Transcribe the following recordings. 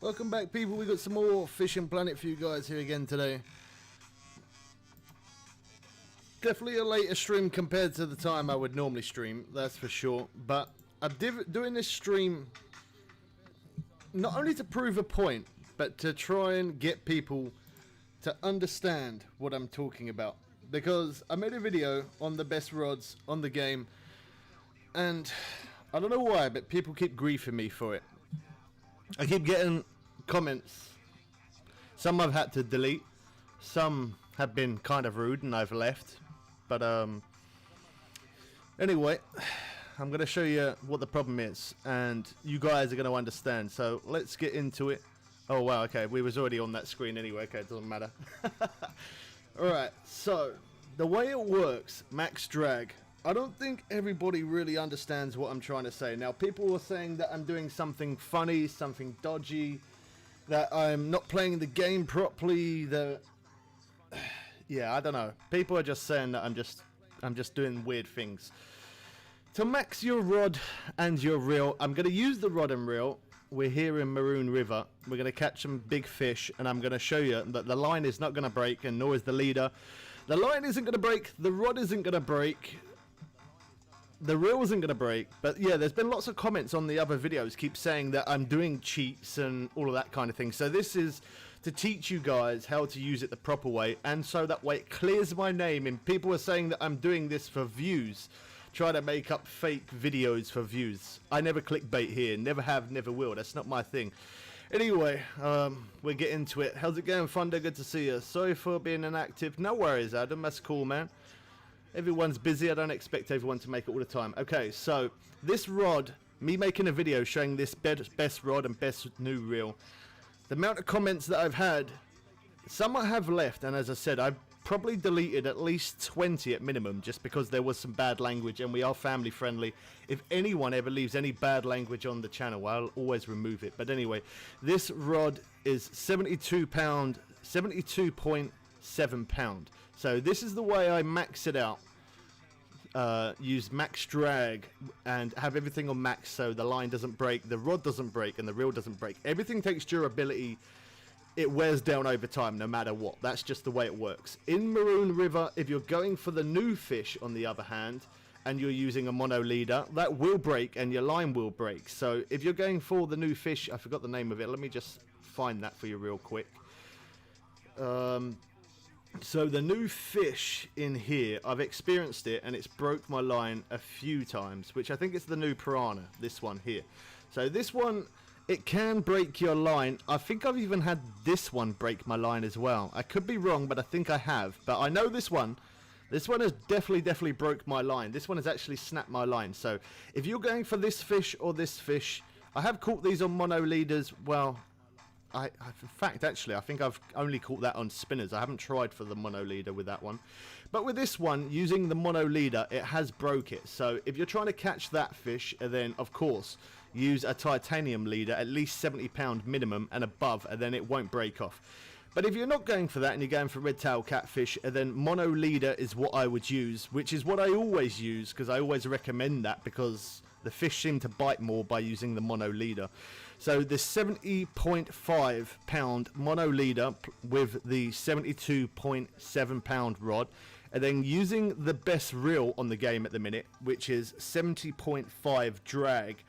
Welcome back, people. We got some more Fishing Planet for you guys here again today. Definitely a later stream compared to the time I would normally stream, that's for sure. But I'm doing this stream not only to prove a point, but to try and get people to understand what I'm talking about. Because I made a video on the best rods on the game, and I don't know why, but people keep griefing me for it. I keep getting comments. Some I've had to delete. Some have been kind of rude and I've left. But anyway, I'm going to show you what the problem is, and you guys are going to understand. So let's get into it. Oh wow, okay, we was already on that screen anyway. Okay, it doesn't matter. Alright, so the way it works, max drag. I don't think everybody really understands what I'm trying to say. Now, people are saying that I'm doing something funny, something dodgy, that I'm not playing the game properly, that... yeah, I don't know. People are just saying that I'm just doing weird things. To max your rod and your reel, I'm going to use the rod and reel. We're here in Maroon River. We're going to catch some big fish, and I'm going to show you that the line is not going to break, and nor is the leader. The line isn't going to break, the rod isn't going to break, the reel isn't going to break. But yeah, there's been lots of comments on the other videos keep saying that I'm doing cheats and all of that kind of thing. So this is to teach you guys how to use it the proper way, and so that way it clears my name. And people are saying that I'm doing this for views, try to make up fake videos for views. I never clickbait here, never have, never will. That's not my thing. Anyway, we'll get into it. How's it going, Thunder? Good to see you. Sorry for being inactive. No worries, Adam. That's cool, man. Everyone's busy. I don't expect everyone to make it all the time. Okay, so this rod, me making a video showing this best rod and best new reel. The amount of comments that I've had, some I have left, and as I said, I've probably deleted at least 20 at minimum, just because there was some bad language, and we are family friendly. If anyone ever leaves any bad language on the channel, I'll always remove it. But anyway, this rod is 72 pound, 72.7 pound. So this is the way I max it out. Use max drag and have everything on max, so the line doesn't break, the rod doesn't break, and the reel doesn't break. Everything takes durability. It wears down over time no matter what. That's just the way it works. In Maroon River, if you're going for the new fish, on the other hand, and you're using a mono leader, that will break and your line will break. So if you're going for the new fish, I forgot the name of it. Let me just find that for you real quick. So the new fish in here, I've experienced it, and it's broke my line a few times, which I think is the new piranha, this one here. So this one, it can break your line. I think I've even had this one break my line as well. I could be wrong, but I think I have. But I know this one has definitely broke my line. This one has actually snapped my line. So if you're going for this fish or this fish, I have caught these on mono leaders. Well, in fact, actually, I think I've only caught that on spinners. I haven't tried for the mono leader with that one. But with this one, using the mono leader, it has broke it. So if you're trying to catch that fish, then of course use a titanium leader, at least 70 pound minimum and above, and then it won't break off. But if you're not going for that and you're going for red tail catfish, then mono leader is what I would use, which is what I always use, because I always recommend that, because the fish seem to bite more by using the mono leader. So the 70.5 pound mono leader with the 72.7 pound rod, and then using the best reel on the game at the minute, which is 70.5 drag.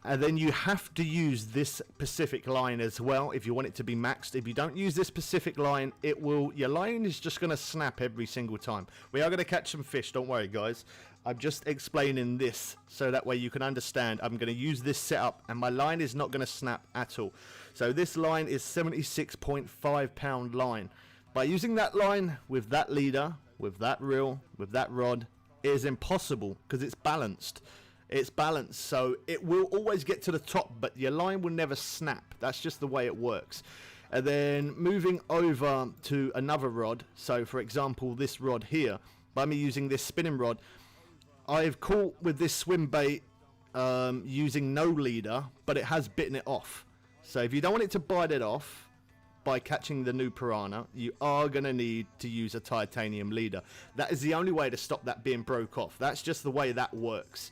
And then you have to use this specific line as well if you want it to be maxed. If you don't use this specific line, your line is just going to snap every single time. We are going to catch some fish, don't worry guys. I'm just explaining this so that way you can understand. I'm going to use this setup and my line is not going to snap at all. So this line is 76.5 pound line. By using that line with that leader, with that reel, with that rod, it is impossible because it's balanced. It's balanced, so it will always get to the top, but your line will never snap. That's just the way it works. And then moving over to another rod, so for example this rod here, by me using this spinning rod, I've caught with this swim bait using no leader, but it has bitten it off. So if you don't want it to bite it off by catching the new piranha, you are going to need to use a titanium leader. That is the only way to stop that being broke off. That's just the way that works.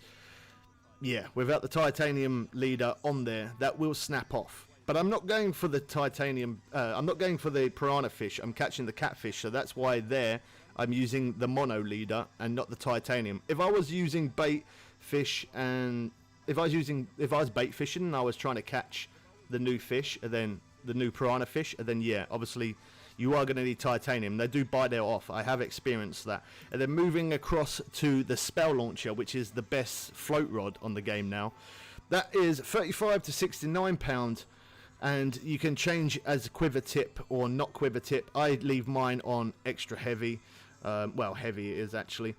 Yeah, without the titanium leader on there, that will snap off. But I'm not going for the titanium, I'm not going for the piranha fish, I'm catching the catfish, so that's why there I'm using the mono leader and not the titanium. If I was using bait fish and if I was bait fishing and I was trying to catch the new fish and then the new piranha fish, and then yeah, obviously you are going to need titanium. They do bite it off, I have experienced that. And then moving across to the spell launcher, which is the best float rod on the game now. That is 35 to 69 pound, and you can change as quiver tip or not quiver tip. I leave mine on extra heavy. Well, heavy it is actually.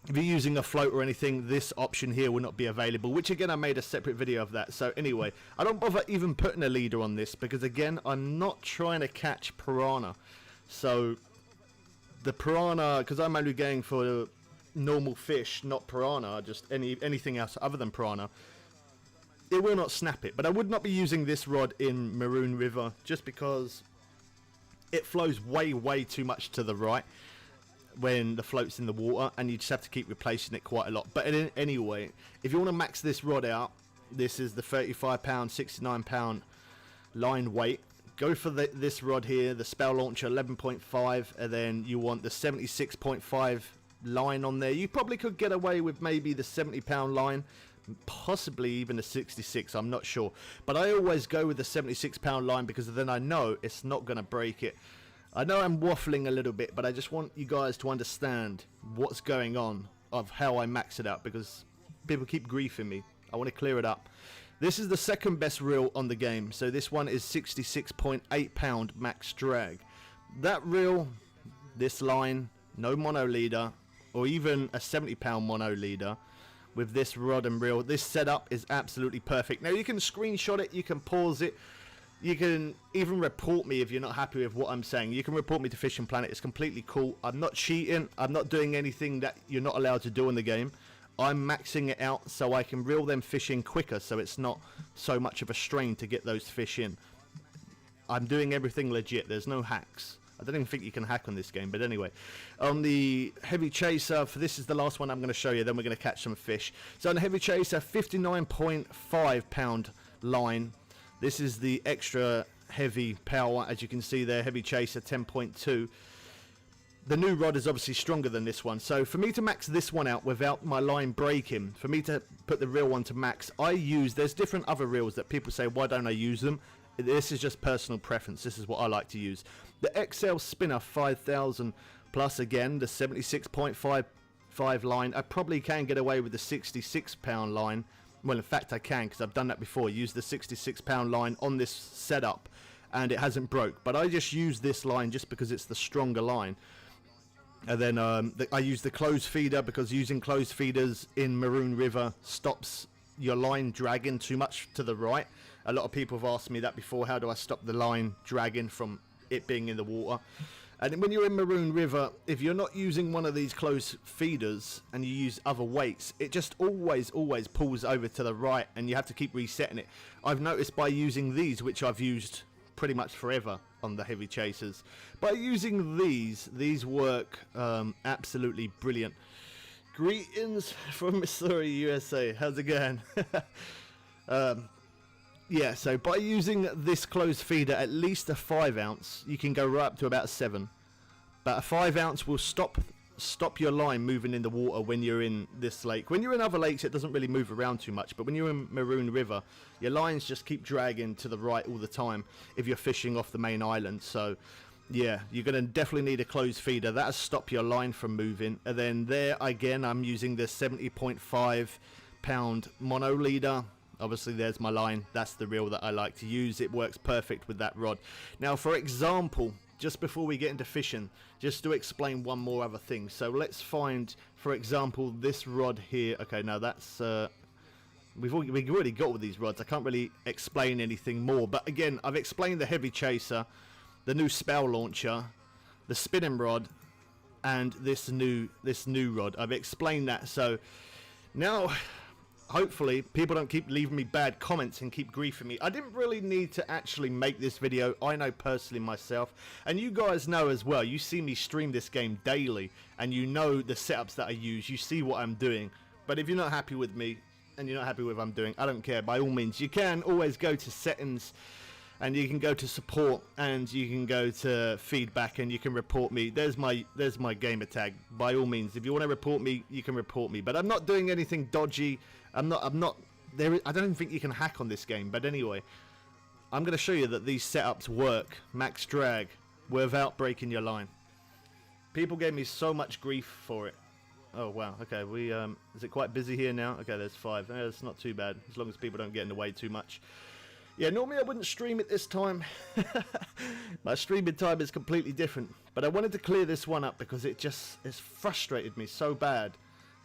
If you're using a float or anything, this option here will not be available, which again I made a separate video of that. So anyway, I don't bother even putting a leader on this because again I'm not trying to catch piranha. So the piranha, because I'm only going for normal fish, not piranha, just anything else other than piranha, it will not snap it. But I would not be using this rod in Maroon River just because it flows way too much to the right when the float's in the water, and you just have to keep replacing it quite a lot. But anyway, if you want to max this rod out, this is the 35 pound 69 pound line weight. Go for this rod here, the spell launcher 11.5, and then you want the 76.5 line on there. You probably could get away with maybe the 70 pound line, possibly even the 66, I'm not sure, but I always go with the 76 pound line because then I know it's not going to break it. I know I'm waffling a little bit, but I just want you guys to understand what's going on of how I max it out, because people keep griefing me. I want to clear it up. This is the second best reel on the game, so this one is 66.8 pound max drag. That reel, this line, no mono leader or even a 70 pound mono leader, with this rod and reel, this setup is absolutely perfect. Now you can screenshot it, you can pause it, you can even report me if you're not happy with what I'm saying. You can report me to Fishing Planet, it's completely cool. I'm not cheating, I'm not doing anything that you're not allowed to do in the game. I'm maxing it out so I can reel them fish in quicker, so it's not so much of a strain to get those fish in. I'm doing everything legit, there's no hacks. I don't even think you can hack on this game, but anyway. On the heavy chaser, for this is the last one I'm going to show you, then we're going to catch some fish. So on the heavy chaser, 59.5 pound line. This is the extra heavy power, as you can see there, heavy chaser 10.2. The new rod is obviously stronger than this one, so for me to max this one out without my line breaking, for me to put the real one to max, there's different other reels that people say, why don't I use them? This is just personal preference, this is what I like to use. The XL Spinner 5000 plus, again, the 76.5 line. I probably can get away with the 66 pound line. Well, in fact I can, because I've done that before. Use the 66 pound line on this setup and it hasn't broke, but I just use this line just because it's the stronger line. And then I use the closed feeder because using closed feeders in Maroon River stops your line dragging too much to the right. A lot of people have asked me that before, how do I stop the line dragging from it being in the water? And when you're in Maroon River, if you're not using one of these closed feeders and you use other weights, it just always pulls over to the right and you have to keep resetting it. I've noticed by using these, which I've used pretty much forever on the heavy chasers, by using these work absolutely brilliant. Greetings from Missouri, USA. How's it going? Yeah, so by using this closed feeder, at least a 5 ounce, you can go right up to about 7. But a 5 ounce will stop your line moving in the water when you're in this lake. When you're in other lakes, it doesn't really move around too much. But when you're in Maroon River, your lines just keep dragging to the right all the time if you're fishing off the main island. So yeah, you're going to definitely need a closed feeder. That'll stop your line from moving. And then there, again, I'm using the 70.5 pound mono leader. Obviously there's my line, that's the reel that I like to use. It works perfect with that rod. Now for example, just before we get into fishing, just to explain one more other thing. So let's find, for example, this rod here. Okay, now that's we've already got all these rods. I can't really explain anything more, but again, I've explained the heavy chaser, the new spell launcher, the spinning rod, and this new rod. I've explained that. So now hopefully people don't keep leaving me bad comments and keep griefing me. I didn't really need to actually make this video. I know personally myself, and you guys know as well. You see me stream this game daily and you know the setups that I use. You see what I'm doing. But if you're not happy with me, and you're not happy with what I'm doing, I don't care. By all means, you can always go to settings, and you can go to support, and you can go to feedback, and you can report me. There's my gamer tag. By all means, if you want to report me, you can report me. But I'm not doing anything dodgy. I'm not there. I don't think you can hack on this game. But anyway, I'm going to show you that these setups work. Max drag without breaking your line. People gave me so much grief for it. Oh wow. Okay, we is it quite busy here now? Okay, there's 5. It's not too bad as long as people don't get in the way too much. Yeah, normally I wouldn't stream it this time. My streaming time is completely different. But I wanted to clear this one up because it's frustrated me so bad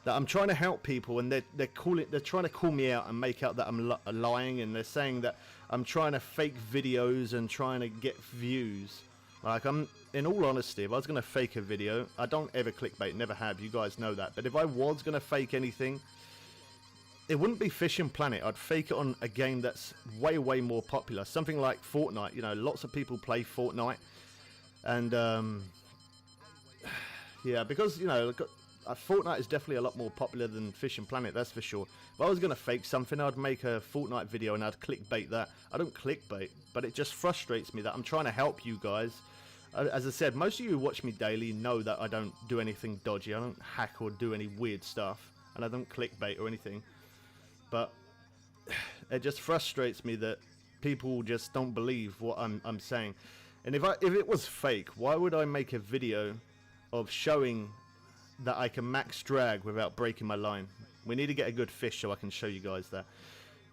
that I'm trying to help people, and they're trying to call me out and make out that I'm lying, and they're saying that I'm trying to fake videos and trying to get views. Like, in all honesty, if I was going to fake a video, I don't ever clickbait, never have, you guys know that. But if I was going to fake anything, it wouldn't be Fishing Planet. I'd fake it on a game that's way, way more popular. Something like Fortnite. You know, lots of people play Fortnite. And, yeah, because, you know, Fortnite is definitely a lot more popular than Fishing Planet, that's for sure. If I was going to fake something, I'd make a Fortnite video and I'd clickbait that. I don't clickbait, but it just frustrates me that I'm trying to help you guys. As I said, most of you who watch me daily know that I don't do anything dodgy. I don't hack or do any weird stuff. And I don't clickbait or anything. But it just frustrates me that people just don't believe what I'm saying. And if it was fake, why would I make a video of showing that I can max drag without breaking my line? We need to get a good fish so I can show you guys that.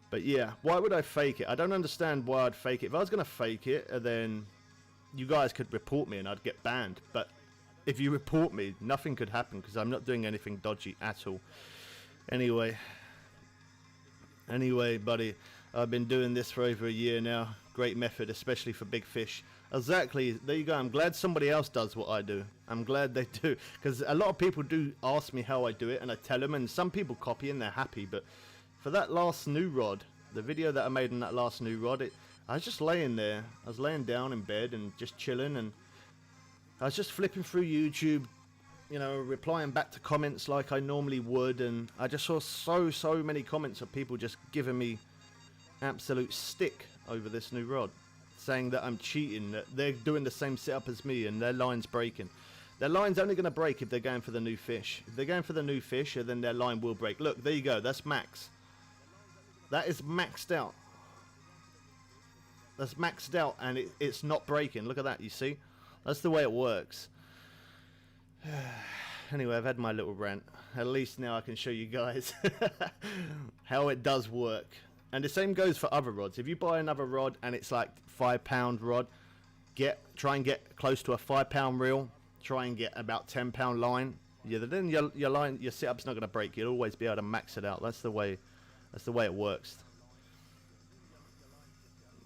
But yeah, why would I fake it? I don't understand why I'd fake it. If I was going to fake it, then you guys could report me and I'd get banned. But if you report me, nothing could happen because I'm not doing anything dodgy at all. Anyway, buddy, I've been doing this for over a year now. Great method, especially for big fish. Exactly, there you go. I'm glad somebody else does what I do. I'm glad they do, because a lot of people do ask me how I do it, and I tell them, and some people copy and they're happy. But for that last new rod, the video that I made on that last new rod, I was just laying there. I was laying down in bed and just chilling, and I was just flipping through YouTube, you know, replying back to comments like I normally would, and I just saw so many comments of people just giving me absolute stick over this new rod, saying that I'm cheating, that they're doing the same setup as me and their line's breaking. Their line's only going to break if they're going for the new fish. If they're going for the new fish, then their line will break. Look, there you go. That's max. That is maxed out. That's maxed out, and it's not breaking. Look at that, you see? That's the way it works. Anyway, I've had my little rant. At least now I can show you guys how it does work. And the same goes for other rods. If you buy another rod and it's like £5 rod, try and get close to a £5 reel. Try and get about £10 line. Yeah, then your line, your setup's not going to break. You'll always be able to max it out. That's the way it works.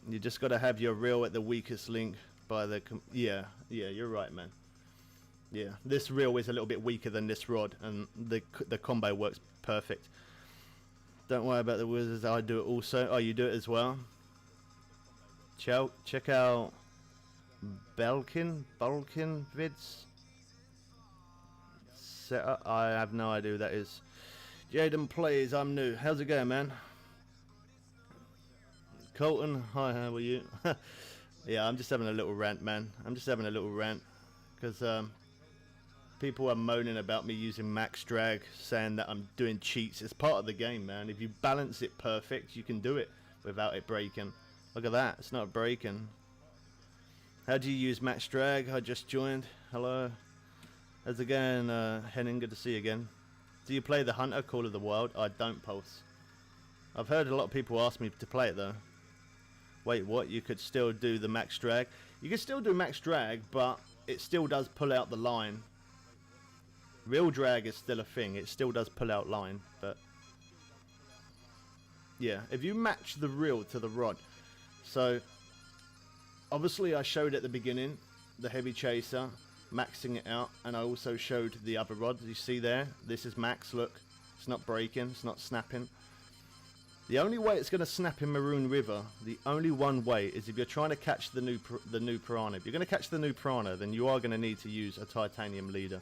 You just got to have your reel at the weakest link by the yeah, you're right, man. Yeah, this reel is a little bit weaker than this rod, and the combo works perfect. Don't worry about the wizards, I do it also. Oh, you do it as well? Check out Balkan VIDS. Setup. I have no idea who that is. Jaden Plays, I'm new. How's it going, man? Colton, hi, how are you? Yeah, I'm just having a little rant, man. I'm just having a little rant because people are moaning about me using max drag, saying that I'm doing cheats. It's part of the game, man. If you balance it perfect, you can do it without it breaking. Look at that, it's not breaking. How do you use max drag? I just joined. Hello. How's it going, Henning? Good to see you again. Do you play the Hunter Call of the Wild? I don't, Pulse. I've heard a lot of people ask me to play it though. Wait, what? You could still do the max drag? You can still do max drag, but it still does pull out the line. Real drag is still a thing. It still does pull out line, but yeah, if you match the reel to the rod. So obviously I showed at the beginning the heavy chaser, maxing it out, and I also showed the other rod. You see there, this is max. Look, it's not breaking, it's not snapping. The only way it's going to snap in Maroon River, the only one way, is if you're trying to catch the new piranha. If you're going to catch the new piranha, then you are going to need to use a titanium leader.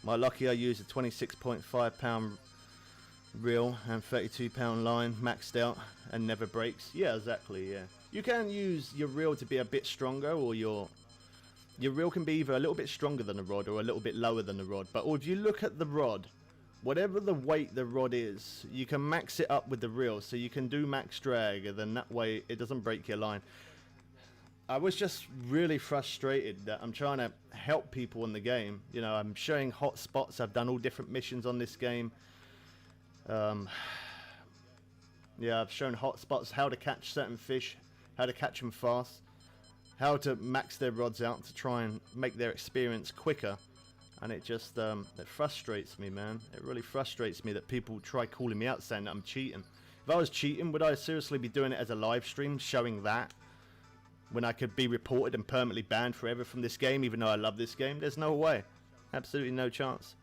My lucky, I use a 26.5 pound reel and 32-pound line maxed out and never breaks. Yeah, exactly. Yeah, you can use your reel to be a bit stronger, or your reel can be either a little bit stronger than the rod or a little bit lower than the rod. But if you look at the rod, whatever the weight the rod is, you can max it up with the reel, so you can do max drag, and then that way it doesn't break your line. I was just really frustrated that I'm trying to help people in the game. You know, I'm showing hot spots. I've done all different missions on this game. Yeah, I've shown hot spots, how to catch certain fish, how to catch them fast, how to max their rods out to try and make their experience quicker. And it just, it frustrates me, man. It really frustrates me that people try calling me out saying that I'm cheating. If I was cheating, would I seriously be doing it as a live stream, showing that, when I could be reported and permanently banned forever from this game, even though I love this game? There's no way. Absolutely no chance.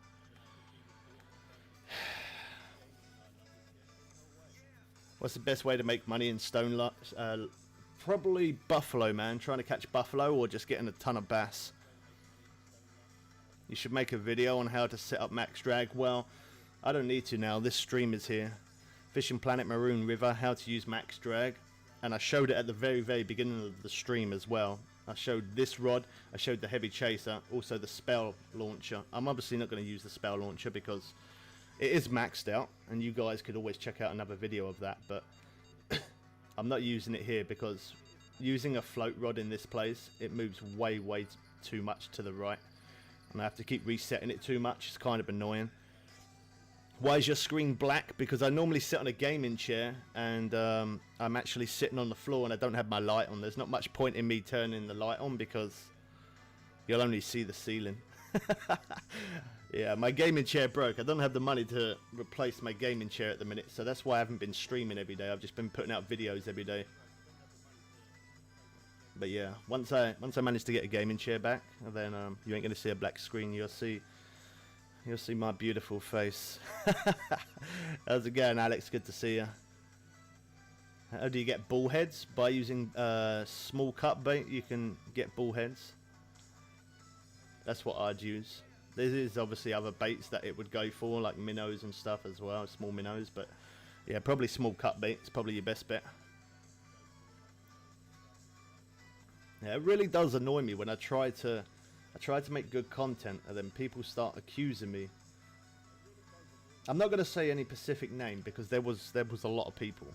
What's the best way to make money in stone? Probably buffalo, man. Trying to catch buffalo, or just getting a ton of bass. You should make a video on how to set up max drag. Well, I don't need to now. This stream is here. Fishing Planet Maroon River, how to use max drag. And I showed it at the very, very beginning of the stream as well. I showed this rod, I showed the heavy chaser, also the spell launcher. I'm obviously not going to use the spell launcher because it is maxed out, and you guys could always check out another video of that, but I'm not using it here because using a float rod in this place, it moves way, way too much to the right, and I have to keep resetting it too much. It's kind of annoying. Why is your screen black? Because I normally sit on a gaming chair, and I'm actually sitting on the floor and I don't have my light on. There's not much point in me turning the light on because you'll only see the ceiling. Yeah, my gaming chair broke. I don't have the money to replace my gaming chair at the minute, so that's why I haven't been streaming every day. I've just been putting out videos every day. But yeah, once I manage to get a gaming chair back, then you ain't gonna see a black screen. You'll see my beautiful face. How's it going, Alex? Good to see you. How do you get bullheads? By using small cut bait, you can get bullheads. That's what I'd use. There is obviously other baits that it would go for, like minnows and stuff as well, small minnows. But yeah, probably small cut bait is probably your best bet. Yeah, it really does annoy me when I try to make good content and then people start accusing me. I'm not going to say any specific name because there was a lot of people.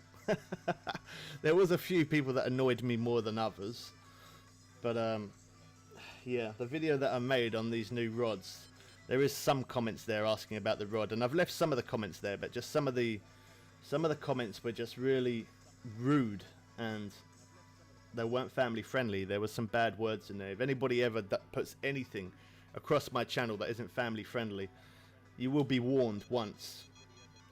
There was a few people that annoyed me more than others. But yeah, the video that I made on these new rods, there is some comments there asking about the rod, and I've left some of the comments there, but just some of the comments were just really rude, and they weren't family friendly. There was some bad words in there. If anybody ever puts anything across my channel that isn't family friendly, you will be warned once.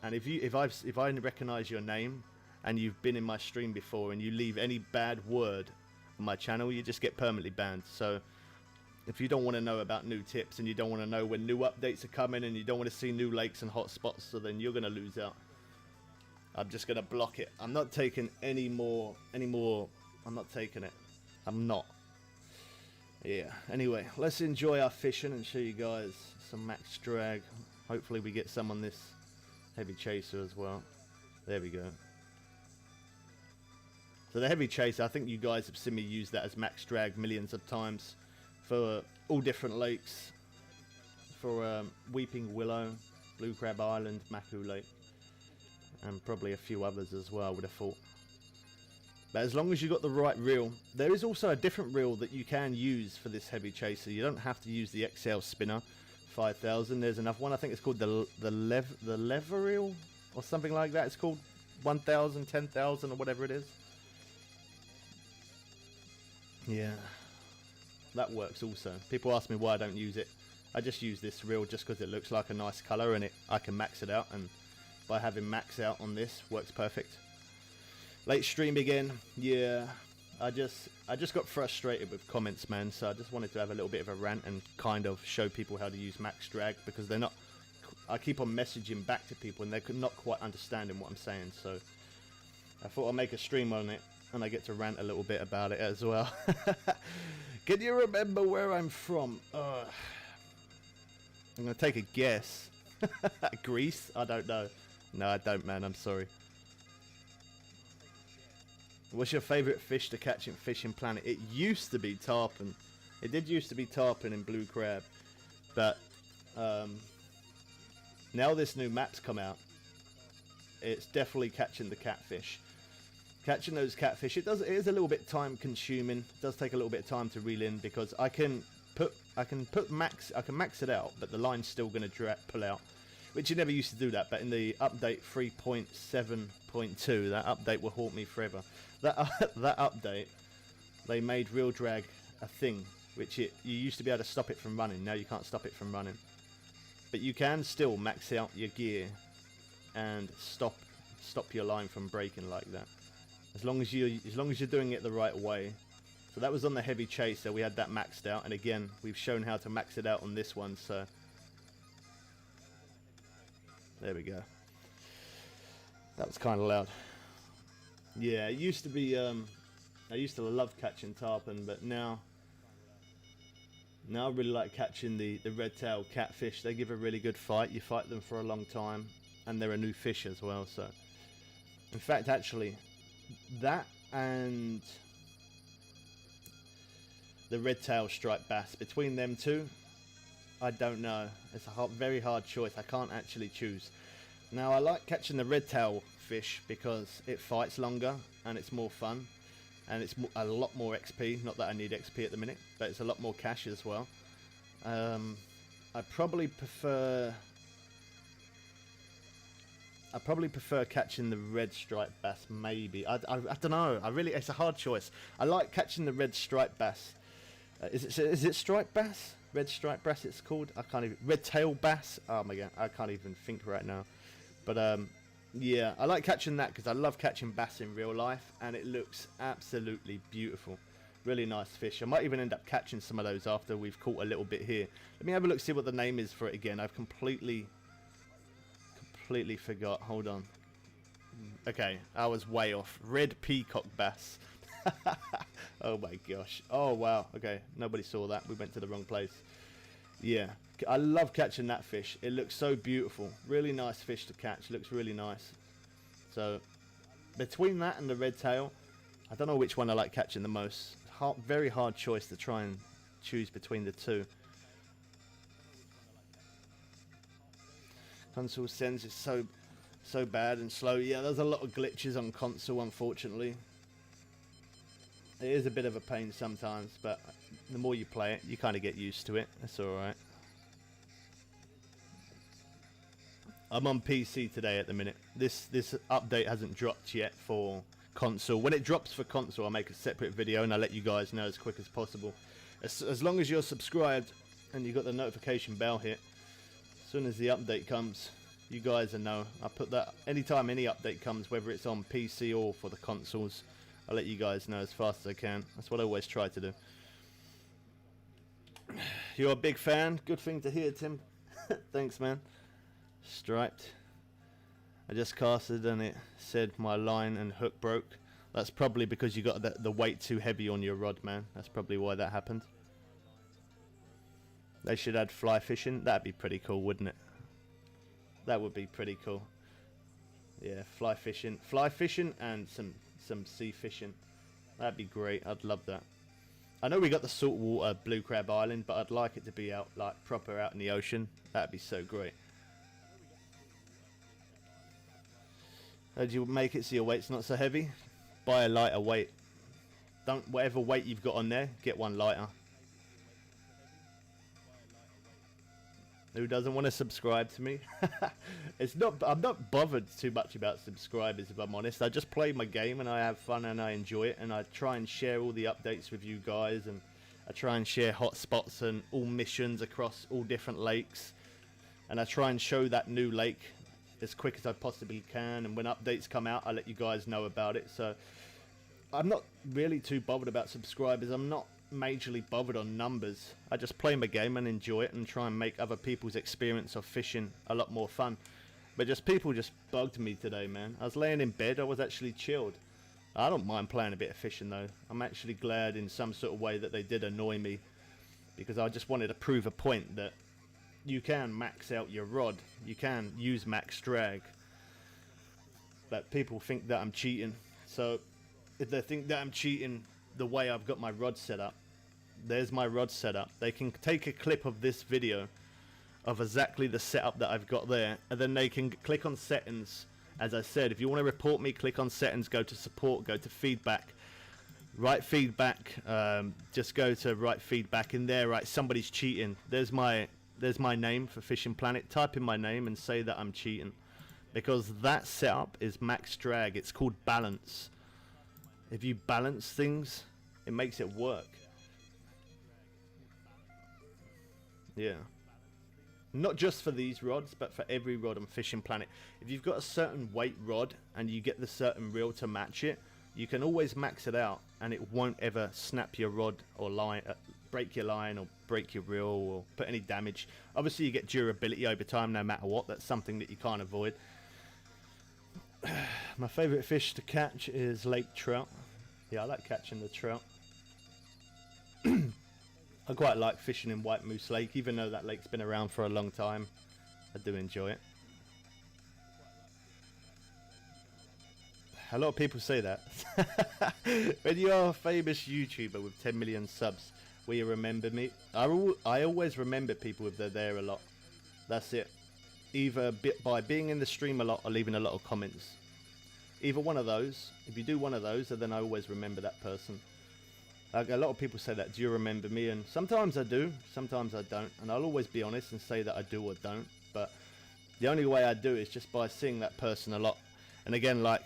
And if I recognize your name and you've been in my stream before and you leave any bad word on my channel, you just get permanently banned. So if you don't want to know about new tips and you don't want to know when new updates are coming and you don't want to see new lakes and hot spots, so then you're going to lose out. I'm just going to block it. I'm not taking any more. I'm not taking it. I'm not. Yeah. Anyway, let's enjoy our fishing and show you guys some max drag. Hopefully we get some on this heavy chaser as well. There we go. So the heavy chaser, I think you guys have seen me use that as max drag millions of times for all different lakes. For Weeping Willow, Blue Crab Island, Maku Lake, and probably a few others as well, I would have thought. But as long as you got the right reel, there is also a different reel that you can use for this heavy chaser. You don't have to use the XL spinner 5000. There's another one. I think it's called the lever reel or something like that. It's called 1000, 10,000 or whatever it is. Yeah, that works also. People ask me why I don't use it. I just use this reel just because it looks like a nice color and I can max it out, and by having max out on this works perfect. Late stream again. Yeah, I just got frustrated with comments, man, so I just wanted to have a little bit of a rant and kind of show people how to use max drag, because they're not, I keep on messaging back to people and they're not quite understanding what I'm saying, so I thought I'd make a stream on it and I get to rant a little bit about it as well. Can you remember where I'm from? I'm gonna take a guess. Greece? I don't know. No, I don't, man. I'm sorry. What's your favourite fish to catch in Fishing Planet? It used to be tarpon. It did used to be tarpon and blue crab. But now this new map's come out, it's definitely catching the catfish. Catching those catfish, it is a little bit time consuming. It does take a little bit of time to reel in because I can max it out, but the line's still going to pull out, which you never used to do that. But in the update 3.7.2, that update will haunt me forever. That update, they made reel drag a thing, which you used to be able to stop it from running. Now you can't stop it from running, but you can still max out your gear and stop your line from breaking like that. As long as you're doing it the right way. So that was on the heavy chaser. We had that maxed out, and again, we've shown how to max it out on this one. So there we go. That was kind of loud. Yeah, it used to be. I used to love catching tarpon, but now I really like catching the red-tailed catfish. They give a really good fight. You fight them for a long time, and they're a new fish as well. So, in fact, actually, that and the red-tailed striped bass, between them two, I don't know. It's a very hard choice. I can't actually choose. Now, I like catching the red-tailed fish because it fights longer and it's more fun, and it's a lot more XP. Not that I need XP at the minute, but it's a lot more cash as well. I probably prefer catching the red striped bass. Maybe I don't know. It's a hard choice. I like catching the red striped bass. Is it striped bass? Red striped bass. It's called. I can't even. Red tail bass. Oh my god, I can't even think right now. But yeah, I like catching that because I love catching bass in real life, and it looks absolutely beautiful. Really nice fish. I might even end up catching some of those after we've caught a little bit here. Let me have a look, see what the name is for it again. I've completely forgot. Hold on. Okay, I was way off. Red peacock bass. Oh my gosh. Oh wow. Okay, nobody saw that. We went to the wrong place. Yeah, I love catching that fish. It looks so beautiful. Really nice fish to catch. Looks really nice. So between that and the red tail, I don't know which one I like catching the most. Very hard choice to try and choose between the two. Console sends is so bad and slow. Yeah, there's a lot of glitches on console, unfortunately. It is a bit of a pain sometimes, but the more you play it, you kind of get used to it. That's alright. I'm on PC today at the minute. This update hasn't dropped yet for console. When it drops for console, I'll make a separate video and I'll let you guys know as quick as possible. As long as you're subscribed and you got the notification bell hit, as soon as the update comes, you guys will know. I put that anytime any update comes, whether it's on PC or for the consoles, I'll let you guys know as fast as I can. That's what I always try to do. You're a big fan. Good thing to hear, Tim. Thanks, man. Striped. I just casted and it said my line and hook broke. That's probably because you got the weight too heavy on your rod, man. That's probably why that happened. They should add fly fishing. That'd be pretty cool, wouldn't it? That would be pretty cool. Yeah, fly fishing and some sea fishing. That'd be great. I'd love that. I know we got the saltwater Blue Crab Island, but I'd like it to be out like proper out in the ocean. That'd be so great. How'd you make it so your weight's not so heavy? Buy a lighter weight. Whatever weight you've got on there, get one lighter. Who doesn't want to subscribe to me? I'm not bothered too much about subscribers, if I'm honest. I just play my game and I have fun and I enjoy it, and I try and share all the updates with you guys, and I try and share hotspots and all missions across all different lakes, and I try and show that new lake as quick as I possibly can, and when updates come out I let you guys know about it. So I'm not really too bothered about subscribers. I'm not majorly bothered on numbers. I just play my game and enjoy it and try and make other people's experience of fishing a lot more fun. But people just bugged me today, man. I was laying in bed, I was actually chilled. I don't mind playing a bit of fishing though. I'm actually glad in some sort of way that they did annoy me, because I just wanted to prove a point that you can max out your rod, you can use max drag, that people think that I'm cheating. So if they think that I'm cheating the way I've got my rod set up, there's my rod set up. They can take a clip of this video of exactly the setup that I've got there, and then they can click on settings. As I said, if you want to report me, click on settings, go to support, go to feedback, write feedback, just go to write feedback in there, right, somebody's cheating. There's my name for Fishing Planet. Type in my name and say that I'm cheating, because that setup is max drag. It's called balance. If you balance things, it makes it work. Yeah. Not just for these rods, but for every rod on Fishing Planet. If you've got a certain weight rod and you get the certain reel to match it, you can always max it out and it won't ever snap your rod or line, break your line or break your reel or put any damage. Obviously you get durability over time no matter what. That's something that you can't avoid. My favourite fish to catch is lake trout. Yeah, I like catching the trout. I quite like fishing in White Moose Lake, even though that lake's been around for a long time. I do enjoy it. A lot of people say that. When you're a famous YouTuber with 10 million subs, will you remember me? I always remember people if they're there a lot. That's it. Either by being in the stream a lot or leaving a lot of comments. Either one of those. If you do one of those, then I always remember that person. Like a lot of people say that, do you remember me? And sometimes I do, sometimes I don't. And I'll always be honest and say that I do or don't. But the only way I do is just by seeing that person a lot. And again, like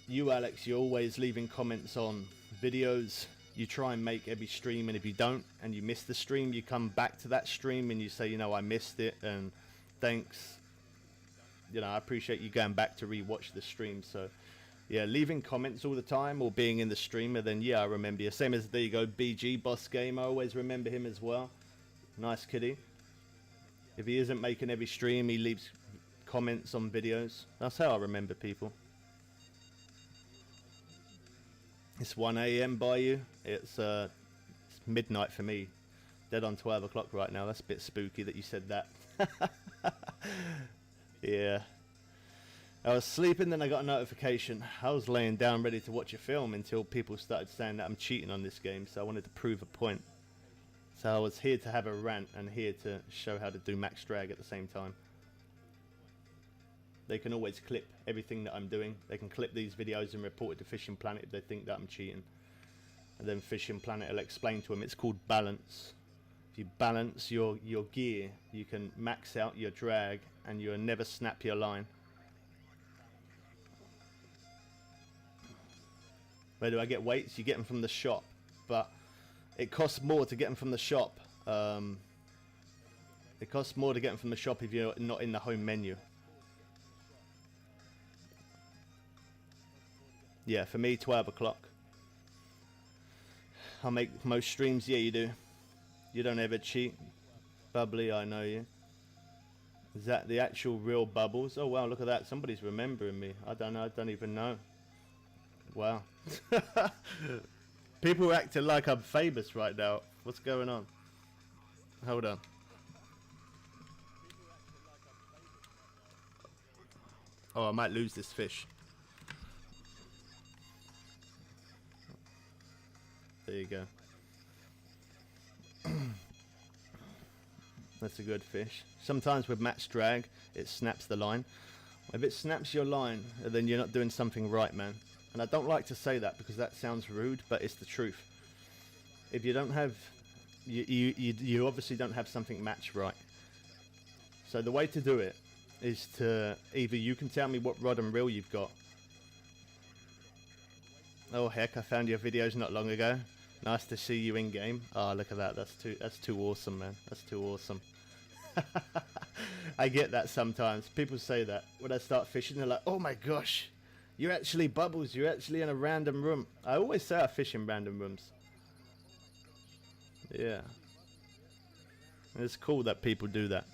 you, Alex, you're always leaving comments on videos. You try and make every stream, and if you don't and you miss the stream, you come back to that stream and you say, you know, I missed it and thanks. You know, I appreciate you going back to rewatch the stream. So yeah, leaving comments all the time or being in the stream, and then yeah, I remember you. Same as, there you go, BG Boss Game. I always remember him as well. Nice kitty. If he isn't making every stream, he leaves comments on videos. That's how I remember people. It's 1 AM by you. It's midnight for me. Dead on 12 o'clock right now. That's a bit spooky that you said that. Yeah. I was sleeping, then I got a notification. I was laying down ready to watch a film until people started saying that I'm cheating on this game, so I wanted to prove a point. So I was here to have a rant and here to show how to do max drag at the same time. They can always clip everything that I'm doing. They can clip these videos and report it to Fishing Planet if they think that I'm cheating. And then Fishing Planet will explain to them it's called balance. If you balance your gear, you can max out your drag and you'll never snap your line. Where do I get weights? You get them from the shop, but it costs more to get them from the shop. It costs more to get them from the shop if you're not in the home menu. Yeah, for me, 12 o'clock. I make most streams. Yeah, you do. You don't ever cheat. Bubbly, I know you. Is that the actual real bubbles? Oh wow, look at that. Somebody's remembering me. I don't know. I don't even know. Wow. People are acting like I'm famous right now. What's going on? Hold on. Oh, I might lose this fish. There you go. That's a good fish. Sometimes with max drag, it snaps the line. If it snaps your line, then you're not doing something right, man. And I don't like to say that because that sounds rude, but it's the truth. If you don't have, you obviously don't have something matched right. So the way to do it is to, either you can tell me what rod and reel you've got. Oh heck, I found your videos not long ago. Nice to see you in game. Oh, look at that. That's too awesome, man. That's too awesome. I get that sometimes. People say that when I start fishing, they're like, "Oh my gosh, you're actually Bubbles. You're actually in a random room." I always say I fish in random rooms. Yeah. It's cool that people do that.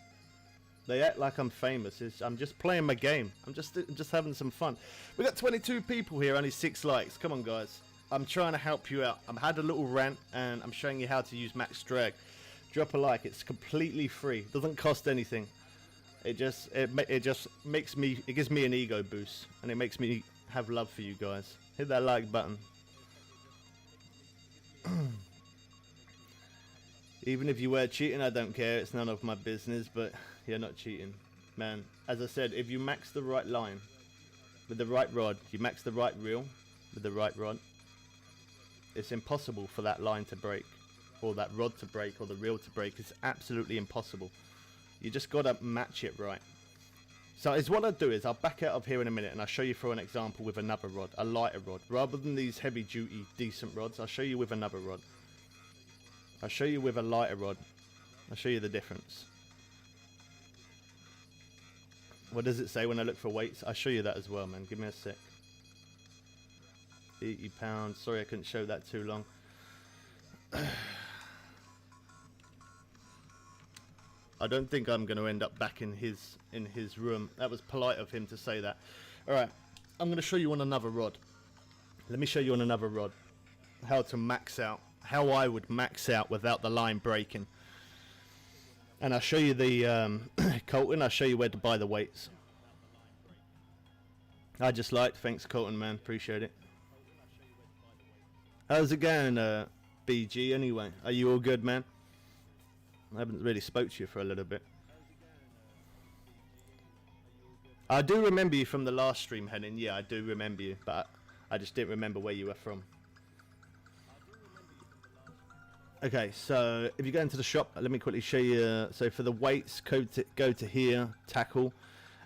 They act like I'm famous. I'm just playing my game. I'm just having some fun. We got 22 people here, only 6 likes. Come on, guys. I'm trying to help you out. I've had a little rant, and I'm showing you how to use max drag. Drop a like. It's completely free. Doesn't cost anything. It just makes me, it gives me an ego boost, and it makes me have love for you guys. Hit that like button. Even if you were cheating, I don't care. It's none of my business, but you're not cheating, man. As I said, if you max the right line with the right rod, you max the right reel with the right rod, it's impossible for that line to break, or that rod to break, or the reel to break. It's absolutely impossible. You just gotta match it right. So is what I'll do is I'll back out of here in a minute and I'll show you through an example with another rod, a lighter rod. Rather than these heavy duty decent rods, I'll show you with another rod. I'll show you with a lighter rod. I'll show you the difference. What does it say when I look for weights? I'll show you that as well, man. Give me a sec. 80 pounds. Sorry I couldn't show that too long. I don't think I'm going to end up back in his room. That was polite of him to say that. Alright, I'm going to show you on another rod. Let me show you on another rod how to max out. How I would max out without the line breaking. And I'll show you the Colton. I'll show you where to buy the weights. I just liked. Thanks, Colton, man. Appreciate it. How's it going, BG, anyway? Are you all good, man? I haven't really spoke to you for a little bit. I do remember you from the last stream, Henning. Yeah, I do remember you, but I just didn't remember where you were from. Okay, so if you go into the shop, let me quickly show you. So for the weights, go to here, tackle,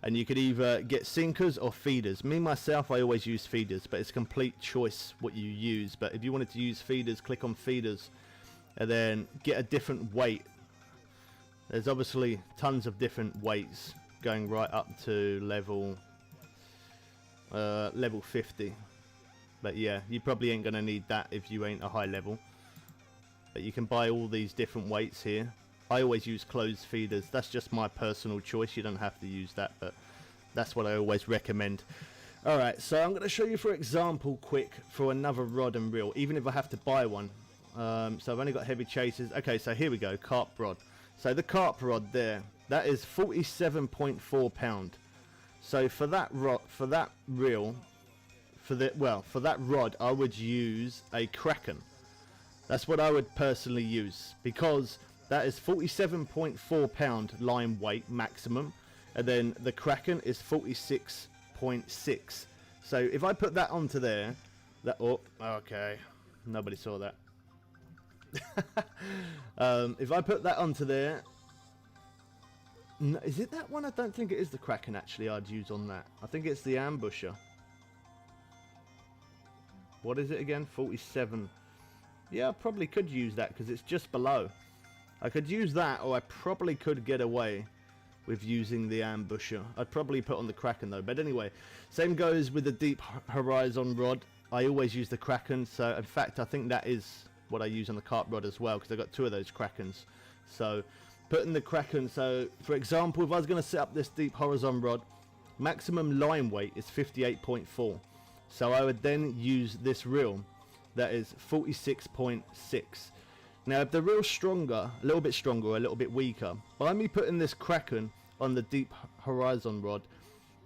and you could either get sinkers or feeders. Me, myself, I always use feeders, but it's a complete choice what you use. But if you wanted to use feeders, click on feeders, and then get a different weight. There's obviously tons of different weights going right up to level 50. But yeah, you probably ain't gonna need that if you ain't a high level. But you can buy all these different weights here. I always use closed feeders. That's just my personal choice. You don't have to use that, but that's what I always recommend. Alright, so I'm gonna show you for example quick for another rod and reel, even if I have to buy one. So I've only got heavy chasers. Okay, so here we go, carp rod. So the carp rod there, that is 47.4 pound. So for that rod, for that reel, for that rod, I would use a Kraken. That's what I would personally use, because that is 47.4 pound line weight maximum, and then the Kraken is 46.6. So if I put that onto there, that, oh, okay, nobody saw that. If I put that onto there, is it that one? I don't think it is the Kraken actually I'd use on that. I think it's the ambusher. What is it again? 47. Yeah, I probably could use that because it's just below. I could use that, or I probably could get away with using the ambusher. I'd probably put on the Kraken though. But anyway, same goes with the deep horizon rod. I always use the Kraken. So in fact, I think that is what I use on the carp rod as well, because I got two of those Krakens. So putting the Kraken, so for example, if I was going to set up this deep horizon rod, maximum line weight is 58.4. So I would then use this reel that is 46.6. Now if the reel's stronger, a little bit stronger or a little bit weaker, by me putting this Kraken on the deep horizon rod,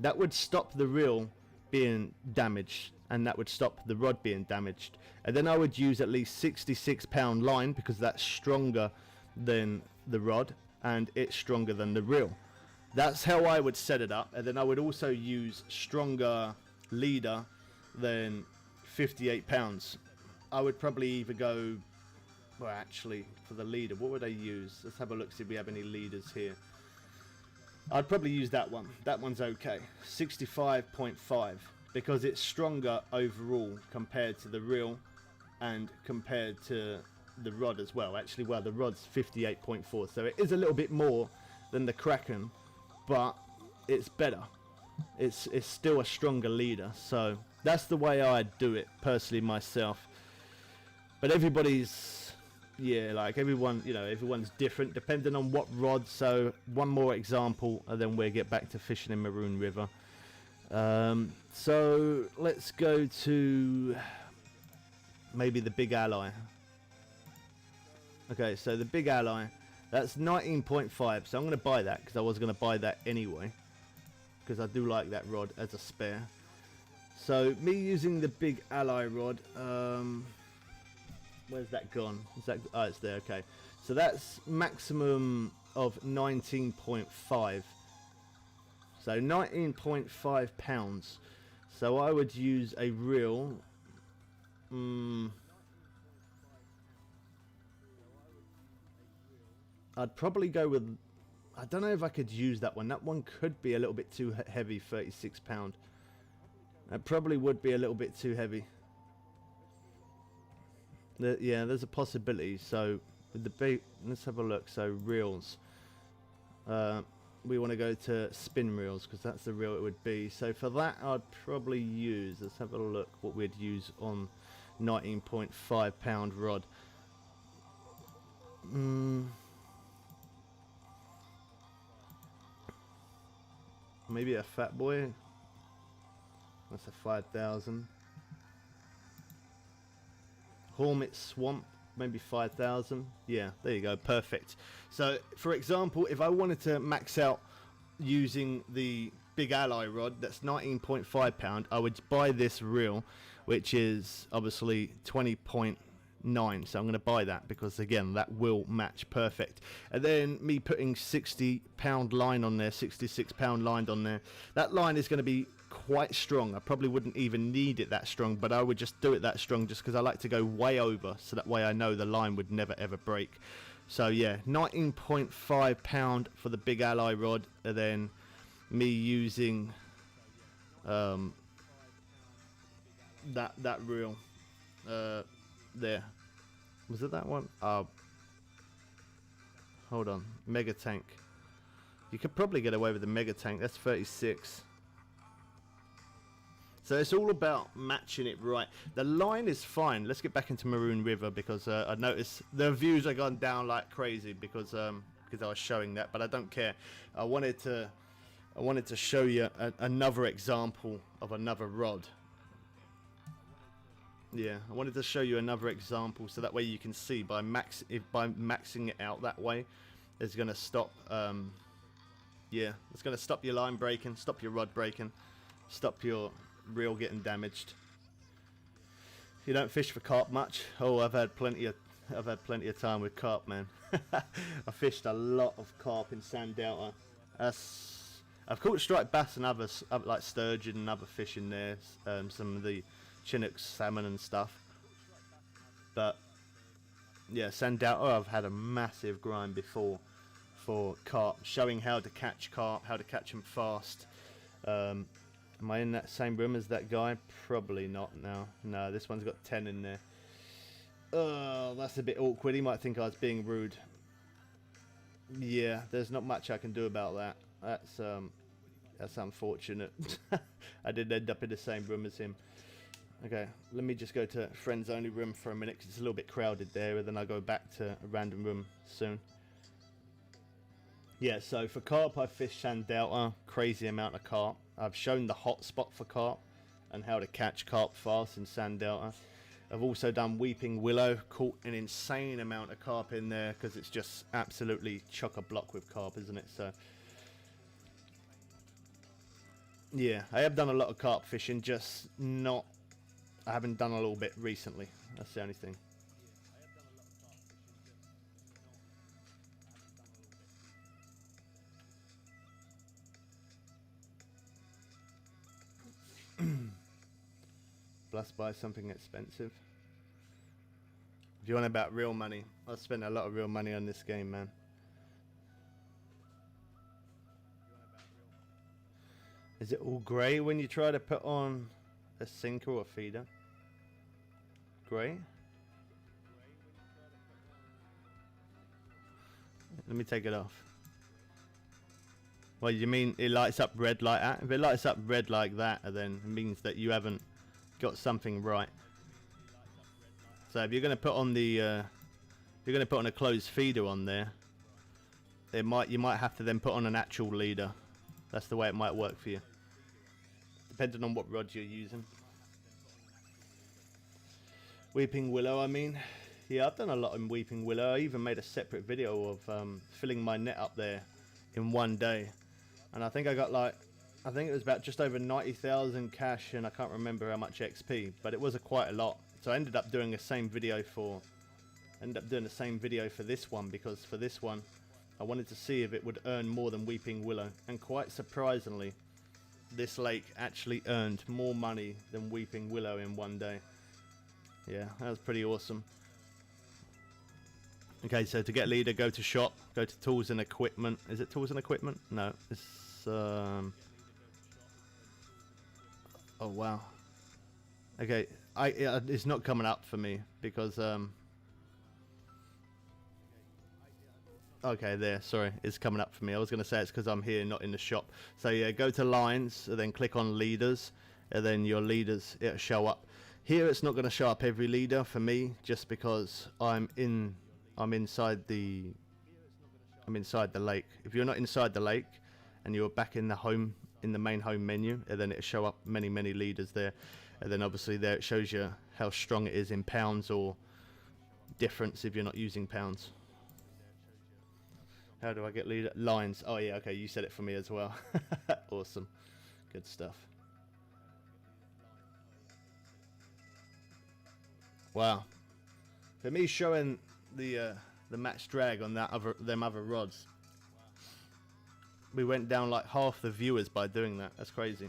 that would stop the reel being damaged, and that would stop the rod being damaged. And then I would use at least 66 pound line, because that's stronger than the rod and it's stronger than the reel. That's how I would set it up. And then I would also use stronger leader than 58 pounds. I would probably either go, well actually for the leader, what would I use? Let's have a look, see if we have any leaders here. I'd probably use that one. That one's okay. 65.5. Because it's stronger overall compared to the reel and compared to the rod as well. Actually, well, the rod's 58.4, so it is a little bit more than the Kraken, but it's better. It's still a stronger leader, so that's the way I'd do it personally myself. But everybody's, yeah, like everyone, you know, everyone's different depending on what rod. So one more example, and then we'll get back to fishing in Maroon River. So let's go to maybe the Big Ally. Okay, so the Big Ally, That's 19.5, so I'm going to buy that because I was going to buy that anyway, because I do like that rod as a spare. So me using the big ally rod, where's that gone? Is that, oh, it's there. Okay, so that's maximum of 19.5, so 19.5 pounds. So I would use a reel. I'd probably go with, I don't know if I could use that one. That one could be a little bit too heavy, 36 pound. It probably would be a little bit too heavy. Yeah, there's a possibility. So with the bait, let's have a look. So reels. We want to go to spin reels because that's the reel it would be. So for that, I'd probably use, let's have a look what we'd use on 19.5 pound rod. Maybe a fat boy. That's a 5,000. Hornet Swamp, maybe 5,000. Yeah, there you go, perfect. So, for example, if I wanted to max out using the big ally rod, that's 19.5 pound, I would buy this reel, which is obviously 20.9. So I'm going to buy that because again that will match perfect. And then me putting 60 pound line on there, 66 pound line on there, that line is going to be quite strong. I probably wouldn't even need it that strong, but I would just do it that strong just because I like to go way over, so that way I know the line would never ever break. So yeah, 19.5 pound for the big ally rod, and then me using that reel there. Was it that one? Hold on, mega tank. You could probably get away with the mega tank. That's 36. So it's all about matching it right. The line is fine. Let's get back into Maroon River because I noticed the views are gone down like crazy because I was showing that, but I don't care. I wanted to show you another example of another rod. Yeah, I wanted to show you another example so that way you can see by maxing it out that way, it's going to stop. Yeah, it's going to stop your line breaking, stop your rod breaking, stop your reel getting damaged. You don't fish for carp much? Oh, I've had plenty of time with carp, man. I fished a lot of carp in Sand Delta. I've caught striped bass and others like sturgeon and other fish in there. Some of the Chinook salmon and stuff. But yeah, Sand Delta, I've had a massive grind before for carp, showing how to catch carp, how to catch them fast. Am I in that same room as that guy? Probably not now. No, this one's got 10 in there. Oh, that's a bit awkward. He might think I was being rude. Yeah, there's not much I can do about that. That's unfortunate. I did end up in the same room as him. Okay, let me just go to friends only room for a minute because it's a little bit crowded there, and then I'll go back to a random room soon. Yeah, so for carp, I fished Sand Delta, crazy amount of carp. I've shown the hot spot for carp and how to catch carp fast in Sand Delta. I've also done Weeping Willow, caught an insane amount of carp in there because it's just absolutely chock-a-block with carp, isn't it? So yeah, I have done a lot of carp fishing, just not, I haven't done a little bit recently. That's the only thing. Plus buy something expensive. If you want about real money, I've spent a lot of real money on this game, man. Is it all grey when you try to put on a sinker or a feeder? Grey? Let me take it off. Well, you mean it lights up red like that? If it lights up red like that, then it means that you haven't got something right. So if you're going to put on the, a closed feeder on there, you might have to then put on an actual leader. That's the way it might work for you, depending on what rod you're using. Weeping Willow, I mean. Yeah, I've done a lot in Weeping Willow. I even made a separate video of filling my net up there in one day. And I think I got like, I think it was about just over 90,000 cash, and I can't remember how much XP, but it was quite a lot. So I ended up doing the same video for, this one, because for this one, I wanted to see if it would earn more than Weeping Willow. And quite surprisingly, this lake actually earned more money than Weeping Willow in one day. Yeah, that was pretty awesome. Okay, so to get leader, go to shop, go to tools and equipment. Is it tools and equipment? No, it's oh wow. Okay, it's not coming up for me because okay, there, sorry, it's coming up for me. I was going to say it's because I'm here, not in the shop. So yeah, go to lines, and then click on leaders, and then your leaders, it'll show up. Here it's not going to show up every leader for me, just because I'm inside the lake. If you're not inside the lake and you're back in the main home menu, and then it'll show up many leaders there, and then obviously there it shows you how strong it is in pounds or difference if you're not using pounds. How do I get leader? Lines. Oh yeah, okay, you said it for me as well. Awesome. Good stuff. Wow. For me showing the max drag on them other rods, we went down like half the viewers by doing that. That's crazy.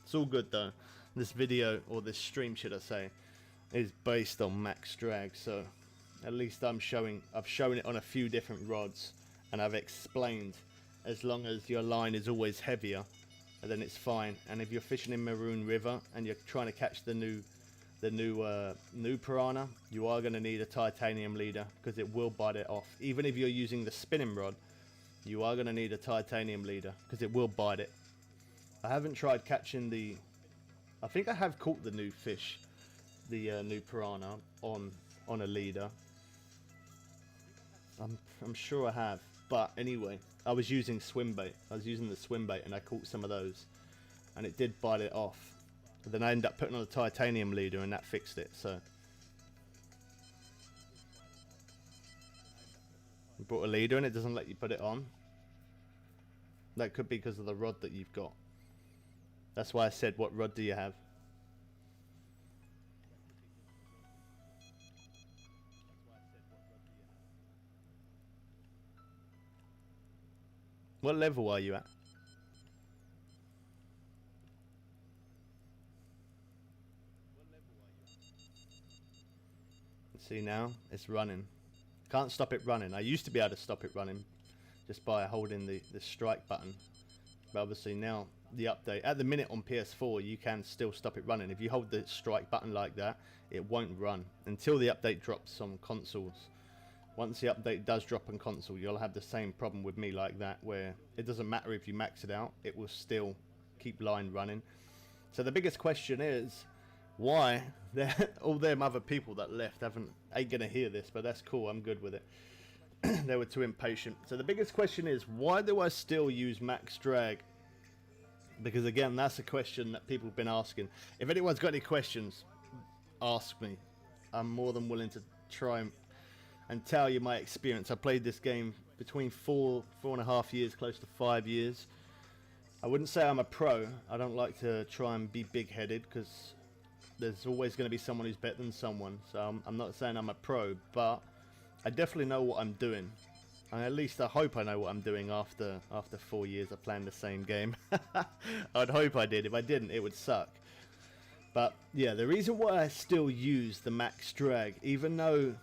It's all good though. This video, or this stream should I say, is based on max drag, so at least I've shown it on a few different rods, and I've explained as long as your line is always heavier, and then it's fine. And if you're fishing in Maroon River and you're trying to catch the new piranha, you are going to need a titanium leader, because it will bite it off. Even if you're using the spinning rod, you are going to need a titanium leader, because it will bite it. I haven't tried catching I think I have caught the new fish, the new piranha on a leader. I'm sure I have, but anyway, I was using swim bait. I was using the swim bait, and I caught some of those, and it did bite it off. But then I ended up putting on a titanium leader, and that fixed it. So you brought a leader and it doesn't let you put it on. That could be because of the rod that you've got. That's why I said, what rod do you have? What level are you at? See, now it's running. Can't stop it running. I used to be able to stop it running just by holding the strike button, but obviously now the update, at the minute on PS4, you can still stop it running. If you hold the strike button like that, it won't run until the update drops on consoles. Once the update does drop on console, you'll have the same problem with me like that, where it doesn't matter if you max it out, it will still keep line running. So the biggest question is, why all them other people that left ain't gonna hear this, but that's cool, I'm good with it. They were too impatient. So the biggest question is, why do I still use max drag? Because again, that's a question that people have been asking. If anyone's got any questions, ask me. I'm more than willing to try and tell you my experience. I played this game between 4.5 years, close to 5 years. I wouldn't say I'm a pro. I don't like to try and be big-headed, because there's always going to be someone who's better than someone. So I'm not saying I'm a pro, but I definitely know what I'm doing. And at least I hope I know what I'm doing after 4 years of playing the same game. I'd hope I did. If I didn't, it would suck. But yeah, the reason why I still use the max drag, even though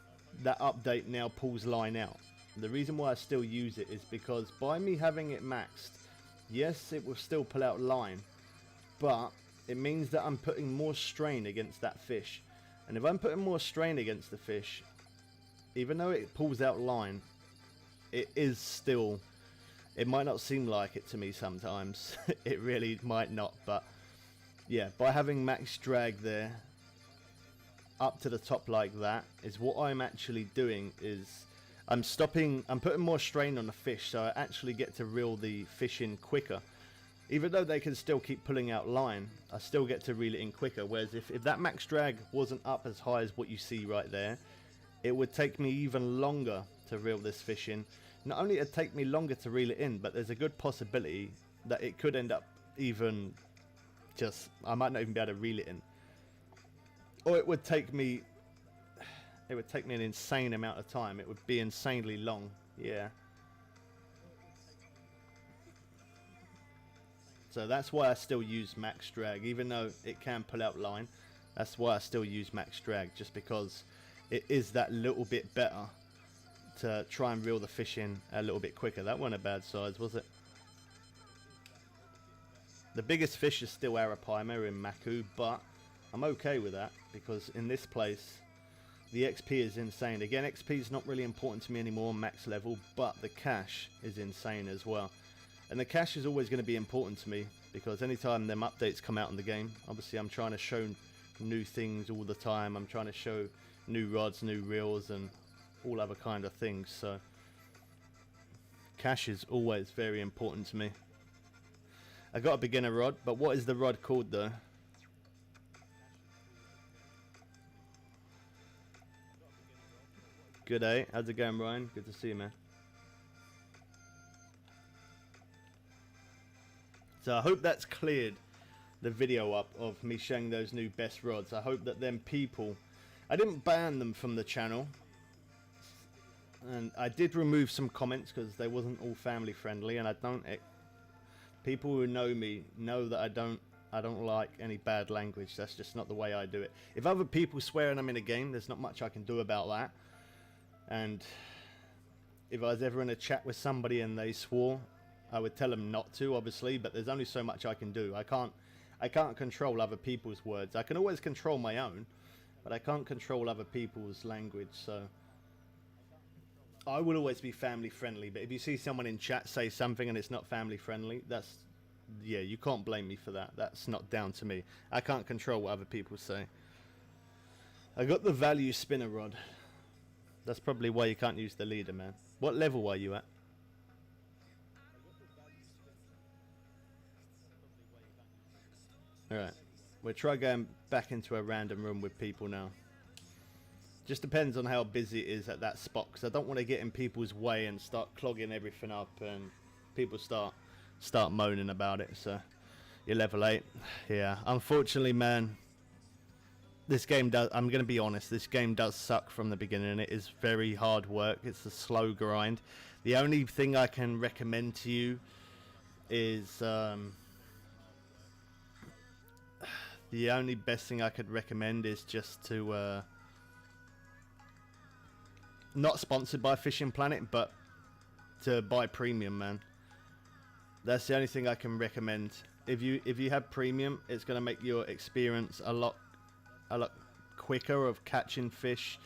that update now pulls line out, the reason why I still use it is because by me having it maxed, yes, it will still pull out line, but it means that I'm putting more strain against that fish. And if I'm putting more strain against the fish, even though it pulls out line, it is still, it might not seem like it to me sometimes. It really might not, but yeah, by having max drag there up to the top like that, is what I'm actually doing is I'm putting more strain on the fish, so I actually get to reel the fish in quicker. even though they can still keep pulling out line, I still get to reel it in quicker. Whereas if that max drag wasn't up as high as what you see right there, it would take me even longer to reel this fish in. Not only it'd take me longer to reel it in, but there's a good possibility that it could end up even just, I might not even be able to reel it in. Or it would take me an insane amount of time. It would be insanely long. Yeah. So that's why I still use max drag, even though it can pull out line. That's why I still use max drag, just because it is that little bit better to try and reel the fish in a little bit quicker. That wasn't a bad size, was it? The biggest fish is still arapaima in Maku, but I'm okay with that because in this place the XP is insane. Again, XP is not really important to me anymore on max level, but the cash is insane as well. And the cash is always going to be important to me because anytime them updates come out in the game, obviously I'm trying to show new things all the time. I'm trying to show new rods, new reels, and all other kind of things. So cash is always very important to me. I got a beginner rod, but what is the rod called though? Good day. How's it going, Ryan? Good to see you, man. So I hope that's cleared the video up of me showing those new best rods. I hope that them people, I didn't ban them from the channel, and I did remove some comments because they wasn't all family friendly, and I don't, people who know me know that I don't like any bad language. That's just not the way I do it. If other people swear and I'm in a game, there's not much I can do about that. And if I was ever in a chat with somebody and they swore, I would tell them not to, obviously, but there's only so much I can do. I can't control other people's words. I can always control my own, but I can't control other people's language. So I will always be family friendly, but if you see someone in chat say something and it's not family friendly, that's, yeah, you can't blame me for that. That's not down to me. I can't control what other people say. I got the value spinner rod. That's probably why you can't use the leader, man. What level are you at? Alright, we'll try going back into a random room with people now. Just depends on how busy it is at that spot, because I don't want to get in people's way and start clogging everything up and people start moaning about it. So you're level 8. Yeah, unfortunately, man, this game does, I'm going to be honest, this game does suck from the beginning. It is very hard work. It's a slow grind. The only thing I can recommend to you is the only best thing I could recommend is just to not sponsored by Fishing Planet, but to buy premium, man. That's the only thing I can recommend. If you have premium, it's going to make your experience a lot quicker of catching fish.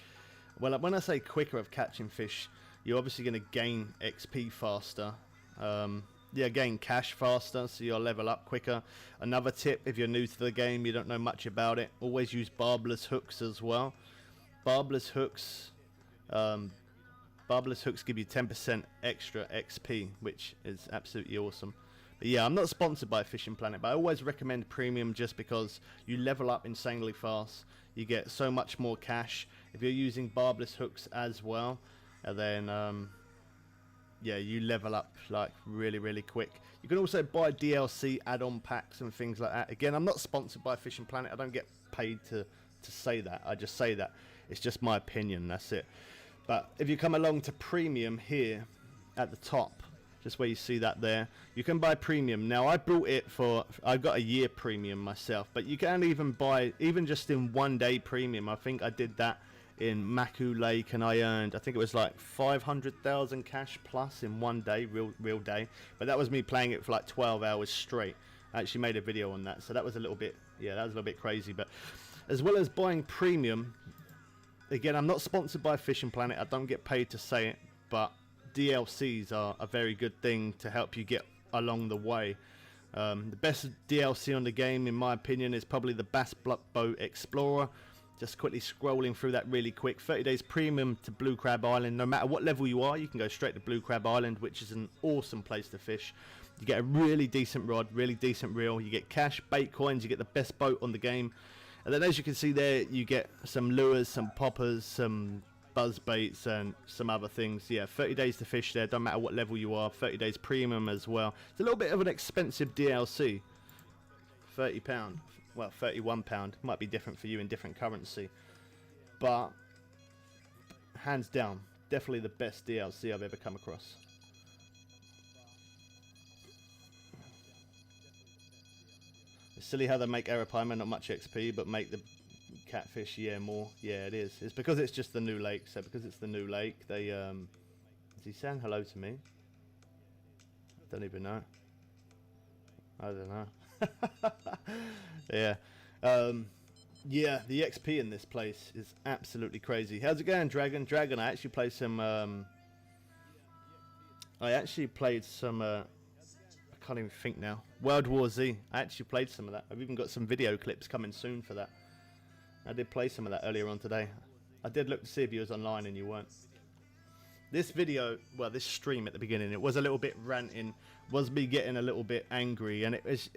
Well, when I say quicker of catching fish, you're obviously going to gain XP faster. Yeah, gain cash faster, so you'll level up quicker. Another tip, if you're new to the game, you don't know much about it, always use barbless hooks as well. Barbless hooks give you 10% extra XP, which is absolutely awesome. But yeah, I'm not sponsored by Fishing Planet, but I always recommend premium just because you level up insanely fast. You get so much more cash if you're using barbless hooks as well, and then yeah, you level up like really quick. You can also buy DLC add-on packs and things like that. Again, I'm not sponsored by Fishing Planet. I don't get paid to say that. I just say that. It's just my opinion. That's it. But if you come along to premium here at the top, just where you see that there, you can buy premium. Now I bought it for, I got a year premium myself, but you can even buy, even just in 1 day premium. I think I did that in Maku Lake, and I earned, I think it was like 500,000 cash plus in 1 day, real day. But that was me playing it for like 12 hours straight. I actually made a video on that, so that was a little bit, yeah, that was a little bit crazy. But as well as buying premium, again, I'm not sponsored by Fishing Planet. I don't get paid to say it, but DLCs are a very good thing to help you get along the way. The best DLC on the game, in my opinion, is probably the Bass Block Boat Explorer. Just quickly scrolling through that really quick. 30 days premium to Blue Crab Island. No matter what level you are, you can go straight to Blue Crab Island, which is an awesome place to fish. You get a really decent rod, really decent reel. You get cash, bait coins, you get the best boat on the game. And then as you can see there, you get some lures, some poppers, some buzz baits, and some other things. Yeah, 30 days to fish there. Don't matter what level you are. 30 days premium as well. It's a little bit of an expensive DLC. £30. Well, £31. Might be different for you in different currency. But, hands down, definitely the best DLC I've ever come across. It's silly how they make Arapaima not much XP, but make the catfish, yeah, more. Yeah, it is. It's because it's just the new lake. So because it's the new lake, they, is he saying hello to me? Don't even know. I don't know. Yeah. Yeah, the XP in this place is absolutely crazy. How's it going, Dragon? Dragon, I actually played some, I can't even think now. World War Z. I actually played some of that. I've even got some video clips coming soon for that. I did play some of that earlier on today. I did look to see if you was online and you weren't. This video, well, this stream at the beginning, it was a little bit ranting, was me getting a little bit angry, and it was,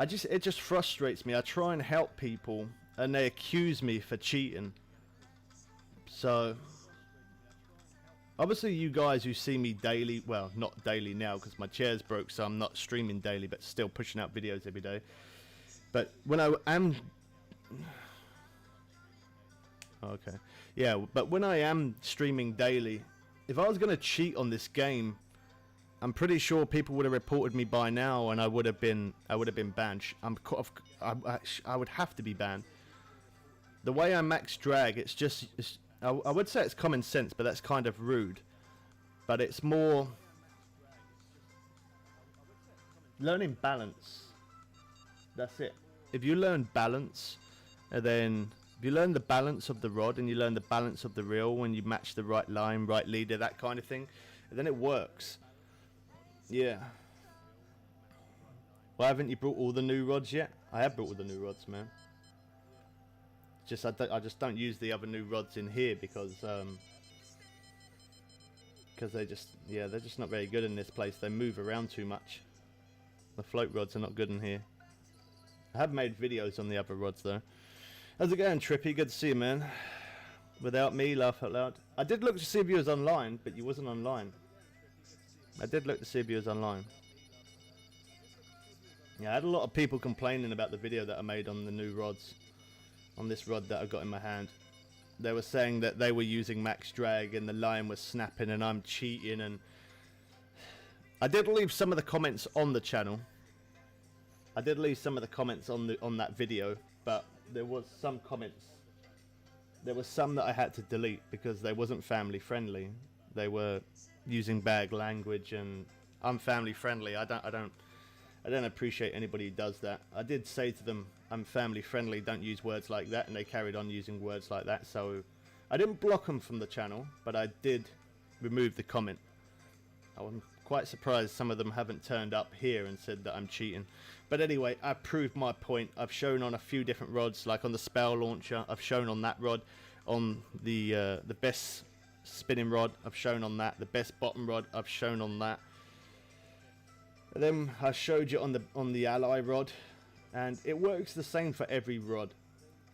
it just frustrates me. I try and help people, and they accuse me for cheating. So, obviously you guys who see me daily, well, not daily now because my chair's broke, so I'm not streaming daily, but still pushing out videos every day. But when I am... Okay. Yeah, but when I am streaming daily, if I was going to cheat on this game, I'm pretty sure people would have reported me by now, and I would have been banned. I would have to be banned. The way I max drag, I would say it's common sense, but that's kind of rude. But it's more learning balance. That's it. If you learn balance, and then if you learn the balance of the rod and you learn the balance of the reel, when you match the right line, right leader, that kind of thing, then it works. Yeah. Well, haven't you brought all the new rods yet? I have brought all the new rods, man. Just I just don't use the other new rods in here because they're just not very good in this place. They move around too much. The float rods are not good in here. I have made videos on the other rods though. How's it going, Trippy? Good to see you, man. Without me, laugh out loud. I did look to see if you was online, but you wasn't online. I did look to see if you was online. Yeah, I had a lot of people complaining about the video that I made on the new rods. On this rod that I got in my hand. They were saying that they were using max drag and the line was snapping and I'm cheating, and I did leave some of the comments on the channel. I did leave some of the comments on that video, but there was some comments. There were some that I had to delete because they wasn't family friendly. They were using bad language, and I'm family friendly. I don't appreciate anybody who does that. I did say to them, I'm family friendly, don't use words like that, and they carried on using words like that. So I didn't block them from the channel, but I did remove the comment. I'm quite surprised some of them haven't turned up here and said that I'm cheating. But anyway, I proved my point. I've shown on a few different rods, like on the spell launcher, I've shown on that rod, on the best spinning rod, I've shown on that, the best bottom rod, I've shown on that. And then I showed you on the ally rod, and it works the same for every rod.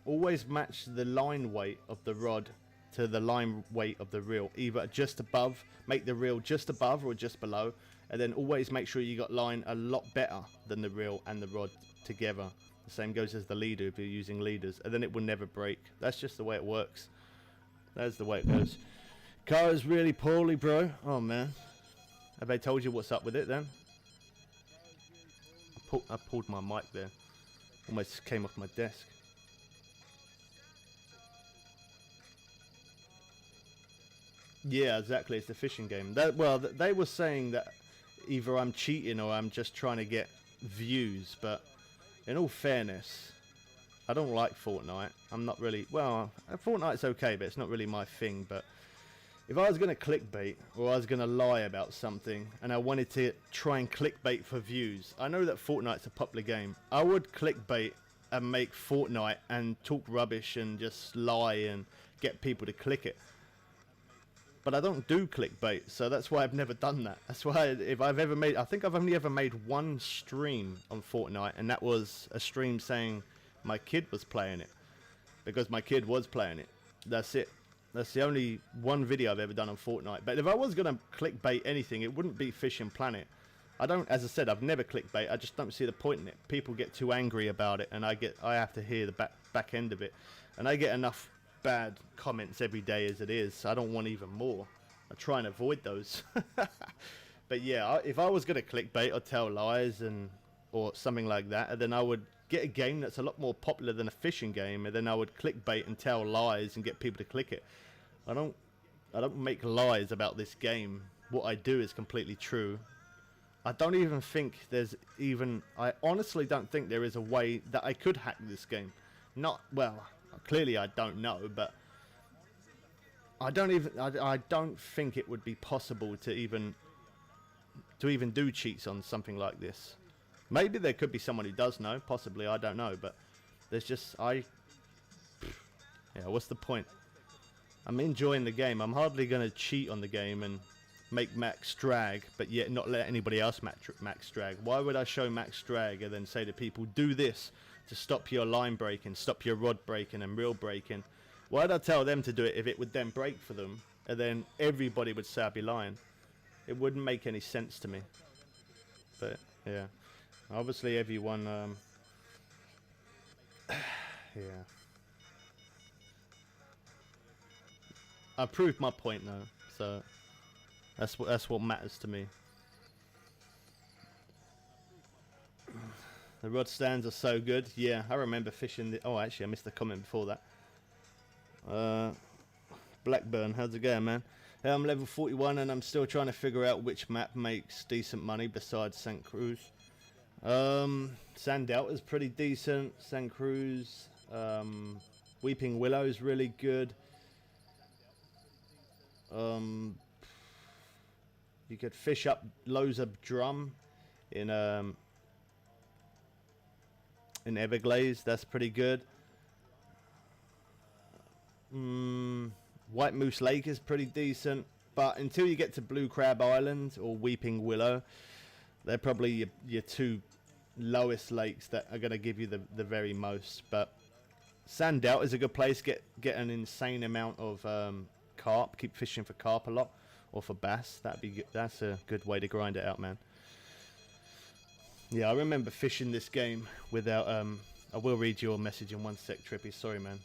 Always match the line weight of the rod to the line weight of the reel, either just above, make the reel just above or just below, and then always make sure you got line a lot better than the reel and the rod together. The same goes as the leader if you're using leaders, and then it will never break. That's just the way it works. That's the way it goes. Car is really poorly, bro. Oh man, have they told you what's up with it then? I pulled my mic there. Almost came off my desk. Yeah, exactly. It's a fishing game. Well, they were saying that either I'm cheating or I'm just trying to get views. But in all fairness, I don't like Fortnite. I'm not really... Well, Fortnite's okay, but it's not really my thing. But if I was going to clickbait, or I was going to lie about something, and I wanted to try and clickbait for views, I know that Fortnite's a popular game. I would clickbait and make Fortnite and talk rubbish and just lie and get people to click it. But I don't do clickbait, so that's why I've never done that. That's why if I've ever made, I think I've only ever made one stream on Fortnite, and that was a stream saying my kid was playing it, because my kid was playing it. That's it. That's the only one video I've ever done on Fortnite. But if I was going to clickbait anything, it wouldn't be Fishing Planet. I don't, as I said, I've never clickbait. I just don't see the point in it. People get too angry about it, and I have to hear the back end of it. And I get enough bad comments every day as it is. I don't want even more. I try and avoid those. But yeah, if I was going to clickbait or tell lies or something like that, and then I would get a game that's a lot more popular than a fishing game, and then I would clickbait and tell lies and get people to click it. I don't make lies about this game. What I do is completely true. I don't even think I honestly don't think there is a way that I could hack this game. Well, clearly I don't know, but I don't think it would be possible to even do cheats on something like this. Maybe there could be someone who does know, possibly, I don't know, but there's just, yeah, what's the point? I'm enjoying the game. I'm hardly going to cheat on the game and make max drag, but yet not let anybody else max drag. Why would I show max drag and then say to people, do this to stop your line breaking, stop your rod breaking and reel breaking? Why'd I tell them to do it if it would then break for them, and then everybody would say I'd be lying? It wouldn't make any sense to me. But yeah, obviously everyone, yeah. I proved my point though, so that's what matters to me. The rod stands are so good. Yeah, I remember fishing the... Oh, actually, I missed the comment before that. Blackburn, how's it going, man? Hey, I'm level 41 and I'm still trying to figure out which map makes decent money besides St. Cruz. Sand Delta is pretty decent. St. Cruz. Weeping Willow is really good. You could fish up loads of drum in Everglades. That's pretty good. White Moose Lake is pretty decent, but until you get to Blue Crab Island or Weeping Willow, they're probably your two lowest lakes that are going to give you the very most. But Sand Delta is a good place. Get an insane amount of carp. Keep fishing for carp a lot, or for bass. That's a good way to grind it out, man. Yeah, I remember fishing this game without I will read your message in one sec, Trippy. Sorry, man.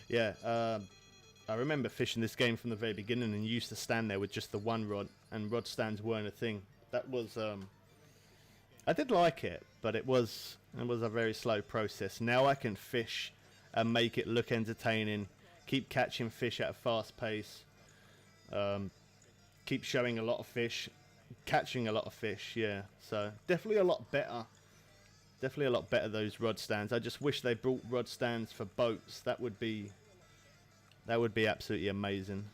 Yeah, I remember fishing this game from the very beginning and used to stand there with just the one rod, and rod stands weren't a thing. That was I did like it, but it was a very slow process. Now I can fish and make it look entertaining, keep catching fish at a fast pace, keep showing a lot of fish, catching a lot of fish. Yeah, so definitely a lot better. Definitely a lot better, those rod stands. I just wish they brought rod stands for boats. That would be absolutely amazing.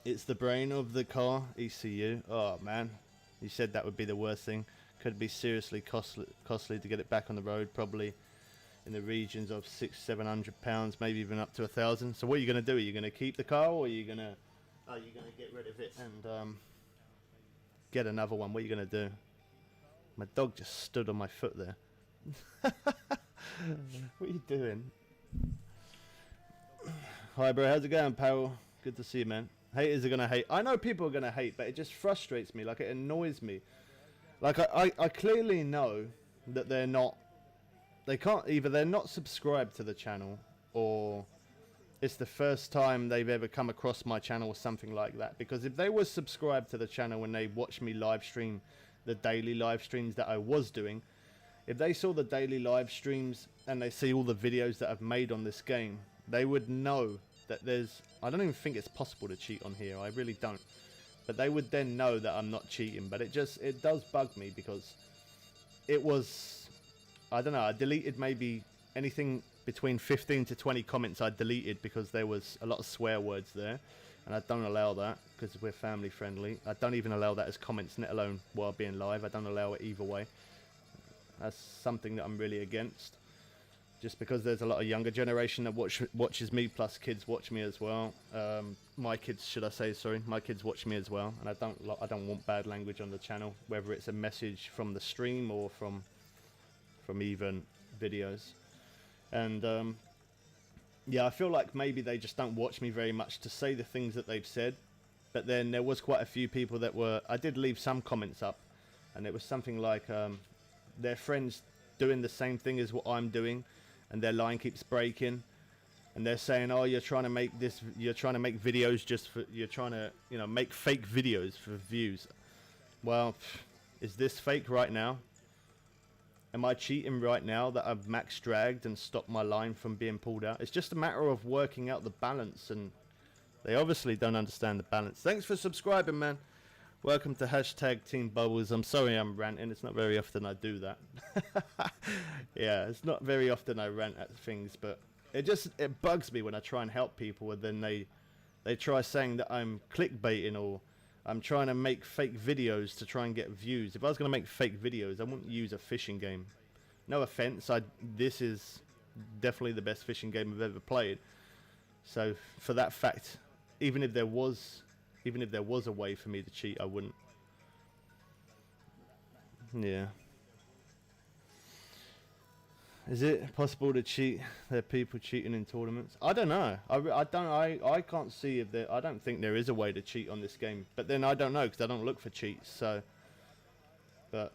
It's the brain of the car, ECU. Oh man, you said that would be the worst thing. Could be seriously costly to get it back on the road. Probably in the regions of £600-700, maybe even up to 1,000. So what are you going to do? Are you going to keep the car, or are you going to get rid of it and get another one? What are you going to do? My dog just stood on my foot there. What are you doing? Hi, bro. How's it going, pal? Good to see you, man. Haters are going to hate. I know people are going to hate, but it just frustrates me. Like, it annoys me. Like, I clearly know that they're not... Either they're not subscribed to the channel, or it's the first time they've ever come across my channel or something like that. Because if they were subscribed to the channel when they watched me live stream the daily live streams that I was doing, if they saw the daily live streams and they see all the videos that I've made on this game, they would know that I don't even think it's possible to cheat on here. I really don't. But they would then know that I'm not cheating. But it does bug me, because it was, I don't know, I deleted maybe anything between 15 to 20 comments I deleted because there was a lot of swear words there. And I don't allow that because we're family friendly. I don't even allow that as comments, let alone while being live. I don't allow it either way. That's something that I'm really against. Just because there's a lot of younger generation that watches me, plus kids watch me as well. My kids, should I say, sorry, my kids watch me as well, and I don't want bad language on the channel, whether it's a message from the stream or from even videos. And yeah, I feel like maybe they just don't watch me very much to say the things that they've said. But then there was quite a few people that were, I did leave some comments up, and it was something like their friends doing the same thing as what I'm doing, and their line keeps breaking, and they're saying, oh, you're trying to make videos just for, you're trying to, you know, make fake videos for views. Well, is this fake right now? Am I cheating right now that I've max dragged and stopped my line from being pulled out? It's just a matter of working out the balance, and they obviously don't understand the balance. Thanks for subscribing, man. Welcome to hashtag Team Bubbles. I'm sorry I'm ranting. It's not very often I do that. Yeah, it's not very often I rant at things, but it bugs me when I try and help people and then they try saying that I'm clickbaiting or I'm trying to make fake videos to try and get views. If I was going to make fake videos, I wouldn't use a fishing game. No offense, this is definitely the best fishing game I've ever played. So for that fact, even if there was a way for me to cheat, I wouldn't. Yeah. Is it possible to cheat? There are people cheating in tournaments. I don't know. I can't see if there. I don't think there is a way to cheat on this game. But then I don't know because I don't look for cheats. So, but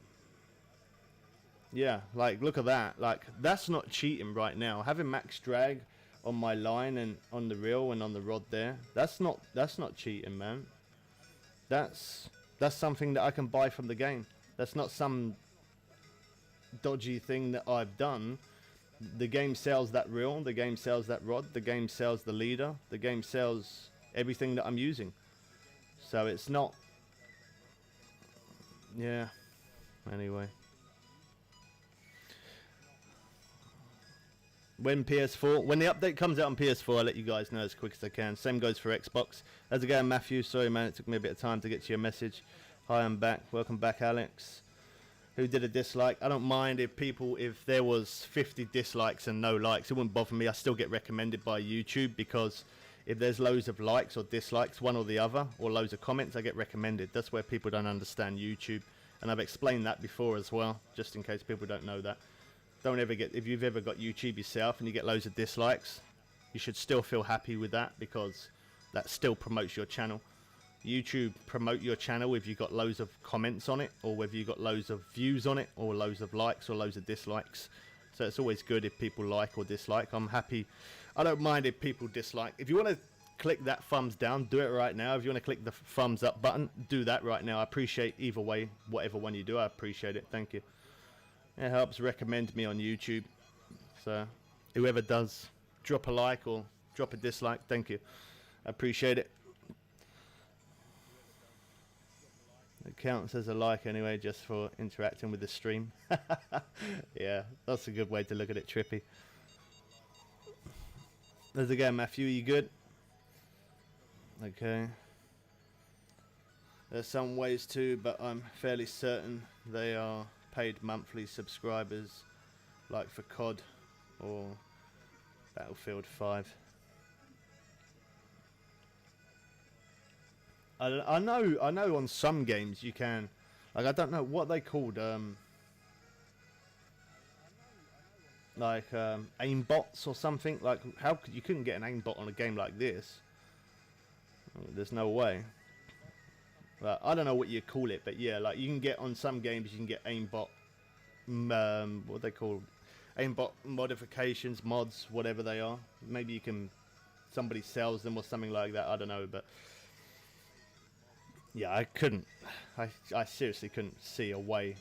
yeah, like look at that. Like that's not cheating right now. Having max drag on my line and on the reel and on the rod there. That's not cheating, man. That's something that I can buy from the game. That's not some dodgy thing that I've done. The game sells that reel, the game sells that rod, the game sells the leader, the game sells everything that I'm using. So it's not, yeah, anyway. When the update comes out on PS4, I'll let you guys know as quick as I can. Same goes for Xbox. How's it going, Matthew? Sorry, man, it took me a bit of time to get to your message. Hi, I'm back. Welcome back, Alex. Who did a dislike? I don't mind if there was 50 dislikes and no likes. It wouldn't bother me. I still get recommended by YouTube because if there's loads of likes or dislikes, one or the other, or loads of comments, I get recommended. That's where people don't understand YouTube. And I've explained that before as well, just in case people don't know that. Don't ever if you've ever got YouTube yourself and you get loads of dislikes, you should still feel happy with that because that still promotes your channel. YouTube promote your channel if you got loads of comments on it, or whether you got loads of views on it, or loads of likes or loads of dislikes. So it's always good if people like or dislike. I'm happy. I don't mind if people dislike. If you want to click that thumbs down, do it right now. If you want to click the thumbs up button, do that right now. I appreciate either way, whatever one you do, I appreciate it. Thank you. It helps recommend me on YouTube. So whoever does, drop a like or drop a dislike. Thank you. I appreciate it. It counts as a like anyway, just for interacting with the stream. Yeah, that's a good way to look at it, Trippy. There's again, Matthew, you good? Okay. There's some ways too, but I'm fairly certain they are paid monthly subscribers, like for COD or Battlefield 5. I know on some games you can, like, I don't know what they called, like aimbots or something. Like, how you couldn't get an aimbot on a game like this? There's no way. But I don't know what you call it, but yeah, like you can get on some games, you can get aimbot, what they call, aimbot modifications, mods, whatever they are. Maybe you can, somebody sells them or something like that. I don't know, but. Yeah, I seriously couldn't see a way.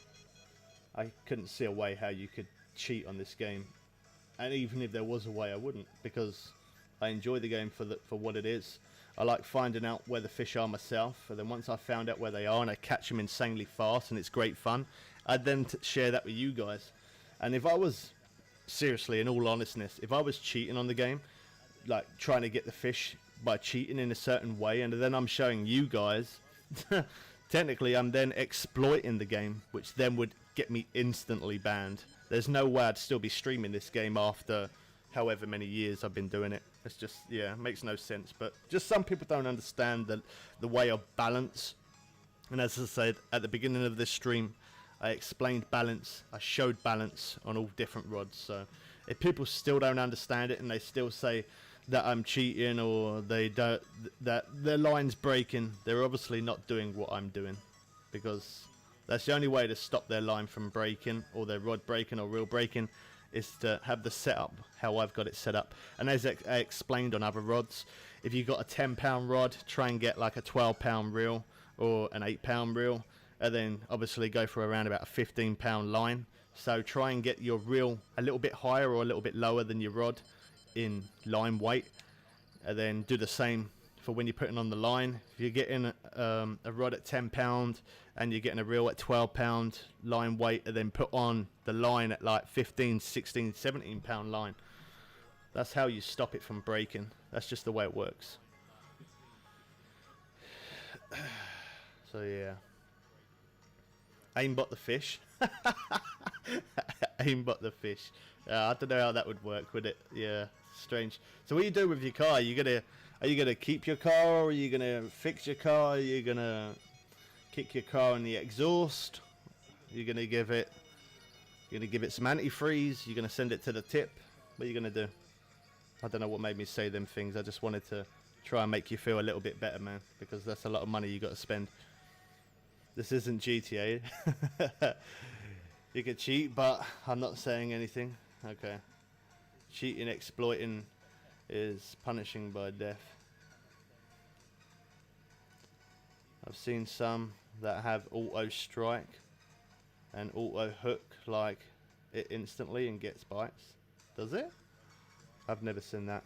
I couldn't see a way how you could cheat on this game. And even if there was a way, I wouldn't, because I enjoy the game for what it is. I like finding out where the fish are myself, and then once I found out where they are and I catch them insanely fast and it's great fun, I'd then share that with you guys. And if I was, seriously, in all honestness, if I was cheating on the game, like trying to get the fish by cheating in a certain way, and then I'm showing you guys technically I'm then exploiting the game, which then would get me instantly banned. There's no way I'd still be streaming this game after however many years I've been doing it. It's just, yeah, it makes no sense. But just some people don't understand the way of balance. And as I said at the beginning of this stream, I explained balance. I showed balance on all different rods. So if people still don't understand it and they still say that I'm cheating or they don't, that their line's breaking, they're obviously not doing what I'm doing, because that's the only way to stop their line from breaking or their rod breaking or reel breaking, is to have the setup how I've got it set up. And as I explained on other rods, if you've got a 10-pound rod, try and get like a 12-pound reel or an 8-pound reel, and then obviously go for around about a 15-pound line. So try and get your reel a little bit higher or a little bit lower than your rod in line weight, and then do the same for when you're putting on the line. If you're getting a rod at 10 pound and you're getting a reel at 12 pound line weight, and then put on the line at like 15, 16, 17 pound line, that's how you stop it from breaking. That's just the way it works. So yeah, aimbot the fish. Aimbot the fish. I don't know how that would work, would it? Yeah, strange. So what do you do with your car? Are you gonna keep your car, or are you gonna fix your car? Are you gonna kick your car on the exhaust? You're gonna give it some antifreeze? You're gonna send it to the tip? What are you gonna do? I don't know what made me say them things. I just wanted to try and make you feel a little bit better, man, because that's a lot of money you got to spend. This isn't GTA. You could cheat, but I'm not saying anything. Okay. Cheating, exploiting is punishing by death. I've seen some that have auto strike and auto hook like it instantly and gets bites. Does it? I've never seen that.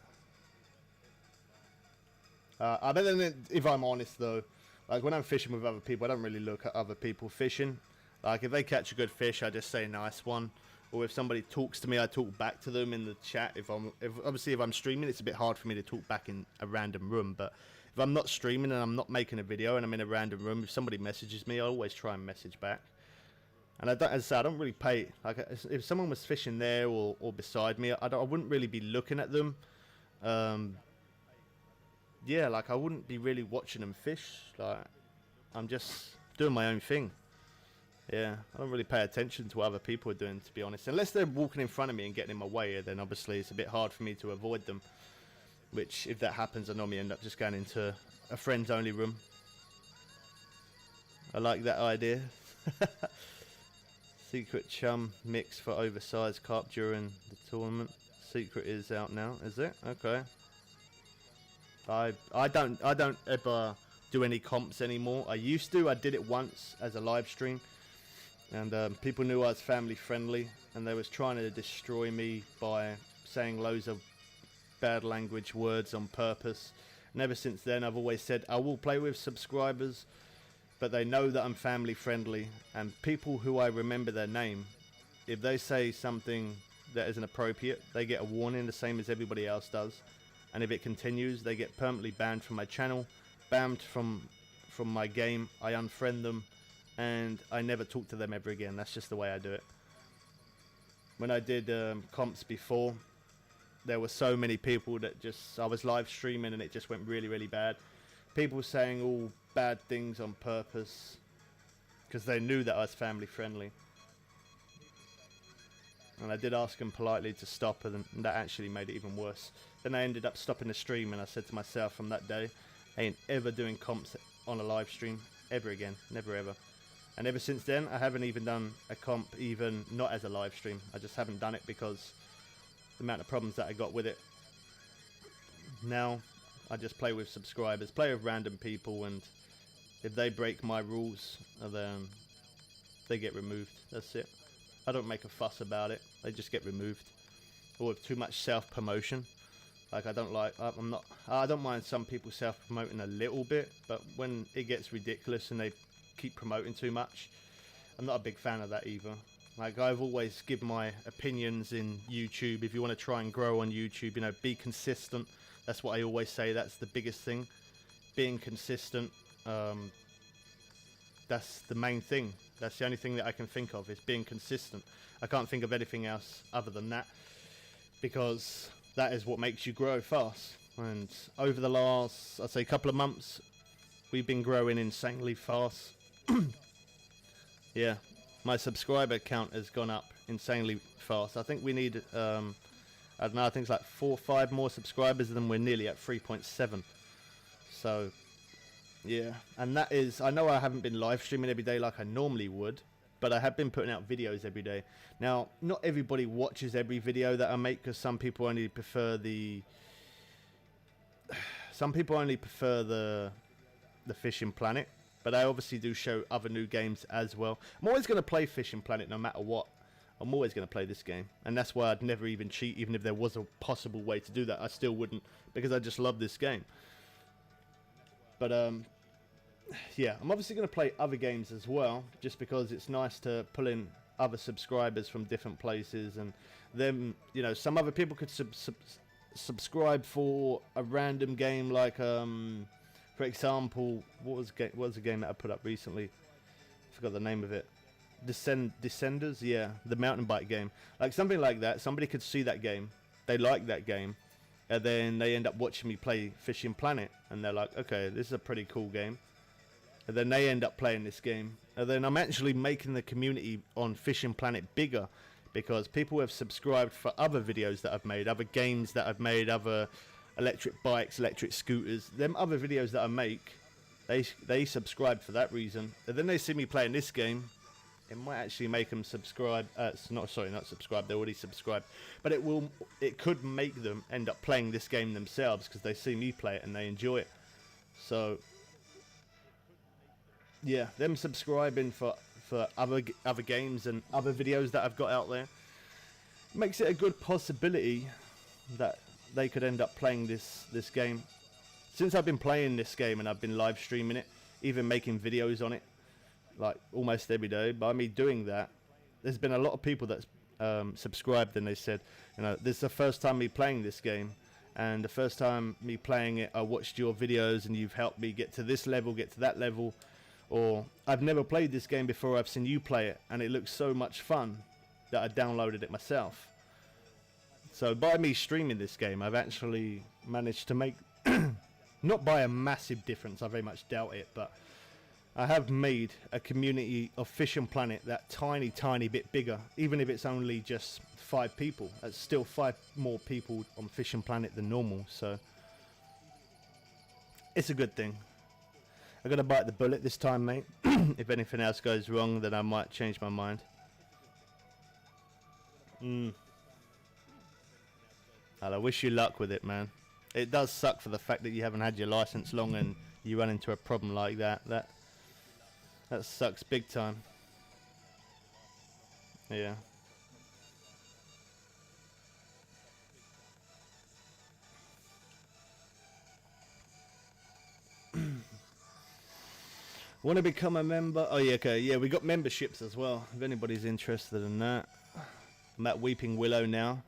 I bet if I'm honest though, like when I'm fishing with other people, I don't really look at other people fishing. Like if they catch a good fish, I just say nice one. Or if somebody talks to me, I talk back to them in the chat. If I'm streaming, it's a bit hard for me to talk back in a random room. But if I'm not streaming and I'm not making a video and I'm in a random room, if somebody messages me, I always try and message back. And as I say, I don't really pay. Like if someone was fishing there or beside me, I wouldn't really be looking at them. Yeah, like I wouldn't be really watching them fish. Like I'm just doing my own thing. Yeah, I don't really pay attention to what other people are doing, to be honest. Unless they're walking in front of me and getting in my way, then obviously it's a bit hard for me to avoid them. Which, if that happens, I normally end up just going into a friends only room. I like that idea. Secret chum mix for oversized carp during the tournament. Secret is out now, is it? Okay. I don't ever do any comps anymore. I used to. I did it once as a live stream, and people knew I was family friendly, and they was trying to destroy me by saying loads of bad language words on purpose. And ever since then, I've always said I will play with subscribers, but they know that I'm family friendly, and people who I remember their name, if they say something that isn't appropriate, they get a warning the same as everybody else does. And if it continues, they get permanently banned from my channel, banned from my game. I unfriend them, and I never talk to them ever again. That's just the way I do it. When I did comps before, there were so many people that I was live streaming and it just went really, really bad. People saying all bad things on purpose because they knew that I was family friendly. And I did ask them politely to stop, and that actually made it even worse. Then I ended up stopping the stream, and I said to myself from that day, I ain't ever doing comps on a live stream ever again. Never ever. And ever since then, I haven't even done a comp, even not as a live stream. I just haven't done it because the amount of problems that I got with it. Now, I just play with subscribers, play with random people, and if they break my rules, then they get removed. That's it. I don't make a fuss about it. They just get removed. Or with too much self-promotion. Like I don't mind some people self-promoting a little bit, but when it gets ridiculous and they keep promoting too much, I'm not a big fan of that either. Like I've always given my opinions in YouTube. If you want to try and grow on YouTube, you know, be consistent. That's what I always say. That's the biggest thing. Being consistent. that's the main thing. That's the only thing that I can think of, is being consistent. I can't think of anything else other than that, because that is what makes you grow fast. And over the last, I'd say, couple of months, we've been growing insanely fast. Yeah, my subscriber count has gone up insanely fast. I think we need, I don't know, I think it's like 4 or 5 more subscribers, and then we're nearly at 3.7. So, yeah, and that is, I know I haven't been live streaming every day like I normally would, but I have been putting out videos every day. Now, not everybody watches every video that I make, because some people only prefer the Fishing Planet, but I obviously do show other new games as well. I'm always going to play Fishing Planet no matter what. I'm always going to play this game, and that's why I'd never even cheat. Even if there was a possible way to do that, I still wouldn't, because I just love this game. But yeah, I'm obviously going to play other games as well, just because it's nice to pull in other subscribers from different places, and them, you know, some other people could subscribe for a random game, like for example, what was the game that I put up recently? I forgot the name of it. Descenders, yeah, the mountain bike game, like something like that. Somebody could see that game, they like that game, and then they end up watching me play Fishing Planet, and they're like, okay, this is a pretty cool game, and then they end up playing this game, and then I'm actually making the community on Fishing Planet bigger, because people have subscribed for other videos that I've made, other games that I've made, other electric bikes, electric scooters, them other videos that I make, they subscribe for that reason, and then they see me playing this game. It might actually make them subscribe. Not subscribe. They already subscribed, but it could make them end up playing this game themselves, because they see me play it and they enjoy it. So yeah, them subscribing for other games and other videos that I've got out there makes it a good possibility that they could end up playing this game. Since I've been playing this game and I've been live streaming it, even making videos on it, like almost every day, by me doing that, there's been a lot of people that's subscribed, and they said, you know, this is the first time me playing this game, and the first time me playing it, I watched your videos and you've helped me get to this level, get to that level, or I've never played this game before, I've seen you play it and it looks so much fun that I downloaded it myself. So by me streaming this game, I've actually managed to make not by a massive difference, I very much doubt it, but I have made a community of Fishing Planet that tiny bit bigger. Even if it's only just 5 people, that's still 5 more people on Fishing Planet than normal, so it's a good thing. I'm gonna bite the bullet this time, mate. If anything else goes wrong, then I might change my mind. And I wish you luck with it, man. It does suck for the fact that you haven't had your license long and you run into a problem like that. That sucks big time. Yeah. Want to become a member? Oh yeah, okay. Yeah, we got memberships as well, if anybody's interested in that. I'm at Weeping Willow now,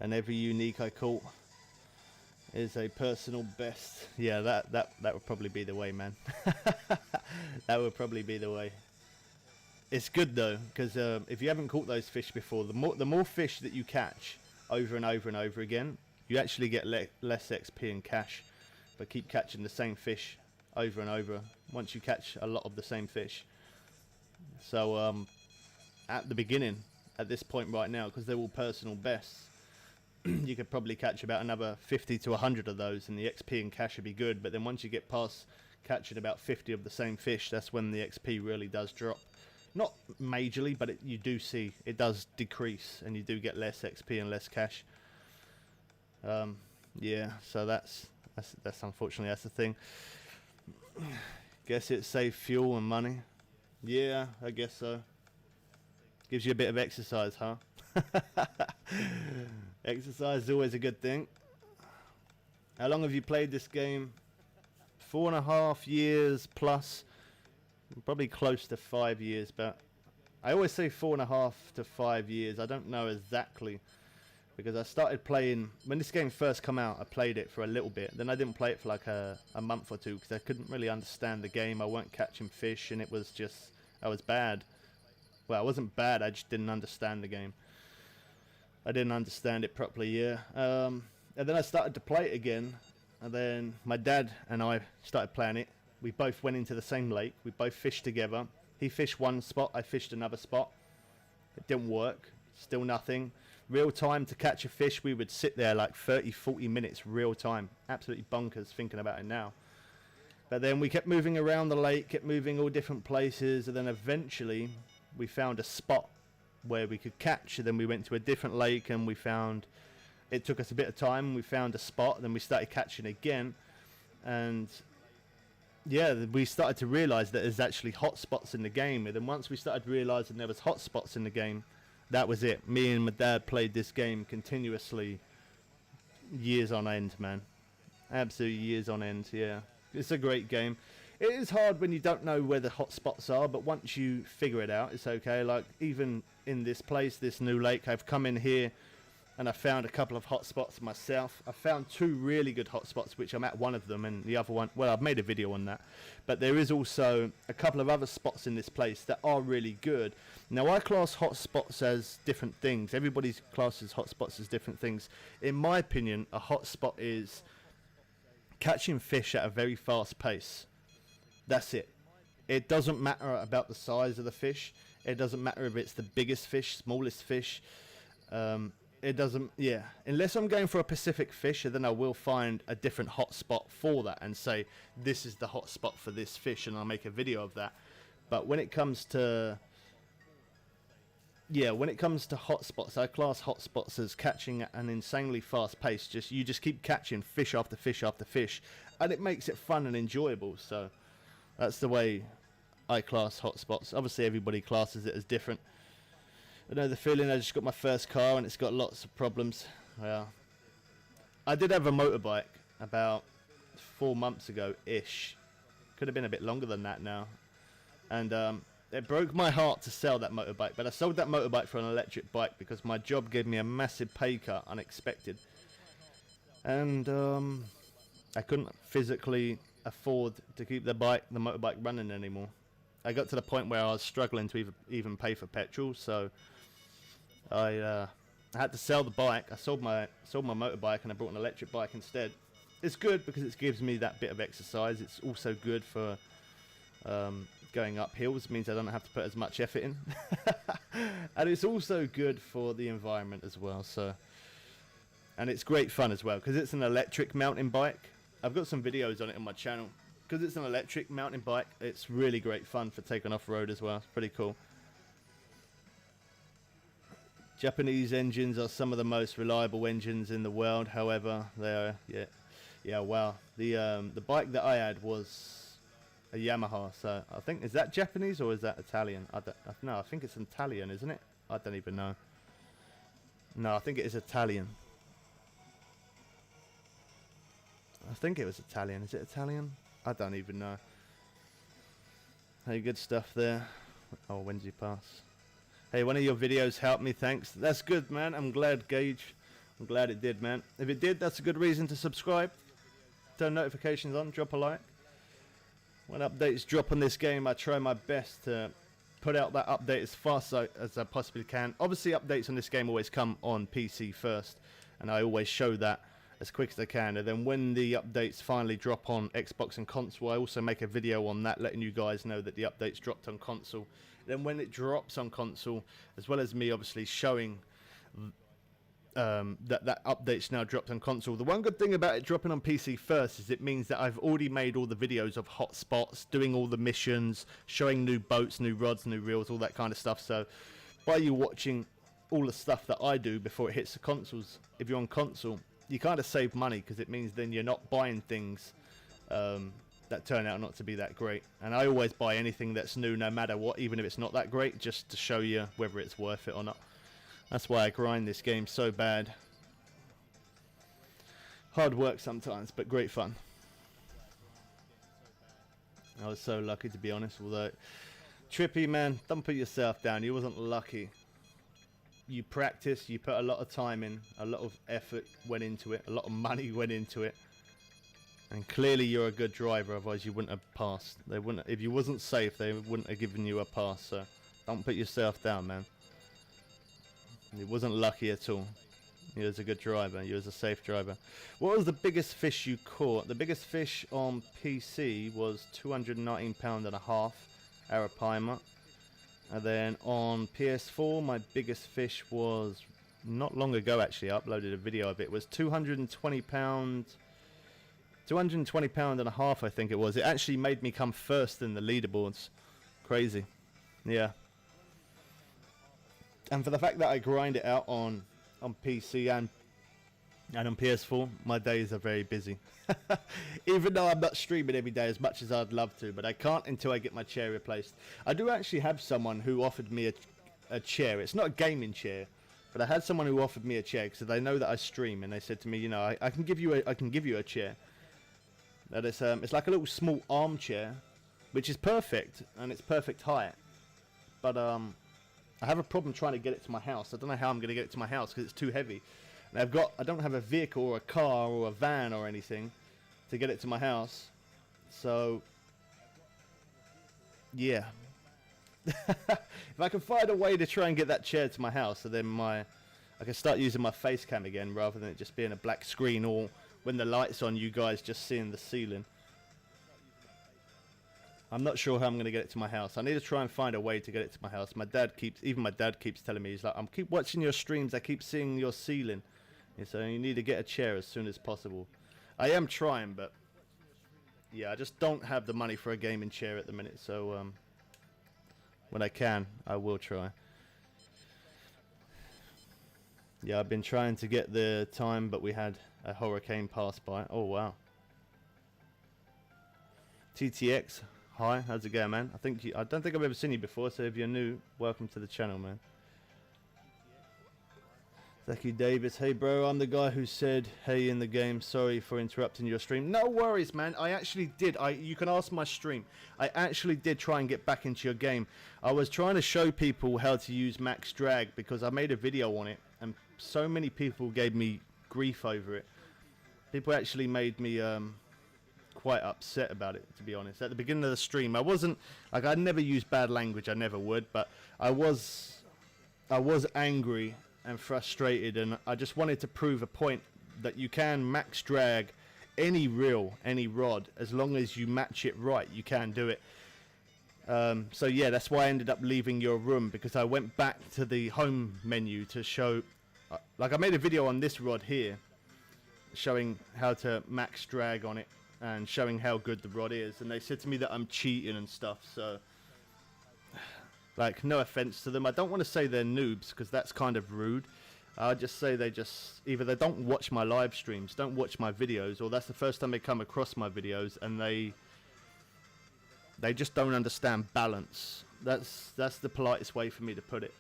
and every unique I caught is a personal best. Yeah, that would probably be the way, man. That would probably be the way. It's good though, because if you haven't caught those fish before, the more fish that you catch over and over and over again, you actually get less XP and cash. But keep catching the same fish over and over once you catch a lot of the same fish. So at the beginning, at this point right now, because they're all personal bests, you could probably catch about another 50 to 100 of those, and the XP and cash would be good. But then once you get past catching about 50 of the same fish, that's when the XP really does drop. Not majorly, but you do see it does decrease, and you do get less XP and less cash. Yeah, so that's unfortunately that's the thing. Guess it saves fuel and money. Yeah, I guess so. Gives you a bit of exercise, huh? Exercise is always a good thing. How long have you played this game? 4.5 years plus. Probably close to 5 years, but I always say 4.5 to 5 years. I don't know exactly, because I started playing when this game first come out. I played it for a little bit, then I didn't play it for like a month or two because I couldn't really understand the game. I weren't catching fish, and it was just, I was bad. Well, I wasn't bad, I just didn't understand the game. I didn't understand it properly, yeah. And then I started to play it again, and then my dad and I started playing it. We both went into the same lake, we both fished together. He fished one spot, I fished another spot. It didn't work, still nothing. Real time to catch a fish, we would sit there like 30-40 minutes real time. Absolutely bonkers thinking about it now. But then we kept moving around the lake, kept moving all different places, and then eventually we found a spot where we could catch. And then we went to a different lake and we found, it took us a bit of time, we found a spot, and then we started catching again. And yeah, we started to realize that there's actually hot spots in the game. And then once we started realizing there was hot spots in the game, that was it. Me and my dad played this game continuously, years on end, man. Absolutely years on end, yeah. It's a great game. It is hard when you don't know where the hot spots are, but once you figure it out, it's okay. Like, even in this place, this new lake, I've come in here and I found a couple of hot spots myself. I found 2 really good hot spots, which I'm at one of them, and the other one, well, I've made a video on that. But there is also a couple of other spots in this place that are really good. Now, I class hot spots as different things. Everybody classes hot spots as different things. In my opinion, a hot spot is catching fish at a very fast pace. That's it. It doesn't matter about the size of the fish. It doesn't matter if it's the biggest fish, smallest fish. It doesn't, yeah. Unless I'm going for a Pacific fish, then I will find a different hot spot for that and say, this is the hot spot for this fish, and I'll make a video of that. But when it comes to, yeah, when it comes to hot spots, I class hot spots as catching at an insanely fast pace. You just keep catching fish after fish after fish, and it makes it fun and enjoyable. So that's the way I class hot spots. Obviously, everybody classes it as different. I know the feeling. I just got my first car and it's got lots of problems. Well, I did have a motorbike about 4 months ago-ish. Could have been a bit longer than that now. And it broke my heart to sell that motorbike. But I sold that motorbike for an electric bike because my job gave me a massive pay cut, unexpected. And I couldn't physically afford to keep the motorbike running anymore. I got to the point where I was struggling to even pay for petrol, so I had to sell the bike. I sold my motorbike and I bought an electric bike instead. It's good because it gives me that bit of exercise. It's also good for going up hills. It means I don't have to put as much effort in. And it's also good for the environment as well. So, and it's great fun as well because it's an electric mountain bike. I've got some videos on it on my channel. Because it's an electric mountain bike, it's really great fun for taking off-road as well. It's pretty cool. Japanese engines are some of the most reliable engines in the world. However, they are, yeah, wow. The bike that I had was a Yamaha. So I think, is that Japanese or is that Italian? No, I think it's Italian, isn't it? I don't even know. No, I think it is Italian. I think it was Italian. Is it Italian? I don't even know. Hey, good stuff there. Oh, when's he pass? Hey, one of your videos helped me, thanks. That's good, man. I'm glad, Gage. I'm glad it did, man. If it did, that's a good reason to subscribe. Turn notifications on, drop a like. When updates drop on this game, I try my best to put out that update as fast as I possibly can. Obviously, updates on this game always come on PC first, and I always show that as quick as I can, and then when the updates finally drop on Xbox and console, I also make a video on that, letting you guys know that the updates dropped on console. Then when it drops on console, as well as me obviously showing that update's now dropped on console. The one good thing about it dropping on PC first is it means that I've already made all the videos of hot spots, doing all the missions, showing new boats, new rods, new reels, all that kind of stuff. So by you watching all the stuff that I do before it hits the consoles, if you're on console, you kind of save money because it means then you're not buying things that turn out not to be that great. And I always buy anything that's new no matter what, even if it's not that great, just to show you whether it's worth it or not. That's why I grind this game so bad. Hard work sometimes, but great fun. I was so lucky, to be honest, although Trippy, man, don't put yourself down. You wasn't lucky. you practice, you put a lot of time in, a lot of effort went into it, a lot of money went into it. And clearly you're a good driver, otherwise you wouldn't have passed. They wouldn't, if you wasn't safe, they wouldn't have given you a pass. So don't put yourself down, man. You wasn't lucky at all. You was a good driver. You was a safe driver. What was the biggest fish you caught? The biggest fish on PC was 219 pound and a half arapaima. And then on PS4, my biggest fish was not long ago. Actually, I uploaded a video of it. It was 220 pound. 220 pound and a half, I think it was. It actually made me come first in the leaderboards. Crazy. Yeah. And for the fact that I grind it out on PC and on PS4, my days are very busy. Even though I'm not streaming every day as much as I'd love to, but I can't until I get my chair replaced. I do actually have someone who offered me a chair. It's not a gaming chair, but I had someone who offered me a chair because they know that I stream, and they said to me, you know, I can give you a chair. That it's like a little small armchair, which is perfect, and it's perfect height. But I have a problem trying to get it to my house. I don't know how I'm going to get it to my house because it's too heavy. And I don't have a vehicle or a car or a van or anything to get it to my house. So, yeah. If I can find a way to try and get that chair to my house, so then I can start using my face cam again rather than it just being a black screen, or when the light's on, you guys just seeing the ceiling. I'm not sure how I'm going to get it to my house. I need to try and find a way to get it to my house. My dad keeps telling me, he's like, keep watching your streams, I keep seeing your ceiling. And so you need to get a chair as soon as possible. I am trying, but yeah, I just don't have the money for a gaming chair at the minute. So when I can, I will try. Yeah, I've been trying to get the time, but we had a hurricane pass by. Oh, wow. TTX, hi, how's it going, man? I don't think I've ever seen you before, so if you're new, welcome to the channel, man. Zaki Davis, hey bro, I'm the guy who said hey in the game. Sorry for interrupting your stream. No worries, man. I actually did. You can ask my stream. I actually did try and get back into your game. I was trying to show people how to use max drag because I made a video on it, and so many people gave me grief over it. People actually made me quite upset about it, to be honest. At the beginning of the stream, I wasn't like, I never use bad language, I never would, but I was angry and frustrated, and I just wanted to prove a point that you can max drag any reel, any rod, as long as you match it right, you can do it. So yeah, that's why I ended up leaving your room, because I went back to the home menu to show, like I made a video on this rod here, showing how to max drag on it and showing how good the rod is, and they said to me that I'm cheating and stuff. So like, no offense to them, I don't want to say they're noobs because that's kind of rude. I'll just say either they don't watch my live streams, don't watch my videos, or that's the first time they come across my videos and they just don't understand balance. That's the politest way for me to put it.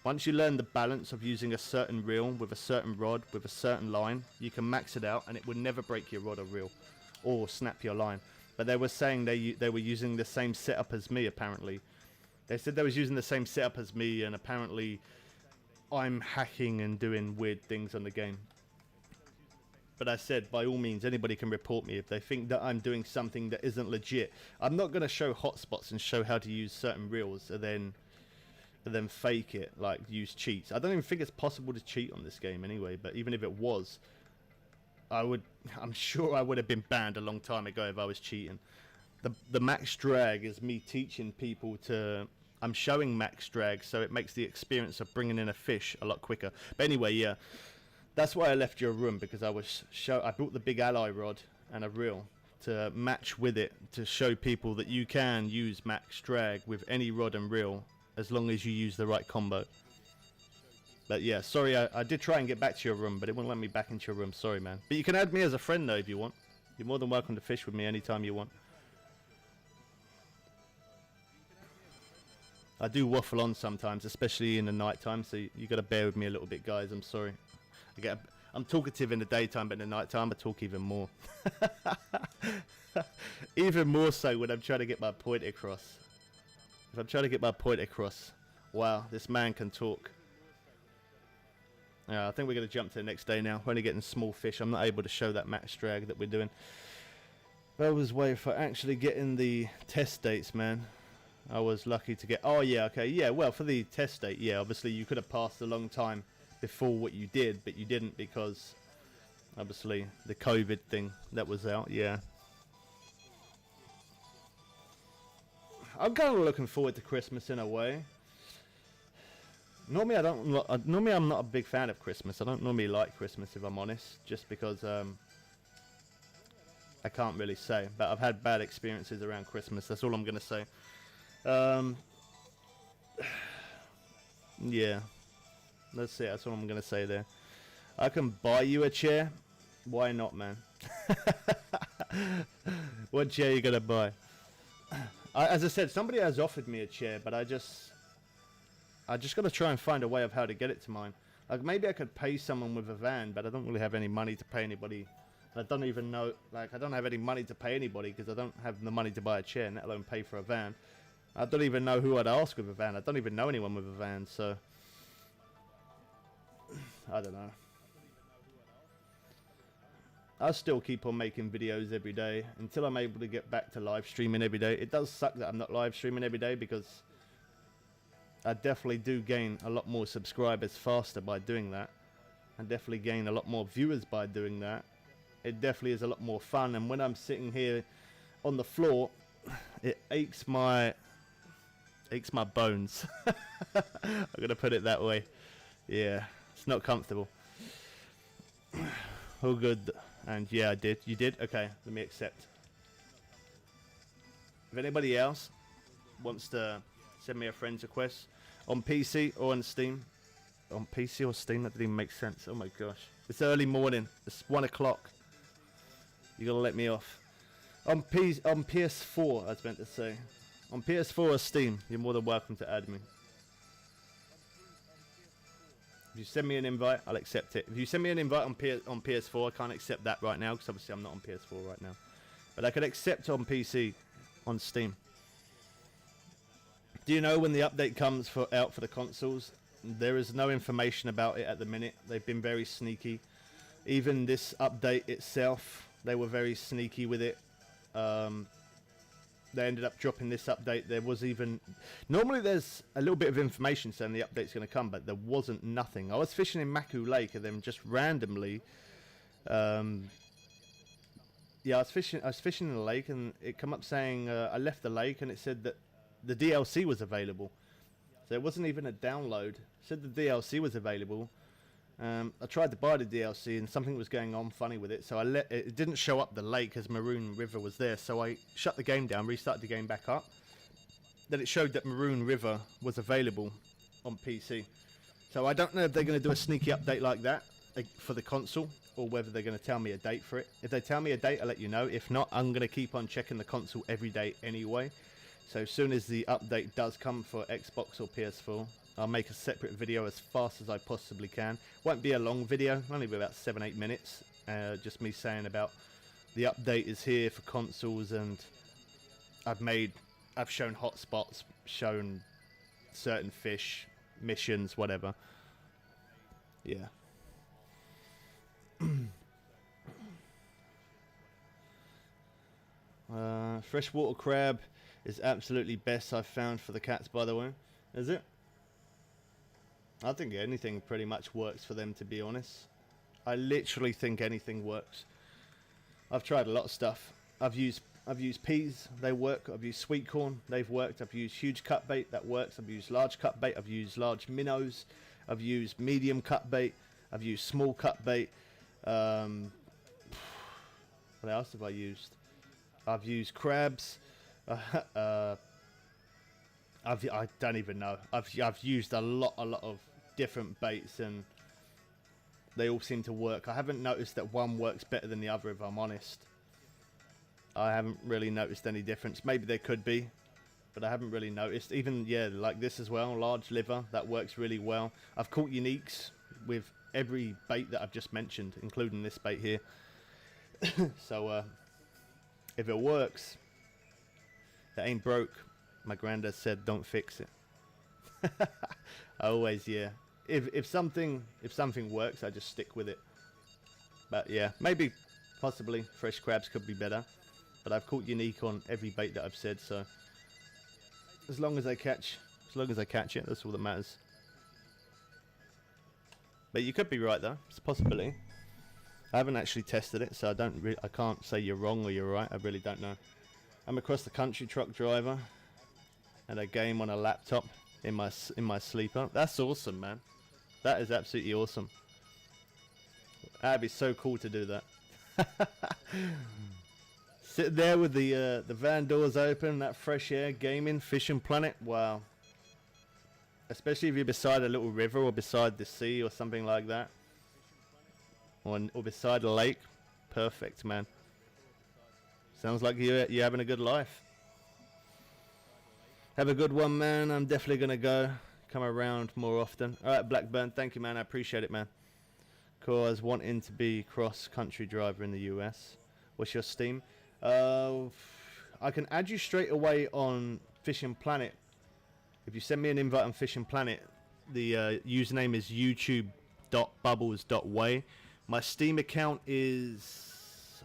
Once you learn the balance of using a certain reel with a certain rod with a certain line, you can max it out and it would never break your rod or reel or snap your line. But they were saying they were using the same setup as me, apparently. They said they was using the same setup as me, and apparently I'm hacking and doing weird things on the game. But I said, by all means, anybody can report me if they think that I'm doing something that isn't legit. I'm not going to show hotspots and show how to use certain reels and then fake it, like use cheats. I don't even think it's possible to cheat on this game anyway, but even if it was, I'm sure I would have been banned a long time ago if I was cheating. The max drag is me teaching people I'm showing max drag, so it makes the experience of bringing in a fish a lot quicker. But anyway, yeah, that's why I left your room, because I brought the big ally rod and a reel to match with it, to show people that you can use max drag with any rod and reel as long as you use the right combo. But yeah, sorry, I did try and get back to your room, but it wouldn't let me back into your room. Sorry, man. But you can add me as a friend though if you want. You're more than welcome to fish with me anytime you want. I do waffle on sometimes, especially in the night time, so you got to bear with me a little bit, guys. I'm sorry. I'm talkative in the daytime, but in the night time I talk even more. Even more so when I'm trying to get my point across. If I'm trying to get my point across, wow, this man can talk. I think we're going to jump to the next day now. We're only getting small fish. I'm not able to show that max drag that we're doing. I was waiting for actually getting the test dates, man. I was lucky to get... Oh, yeah, okay. Yeah, well, for the test date, yeah, obviously you could have passed a long time before what you did, but you didn't because, obviously, the COVID thing that was out, yeah. I'm kind of looking forward to Christmas in a way. Normally, I'm not a big fan of Christmas. I don't normally like Christmas, if I'm honest, just because I can't really say. But I've had bad experiences around Christmas. That's all I'm gonna say. Yeah, that's it. That's all I'm gonna say there. I can buy you a chair. Why not, man? What chair are you gonna buy? As I said, somebody has offered me a chair, but I just got to try and find a way of how to get it to mine. Like, maybe I could pay someone with a van, but I don't really have any money to pay anybody. I don't even know, like, I don't have any money to pay anybody because I don't have the money to buy a chair, let alone pay for a van. I don't even know who I'd ask with a van. I don't even know anyone with a van, so... I don't know. I'll still keep on making videos every day until I'm able to get back to live streaming every day. It does suck that I'm not live streaming every day because I definitely do gain a lot more subscribers faster by doing that. I definitely gain a lot more viewers by doing that. It definitely is a lot more fun, and when I'm sitting here on the floor, it aches my bones. I'm gonna put it that way. Yeah, it's not comfortable. All good. And yeah, I did. You did? Okay, let me accept. If anybody else wants to send me a friend's request on PC or on Steam. On PC or Steam? That didn't even make sense. Oh my gosh. It's early morning. It's 1 o'clock. You gotta let me off. On PS4, I was meant to say. On PS4 or Steam, you're more than welcome to add me. If you send me an invite, I'll accept it. If you send me an invite on PS4, I can't accept that right now because obviously I'm not on PS4 right now. But I could accept on PC, on Steam. Do you know when the update comes out for the consoles? There is no information about it at the minute. They've been very sneaky. Even this update itself, they were very sneaky with it. They ended up dropping this update. There was even... Normally there's a little bit of information saying the update's going to come, but there wasn't nothing. I was fishing in Maku Lake and then just randomly... yeah, I was fishing in the lake and it come up saying I left the lake and it said that the DLC was available. So it wasn't even a download. It said the DLC was available. I tried to buy the DLC and something was going on funny with it, so it didn't show up the lake as Maroon River was there, so I shut the game down, restarted the game back up. Then it showed that Maroon River was available on PC. So I don't know if they're going to do a sneaky update like that for the console, or whether they're going to tell me a date for it. If they tell me a date, I'll let you know. If not, I'm going to keep on checking the console every day anyway. So as soon as the update does come for Xbox or PS4, I'll make a separate video as fast as I possibly can. Won't be a long video, only be about 7-8 minutes. Just me saying about the update is here for consoles, and I've shown hotspots, shown certain fish, missions, whatever. Yeah. Freshwater crab is absolutely best I've found for the cats, by the way. Is it? I think anything pretty much works for them, to be honest. I literally think anything works. I've tried a lot of stuff. I've used peas, they work. I've used sweet corn, they've worked. I've used huge cut bait, that works. I've used large cut bait, I've used large minnows. I've used medium cut bait, I've used small cut bait. What else have I used? I've used crabs. I don't even know. I've used a lot of different baits and they all seem to work. I haven't noticed that one works better than the other, if I'm honest. I haven't really noticed any difference. Maybe there could be, but I haven't really noticed. Even, yeah, like this as well, large liver, that works really well. I've caught uniques with every bait that I've just mentioned, including this bait here. So, if it works, that ain't broke. My granddad said, don't fix it. Always, yeah. if something works, I just stick with it. But yeah, maybe, possibly, fresh crabs could be better. But I've caught unique on every bait that I've said, so as long as I catch it, that's all that matters. But you could be right though. It's a possibility. I haven't actually tested it, so I can't say you're wrong or you're right. I really don't know. I'm a cross the country truck driver, and I game on a laptop in my sleeper. That's awesome, man. That is absolutely awesome. That'd be so cool to do that. Sit there with the van doors open, that fresh air, gaming, fishing planet. Wow. Especially if you're beside a little river or beside the sea or something like that. Or beside a lake. Perfect, man. Sounds like you're having a good life. Have a good one, man. I'm definitely going to go. Come around more often. Alright, Blackburn. Thank you, man. I appreciate it, man. Cool. I was wanting to be cross-country driver in the US. What's your Steam? I can add you straight away on Fishing Planet. If you send me an invite on Fishing Planet, the username is youtube.bubbles.way. My Steam account is...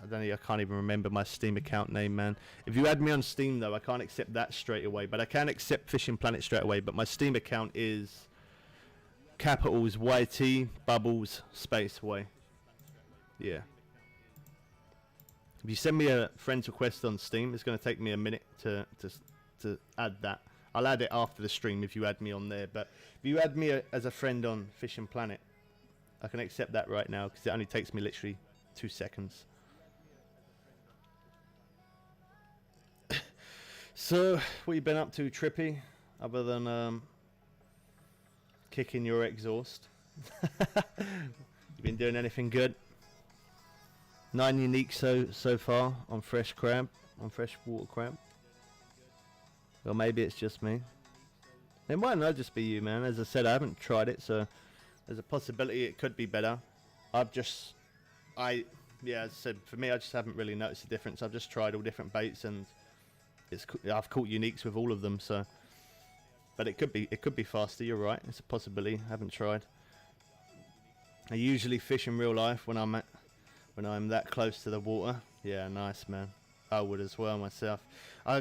I can't even remember my Steam account name, man. If you add me on Steam, though, I can't accept that straight away. But I can accept Fishing Planet straight away. But my Steam account is capitals YT Bubbles space way. Yeah. If you send me a friend's request on Steam, it's going to take me a minute to add that. I'll add it after the stream if you add me on there. But if you add me as a friend on Fishing Planet, I can accept that right now because it only takes me literally 2 seconds. So, what you been up to, Trippy? Other than kicking your exhaust? You been doing anything good? 9 unique so far on fresh water crab. Or maybe it's just me. It might not just be you, man. As I said, I haven't tried it, so there's a possibility it could be better. As I said, for me, I just haven't really noticed the difference. I've just tried all different baits, and I've caught uniques with all of them. So, but it could be faster. You're right. It's a possibility. I haven't tried. I usually fish in real life when I'm that close to the water. Yeah, nice, man. I would as well myself. I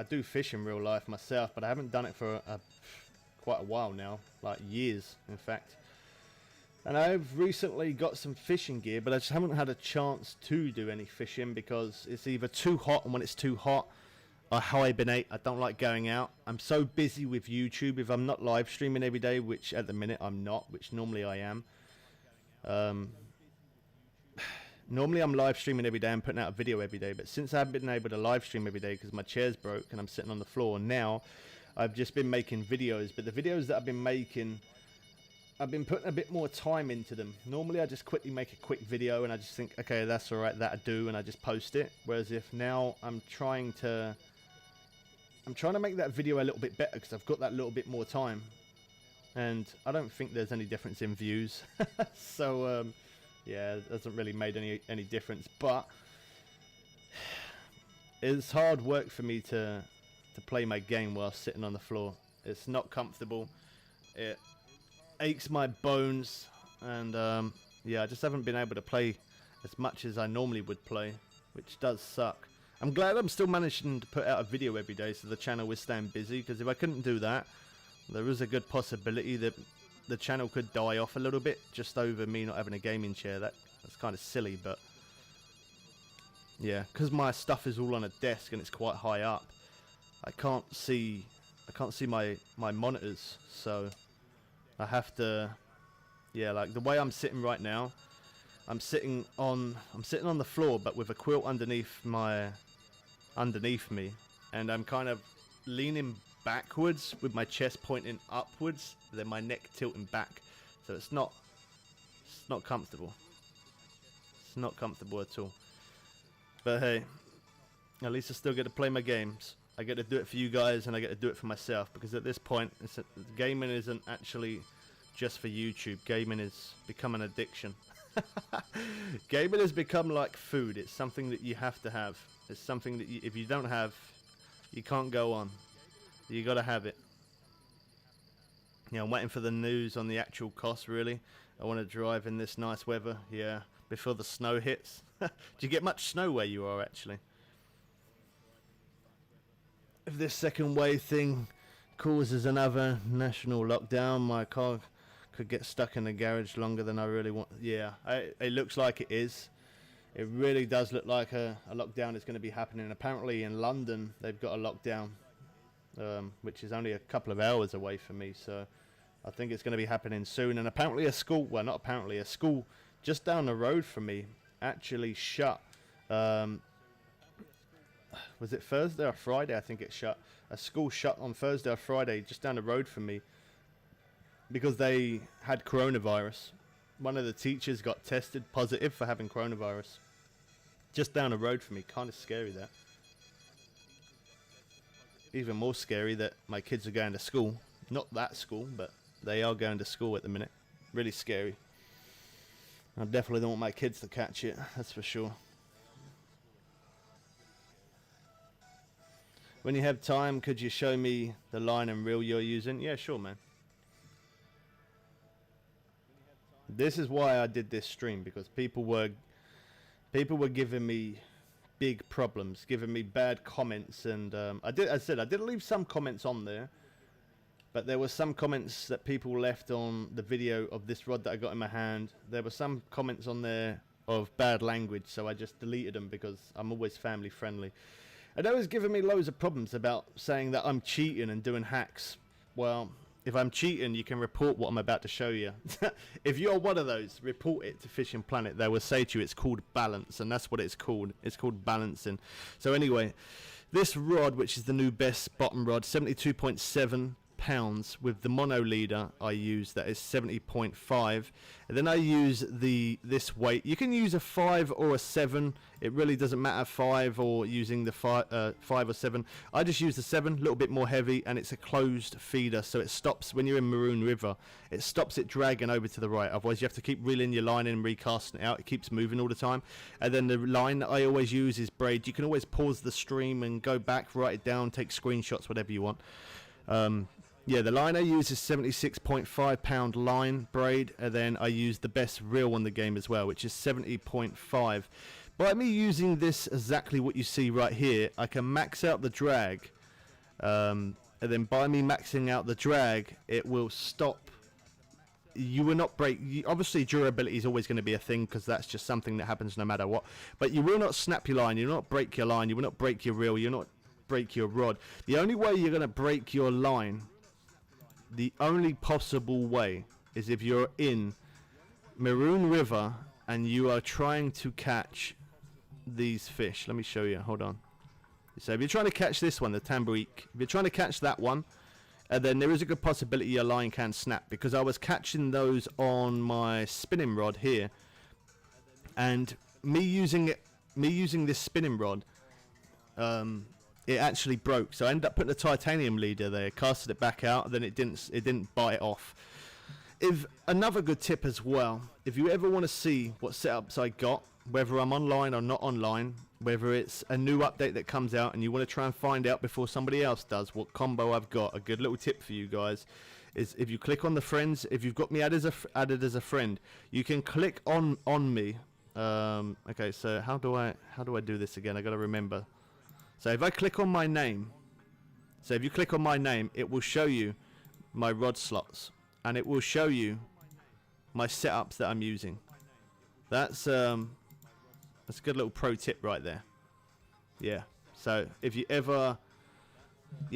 do fish in real life myself, but I haven't done it for quite a while now, like years, in fact. And I've recently got some fishing gear, but I just haven't had a chance to do any fishing because it's either too hot, and when it's too hot, I hibernate. I don't like going out. I'm so busy with YouTube. If I'm not live streaming every day, which at the minute I'm not, which normally I am. Normally I'm live streaming every day and putting out a video every day, but since I haven't been able to live stream every day because my chair's broke and I'm sitting on the floor, now I've just been making videos. But the videos that I've been making, I've been putting a bit more time into them. Normally I just quickly make a quick video and I just think, okay, that's alright, that'll do, and I just post it. Whereas if now I'm trying to make that video a little bit better because I've got that little bit more time, and I don't think there's any difference in views. So yeah, it hasn't really made any difference, but it's hard work for me to play my game while sitting on the floor. It's not comfortable. It aches my bones, and yeah, I just haven't been able to play as much as I normally would play, which does suck. I'm glad I'm still managing to put out a video every day so the channel is staying busy, because if I couldn't do that, there is a good possibility that the channel could die off a little bit just over me not having a gaming chair. That's kind of silly, but yeah, because my stuff is all on a desk and it's quite high up, I can't see my monitors, so I have to, yeah, like the way I'm sitting right now, I'm sitting on the floor but with a quilt underneath me, and I'm kind of leaning backwards with my chest pointing upwards, then my neck tilting back, so it's not comfortable. It's not comfortable at all. But hey, at least I still get to play my games. I get to do it for you guys, and I get to do it for myself, because at this point, gaming isn't actually just for YouTube. Gaming has become an addiction. Gaming has become like food. It's something that you have to have. It's something that if you don't have, you can't go on. You gotta have it. Yeah, I'm waiting for the news on the actual cost, really. I want to drive in this nice weather, yeah, before the snow hits. Do you get much snow where you are, actually? If this second wave thing causes another national lockdown, my car could get stuck in the garage longer than I really want. Yeah, it looks like it is. It really does look like a lockdown is going to be happening. Apparently in London, they've got a lockdown, which is only a couple of hours away from me. So I think it's going to be happening soon. And apparently a school, well, not apparently, a school just down the road from me actually shut. Was it Thursday or Friday? I think it shut. A school shut on Thursday or Friday just down the road from me because they had coronavirus. One of the teachers got tested positive for having coronavirus. Just down the road from me. Kind of scary, that. Even more scary that my kids are going to school. Not that school, but they are going to school at the minute. Really scary. I definitely don't want my kids to catch it, that's for sure. When you have time, could you show me the line and reel you're using? Yeah, sure, man. This is why I did this stream, because people were giving me big problems, giving me bad comments, and I did leave some comments on there, but there were some comments that people left on the video of this rod that I got in my hand. There were some comments on there of bad language, so I just deleted them because I'm always family friendly. And that was giving me loads of problems about saying that I'm cheating and doing hacks. Well, if I'm cheating, you can report what I'm about to show you. If you're one of those, report it to Fishing Planet. They will say to you it's called balance, and that's what it's called. It's called balancing. So anyway, this rod, which is the new best bottom rod, 72.7 pounds with the mono leader I use, that is 70.5, and then I use this weight. You can use a 5 or a 7, it really doesn't matter, 5 or using the 5 or 7. I just use the 7, a little bit more heavy, and it's a closed feeder, so it stops when you're in Maroon River, it stops it dragging over to the right. Otherwise you have to keep reeling your line in and recasting it out. It keeps moving all the time. And then the line that I always use is braid. You can always pause the stream and go back, write it down, take screenshots, whatever you want. Yeah, the line I use is 76.5 pound line braid, and then I use the best reel on the game as well, which is 70.5. By me using this, exactly what you see right here, I can max out the drag, and then by me maxing out the drag, it will stop. You will not break. Obviously, durability is always going to be a thing because that's just something that happens no matter what. But you will not snap your line. You will not break your line. You will not break your reel. You will not break your rod. The only way you're going to break your line, the only possible way, is if you're in Maroon River and you are trying to catch these fish. Let me show you. Hold on. So if you're trying to catch this one, the tambuik, if you're trying to catch that one, then there is a good possibility your line can snap, because I was catching those on my spinning rod here, and me using this spinning rod, it actually broke. So I ended up putting a titanium leader there, casted it back out, and then it didn't bite off. If another good tip as well, if you ever want to see what setups I got, whether I'm online or not online, whether it's a new update that comes out and you want to try and find out before somebody else does what combo I've got, a good little tip for you guys is if you click on the friends, if you've got me added as a friend, you can click on me. Okay, so how do I do this again? I got to remember. So if I click on my name, so if you click on my name, it will show you my rod slots, and it will show you my setups that I'm using. That's a good little pro tip right there. Yeah. So if you ever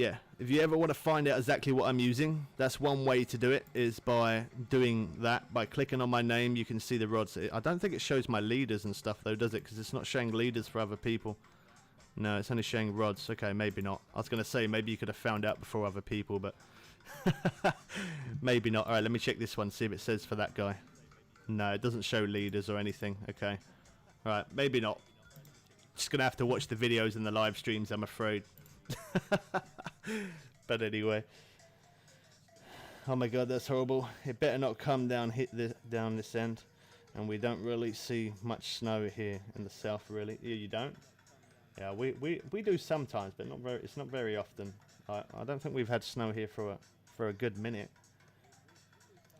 want to find out exactly what I'm using, that's one way to do it, is by doing that. By clicking on my name, you can see the rods. I don't think it shows my leaders and stuff though, does it? Because it's not showing leaders for other people. No, it's only showing rods. Okay, maybe not. I was going to say maybe you could have found out before other people, but maybe not. All right, let me check this one, see if it says for that guy. No, it doesn't show leaders or anything. Okay. All right, maybe not. Just going to have to watch the videos and the live streams, I'm afraid. But anyway. Oh my god, that's horrible. It better not come down, down this end. And we don't really see much snow here in the south, really. Yeah, you don't? Yeah, we do sometimes, but it's not very often. I don't think we've had snow here for a good minute.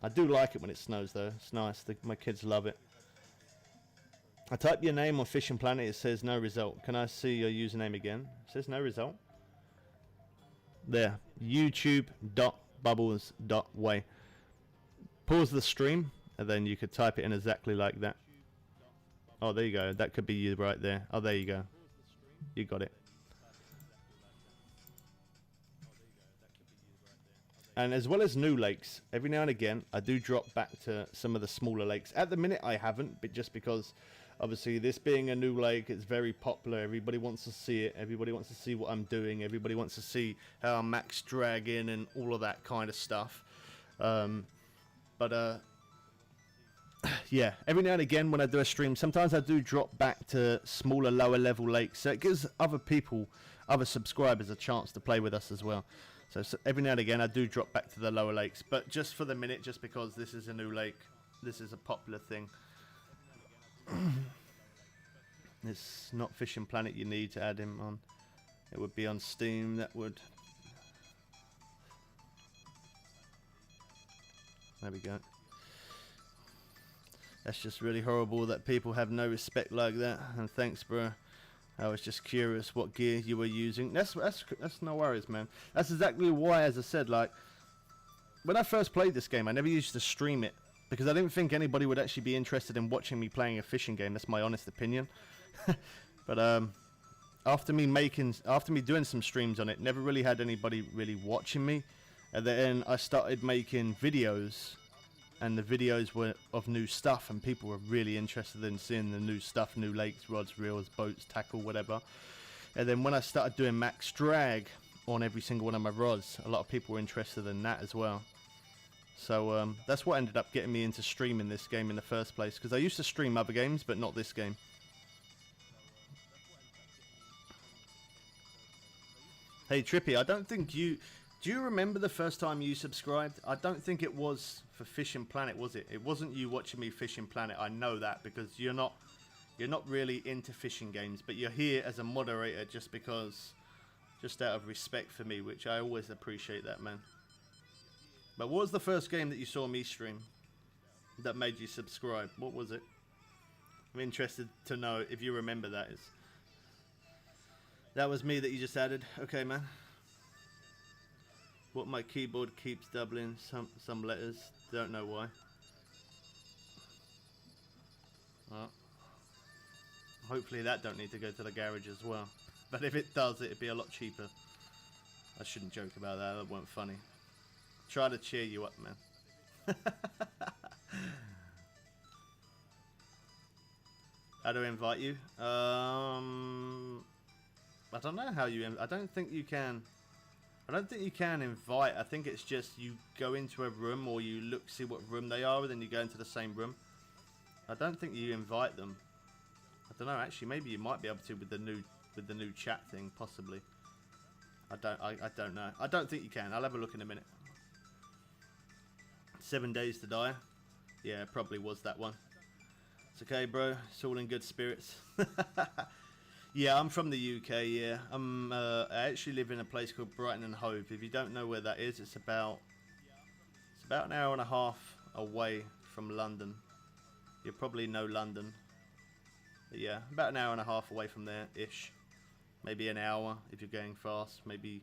I do like it when it snows though. It's nice. My kids love it. I type your name on Fishing Planet. It says no result. Can I see your username again? It says no result. There. YouTube.bubbles.way. Pause the stream and then you could type it in exactly like that. Oh, there you go. That could be you right there. Oh, there you go. You got it. And as well as new lakes, every now and again, I do drop back to some of the smaller lakes. At the minute, I haven't, but just because, obviously, this being a new lake, it's very popular. Everybody wants to see it. Everybody wants to see what I'm doing. Everybody wants to see how I'm max dragging and all of that kind of stuff. Yeah, every now and again when I do a stream, sometimes I do drop back to smaller, lower level lakes. So it gives other people, other subscribers, a chance to play with us as well. So every now and again I do drop back to the lower lakes, but just for the minute, just because this is a new lake, this is a popular thing. It's not Fishing Planet you need to add him on. It would be on Steam, that would. There we go. That's just really horrible that people have no respect like that. And thanks, bro. I was just curious what gear you were using. That's no worries, man. That's exactly why, as I said, like, when I first played this game, I never used to stream it because I didn't think anybody would actually be interested in watching me playing a fishing game. That's my honest opinion. But after me doing some streams on it, never really had anybody really watching me. And then I started making videos, and the videos were of new stuff, and people were really interested in seeing the new stuff, new lakes, rods, reels, boats, tackle, whatever. And then when I started doing max drag on every single one of my rods, a lot of people were interested in that as well. So that's what ended up getting me into streaming this game in the first place, because I used to stream other games, but not this game. Hey Trippy, I don't think you... Do you remember the first time you subscribed? I don't think it was for Fishing Planet, was it? It wasn't you watching me Fishing Planet. I know that because you're not really into fishing games, but you're here as a moderator just out of respect for me, which I always appreciate that, man. But what was the first game that you saw me stream that made you subscribe? What was it? I'm interested to know if you remember that is. That was me that you just added. Okay, man. What my keyboard keeps doubling some letters. Don't know why. Well, hopefully that don't need to go to the garage as well. But if it does, it'd be a lot cheaper. I shouldn't joke about that. That weren't funny. Try to cheer you up, man. How do I invite you? I don't know how you... I don't think you can... I don't think you can invite. I think it's just you go into a room or you look, see what room they are, and then you go into the same room. I don't think you invite them. I don't know. Actually, maybe you might be able to with the new chat thing, possibly. I don't know. I don't think you can. I'll have a look in a minute. 7 Days to Die. Yeah, it probably was that one. It's okay, bro. It's all in good spirits. Yeah, I'm from the UK, yeah. I actually live in a place called Brighton and Hove. If you don't know where that is, it's about an hour and a half away from London. You probably know London. But yeah, about an hour and a half away from there-ish. Maybe an hour if you're going fast. Maybe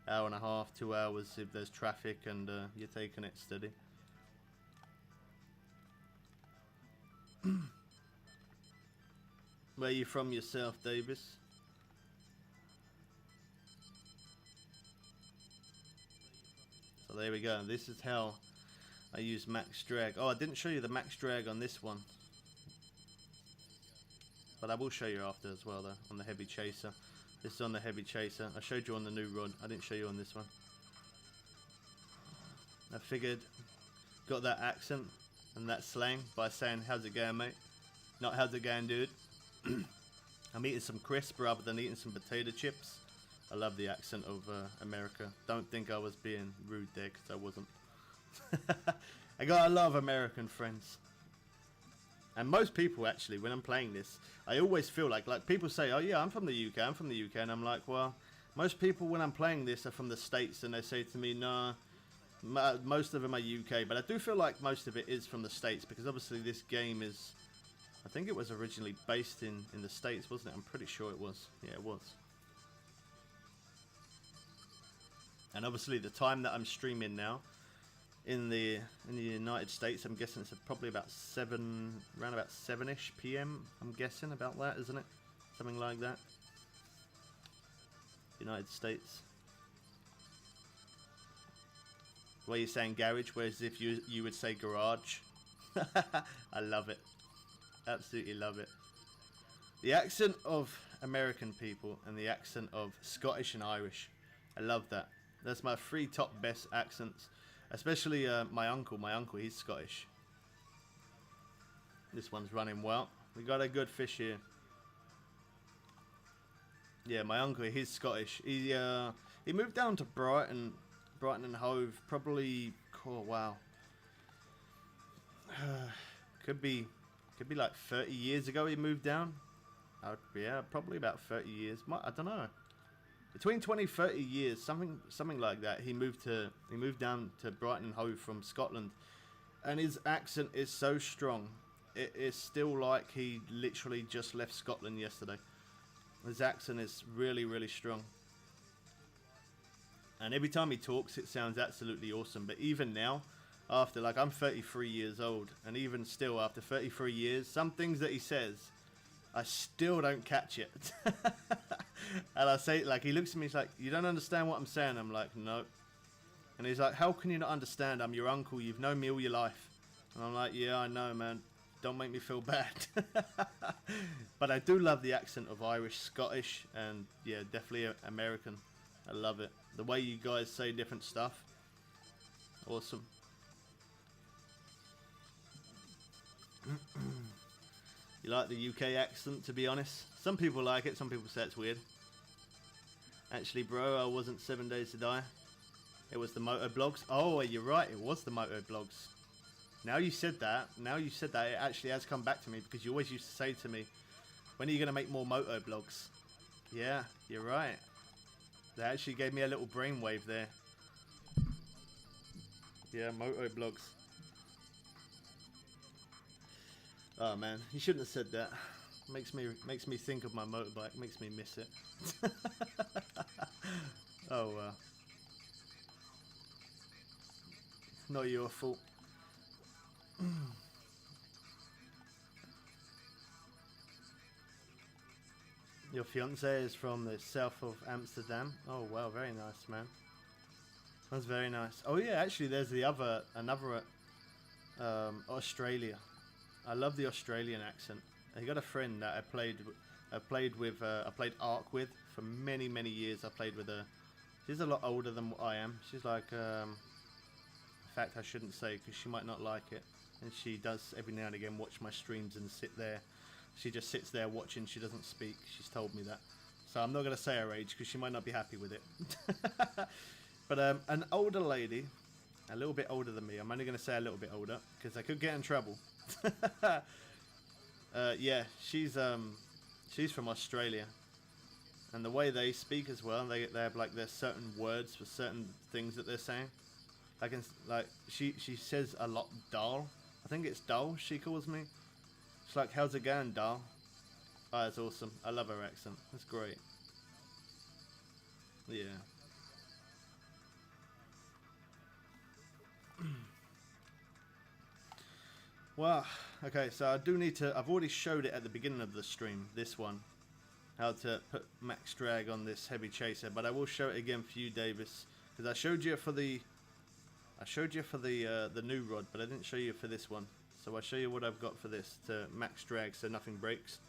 hour and a half, 2 hours if there's traffic and you're taking it steady. Where are you from yourself, Davis? So there we go. This is how I use max drag. Oh, I didn't show you the max drag on this one. But I will show you after as well, though, on the heavy chaser. This is on the heavy chaser. I showed you on the new rod. I didn't show you on this one. I figured, got that accent and that slang by saying, how's it going, mate? Not how's it going, dude? I'm eating some crisp rather than eating some potato chips. I love the accent of America. Don't think I was being rude there, because I wasn't. I got a lot of American friends. And most people, actually, when I'm playing this, I always feel like people say, oh yeah, I'm from the UK, I'm from the UK. And I'm like, well, most people when I'm playing this are from the States, and they say to me, nah, Most of them are UK, but I do feel like most of it is from the States, because obviously this game is, I think it was originally based in the States, wasn't it? I'm pretty sure it was. Yeah, it was. And obviously the time that I'm streaming now in the United States, I'm guessing it's probably about around about 7ish PM. I'm guessing about that, isn't it? Something like that. United States. Where you're saying garage, whereas if you would say garage. I love it. Absolutely love it. The accent of American people and the accent of Scottish and Irish. I love that. That's my 3 top best accents. Especially my uncle. My uncle, he's Scottish. This one's running well. We got a good fish here. Yeah, my uncle, he's Scottish. He moved down to Brighton and Hove probably, oh wow. Could be like 30 years ago he moved down. Yeah, probably about 30 years. I don't know. Between 20-30 years, something like that. He moved down to Brighton and Hove from Scotland, and his accent is so strong. It is still like he literally just left Scotland yesterday. His accent is really, really strong. And every time he talks, it sounds absolutely awesome. But even now, after, like, I'm 33 years old, and even still after 33 years, some things that he says, I still don't catch it. And I say, like, he looks at me, he's like, you don't understand what I'm saying? I'm like, no. And he's like, how can you not understand? I'm your uncle, you've known me all your life. And I'm like, yeah, I know, man. Don't make me feel bad. But I do love the accent of Irish, Scottish, and yeah, definitely American. I love it. The way you guys say different stuff. Awesome. You like the UK accent, to be honest? Some people like it, some people say it's weird. Actually, bro, I wasn't 7 Days to Die. It was the moto blogs. Oh, you're right, it was the moto blogs. Now you said that, it actually has come back to me, because you always used to say to me, when are you going to make more moto blogs? Yeah, you're right. They actually gave me a little brainwave there. Yeah, moto blogs. Oh man, you shouldn't have said that. Makes me think of my motorbike. Makes me miss it. Oh well. Not your fault. Your fiance is from the south of Amsterdam. Oh wow, very nice, man. That's very nice. Oh yeah, actually, there's another Australia. I love the Australian accent. I got a friend that I played Ark with for many years. I played with her. She's a lot older than what I am. She's like, in fact, I shouldn't say, because she might not like it. And she does every now and again watch my streams and sit there. She just sits there watching. She doesn't speak. She's told me that. So I'm not going to say her age, because she might not be happy with it. But an older lady, a little bit older than me. I'm only going to say a little bit older, because I could get in trouble. Yeah, she's from Australia, and the way they speak as well, they have like there's certain words for certain things that they're saying. Like she says a lot doll. I think it's doll she calls me. She's like, how's it going, doll? Oh, that's awesome. I love her accent. That's great. Yeah. Well, okay, so I do need to, I've already showed it at the beginning of the stream, this one, how to put max drag on this heavy chaser, but I will show it again for you, Davis, because I showed you for the new rod, but I didn't show you for this one. So I'll show you what I've got for this to max drag so nothing breaks.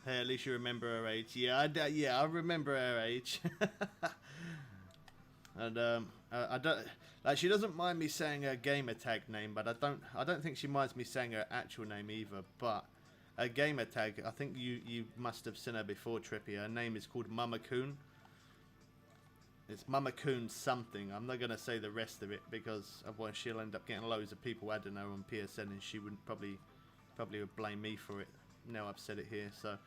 Hey, at least you remember her age. Yeah, I remember her age. And I don't, like, she doesn't mind me saying her gamer tag name, but I don't think she minds me saying her actual name either. But her gamer tag, I think you must have seen her before, Trippy. Her name is called Mama Coon. It's Mama Coon something. I'm not gonna say the rest of it, because otherwise she'll end up getting loads of people adding her on PSN, and she wouldn't probably would blame me for it. Now I've said it here, so.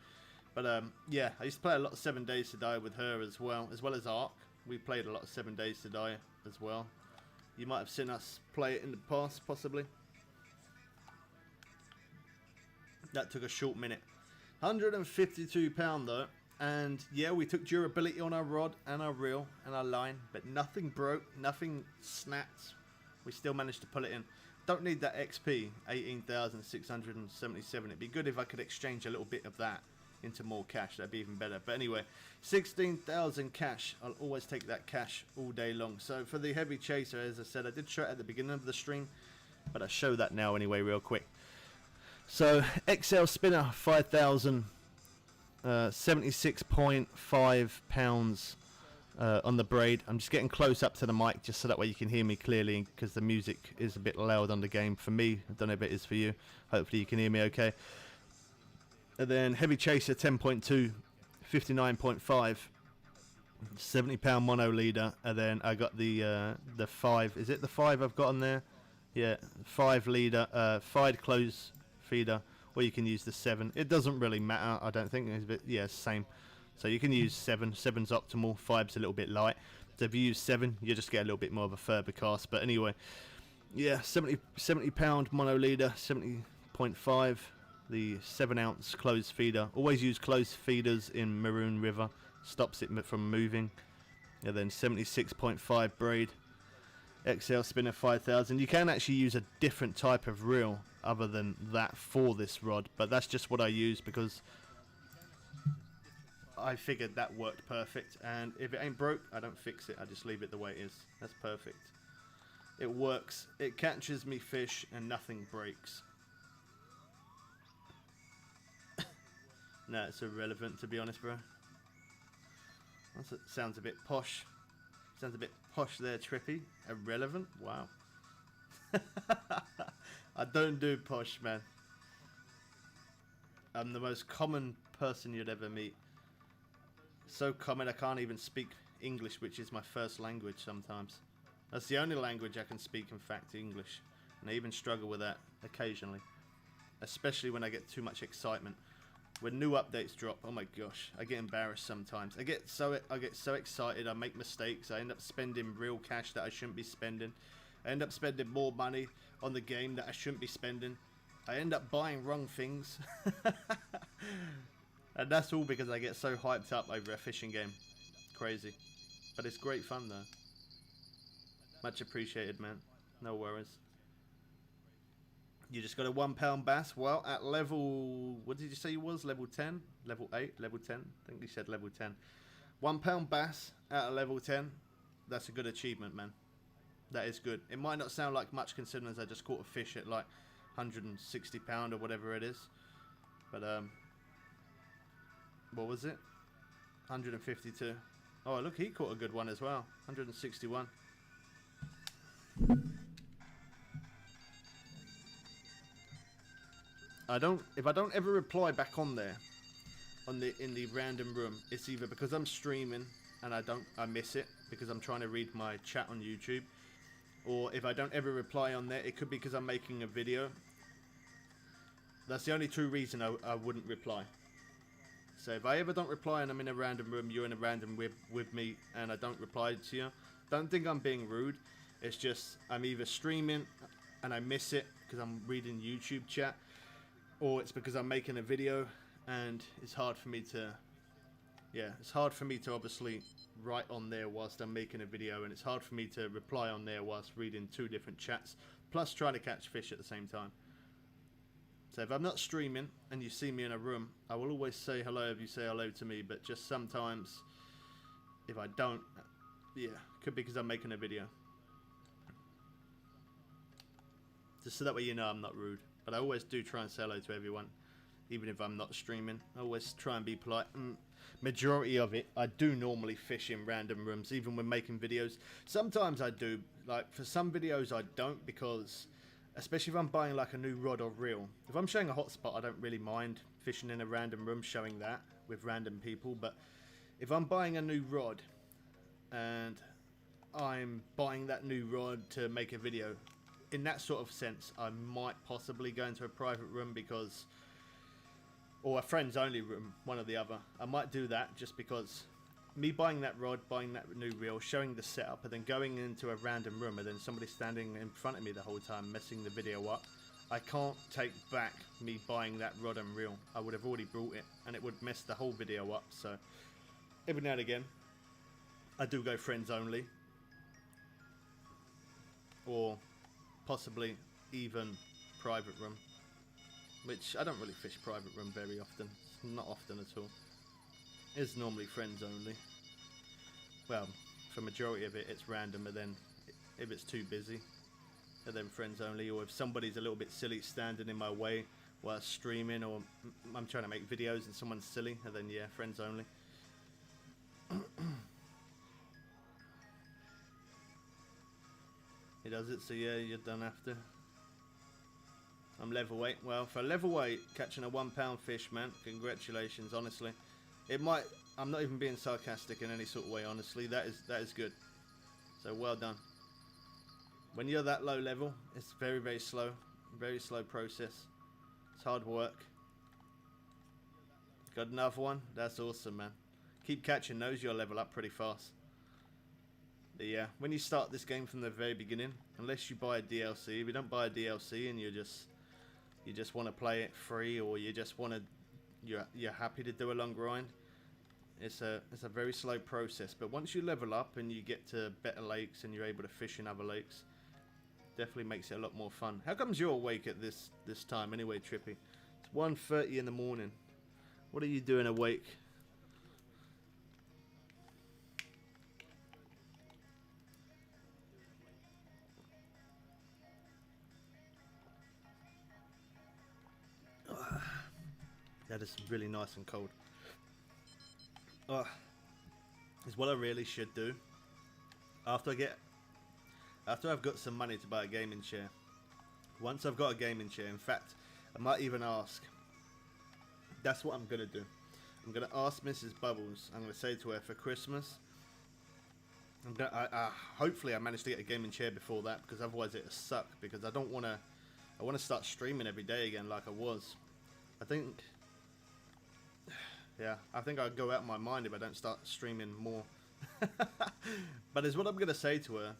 But yeah, I used to play a lot of 7 Days to Die with her as well as Ark. We played a lot of 7 Days to Die as well. You might have seen us play it in the past, possibly. That took a short minute. £152 though. And yeah, we took durability on our rod and our reel and our line, but nothing broke, nothing snapped. We still managed to pull it in. Don't need that XP, 18,677. It'd be good if I could exchange a little bit of that into more cash. That'd be even better. But anyway, 16,000 cash. I'll always take that cash all day long. So for the heavy chaser, as I said, I did show it at the beginning of the stream, but I'll show that now anyway real quick. So XL spinner, 5,000, 76.5 pounds on the braid. I'm just getting close up to the mic just so that way you can hear me clearly, because the music is a bit loud on the game for me. I don't know if it is for you. Hopefully you can hear me okay. And then heavy chaser, 10.2, 59.5, 70 pound mono leader. And then I got the 5. Is it the 5 I've got on there? Yeah, 5 leader, 5 close feeder, or you can use the 7. It doesn't really matter, I don't think. It's a bit, yeah, same. So you can use 7. 7's optimal. 5's a little bit light. So if you use 7, you just get a little bit more of a further cast. But anyway, yeah, 70 pound mono leader, 70.5. The 7 ounce closed feeder. Always use closed feeders in Maroon River. Stops it from moving. And then 76.5 braid. XL spinner 5,000. You can actually use a different type of reel other than that for this rod, but that's just what I use because I figured that worked perfect. And if it ain't broke, I don't fix it. I just leave it the way it is. That's perfect. It works. It catches me fish and nothing breaks. No, it's irrelevant, to be honest, bro. That sounds a bit posh. Sounds a bit posh there, Trippy. Irrelevant? Wow. I don't do posh, man. I'm the most common person you'd ever meet. So common I can't even speak English, which is my first language sometimes. That's the only language I can speak, in fact, English. And I even struggle with that occasionally. Especially when I get too much excitement. When new updates drop, oh my gosh, I get embarrassed sometimes. I get so excited, I make mistakes. I end up spending real cash that I shouldn't be spending. I end up spending more money on the game that I shouldn't be spending. I end up buying wrong things. And that's all because I get so hyped up over a fishing game. Crazy. But it's great fun though. Much appreciated, man. No worries. You just got a £1 bass. Well, at level, what did you say you was? Level 10? Level 8? Level 10? I think you said level 10. £1 bass at a level 10. That's a good achievement, man. That is good. It might not sound like much considering I just caught a fish at like £160 or whatever it is. But, what was it? 152. Oh, look, he caught a good one as well. 161. If I don't ever reply back on there, in the random room, it's either because I'm streaming and I miss it because I'm trying to read my chat on YouTube, or if I don't ever reply on there, it could be because I'm making a video. That's the only true reason I wouldn't reply. So if I ever don't reply and I'm in a random room, you're in a random with me, and I don't reply to you, don't think I'm being rude. It's just I'm either streaming and I miss it because I'm reading YouTube chat, or it's because I'm making a video and it's hard for me to, it's hard for me to obviously write on there whilst I'm making a video, and it's hard for me to reply on there whilst reading 2 different chats, plus trying to catch fish at the same time. So if I'm not streaming and you see me in a room, I will always say hello if you say hello to me, but just sometimes if I don't, could be because I'm making a video. Just so that way you know I'm not rude. But I always do try and say hello to everyone, even if I'm not streaming. I always try and be polite. Majority of it, I do normally fish in random rooms, even when making videos. Sometimes I do. Like, for some videos I don't, because, especially if I'm buying like a new rod or reel. If I'm showing a hotspot, I don't really mind fishing in a random room, showing that with random people. But if I'm buying a new rod, and I'm buying that new rod to make a video, in that sort of sense, I might possibly go into a private room, because or a friends only room, one or the other. I might do that just because me buying that rod, buying that new reel, showing the setup, and then going into a random room and then somebody standing in front of me the whole time messing the video up. I can't take back me buying that rod and reel. I would have already brought it and it would mess the whole video up. So every now and again I do go friends only, or possibly even private room, which I don't really fish private room very often. Not often at all. It's normally friends only. Well, for majority of it it's random, and then if it's too busy, and then friends only, or if somebody's a little bit silly standing in my way while streaming, or I'm trying to make videos and someone's silly, and then yeah, friends only. He does it, so yeah, you don't have to. I'm level 8. Well, for level 8, catching a £1 fish, man, congratulations, honestly. It might, I'm not even being sarcastic in any sort of way, honestly. That is good. So well done. When you're that low level, it's very, very slow process. It's hard work. Got another one? That's awesome, man. Keep catching those, you'll level up pretty fast. But yeah, when you start this game from the very beginning, unless you buy a DLC, if you don't buy a DLC and you just want to play it free, or you just want to, you're happy to do a long grind, it's a very slow process. But once you level up and you get to better lakes and you're able to fish in other lakes, definitely makes it a lot more fun. How comes you're awake at this time anyway, Trippy? It's 1:30 in the morning. What are you doing awake? That is really nice and cold. Is what I really should do. After I've got some money to buy a gaming chair. Once I've got a gaming chair, in fact, I might even ask. That's what I'm gonna do. I'm gonna ask Mrs. Bubbles. I'm gonna say to her for Christmas. Hopefully I manage to get a gaming chair before that, because otherwise it'll suck. Because I don't wanna. I wanna start streaming every day again like I was. I think. Yeah, I think I'd go out of my mind if I don't start streaming more. But is what I'm going to say to her.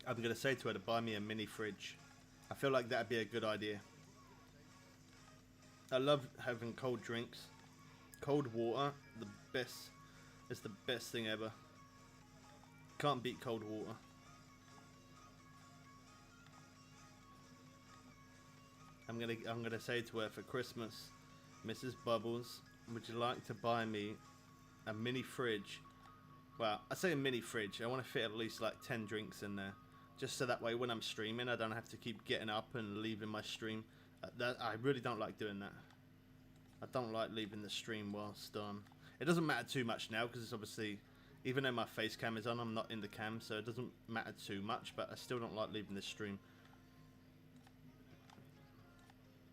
I'm going to say to her to buy me a mini fridge. I feel like that'd be a good idea. I love having cold drinks. Cold water, the best. It's the best thing ever. Can't beat cold water. I'm gonna say to her for Christmas, Mrs. Bubbles, would you like to buy me a mini fridge? Well, I say a mini fridge. I want to fit at least like 10 drinks in there, just so that way when I'm streaming, I don't have to keep getting up and leaving my stream. I really don't like doing that. I don't like leaving the stream whilst it doesn't matter too much now, because it's obviously, even though my face cam is on, I'm not in the cam, so it doesn't matter too much. But I still don't like leaving the stream.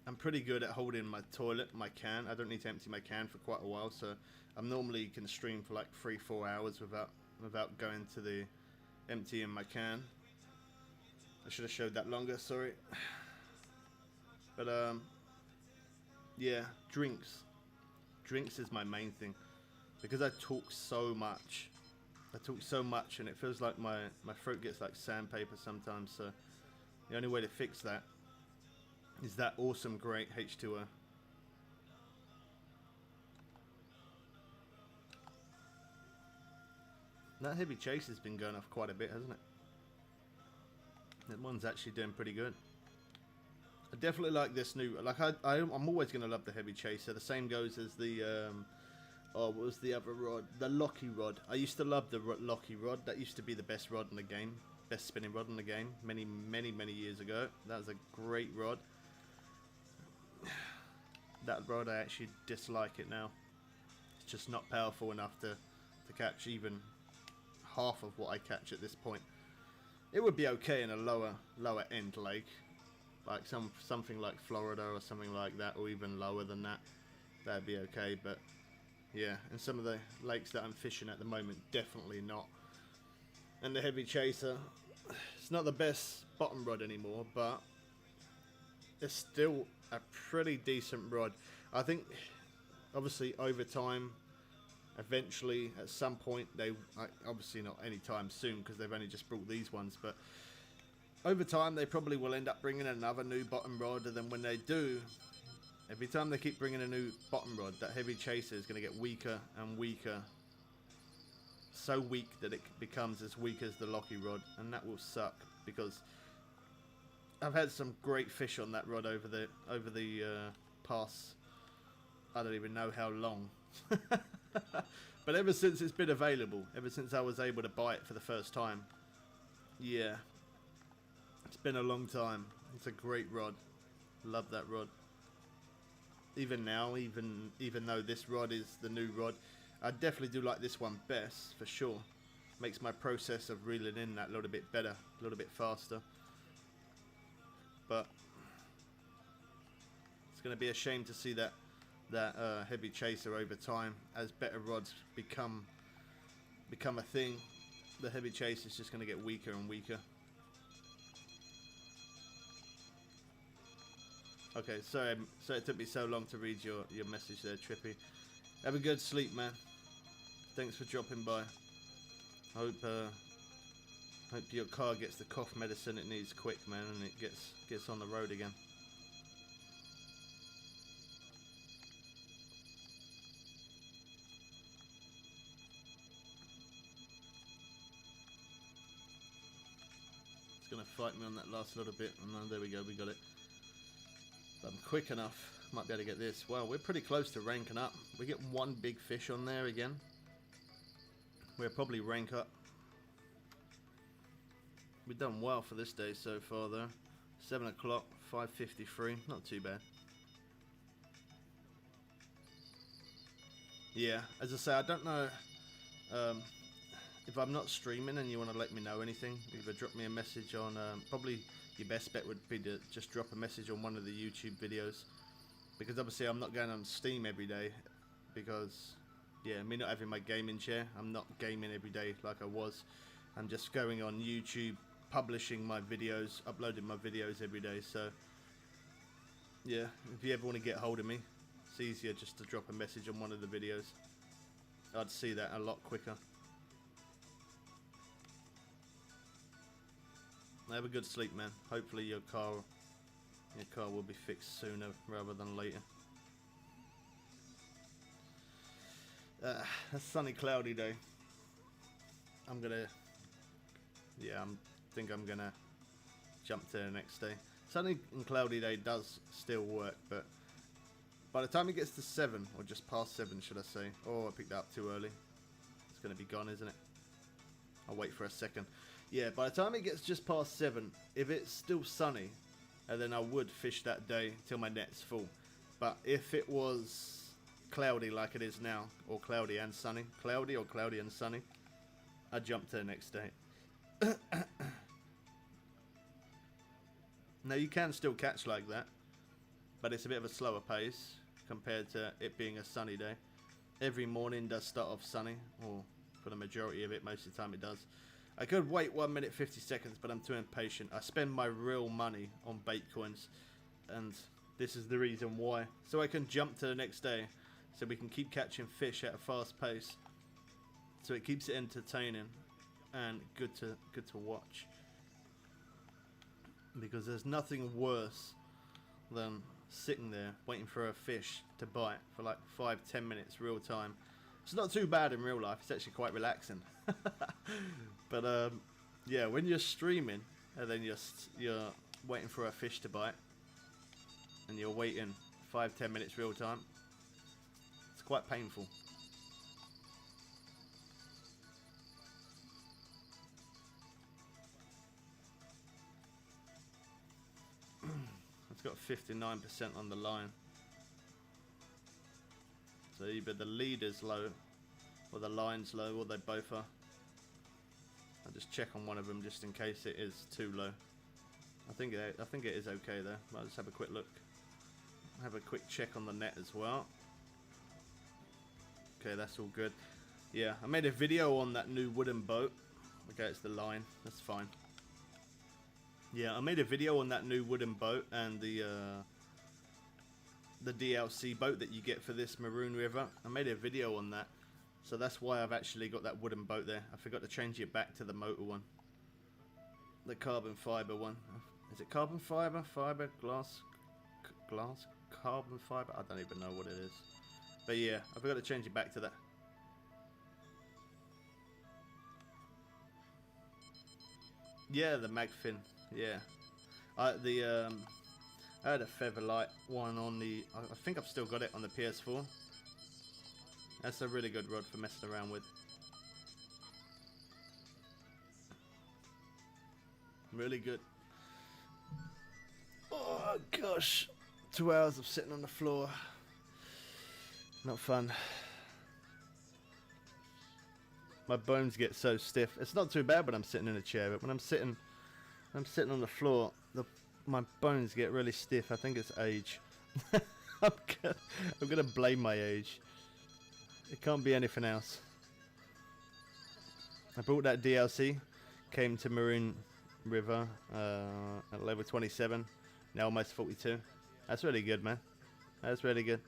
I'm pretty good at holding my toilet, my can. I don't need to empty my can for quite a while, so I'm normally can stream for like 3-4 hours without going to the emptying my can. I should have showed that longer, sorry. But yeah, drinks. Drinks is my main thing, because I talk so much. And it feels like my throat gets like sandpaper sometimes. So the only way to fix that is that awesome, great H2O. That heavy chase has been going off quite a bit, hasn't it? That one's actually doing pretty good. I definitely like this new. Like I'm always gonna love the heavy chaser. The same goes as the what was the other rod? The Locky rod. I used to love the Locky rod. That used to be the best rod in the game, best spinning rod in the game. Many years ago. That was a great rod. That rod, I actually dislike it now. It's just not powerful enough to catch even half of what I catch at this point. It would be okay in a lower end lake, like something like Florida or something like that, or even lower than that. That'd be okay, but yeah, in some of the lakes that I'm fishing at the moment, definitely not. And the heavy chaser, it's not the best bottom rod anymore, but it's still a pretty decent rod. I think, obviously, over time, eventually, at some point, obviously not anytime soon because they've only just brought these ones, but over time they probably will end up bringing another new bottom rod, and then when they do, every time they keep bringing a new bottom rod, that heavy chaser is going to get weaker and weaker. So weak that it becomes as weak as the locky rod, and that will suck because I've had some great fish on that rod over the past, I don't even know how long. But ever since it's been available, ever since I was able to buy it for the first time, yeah, it's been a long time. It's a great rod. Love that rod. Even now, even though this rod is the new rod, I definitely do like this one best, for sure. Makes my process of reeling in that a little bit better, a little bit faster. But it's going to be a shame to see that heavy chaser over time, as better rods become a thing. The heavy chaser is just going to get weaker and weaker. Okay, sorry it took me so long to read your message there, Trippy. Have a good sleep, man. Thanks for dropping by. Hope your car gets the cough medicine it needs quick, man, and it gets on the road again. It's gonna fight me on that last little bit, and there we go, we got it. I'm quick enough, might be able to get this. Well, we're pretty close to ranking up. We get one big fish on there again. We'll probably rank up. We've done well for this day so far though. 7 o'clock, 5:53, not too bad. Yeah, as I say, I don't know if I'm not streaming and you want to let me know anything, either drop me a message on, probably your best bet would be to just drop a message on one of the YouTube videos, because obviously I'm not going on Steam every day, because yeah, me not having my gaming chair, I'm not gaming every day like I was. I'm just going on YouTube, publishing my videos, uploading my videos every day. So yeah, if you ever want to get hold of me, it's easier just to drop a message on one of the videos. I'd see that a lot quicker. Have a good sleep, man. Hopefully your car will be fixed sooner rather than later. A sunny, cloudy day. I think I'm gonna jump to the next day. Sunny and cloudy day does still work, but by the time it gets to 7, or just past 7, should I say? Oh, I picked that up too early. It's gonna be gone, isn't it? I'll wait for a second. Yeah, by the time it gets just past 7, if it's still sunny, then I would fish that day till my net's full. But if it was cloudy like it is now, or cloudy and sunny, I'd jump to the next day. Now you can still catch like that, but it's a bit of a slower pace compared to it being a sunny day. Every morning does start off sunny, or for the majority of it, most of the time it does. I could wait 1 minute 50 seconds, but I'm too impatient. I spend my real money on bait coins, and this is the reason why. So I can jump to the next day, so we can keep catching fish at a fast pace. So it keeps it entertaining and good to watch. Because there's nothing worse than sitting there waiting for a fish to bite for like 5-10 minutes real time. It's not too bad in real life. It's actually quite relaxing. But yeah, when you're streaming and then you're waiting for a fish to bite, and you're waiting 5-10 minutes real time, it's quite painful. It's got 59% on the line. So either the leader's low, or the line's low, or they both are. I'll just check on one of them just in case it is too low. I think it is okay though. I'll just have a quick look. Have a quick check on the net as well. Okay, that's all good. Yeah, I made a video on that new wooden boat. Okay, it's the line. That's fine. Yeah, I made a video on that new wooden boat and the the DLC boat that you get for this Maroon River. I made a video on that, so that's why I've actually got that wooden boat there. I forgot to change it back to the motor one, the carbon fiber one. Is it carbon fiber, glass, carbon fiber? I don't even know what it is, but yeah, I forgot to change it back to that. Yeah, the mag fin. Yeah, I had a Featherlight one on the. I think I've still got it on the PS4. That's a really good rod for messing around with. Really good. Oh gosh, 2 hours of sitting on the floor. Not fun. My bones get so stiff. It's not too bad when I'm sitting in a chair, but when I'm sitting on the floor, my bones get really stiff. I think it's age. I'm gonna blame my age. It can't be anything else. I bought that DLC, came to Maroon River at level 27, now almost 42. That's really good, man. That's really good.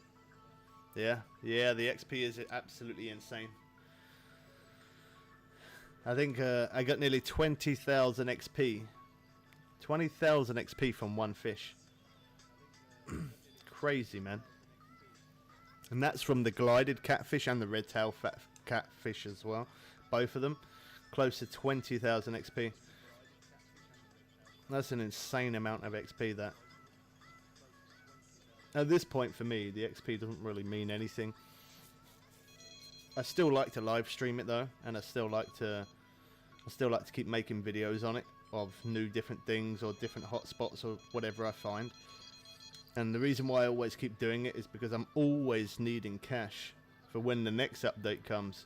Yeah, the XP is absolutely insane. I think I got nearly 20,000 XP. 20,000 XP from one fish. Crazy, man. And that's from the glided catfish and the red tail catfish as well. Both of them. Close to 20,000 XP. That's an insane amount of XP, that. At this point for me, the XP doesn't really mean anything. I still like to live stream it though, and I still like to keep making videos on it of new different things or different hotspots or whatever I find. And the reason why I always keep doing it is because I'm always needing cash for when the next update comes.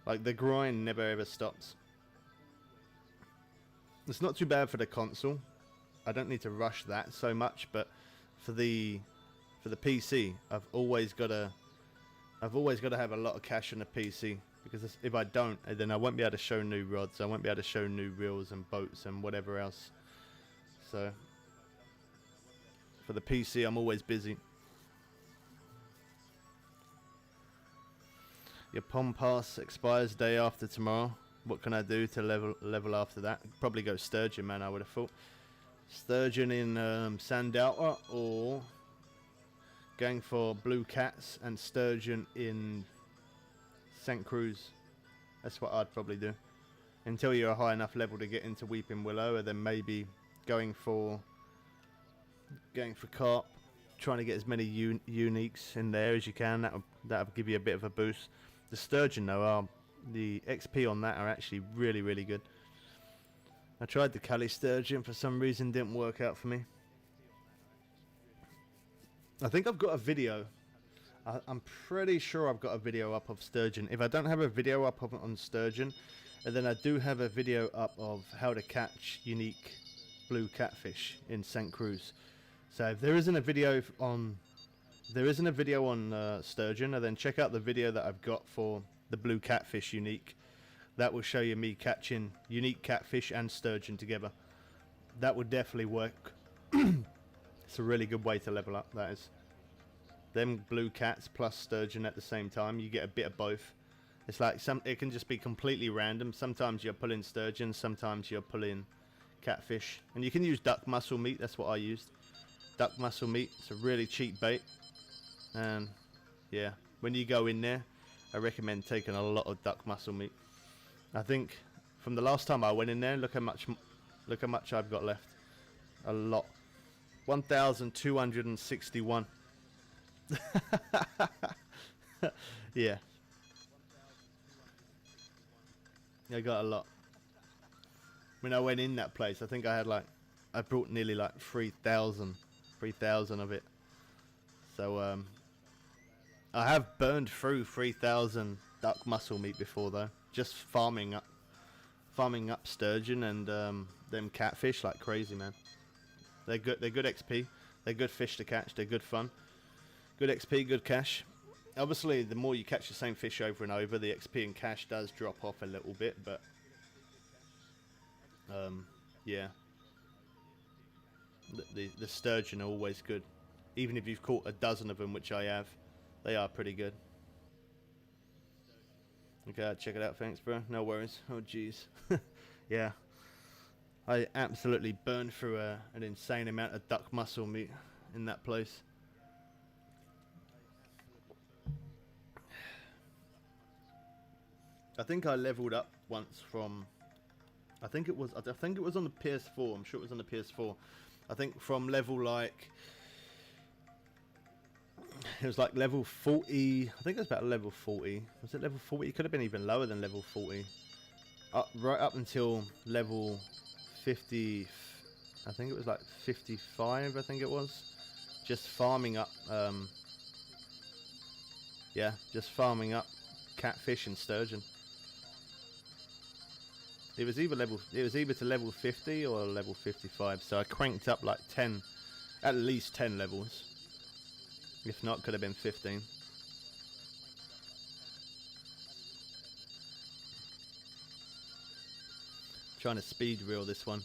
Like, the grind never ever stops. It's not too bad for the console. I don't need to rush that so much, but for the PC, I've always got to have a lot of cash on the PC, because if I don't, then I won't be able to show new rods, I won't be able to show new reels and boats and whatever else. So for the PC, I'm always busy. Your POM pass expires day after tomorrow. What can I do to level after that? Probably go sturgeon, man, I would have thought. Sturgeon in Sandalta, or going for blue cats and sturgeon in St. Cruz. That's what I'd probably do. Until you're a high enough level to get into Weeping Willow, and then maybe going for carp, trying to get as many uniques in there as you can. That'll give you a bit of a boost. The sturgeon though, the XP on that are actually really, really good. I tried the Cali sturgeon, for some reason didn't work out for me. I think I've got a video. I'm pretty sure I've got a video up of sturgeon. If I don't have a video up on sturgeon, and then I do have a video up of how to catch unique blue catfish in St. Cruz. So if there isn't a video on sturgeon, and then check out the video that I've got for the blue catfish unique. That will show you me catching unique catfish and sturgeon together. That would definitely work. It's a really good way to level up, that is. Them blue cats plus sturgeon at the same time, you get a bit of both. It's like it can just be completely random. Sometimes you're pulling sturgeon, sometimes you're pulling catfish. And you can use duck muscle meat, that's what I used. Duck muscle meat, it's a really cheap bait. And yeah, when you go in there, I recommend taking a lot of duck muscle meat. I think from the last time I went in there, look how much I've got left. A lot. 1,261. Yeah. I got a lot. When I went in that place, I think I brought nearly 3,000 of it. So I have burned through 3,000 duck muscle meat before though, just farming up sturgeon and them catfish like crazy, man. They're good XP, they're good fish to catch, they're good fun, good XP, good cash. Obviously the more you catch the same fish over and over, the XP and cash does drop off a little bit, but yeah, the sturgeon are always good. even if you've caught a dozen of them, which I have, they are pretty good. Okay, check it out. Thanks, bro. No worries. Oh, jeez. Yeah. I absolutely burned through an insane amount of duck muscle meat in that place. I think I leveled up once from... I think it was on the PS4. I'm sure it was on the PS4. I think from level like... It was like level 40. I think it was about level 40. Was it level 40? It could have been even lower than level 40. Right up until level 50. I think it was like 55. I think it was. Just farming up. Yeah, just farming up catfish and sturgeon. It was either to level 50 or level 55. So I cranked up like 10, at least 10 levels. If not, could have been 15. Trying to speed reel this one.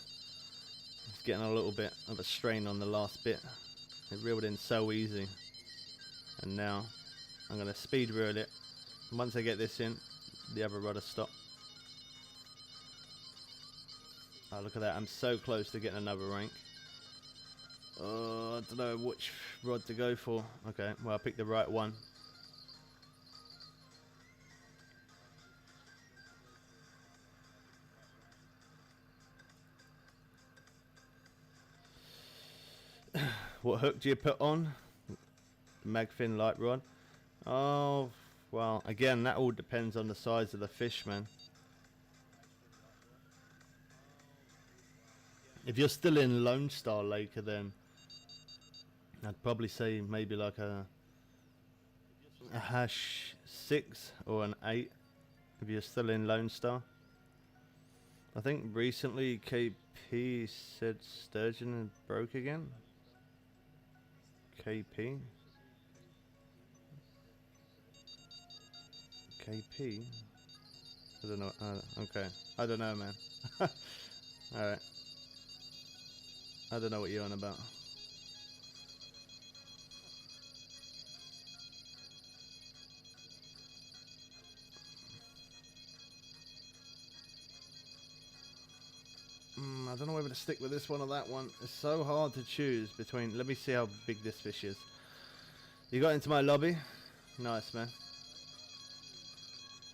It's getting a little bit of a strain on the last bit. It reeled in so easy. And now I'm going to speed reel it. Once I get this in, the other rod will stop. Oh, look at that. I'm so close to getting another rank. I don't know which rod to go for. Okay, well, I picked the right one. What hook do you put on? Magfin light rod. Oh, well, again, that all depends on the size of the fish, man. If you're still in Lone Star Laker, then I'd probably say maybe like a hash 6 or an 8 if you're still in Lone Star. I think recently KP said sturgeon broke again. KP? KP? I don't know. Okay. I don't know, man. Alright. I don't know what you're on about. I don't know whether to stick with this one or that one. It's so hard to choose between... Let me see how big this fish is. You got into my lobby? Nice, man.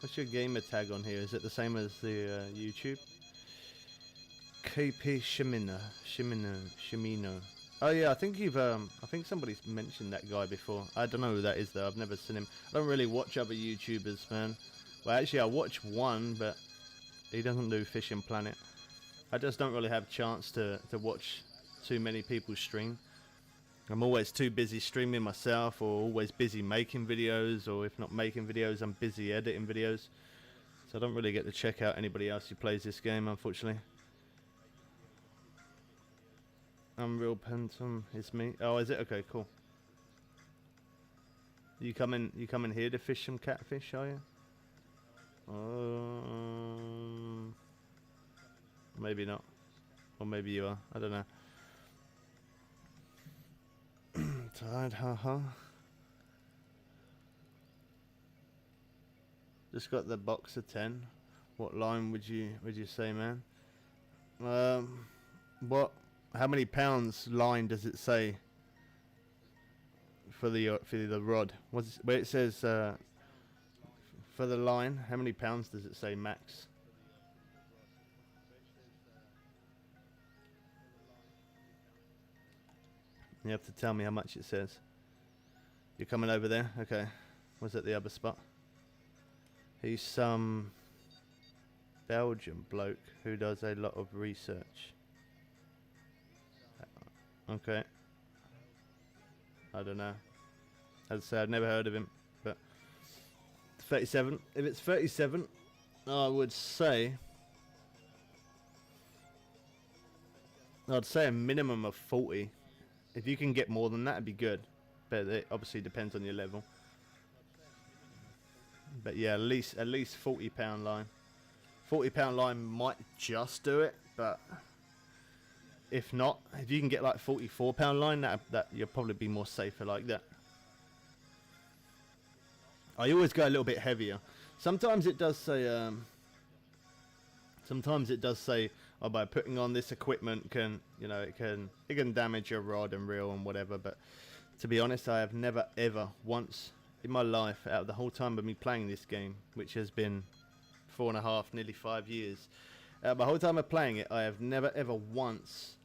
What's your gamer tag on here? Is it the same as the YouTube? KP Shimino. Oh yeah, I think you've I think somebody's mentioned that guy before. I don't know who that is though. I've never seen him. I don't really watch other YouTubers, man. Well, actually, I watch one, but he doesn't do Fishing Planet. I just don't really have a chance to watch too many people stream. I'm always too busy streaming myself, or always busy making videos, or if not making videos, I'm busy editing videos. So I don't really get to check out anybody else who plays this game, unfortunately. Unreal Pentum is me. Oh, is it? Okay, cool. You come in here to fish some catfish, are you? Maybe not. Or maybe you are. I don't know. Tide, haha. Just got the box of 10. What line would you say, man? What? How many pounds line does it say for the rod? Where it says for the line? How many pounds does it say max? You have to tell me how much it says. You're coming over there? Okay. Was it the other spot? He's some Belgian bloke who does a lot of research. Okay. I don't know. As I say, I've never heard of him, but 37. If it's 37, I would say I'd say a minimum of 40. If you can get more than that, it'd be good. But it obviously depends on your level. But yeah, at least £40 line. £40 line might just do it, but if not, if you can get like 44-pound line, that you'll probably be more safer like that. I always go a little bit heavier. Sometimes it does say oh, by putting on this equipment can, you know, it can damage your rod and reel and whatever, but to be honest, I have never ever once in my life, out of the whole time of me playing this game, which has been 4.5, nearly 5 years, the whole time of playing it, I have never ever once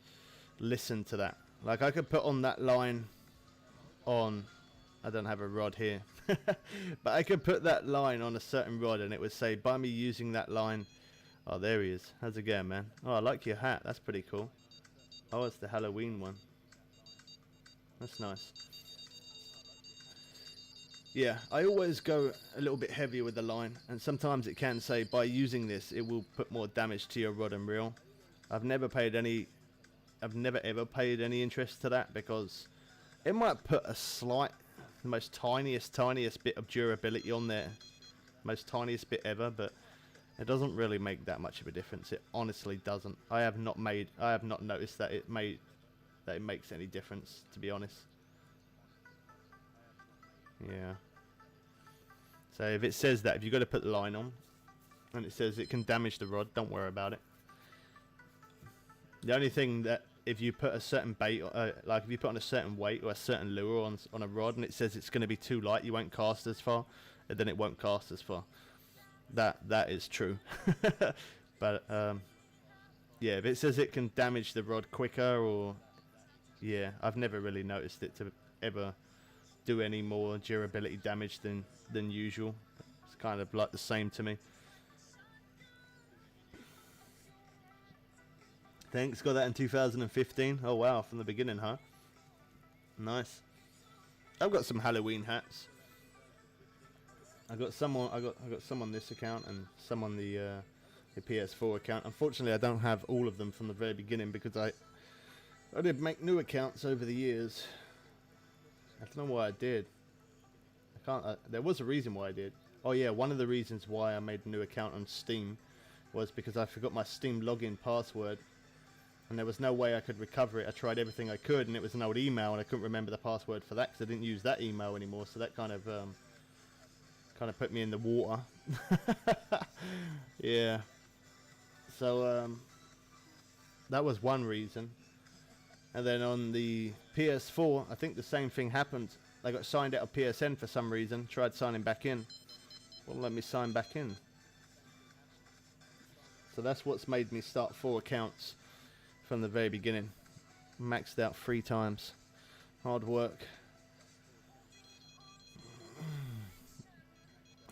listened to that. Like, I could put on that line on, I don't have a rod here, but I could put that line on a certain rod and it would say, by me using that line, oh, there he is. How's it going, man? Oh, I like your hat. That's pretty cool. Oh, it's the Halloween one. That's nice. Yeah, I always go a little bit heavier with the line, and sometimes it can say, by using this, it will put more damage to your rod and reel. I've never ever paid any interest to that, because it might put a slight, the most tiniest bit of durability on there, most tiniest bit ever, but it doesn't really make that much of a difference. It honestly doesn't. I have not noticed that it makes any difference, to be honest. Yeah. So if it says that, if you've got to put the line on, and it says it can damage the rod, don't worry about it. The only thing that, if you put a certain bait, like if you put on a certain weight or a certain lure on a rod, and it says it's going to be too light, you won't cast as far, and then it won't cast as far. That is true. But yeah, if it says it can damage the rod quicker, or yeah, I've never really noticed it to ever do any more durability damage than usual. It's kind of like the same to me. Thanks, got that in 2015. Oh wow, from the beginning, huh? Nice. I've got some Halloween hats. I got some on this account and some on the PS4 account. Unfortunately, I don't have all of them from the very beginning, because I did make new accounts over the years. I don't know why I did. There was a reason why I did. Oh yeah, one of the reasons why I made a new account on Steam was because I forgot my Steam login password, and there was no way I could recover it. I tried everything I could, and it was an old email, and I couldn't remember the password for that because I didn't use that email anymore. So that kind of put me in the water. Yeah. So that was one reason. And then on the PS4, I think the same thing happened. I got signed out of PSN for some reason. Tried signing back in. Wouldn't let me sign back in. So that's what's made me start 4 accounts from the very beginning. Maxed out 3 times. Hard work.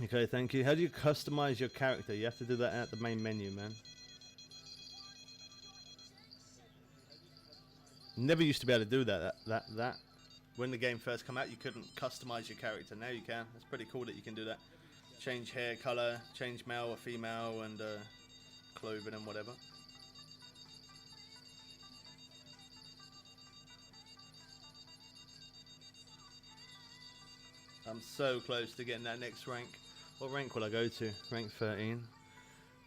Okay, thank you. How do you customize your character? You have to do that at the main menu, man. Never used to be able to do that. When the game first came out, you couldn't customize your character. Now you can. It's pretty cool that you can do that. Change hair color, change male or female, and clothing and whatever. I'm so close to getting that next rank. What rank will I go to? Rank 13.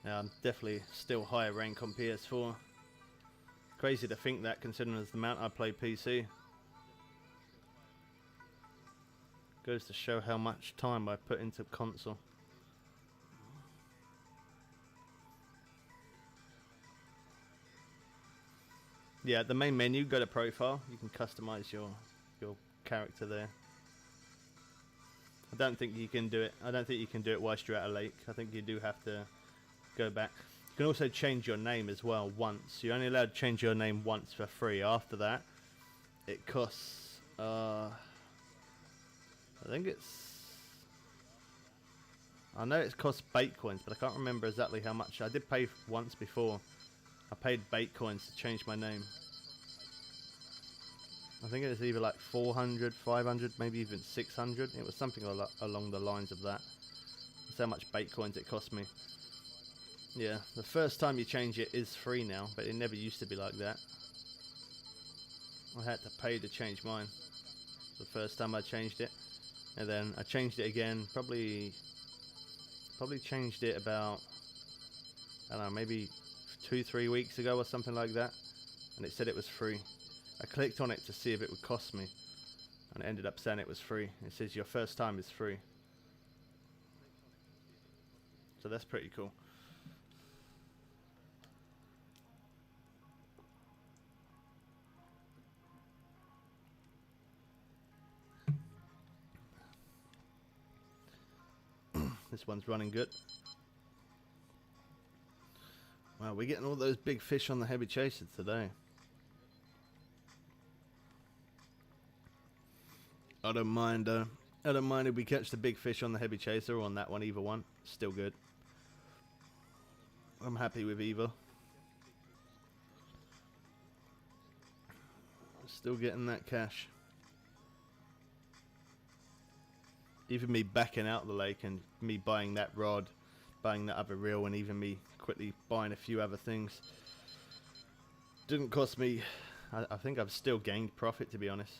Yeah, I'm definitely still higher rank on PS4. Crazy to think that, considering as the amount I play PC. Goes to show how much time I put into console. Yeah, the main menu, go to profile. You can customize your character there. I don't think you can do it. I don't think you can do it whilst you're at a lake. I think you do have to go back. You can also change your name as well once. You're only allowed to change your name once for free. After that, it costs, I think I know it costs bait coins, but I can't remember exactly how much. I did pay once before. I paid bait coins to change my name. I think it was either like 400, 500, maybe even 600. It was something along the lines of that. That's how much bait coins it cost me. Yeah, the first time you change it is free now, but it never used to be like that. I had to pay to change mine the first time I changed it. And then I changed it again, probably changed it about, I don't know, maybe 2-3 weeks ago or something like that. and it said it was free. I clicked on it to see if it would cost me, and it ended up saying it was free. It says your first time is free. So that's pretty cool. This one's running good. Wow, we're getting all those big fish on the heavy chaser today. I don't mind I don't mind if we catch the big fish on the heavy chaser or on that one, either one. Still good. I'm happy with either. Still getting that cash. Even me backing out the lake and me buying that rod, buying that other reel, and even me quickly buying a few other things didn't cost me. I think I've still gained profit, to be honest.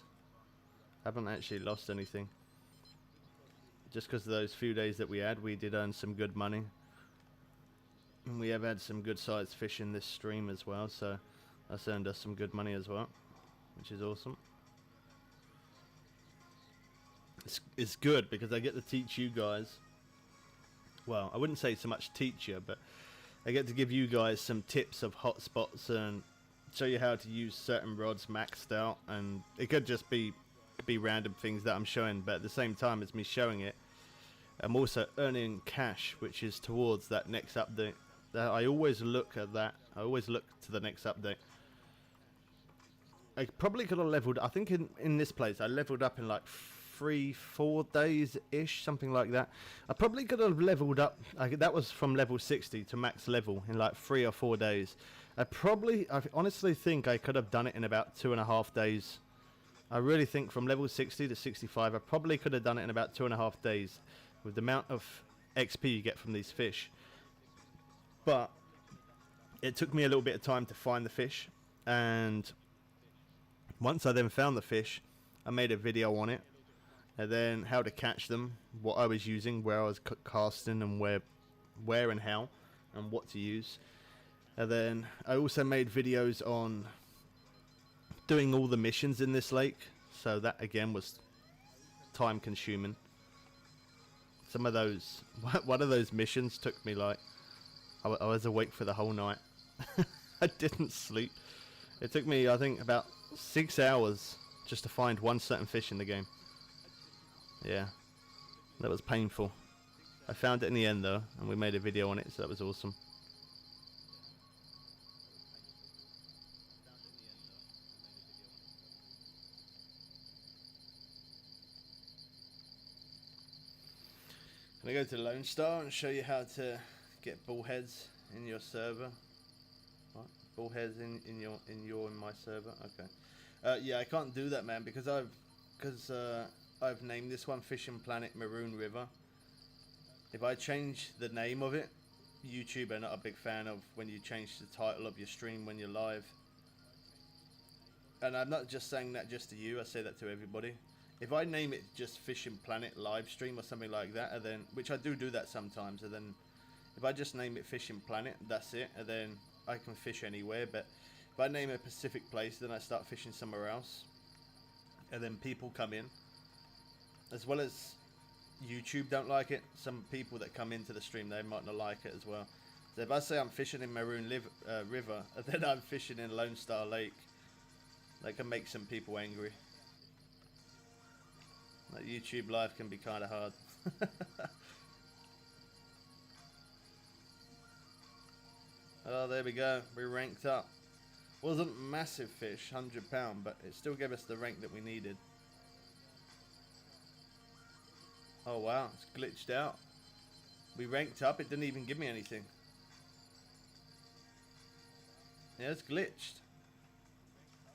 I haven't actually lost anything. Just because of those few days that we had, we did earn some good money. And we have had some good sized fish in this stream as well, so that's earned us some good money as well, which is awesome. It's good because I get to teach you guys. Well, I wouldn't say so much teach you, but I get to give you guys some tips of hot spots and show you how to use certain rods maxed out. And it could just be random things that I'm showing, but at the same time as me showing it, I'm also earning cash, which is towards that next update. I always look at that. I always look to the next update. I probably could have leveled. I think in this place I leveled up in like 3-4 days ish, something like that. I probably could have leveled up. That was from level 60 to max level in like 3 or 4 days. I honestly think I could have done it in about 2.5 days. I really think from level 60 to 65, I probably could have done it in about 2.5 days with the amount of XP you get from these fish. But it took me a little bit of time to find the fish, and once I then found the fish, I made a video on it, and then how to catch them, what I was using, where I was casting, and where and how, and what to use. And then I also made videos on doing all the missions in this lake, so that again was time consuming. Some of those, one of those missions took me like, I was awake for the whole night. I didn't sleep. It took me, I think, about 6 hours just to find one certain fish in the game. Yeah, that was painful. I found it in the end though, and we made a video on it, so that was awesome. Can I go to Lone Star and show you how to get bullheads in your server? What? Bullheads in my server? Okay. Yeah, I can't do that, man, because I've named this one Fishing Planet Maroon River. If I change the name of it, YouTube are not a big fan of when you change the title of your stream when you're live. And I'm not just saying that just to you, I say that to everybody. If I name it just Fishing Planet live stream or something like that, and then, which I do that sometimes, and then if I just name it Fishing Planet, that's it, and then I can fish anywhere. But if I name a specific place, then I start fishing somewhere else, and then people come in, as well as YouTube don't like it. Some people that come into the stream, they might not like it as well. So if I say I'm fishing in Maroon River, and then I'm fishing in Lone Star Lake, that can make some people angry. Like, YouTube live can be kind of hard. Oh, there we go. We ranked up. Wasn't massive fish, £100, but it still gave us the rank that we needed. Oh wow, it's glitched out. We ranked up, it didn't even give me anything. Yeah, it's glitched.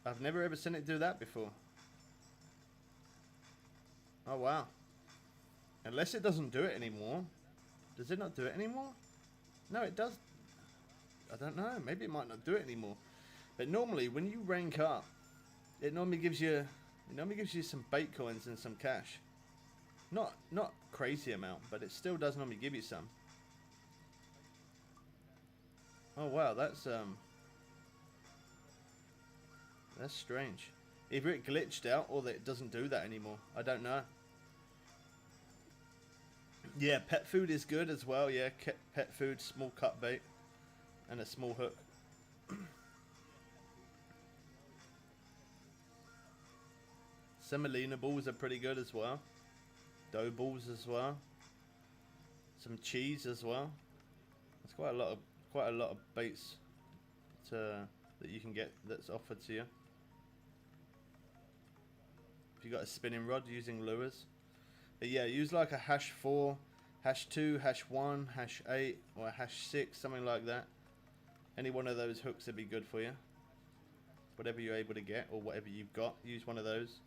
I've never ever seen it do that before. Oh wow. Unless it doesn't do it anymore. Does it not do it anymore? No, it does. I don't know, maybe it might not do it anymore. But normally when you rank up, it normally gives you some bait coins and some cash. Not crazy amount, but it still does normally give you some. Oh wow, that's That's strange. Either it glitched out or that it doesn't do that anymore. I don't know. Yeah, pet food is good as well. Yeah, pet food, small cut bait, and a small hook. Semolina balls are pretty good as well. Dough balls as well. Some cheese as well. There's quite a lot of baits that you can get that's offered to you. If you got a spinning rod using lures. But yeah, use like a hash 4, hash 2, hash 1, hash 8, or a hash 6, something like that. Any one of those hooks would be good for you. Whatever you're able to get, or whatever you've got, use one of those.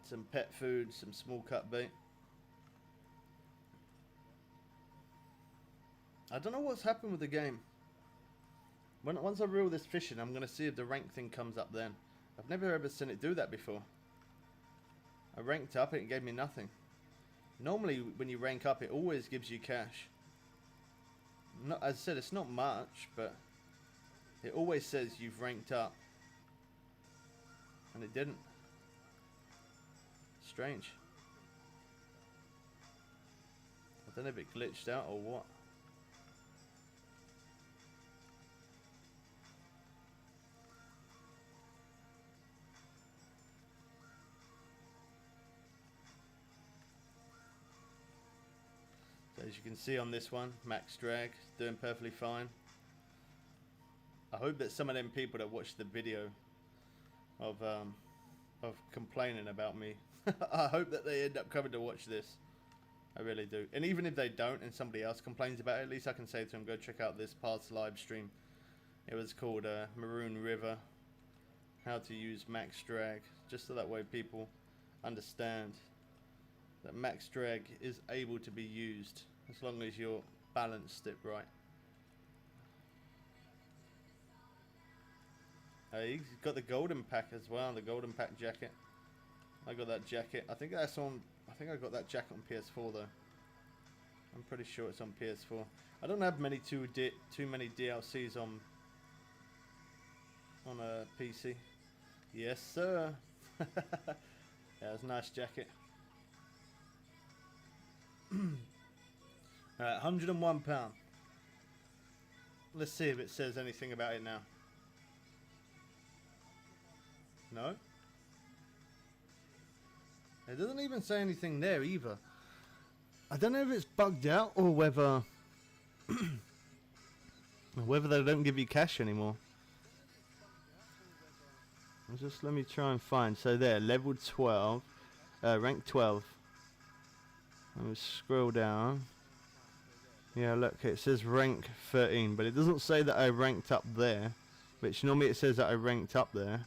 Some pet food, some small cut bait. I don't know what's happened with the game. Once I reel this fish in, I'm going to see if the rank thing comes up then. I've never ever seen it do that before. I ranked up, it gave me nothing. Normally, when you rank up, it always gives you cash. Not, as I said, it's not much, but it always says you've ranked up. And it didn't. Strange. I don't know if it glitched out or what. So as you can see on this one, max drag, doing perfectly fine. I hope that some of them people that watch the video of complaining about me, I hope that they end up coming to watch this. I really do. And even if they don't and somebody else complains about it, at least I can say to them, go check out this past live stream. It was called Maroon River, how to use max drag, just so that way people understand that max drag is able to be used as long as you're balanced it right. He's got the golden pack as well, the golden pack jacket. I got that jacket. I think that's on. I think I got that jacket on PS4 though. I'm pretty sure it's on PS4. I don't have too many DLCs on a PC. Yes, sir. Yeah, it's a nice jacket. Alright, £101. Let's see if it says anything about it now. No? It doesn't even say anything there either. I don't know if it's bugged out or whether whether they don't give you cash anymore. Just let me try and find. So there, level 12, rank 12. Let me scroll down. Yeah, look, it says rank 13, but it doesn't say that I ranked up there, which normally it says that I ranked up there.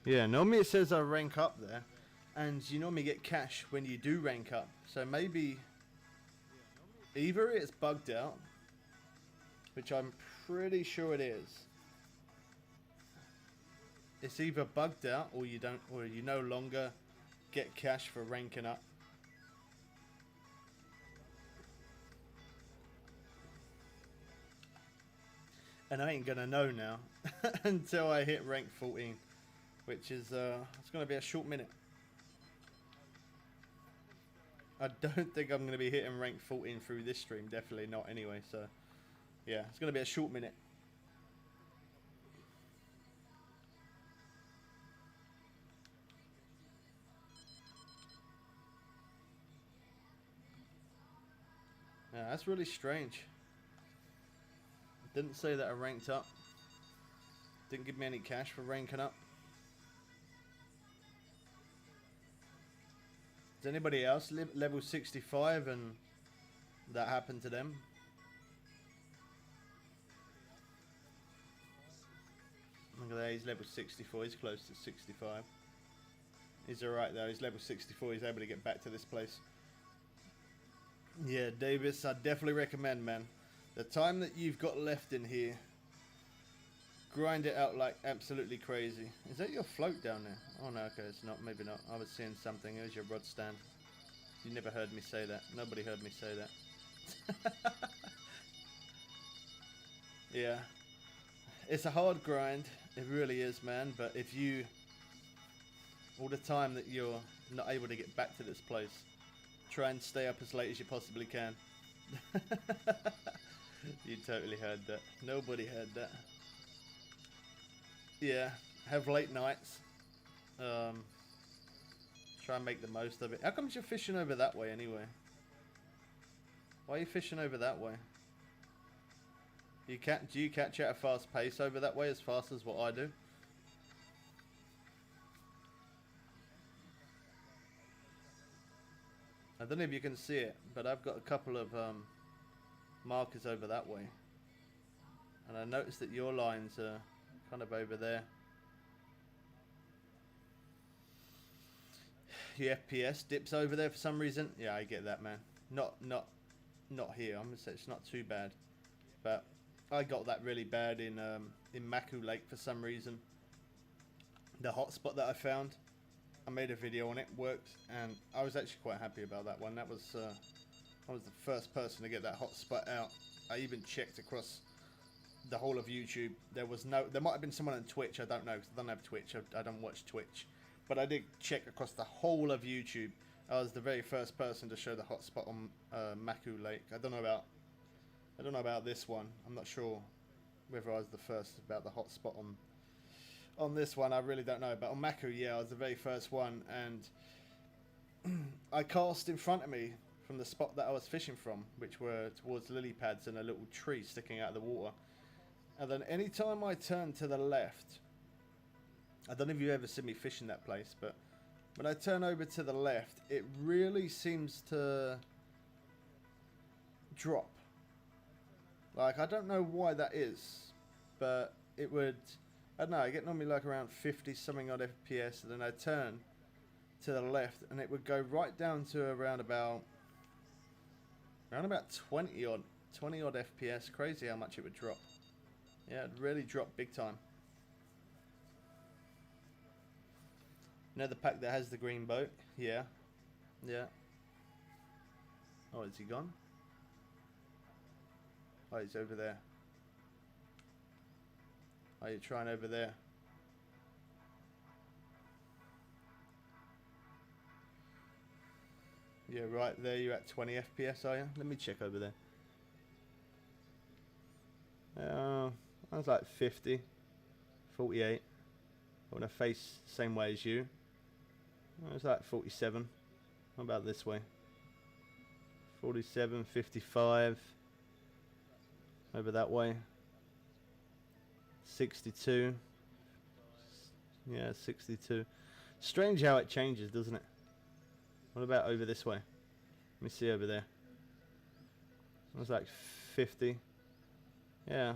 Yeah, normally it says I rank up there, and you normally get cash when you do rank up. So maybe either it's bugged out, which I'm pretty sure it is. It's either bugged out or you don't, or you no longer get cash for ranking up. And I ain't gonna know now until I hit rank 14, which is it's gonna be a short minute. I don't think I'm gonna be hitting rank 14 through this stream. Definitely not anyway. So yeah, it's gonna be a short minute. Yeah, that's really strange. Didn't say that I ranked up. Didn't give me any cash for ranking up. Is anybody else level 65 and that happened to them? Look at that, he's level 64, he's close to 65. He's alright though, he's level 64, he's able to get back to this place. Yeah, Davis, I definitely recommend, man. The time that you've got left in here, grind it out like absolutely crazy. Is that your float down there? Oh no, okay, it's not. Maybe not. I was seeing something. It was your rod stand. You never heard me say that. Nobody heard me say that. Yeah. It's a hard grind. It really is, man. But if you, all the time that you're not able to get back to this place, try and stay up as late as you possibly can. You totally heard that. Nobody heard that. Yeah, have late nights. Try and make the most of it. How come you're fishing over that way anyway? Why are you fishing over that way? Do you catch at a fast pace over that way as fast as what I do? I don't know if you can see it, but I've got a couple of markers over that way. And I noticed that your lines are kind of over there. Your FPS dips over there for some reason. Yeah, I get that, man. Not here. I'm gonna say it's not too bad, but I got that really bad in Maku Lake for some reason. The hotspot that I found, I made a video on it, worked, and I was actually quite happy about that one. That was I was the first person to get that hotspot out. I even checked across the whole of YouTube. There might have been someone on Twitch. I don't know, because I don't have Twitch. I don't watch Twitch, but I did check across the whole of YouTube. I was the very first person to show the hotspot on Maku Lake. I don't know about this one. I'm not sure whether I was the first about the hotspot on this one. I really don't know. But on Maku, yeah, I was the very first one, and I cast in front of me from the spot that I was fishing from, which were towards lily pads and a little tree sticking out of the water. And then anytime I turn to the left, I don't know if you ever see me fishing that place, but when I turn over to the left, it really seems to drop. Like, I don't know why that is, but it would, I don't know, I get normally like around 50 something odd FPS, and then I turn to the left and it would go right down to around about 20 odd FPS. Crazy how much it would drop. Yeah, it really dropped big time. You know the pack that has the green boat? Yeah. Yeah. Oh, is he gone? Oh, he's over there. Oh, you're trying over there. Yeah, right there, you're at 20 FPS, are you? Let me check over there. I was like 50, 48. I want to face the same way as you. I was like 47. How about this way? 47, 55. Over that way. 62. Yeah, 62. Strange how it changes, doesn't it? What about over this way? Let me see over there. It was like 50. Yeah.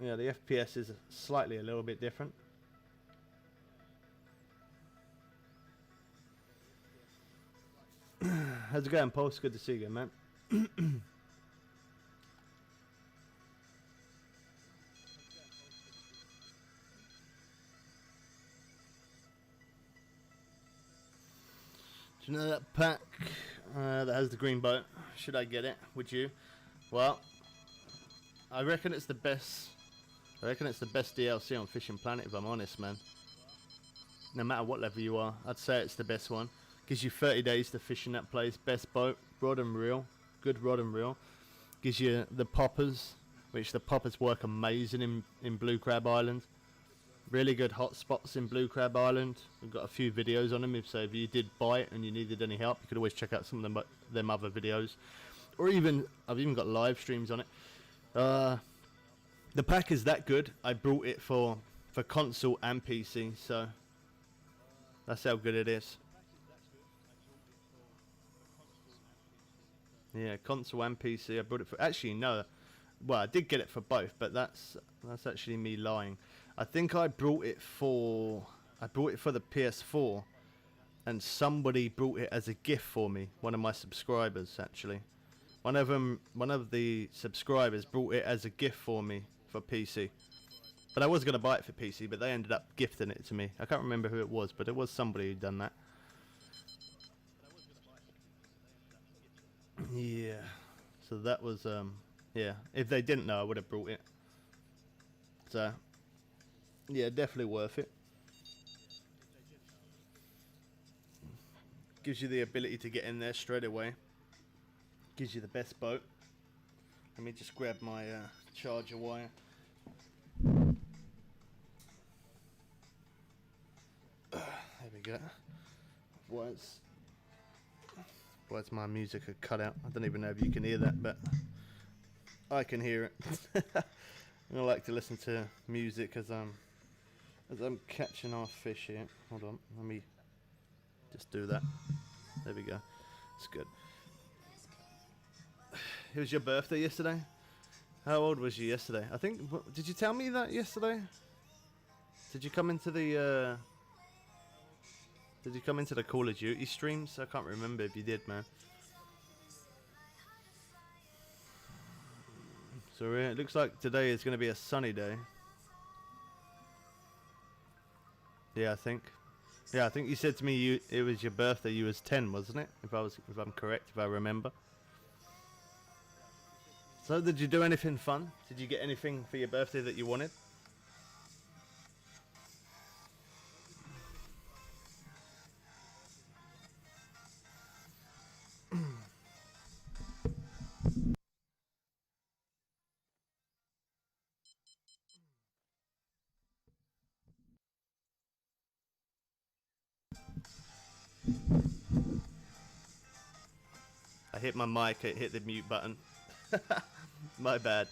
Yeah, the FPS is slightly a little bit different. How's it going, Paul? It's good to see you again, man. Do you know that pack that has the green boat? Should I get it? Would you? Well, I reckon it's the best. I reckon it's the best DLC on Fishing Planet, if I'm honest, man. No matter what level you are, I'd say it's the best one. Gives you 30 days to fish in that place. Best boat, rod and reel, good rod and reel. Gives you the poppers, which the poppers work amazing in Blue Crab Island. Really good hot spots in Blue Crab Island. We've got a few videos on them, so if you did buy it and you needed any help, you could always check out some of them other videos. Or even, I've even got live streams on it. The pack is that good. I brought it for console and PC, so that's how good it is. Yeah, console and PC. I brought it for. Actually, no. Well, I did get it for both, but that's actually me lying. I think I brought it for the PS4, and somebody brought it as a gift for me. One of my subscribers, actually. One of the subscribers brought it as a gift for me for PC. But I was going to buy it for PC, but they ended up gifting it to me. I can't remember who it was, but it was somebody who'd done that. Yeah. So that was, yeah. If they didn't know, I would have brought it. So, yeah, definitely worth it. Gives you the ability to get in there straight away. Gives you the best boat. Let me just grab my charger wire. There we go. Why's my music a cut out? I don't even know if you can hear that, but I can hear it. I like to listen to music as I'm catching our fish here. Hold on, let me just do that. There we go. It's good. It was your birthday yesterday? How old was you yesterday? I think, did you tell me that yesterday? Did you come into the Call of Duty streams? I can't remember if you did, man. So it looks like today is going to be a sunny day. Yeah, I think. Yeah, I think you said to me it was your birthday. You was 10, wasn't it? If I'm correct, if I remember. So did you do anything fun? Did you get anything for your birthday that you wanted? I hit my mic, it hit the mute button. My bad.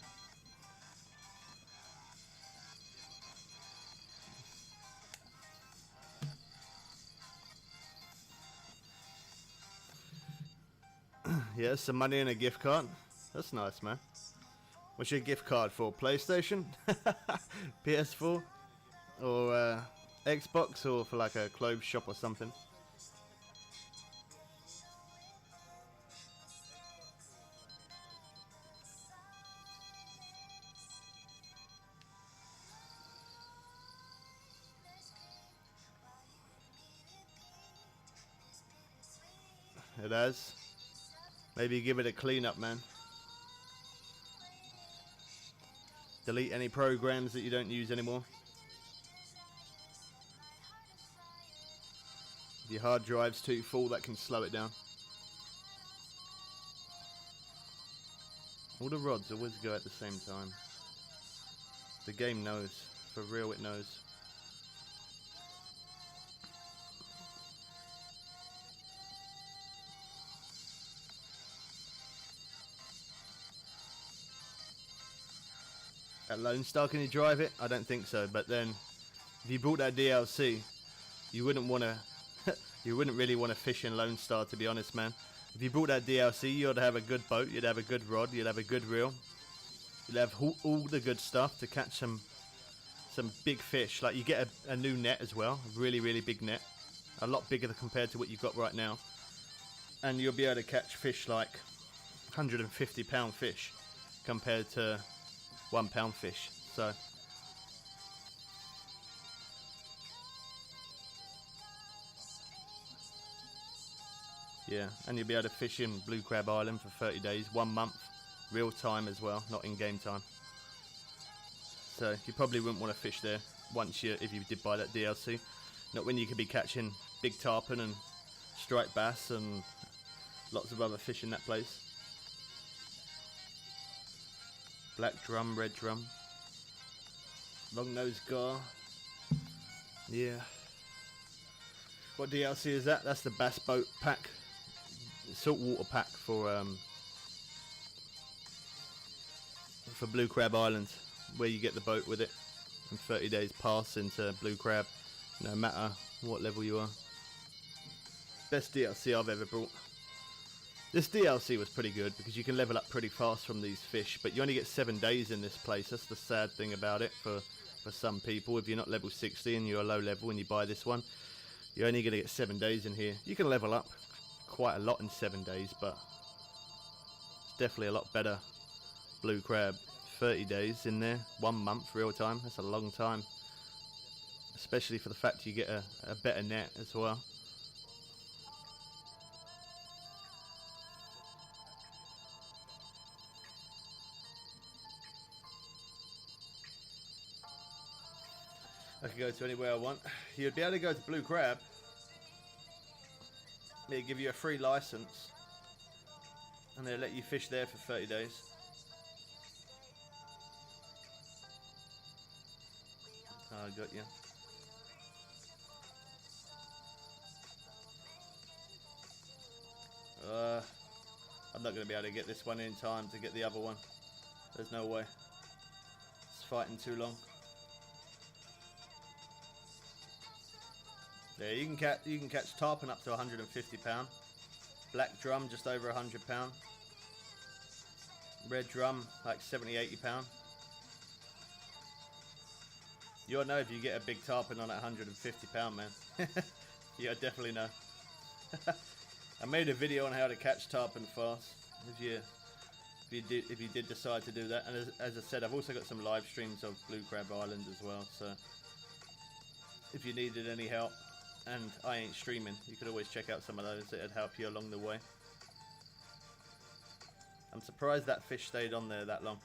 Yeah, some money and a gift card. That's nice, man. What's your gift card for? PlayStation? PS4? Or Xbox? Or for like a clothes shop or something? It has. Maybe give it a clean up, man. Delete any programs that you don't use anymore. If your hard drive's too full, that can slow it down. All the rods always go at the same time. The game knows. For real, it knows. At Lone Star, can you drive it? I don't think so. But then, if you bought that DLC, you wouldn't want to. You wouldn't really want to fish in Lone Star, to be honest, man. If you bought that DLC, you'd have a good boat, you'd have a good rod, you'd have a good reel, you'd have all the good stuff to catch some big fish. Like you get a new net as well, a really, really big net, a lot bigger compared to what you've got right now, and you'll be able to catch fish like 150-pound fish compared to 1-pound fish. So yeah, and you'll be able to fish in Blue Crab Island for 30 days, 1 month, real time as well, not in game time. So you probably wouldn't want to fish there if you did buy that DLC. Not when you could be catching big tarpon and striped bass and lots of other fish in that place. Black drum, red drum, long-nosed gar. Yeah. What DLC is that? That's the bass boat pack, saltwater pack for Blue Crab Island, where you get the boat with it and 30 days pass into Blue Crab, no matter what level you are. Best DLC I've ever brought. This DLC was pretty good because you can level up pretty fast from these fish, but you only get 7 days in this place. That's the sad thing about it for some people. If you're not level 60 and you're a low level and you buy this one, you're only going to get 7 days in here. You can level up quite a lot in 7 days, but it's definitely a lot better. Blue Crab, 30 days in there, 1 month real time. That's a long time, especially for the fact you get a better net as well. I can go to anywhere I want. You'd be able to go to Blue Crab. They give you a free license. And they let you fish there for 30 days. Oh, I got you. I'm not going to be able to get this one in time to get the other one. There's no way. It's fighting too long. Yeah, you can catch tarpon up to 150 £. Black drum just over 100 £. Red drum like 70, 80 £. You'll know if you get a big tarpon on at 150 £, man. You'll definitely know. I made a video on how to catch tarpon fast. If you did decide to do that, and as I said, I've also got some live streams of Blue Crab Island as well. So if you needed any help, and I ain't streaming, you could always check out some of those. It'd help you along the way. I'm surprised that fish stayed on there that long.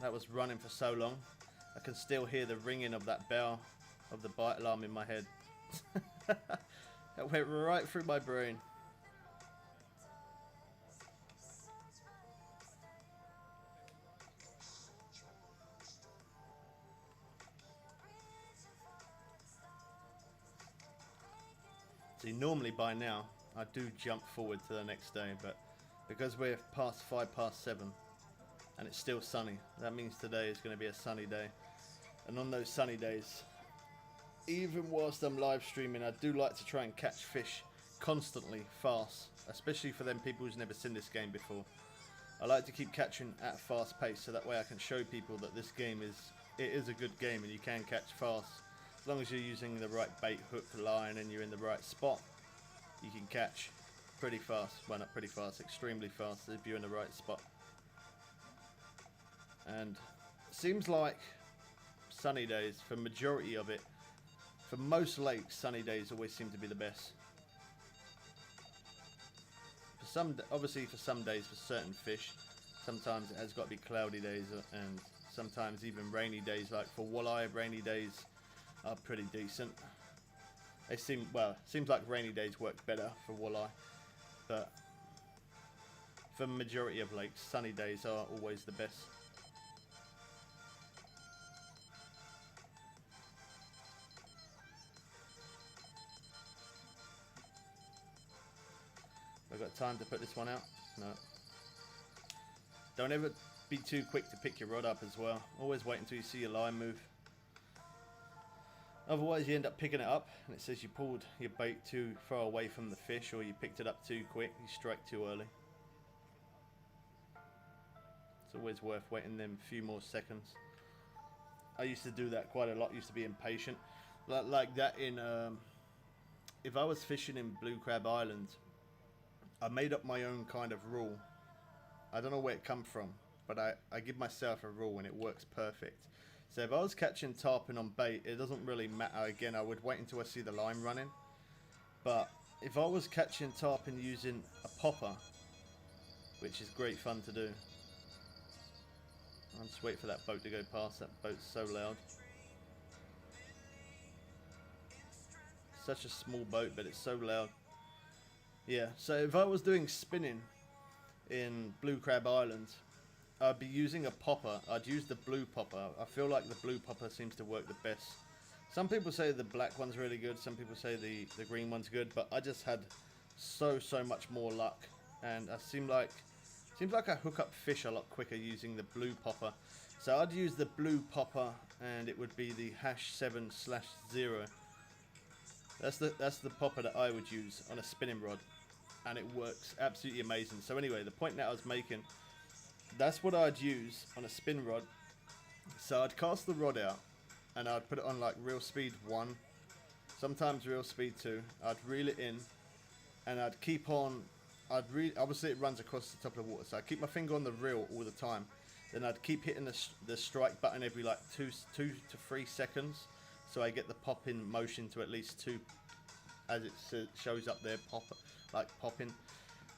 That was running for so long. I can still hear the ringing of that bell of the bite alarm in my head. That went right through my brain. See, normally by now I do jump forward to the next day, but because we're past 7 and it's still sunny, that means today is going to be a sunny day. And on those sunny days, even whilst I'm live streaming, I do like to try and catch fish constantly, fast, especially for them people who's never seen this game before. I like to keep catching at a fast pace, so that way I can show people that this game is a good game and you can catch fast. As long as you're using the right bait, hook, line, and you're in the right spot, you can catch pretty fast. Well, not pretty fast, extremely fast if you're in the right spot. And it seems like sunny days, for majority of it, for most lakes, sunny days always seem to be the best. For some, obviously for some days, for certain fish, sometimes it has got to be cloudy days, and sometimes even rainy days. Like for walleye, rainy days are pretty decent. They seem, well, seems like rainy days work better for walleye, but for majority of lakes, sunny days are always the best. I've got time to put this one out? No. Don't ever be too quick to pick your rod up as well. Always wait until you see your line move. Otherwise you end up picking it up and it says you pulled your bait too far away from the fish, or you picked it up too quick, you strike too early. It's always worth waiting them few more seconds. I used to do that quite a lot, used to be impatient. Like that in, if I was fishing in Blue Crab Island, I made up my own kind of rule. I don't know where it come from, but I give myself a rule and it works perfect. So if I was catching tarpon on bait, it doesn't really matter. Again, I would wait until I see the line running. But if I was catching tarpon using a popper, which is great fun to do. I'll just wait for that boat to go past. That boat's so loud. Such a small boat, but it's so loud. Yeah, so if I was doing spinning in Blue Crab Island, I'd be using a popper. I'd use the blue popper. I feel like the blue popper seems to work the best. Some people say the black one's really good. Some people say the green one's good. But I just had so much more luck, and I seems like I hook up fish a lot quicker using the blue popper. So I'd use the blue popper, and it would be the #7/0. That's the popper that I would use on a spinning rod, and it works absolutely amazing. So anyway, the point that I was making, that's what I'd use on a spin rod. So I'd cast the rod out and I'd put it on like reel speed 1, sometimes reel speed 2. I'd reel it in and I'd keep on, obviously it runs across the top of the water, so I'd keep my finger on the reel all the time. Then I'd keep hitting the strike button every like 2 to 3 seconds, so I get the pop in motion to at least 2, as it shows up there, popping.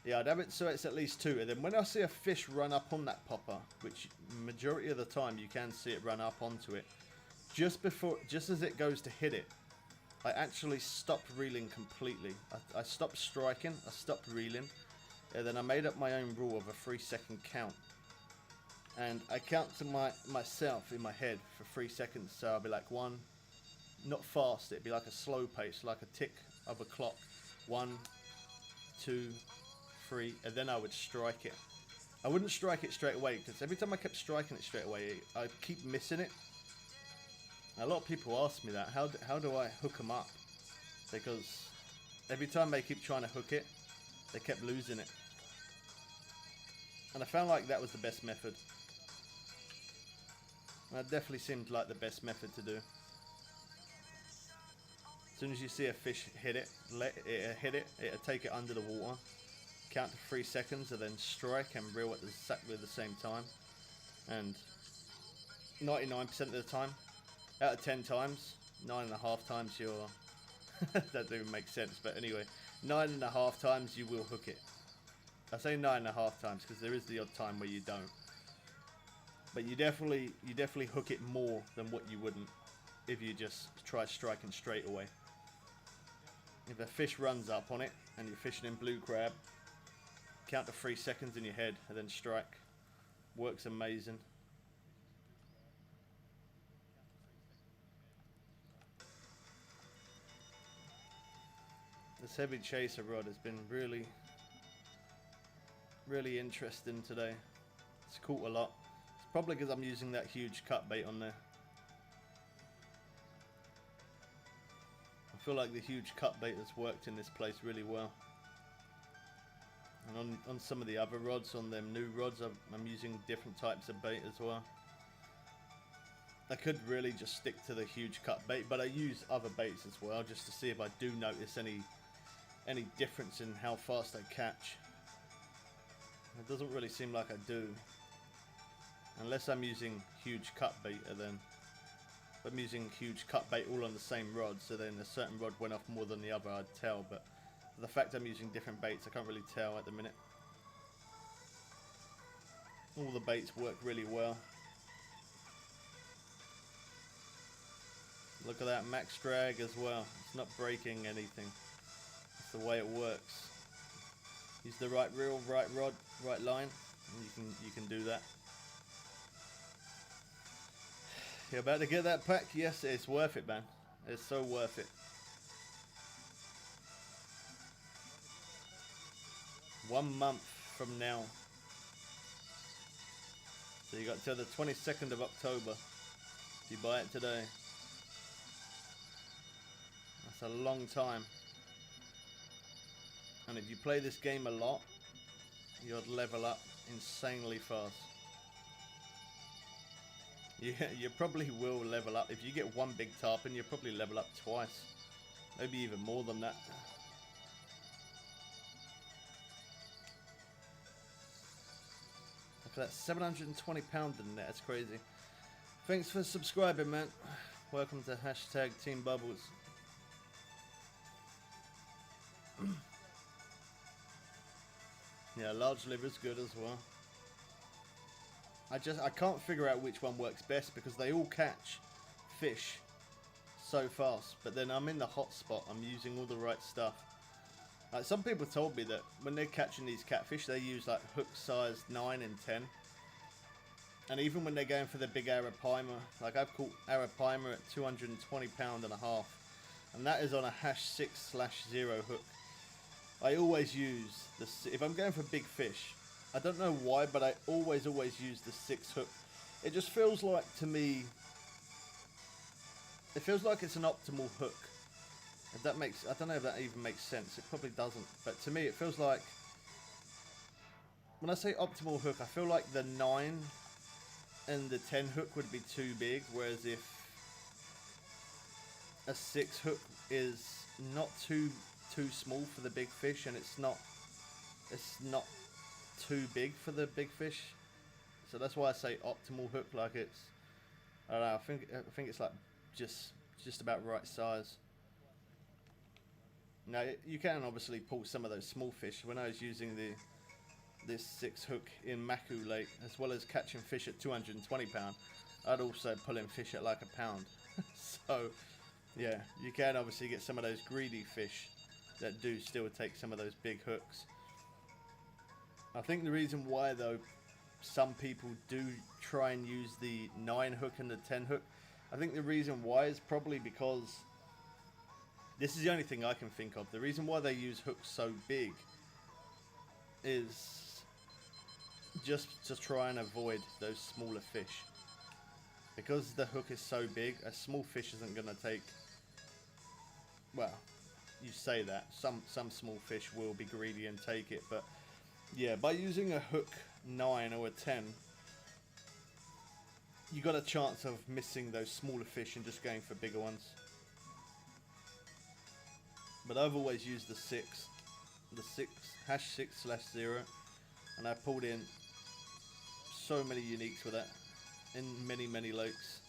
Yeah, I'd have it so it's at least 2, and then when I see a fish run up on that popper, which majority of the time you can see it run up onto it, just as it goes to hit it, I actually stopped reeling completely. I stopped striking, I stopped reeling, and then I made up my own rule of a 3-second count. And I count to myself in my head for 3 seconds, so I'll be like 1, not fast, it'd be like a slow pace, like a tick of a clock. 1, 2, 3, and then I would strike it. I wouldn't strike it straight away, because every time I kept striking it straight away, I'd keep missing it. A lot of people ask me that, how do I hook them up? Because every time they keep trying to hook it, they kept losing it. And I found like that was the best method. And that definitely seemed like the best method to do. As soon as you see a fish hit it, it'll take it under the water, count to 3 seconds, and then strike and reel at exactly the same time. And 99% of the time, out of 10 times, 9.5 times you're... that doesn't even make sense, but anyway, 9.5 times you will hook it. I say 9.5 times because there is the odd time where you don't. But you definitely hook it more than what you wouldn't if you just try striking straight away. If a fish runs up on it and you're fishing in blue crab, count to 3 seconds in your head and then strike. Works amazing. This heavy chaser rod has been really interesting today. It's caught a lot. It's probably because I'm using that huge cut bait on there. I feel like the huge cut bait has worked in this place really well. And on some of the other rods, on them new rods, I'm using different types of bait as well. I could really just stick to the huge cut bait, but I use other baits as well just to see if I do notice any difference in how fast I catch. It doesn't really seem like I do, unless I'm using huge cut bait. And then if I'm using huge cut bait all on the same rod, so then a certain rod went off more than the other, I'd tell. But for the fact I'm using different baits, I can't really tell at the minute. All the baits work really well. Look at that max drag as well. It's not breaking anything. It's the way it works. Use the right reel, right rod, right line, and you can do that. You're about to get that pack? Yes, it's worth it, man. It's so worth it. 1 month from now. So you got till the 22nd of October if you buy it today. That's a long time. And if you play this game a lot, you'll level up insanely fast. You probably will level up. If you get one big tarpon, you'll probably level up twice. Maybe even more than that. Look at that, 720 pound in there. That's crazy. Thanks for subscribing, man. Welcome to hashtag Team Bubbles. Yeah, large liver's good as well. I can't figure out which one works best because they all catch fish so fast. But then I'm in the hot spot. I'm using all the right stuff. Like some people told me that when they're catching these catfish, they use like hook size 9 and 10. And even when they're going for the big arapaima, like I've caught arapaima at 220 pound and a half, and that is on a #6/0 hook. I always use if I'm going for big fish. I don't know why, but I always use the 6 hook. It just feels like, to me, it feels like it's an optimal hook. If that makes, I don't know if that even makes sense. It probably doesn't, but to me it feels like, when I say optimal hook, I feel like the 9 and the 10 hook would be too big, whereas if a 6 hook is not too small for the big fish, and it's not too big for the big fish. So that's why I say optimal hook. Like it's, I don't know, I think it's like just about right size. Now you can obviously pull some of those small fish. When I was using this 6 hook in Maku Lake, as well as catching fish at 220 pound, I'd also pull in fish at like £1. So yeah, you can obviously get some of those greedy fish that do still take some of those big hooks. I think the reason why though some people do try and use the 9 hook and the 10 hook, I think the reason why is probably because this is the only thing I can think of. The reason why they use hooks so big is just to try and avoid those smaller fish. Because the hook is so big, a small fish isn't going to take, well, you say that, some small fish will be greedy and take it, but yeah, by using a hook 9 or a 10, you got a chance of missing those smaller fish and just going for bigger ones. But I've always used the 6 #6/0, and I pulled in so many uniques with that in many lakes.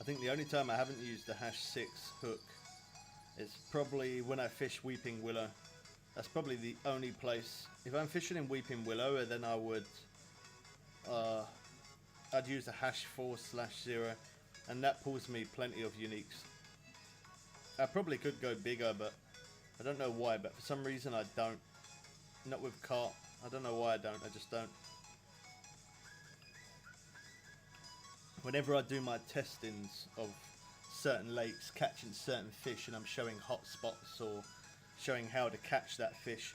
I think the only time I haven't used the #6 hook is probably when I fish Weeping Willow. That's probably the only place. If I'm fishing in Weeping Willow, then I would I'd use the #4/0, and that pulls me plenty of uniques. I probably could go bigger, but I don't know why, but for some reason I don't. Not with Carp. I don't know why I don't, I just don't. Whenever I do my testings of certain lakes, catching certain fish, and I'm showing hot spots or showing how to catch that fish,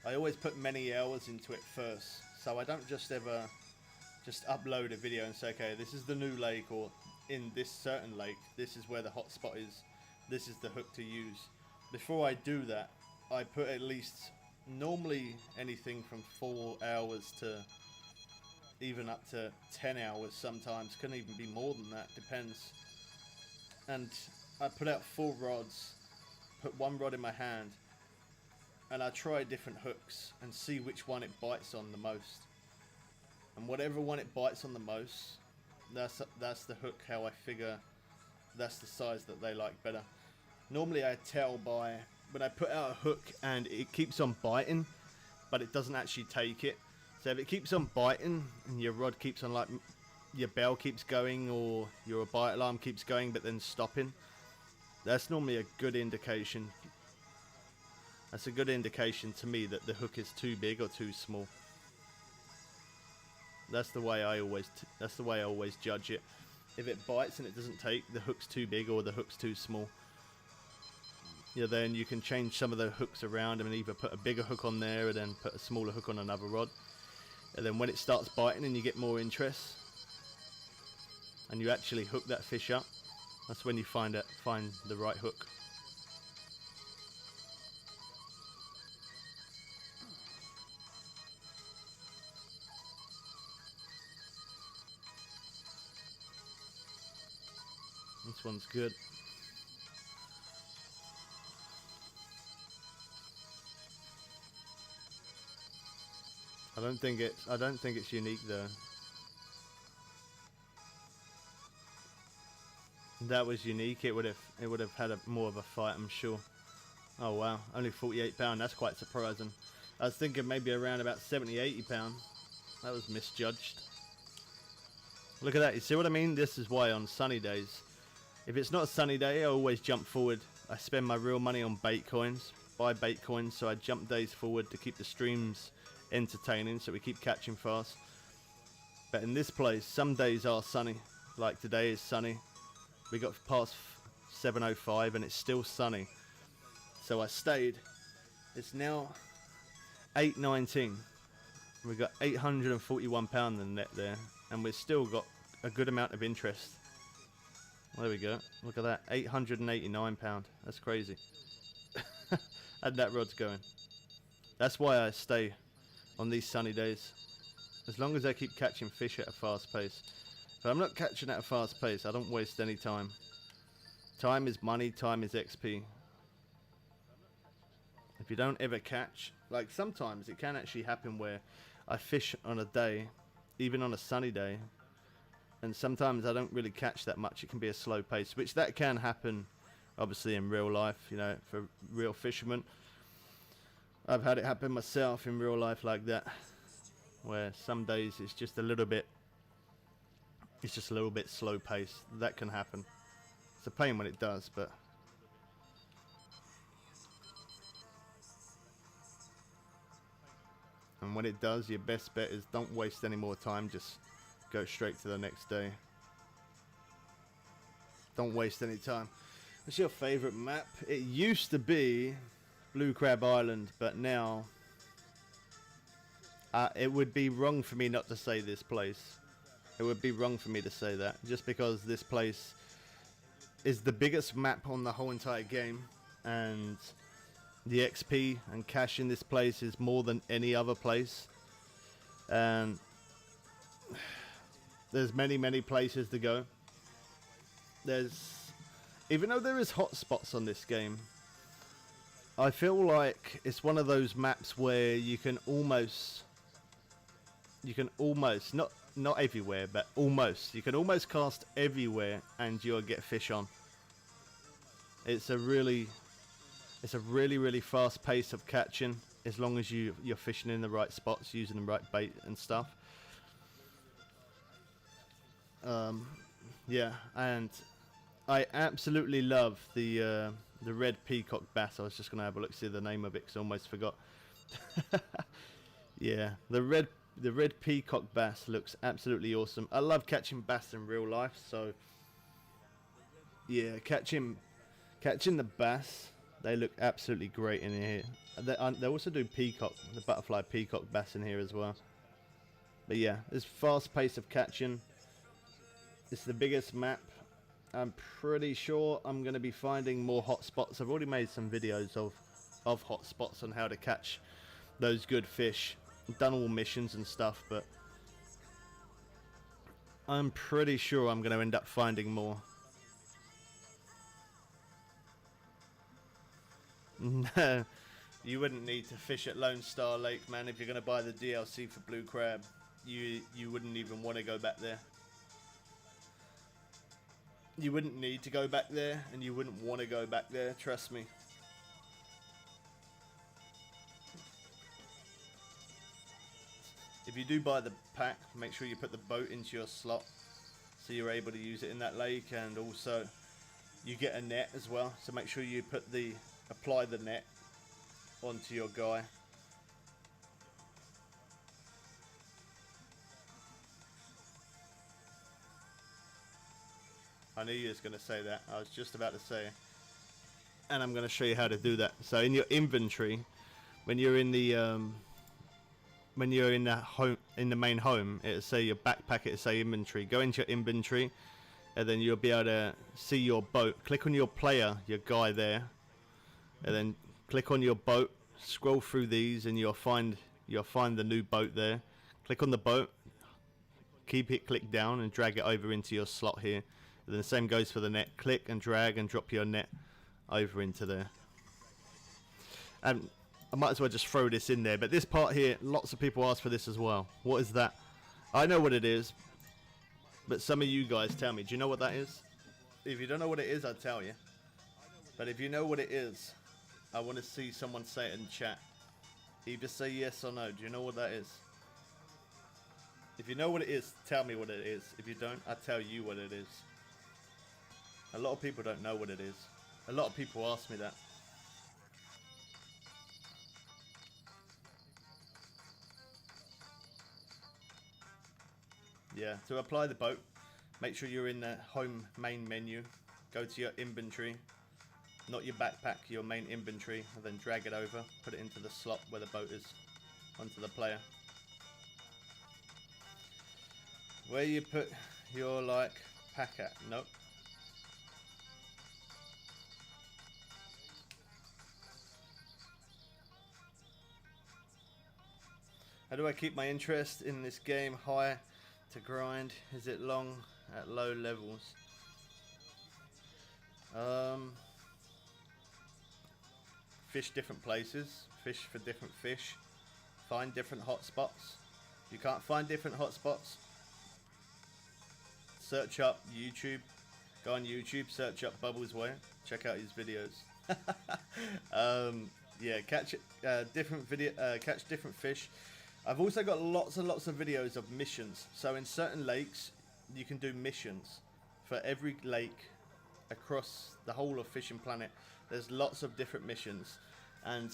I always put many hours into it first. So I don't just ever just upload a video and say, okay, this is the new lake, or in this certain lake, this is where the hot spot is, this is the hook to use. Before I do that, I put at least, normally anything from 4 hours to even up to 10 hours sometimes, can even be more than that, depends. And I put out 4 rods, put 1 rod in my hand, and I try different hooks and see which one it bites on the most. And whatever one it bites on the most, that's the hook, how I figure that's the size that they like better. Normally I tell by when I put out a hook and it keeps on biting, but it doesn't actually take it. So if it keeps on biting and your rod keeps on, like your bell keeps going or your bite alarm keeps going but then stopping, that's normally a good indication. That's a good indication to me that the hook is too big or too small. That's the way I always judge it. If it bites and it doesn't take, the hook's too big or the hook's too small. Yeah, then you can change some of the hooks around and either put a bigger hook on there and then put a smaller hook on another rod. And then when it starts biting and you get more interest and you actually hook that fish up, that's when you find the right hook. This one's good. I don't think it's unique though. That was unique. It would have had more of a fight, I'm sure. Oh wow, only 48 pound. That's quite surprising. I was thinking maybe around about 70, 80 pound. That was misjudged. Look at that. You see what I mean? This is why on sunny days, if it's not a sunny day, I always jump forward. I spend my real money on bait coins, buy bait coins, so I jump days forward to keep the streams entertaining, so we keep catching fast. But in this place, some days are sunny. Like today is sunny. We got past 7:05 and it's still sunny. So I stayed. It's now 8:19. We got 841 pound in the net there, and we've still got a good amount of interest. There we go. Look at that, 889 pound. That's crazy. And that rod's going. That's why I stay on these sunny days. As long as I keep catching fish at a fast pace. If I'm not catching at a fast pace, I don't waste any time. Time is money, time is XP. If you don't ever catch, like sometimes it can actually happen where I fish on a day, even on a sunny day, and sometimes I don't really catch that much. It can be a slow pace, which that can happen obviously in real life, you know, for real fishermen. I've had it happen myself in real life like that, where some days it's just a little bit slow paced. That can happen. It's a pain when it does, but and when it does, your best bet is don't waste any more time, just go straight to the next day. Don't waste any time. What's your favorite map? It used to be Blue Crab Island, but now it would be wrong for me not to say this place. It would be wrong for me to say that, just because this place is the biggest map on the whole entire game, and the XP and cash in this place is more than any other place. And there's many places to go. Even though there is hotspots on this game, I feel like it's one of those maps where you can almost not everywhere, but almost. You can almost cast everywhere and you'll get fish on. It's a really fast pace of catching, as long as you're fishing in the right spots, using the right bait and stuff. Yeah, and I absolutely love the red peacock bass. I was just gonna have a look, see the name of it, because I almost forgot. Yeah, the red peacock bass looks absolutely awesome. I love catching bass in real life, so yeah, catching the bass, they look absolutely great in here. They also do the butterfly peacock bass in here as well. But yeah, this fast pace of catching. It's the biggest map. I'm pretty sure I'm going to be finding more hotspots. I've already made some videos of hotspots on how to catch those good fish. I've done all missions and stuff, but I'm pretty sure I'm going to end up finding more. No, you wouldn't need to fish at Lone Star Lake, man. If you're going to buy the DLC for Blue Crab, you wouldn't even want to go back there. You wouldn't need to go back there, and you wouldn't want to go back there, trust me. If you do buy the pack, make sure you put the boat into your slot so you're able to use it in that lake, and also you get a net as well, so make sure you apply the net onto your guy. I knew you was going to say that. I was just about to say it. And I'm going to show you how to do that. So in your inventory, when you're in the main home, it'll say your backpack, it'll say inventory. Go into your inventory, and then you'll be able to see your boat. Click on your player, your guy there, and then click on your boat. Scroll through these, and you'll find the new boat there. Click on the boat, keep it clicked down, and drag it over into your slot here. And then the same goes for the net. Click and drag and drop your net over into there. And I might as well just throw this in there. But this part here, lots of people ask for this as well. What is that? I know what it is, but some of you guys tell me. Do you know what that is? If you don't know what it is, I'll tell you. But if you know what it is, I want to see someone say it in chat. Either say yes or no. Do you know what that is? If you know what it is, tell me what it is. If you don't, I'll tell you what it is. A lot of people don't know what it is. A lot of people ask me that. Yeah, to apply the boat, make sure you're in the home main menu. Go to your inventory, not your backpack, your main inventory, and then drag it over, put it into the slot where the boat is, onto the player. Where you put your pack at? Nope. How do I keep my interest in this game high to grind? Is it long at low levels? Fish different places, fish for different fish, find different hotspots. If you can't find different hotspots, search up YouTube. Go on YouTube, search up Bubbles Way, check out his videos. Yeah, catch different fish. I've also got lots and lots of videos of missions. So in certain lakes, you can do missions for every lake across the whole of Fishing Planet. There's lots of different missions, and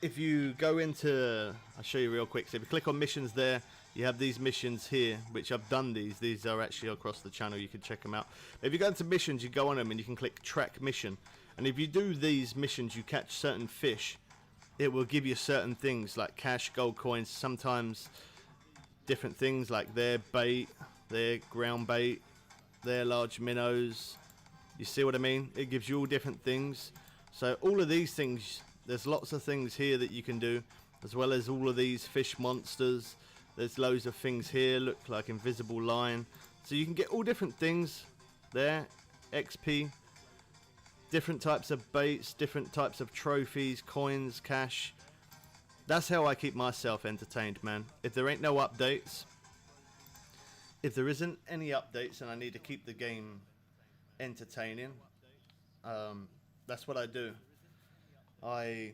if you go into, I'll show you real quick. So if you click on missions there, you have these missions here, which I've done these. These are actually across the channel. You can check them out. If you go into missions, you go on them and you can click track mission. And if you do these missions, you catch certain fish. It will give you certain things like cash, gold coins, sometimes different things like their bait, their ground bait, their large minnows. You see what I mean? It gives you all different things. So all of these things, there's lots of things here that you can do, as well as all of these fish monsters. There's loads of things here, look like invisible line. So you can get all different things there. XP, different types of baits, different types of trophies, coins, cash. That's how I keep myself entertained, man. If there ain't no updates, if there isn't any updates and I need to keep the game entertaining, that's what I do. I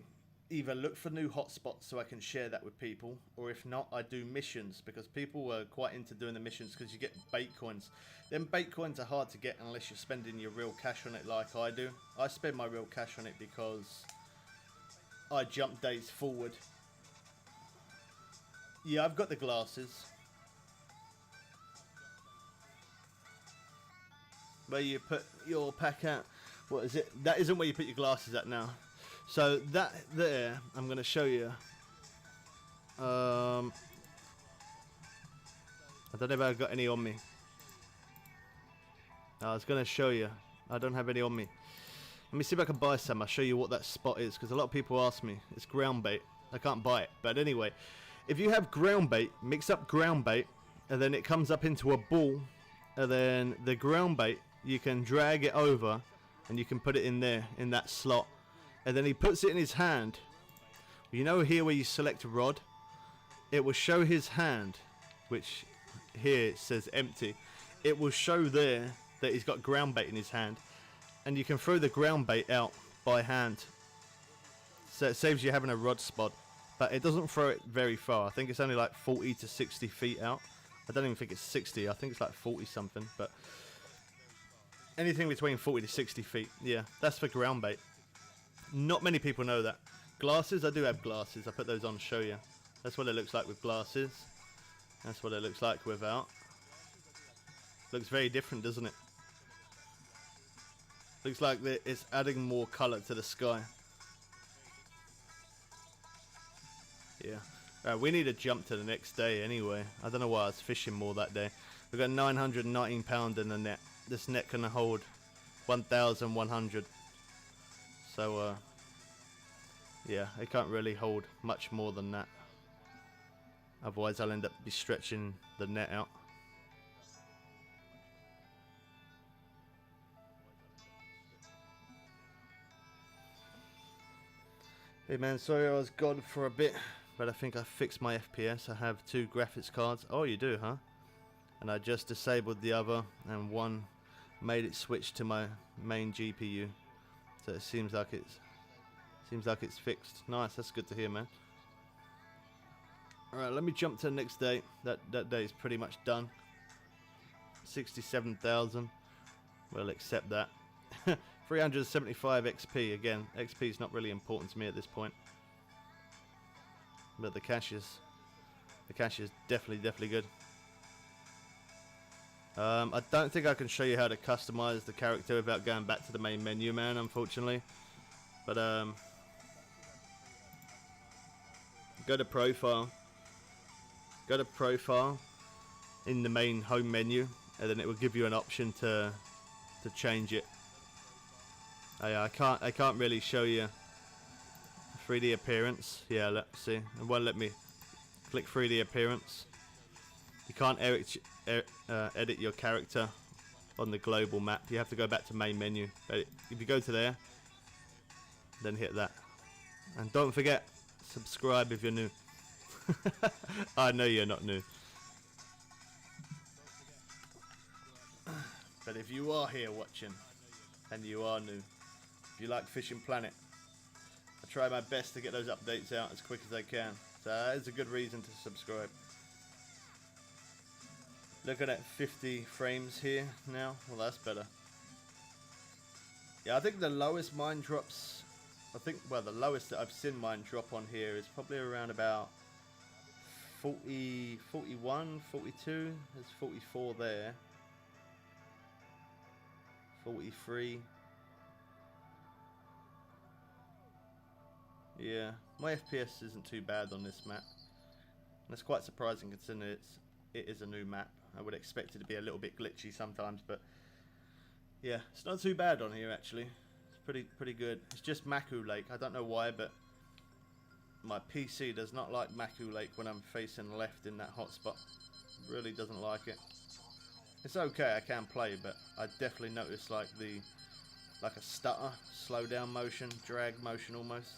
either look for new hotspots so I can share that with people, or if not, I do missions, because people are quite into doing the missions because you get bait coins. Them bait coins are hard to get unless you're spending your real cash on it like I do. I spend my real cash on it because I jump days forward. Yeah, I've got the glasses. Where you put your pack at. What is it? That isn't where you put your glasses at now. So that there, I'm going to show you. I don't know if I've got any on me. I was going to show you. I don't have any on me. Let me see if I can buy some. I'll show you what that spot is, because a lot of people ask me. It's ground bait. I can't buy it. But anyway, if you have ground bait, mix up ground bait, and then it comes up into a ball, and then the ground bait, you can drag it over, and you can put it in there, in that slot. And then he puts it in his hand. You know here where you select a rod? It will show his hand, which here it says empty. It will show there that he's got ground bait in his hand. And you can throw the ground bait out by hand. So it saves you having a rod spot. But it doesn't throw it very far. I think it's only like 40 to 60 feet out. I don't even think it's 60. I think it's like 40 something. But anything between 40 to 60 feet. Yeah, that's for ground bait. Not many people know that. Glasses, I do have glasses. I put those on to show you. That's what it looks like with glasses. That's what it looks like without. Looks very different, doesn't it? Looks like it's adding more colour to the sky. Yeah. We need to jump to the next day anyway. I don't know why I was fishing more that day. We've got 919 pound in the net. This net can hold 1,100. So, yeah, it can't really hold much more than that. Otherwise, I'll end up be stretching the net out. Hey man, sorry I was gone for a bit, but I think I fixed my FPS. I have 2 graphics cards. Oh, you do, huh? And I just disabled the other, and one made it switch to my main GPU. So it seems like it's fixed. Nice, that's good to hear, man. Alright, let me jump to the next day. That day is pretty much done. 67,000. We'll accept that. 375 XP. Again, XP is not really important to me at this point. But the cash is definitely good. I don't think I can show you how to customize the character without going back to the main menu, man, unfortunately. But go to profile. Go to profile in the main home menu, and then it will give you an option to change it. I can't really show you 3D appearance. Yeah, let's see. It won't let me click 3D appearance. You can't edit your character on the global map. You have to go back to main menu. If you go to there, then hit that. And don't forget, subscribe if you're new. I know you're not new. But if you are here watching, and you are new, if you like Fishing Planet, I try my best to get those updates out as quick as I can. So that is a good reason to subscribe. Looking at 50 frames here now. Well, that's better. Yeah, I think the lowest mine drops, well, the lowest that I've seen mine drop on here is probably around about 40, 41, 42. There's 44 there. 43. Yeah, my FPS isn't too bad on this map. And that's quite surprising considering it is a new map. I would expect it to be a little bit glitchy sometimes, but yeah, it's not too bad on here actually. It's pretty good. It's just Maku Lake. I don't know why, but my PC does not like Maku Lake when I'm facing left in that hotspot. Really doesn't like it. It's okay, I can play, but I definitely notice like a stutter, slow down motion, drag motion almost.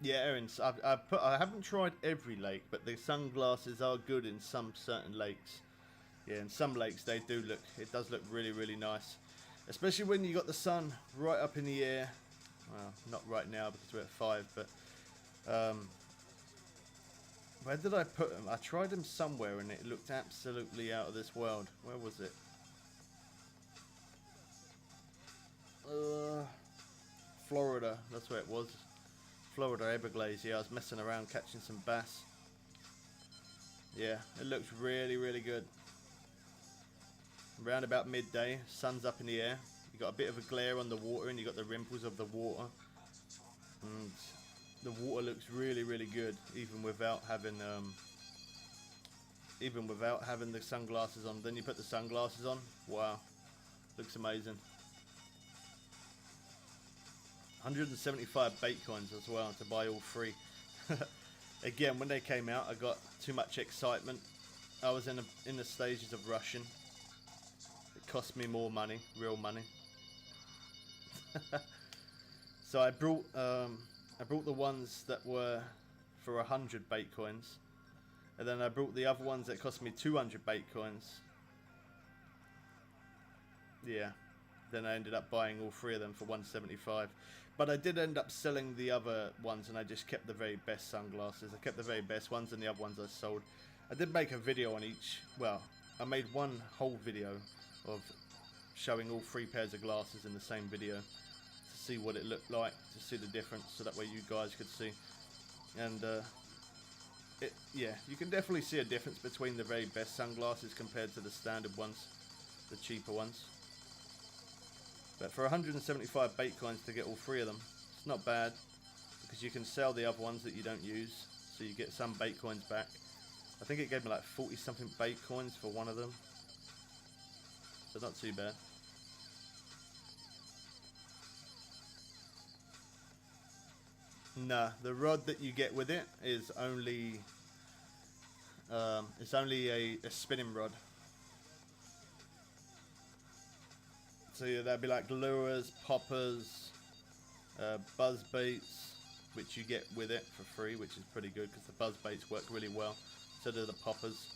Yeah, Aaron, I haven't tried every lake, but the sunglasses are good in some certain lakes. Yeah, in some lakes it does look really, really nice. Especially when you got the sun right up in the air. Well, not right now because we're at 5, but where did I put them? I tried them somewhere and it looked absolutely out of this world. Where was it? Florida, that's where it was. Florida Everglades. Yeah, I was messing around catching some bass. Yeah, it looks really, really good. Around about midday, sun's up in the air. You got a bit of a glare on the water, and you got the rimples of the water. And the water looks really, really good, even without having the sunglasses on. Then you put the sunglasses on. Wow, looks amazing. 175 bait coins as well to buy all 3. Again, when they came out, I got too much excitement. I was in the stages of rushing. It cost me more money, real money. So I brought the ones that were for 100 bait coins, and then I brought the other ones that cost me 200 bait coins. Yeah. Then I ended up buying all 3 of them for 175. But I did end up selling the other ones, and I just kept the very best sunglasses. I kept the very best ones, and the other ones I sold. I did make a video on each. Well, I made one whole video of showing all 3 pairs of glasses in the same video to see what it looked like, to see the difference, so that way you guys could see. And yeah, you can definitely see a difference between the very best sunglasses compared to the standard ones, the cheaper ones. But for 175 bait coins to get all 3 of them, it's not bad, because you can sell the other ones that you don't use, so you get some bait coins back. I think it gave me like 40 something bait coins for one of them, so not too bad. Nah, the rod that you get with it is only it's only a spinning rod. So yeah, that'd be like lures, poppers, buzz baits, which you get with it for free, which is pretty good because the buzz baits work really well. So do the poppers.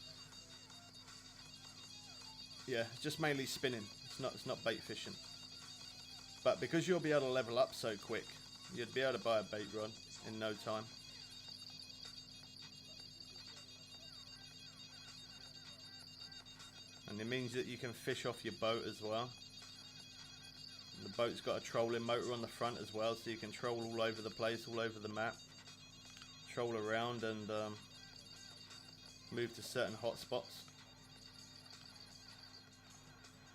Yeah, just mainly spinning. It's not bait fishing. But because you'll be able to level up so quick, you'd be able to buy a bait rod in no time. And it means that you can fish off your boat as well. The boat's got a trolling motor on the front as well, so you can troll all over the place, all over the map. Troll around and move to certain hot spots.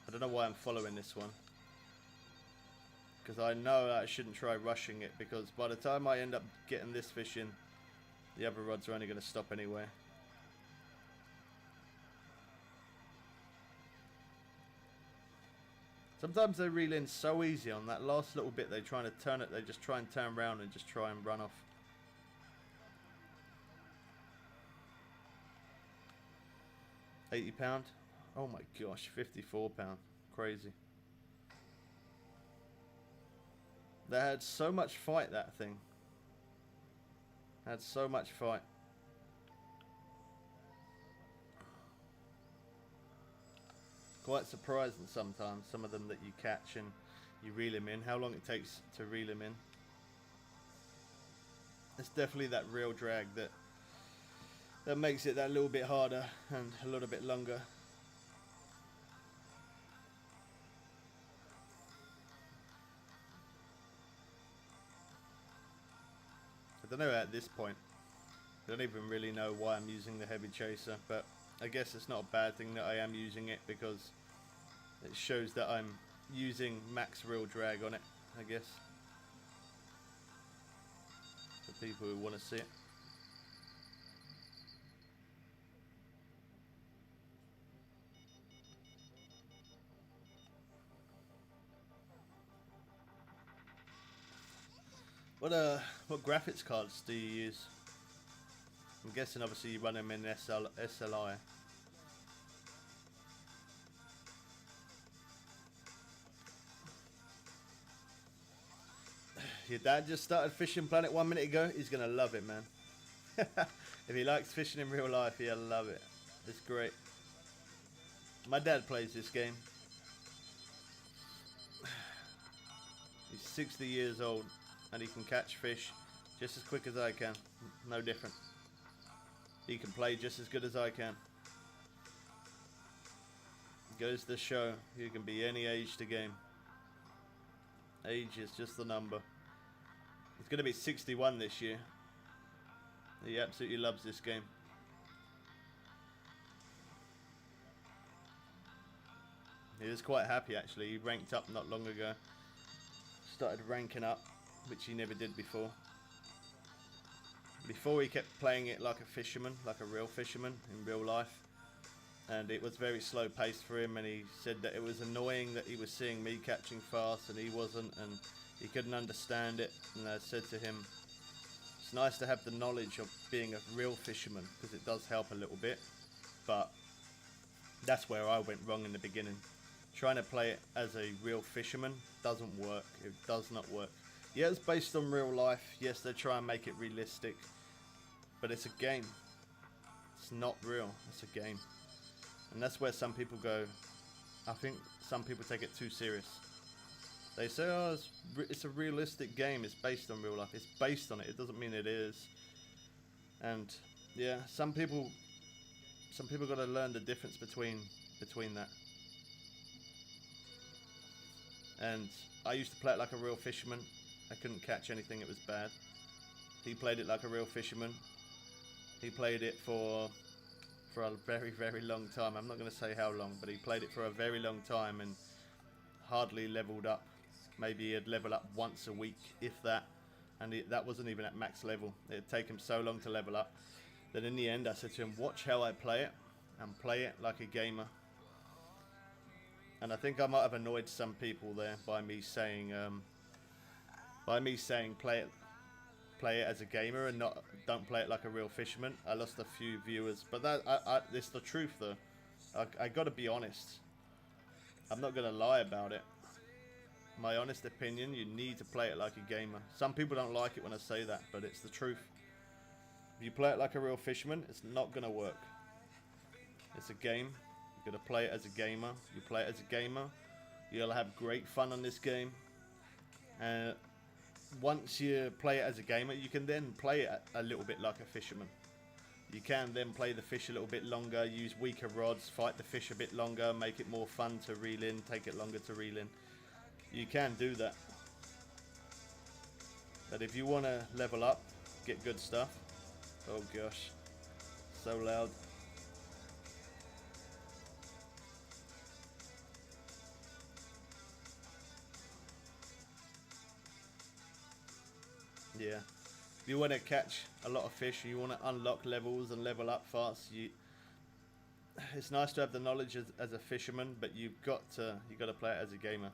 I don't know why I'm following this one, because I know that I shouldn't try rushing it, because by the time I end up getting this fish in, the other rods are only going to stop anyway. Sometimes they reel in so easy on that last little bit. They're trying to turn it. They just try and turn around and just try and run off. £80. Oh my gosh, £54. Crazy. They had so much fight, that thing. Had so much fight. quite surprising sometimes, some of them that you catch and you reel them in, how long it takes to reel them in. It's definitely that reel drag that makes it that little bit harder and a little bit longer. I don't know at this point. I don't even really know why I'm using the heavy chaser, but I guess it's not a bad thing that I am using it, because it shows that I'm using max reel drag on it, I guess, for people who want to see it. What graphics cards do you use? I'm guessing obviously you run them in SLI. Your dad just started Fishing Planet 1 minute ago. He's gonna love it, man. If he likes fishing in real life, he'll love it. It's great. My dad plays this game. He's 60 years old and he can catch fish just as quick as I can. No different. He can play just as good as I can. Goes to show you can be any age to game. Age is just the number. He's going to be 61 this year. He absolutely loves this game. He was quite happy actually. He ranked up not long ago. Started ranking up, which he never did before. Before he kept playing it like a fisherman, like a real fisherman in real life. And it was very slow paced for him, and he said that it was annoying that he was seeing me catching fast and he wasn't, and he couldn't understand it. And I said to him, it's nice to have the knowledge of being a real fisherman, because it does help a little bit, but that's where I went wrong in the beginning. Trying to play it as a real fisherman doesn't work. It does not work. Yeah, it's based on real life. Yes, they try and make it realistic, but it's a game. It's not real. It's a game. And that's where some people go, I think some people take it too serious. They say, oh, it's a realistic game, it's based on real life. It's based on it, it doesn't mean it is. And yeah, some people got to learn the difference between that. And I used to play it like a real fisherman. I couldn't catch anything, it was bad. He played it like a real fisherman. He played it for a very, very long time. I'm not going to say how long, but he played it for a very long time and hardly leveled up. Maybe he'd level up once a week, if that, and that wasn't even at max level. It'd take him so long to level up that in the end I said to him, watch how I play it, and play it like a gamer. And I think I might have annoyed some people there by me saying play it as a gamer and don't play it like a real fisherman. I lost a few viewers, but it's the truth though. I gotta be honest. I'm not gonna lie about it. My honest opinion, you need to play it like a gamer. Some people don't like it when I say that, but it's the truth. If you play it like a real fisherman, it's not gonna work. It's a game. You gotta play it as a gamer. You play it as a gamer, you'll have great fun on this game. And once you play it as a gamer, you can then play it a little bit like a fisherman. You can then play the fish a little bit longer, use weaker rods, fight the fish a bit longer, make it more fun to reel in, take it longer to reel in. You can do that. But if you want to level up, get good stuff. Oh gosh, so loud. Yeah, if you want to catch a lot of fish, you want to unlock levels and level up fast. It's nice to have the knowledge as a fisherman, but you got to play it as a gamer.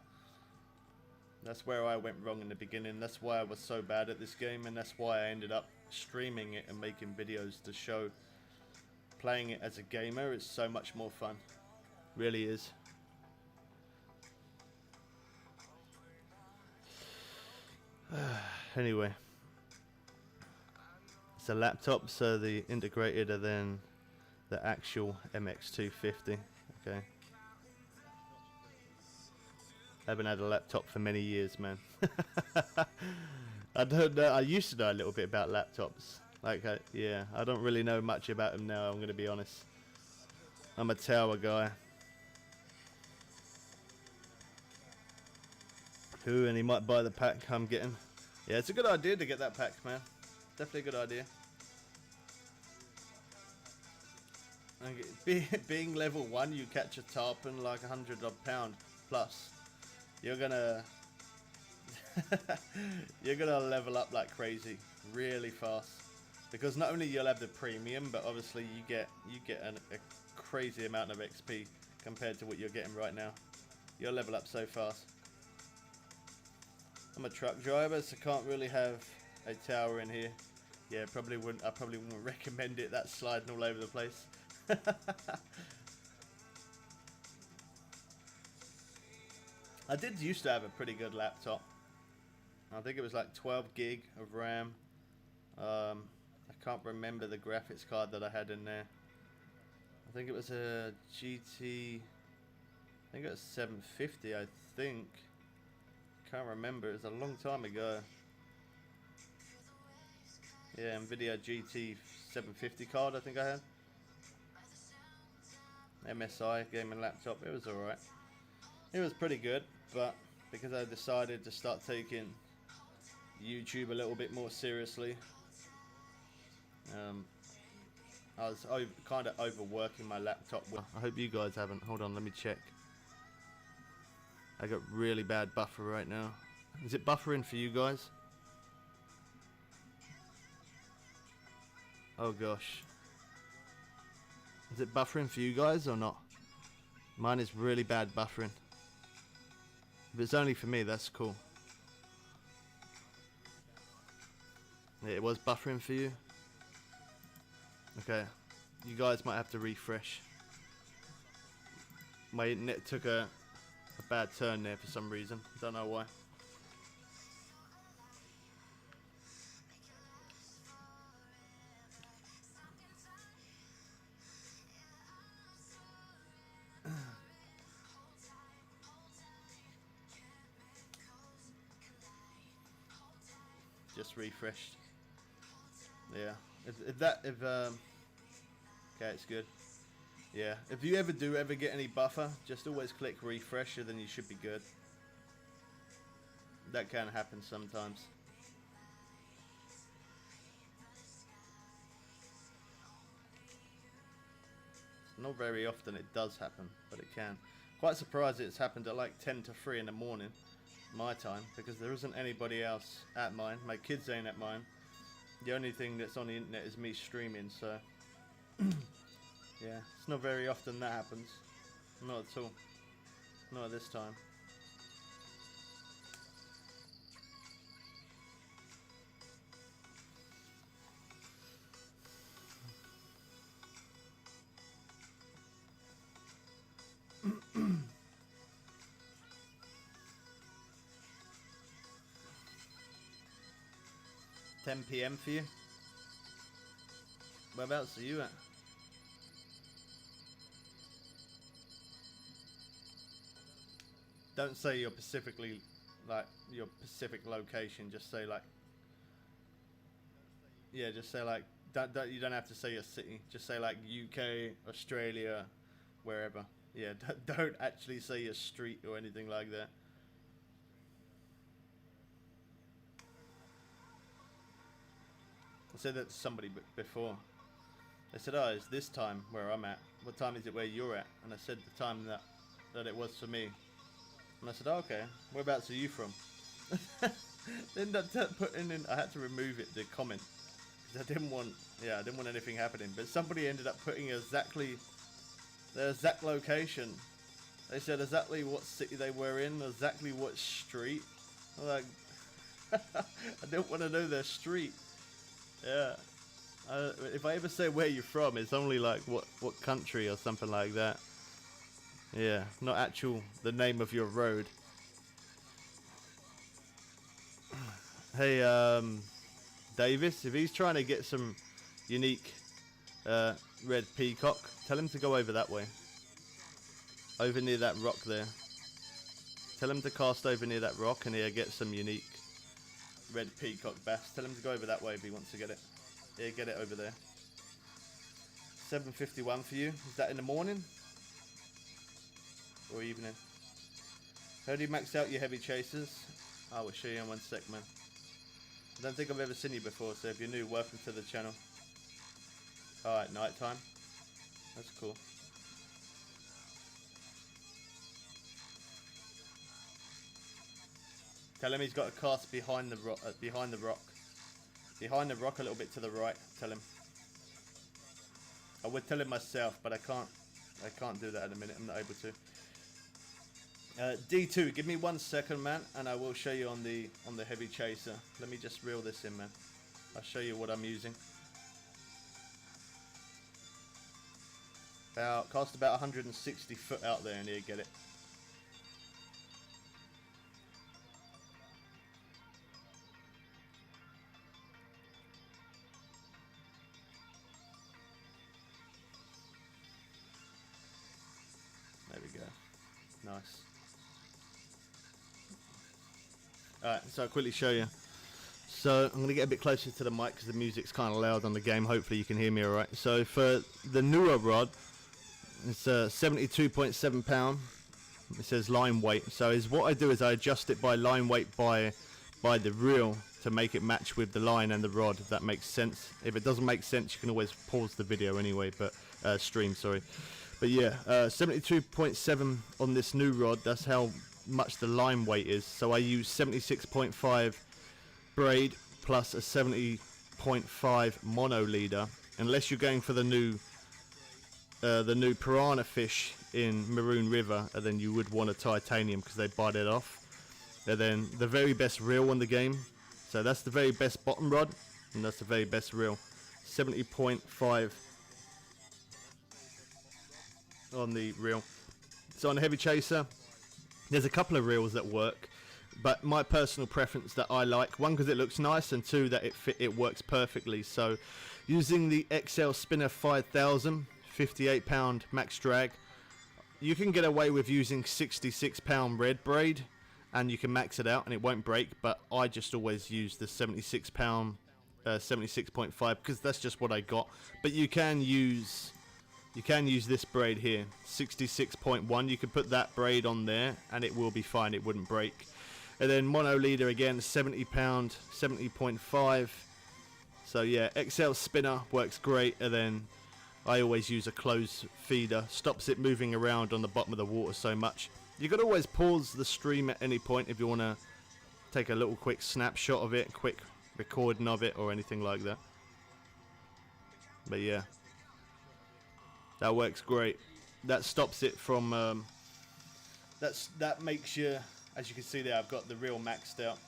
That's where I went wrong in the beginning. That's why I was so bad at this game, and that's why I ended up streaming it and making videos to show playing it as a gamer is so much more fun. Really is. Anyway. It's a laptop, so the integrated are then the actual MX250. Okay. Haven't had a laptop for many years, man. I don't know. I used to know a little bit about laptops. Like, yeah, I don't really know much about them now, I'm going to be honest. I'm a tower guy. Who, and he might buy the pack I'm getting. Yeah, it's a good idea to get that pack, man. Definitely a good idea. Being level 1, you catch a tarpon like 100 odd pound plus. You're gonna you're gonna level up like crazy, really fast. Because not only you'll have the premium, but obviously you get a crazy amount of XP compared to what you're getting right now. You'll level up so fast. I'm a truck driver, so can't really have a tower in here. Yeah, probably wouldn't. I probably wouldn't recommend it. That's sliding all over the place. I did used to have a pretty good laptop. I think it was like 12 gig of RAM. I can't remember the graphics card that I had in there. I think it was a GT. I think it was 750. I think. Can't remember. It was a long time ago. Yeah, NVIDIA GT 750 card. I think I had. MSI gaming laptop. It was alright. It was pretty good, but because I decided to start taking YouTube a little bit more seriously, I was kind of overworking my laptop. I hope you guys haven't. Hold on, let me check. I got really bad buffer right now. Is it buffering for you guys? Oh gosh. Is it buffering for you guys or not? Mine is really bad buffering. If it's only for me, that's cool. Yeah, it was buffering for you. Okay. You guys might have to refresh. My internet took a bad turn there for some reason. Don't know why. Just refreshed. Yeah. Okay, it's good. Yeah. If you ever get any buffer, just always click refresh, and then you should be good. That can happen sometimes. Not very often it does happen, but it can. Quite surprised it's happened at like 10 to 3 in the morning, my time, because there isn't anybody else at mine. My kids ain't at mine. The only thing that's on the internet is me streaming, so yeah, it's not very often that happens. Not at all. Not at this time. (10 PM for you? Whereabouts are you at? Don't say your specifically, like your specific location. Just say like, yeah, just say like. You don't have to say your city. Just say like UK, Australia, wherever. Yeah, don't actually say your street or anything like that. I said that to somebody before. They said, "Oh, it's this time where I'm at. What time is it where you're at?" And I said the time that it was for me. And I said, oh, "Okay, whereabouts are you from?" Then putting in, I had to remove it, the comment, because I didn't want anything happening. But somebody ended up putting exactly their exact location. They said exactly what city they were in, exactly what street. I'm like, I don't want to know their street. Yeah. If I ever say where you're from, it's only like what country or something like that. Yeah, not the name of your road. Hey, Davis, if he's trying to get some unique red peacock, tell him to go over that way. Over near that rock there. Tell him to cast over near that rock and he'll get some unique red peacock bass. Tell him to go over that way if he wants to get it. Yeah, get it over there. 7:51 for you. Is that in the morning? Or evening? How do you max out your heavy chasers? I will show you in one sec, man. I don't think I've ever seen you before, so if you're new, welcome to the channel. Alright, night time. That's cool. Tell him he's got a cast behind the rock. Behind the rock, a little bit to the right. Tell him. I would tell him myself, but I can't do that at the minute. I'm not able to. D2, give me 1 second, man, and I will show you on the heavy chaser. Let me just reel this in, man. I'll show you what I'm using. Cast about 160 foot out there, and here, get it. There we go. Nice. Alright, so I'll quickly show you. So I'm going to get a bit closer to the mic because the music's kind of loud on the game. Hopefully you can hear me alright. So for the newer rod, it's 72.7 pound. It says line weight. So is what I do is I adjust it by line weight by the reel to make it match with the line and the rod, if that makes sense. If it doesn't make sense, you can always pause the video anyway, but stream, sorry. But yeah, 72.7 on this new rod. That's how much the line weight is. So I use 76.5 braid plus a 70.5 mono leader. Unless you're going for the new piranha fish in Maroon River, and then you would want a titanium because they bite it off. And then the very best reel on the game. So that's the very best bottom rod, and that's the very best reel. 70.5 on the reel. So on the heavy chaser, there's a couple of reels that work, but my personal preference that I like, one because it looks nice, and two that it works perfectly. So using the XL Spinner 5000 58 pound max drag, you can get away with using 66 pound red braid and you can max it out and it won't break, but I just always use the 76 pound 76.5 because that's just what I got. But you can use this braid here, 66.1. You can put that braid on there and it will be fine, it wouldn't break. And then mono leader again, 70 pound 70.5. So yeah, XL Spinner works great. And then I always use a closed feeder, stops it moving around on the bottom of the water so much. You could always pause the stream at any point if you want to take a little quick snapshot of it, quick recording of it or anything like that. But yeah, that works great. That stops it from that makes you, as you can see there, I've got the reel maxed out,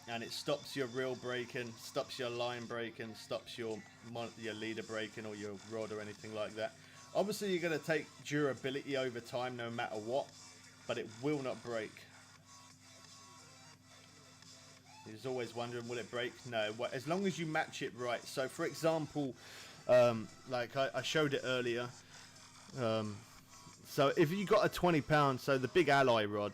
and it stops your reel breaking, stops your line breaking, stops your leader breaking or your rod or anything like that. Obviously you're going to take durability over time no matter what, but it will not break. You're just always wondering, will it break? No, as long as you match it right. So for example, like I showed it earlier, so if you got a 20 pound, so the big ally rod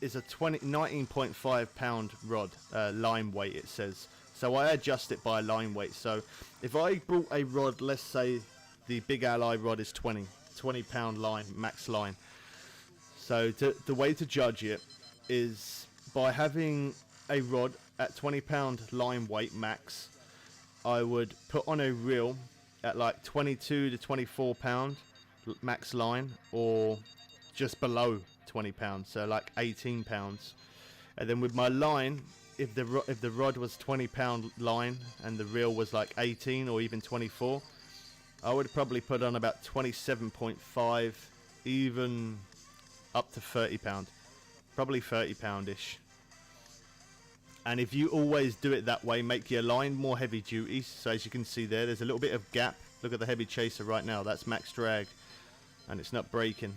is a 19.5 pound rod, line weight it says. So I adjust it by line weight. So if I brought a rod, let's say the big ally rod is 20 pound line, max line. So the way to judge it is by having a rod at 20 pound line weight max. I would put on a reel at like 22 to 24 pound max line, or just below 20 pounds, so like 18 pounds. And then with my line, if the rod was 20 pound line and the reel was like 18 or even 24, I would probably put on about 27.5, even up to 30 pound, probably 30 pound-ish. And if you always do it that way, make your line more heavy duty. So as you can see there's a little bit of gap. Look at the heavy chaser right now, that's max drag and it's not breaking.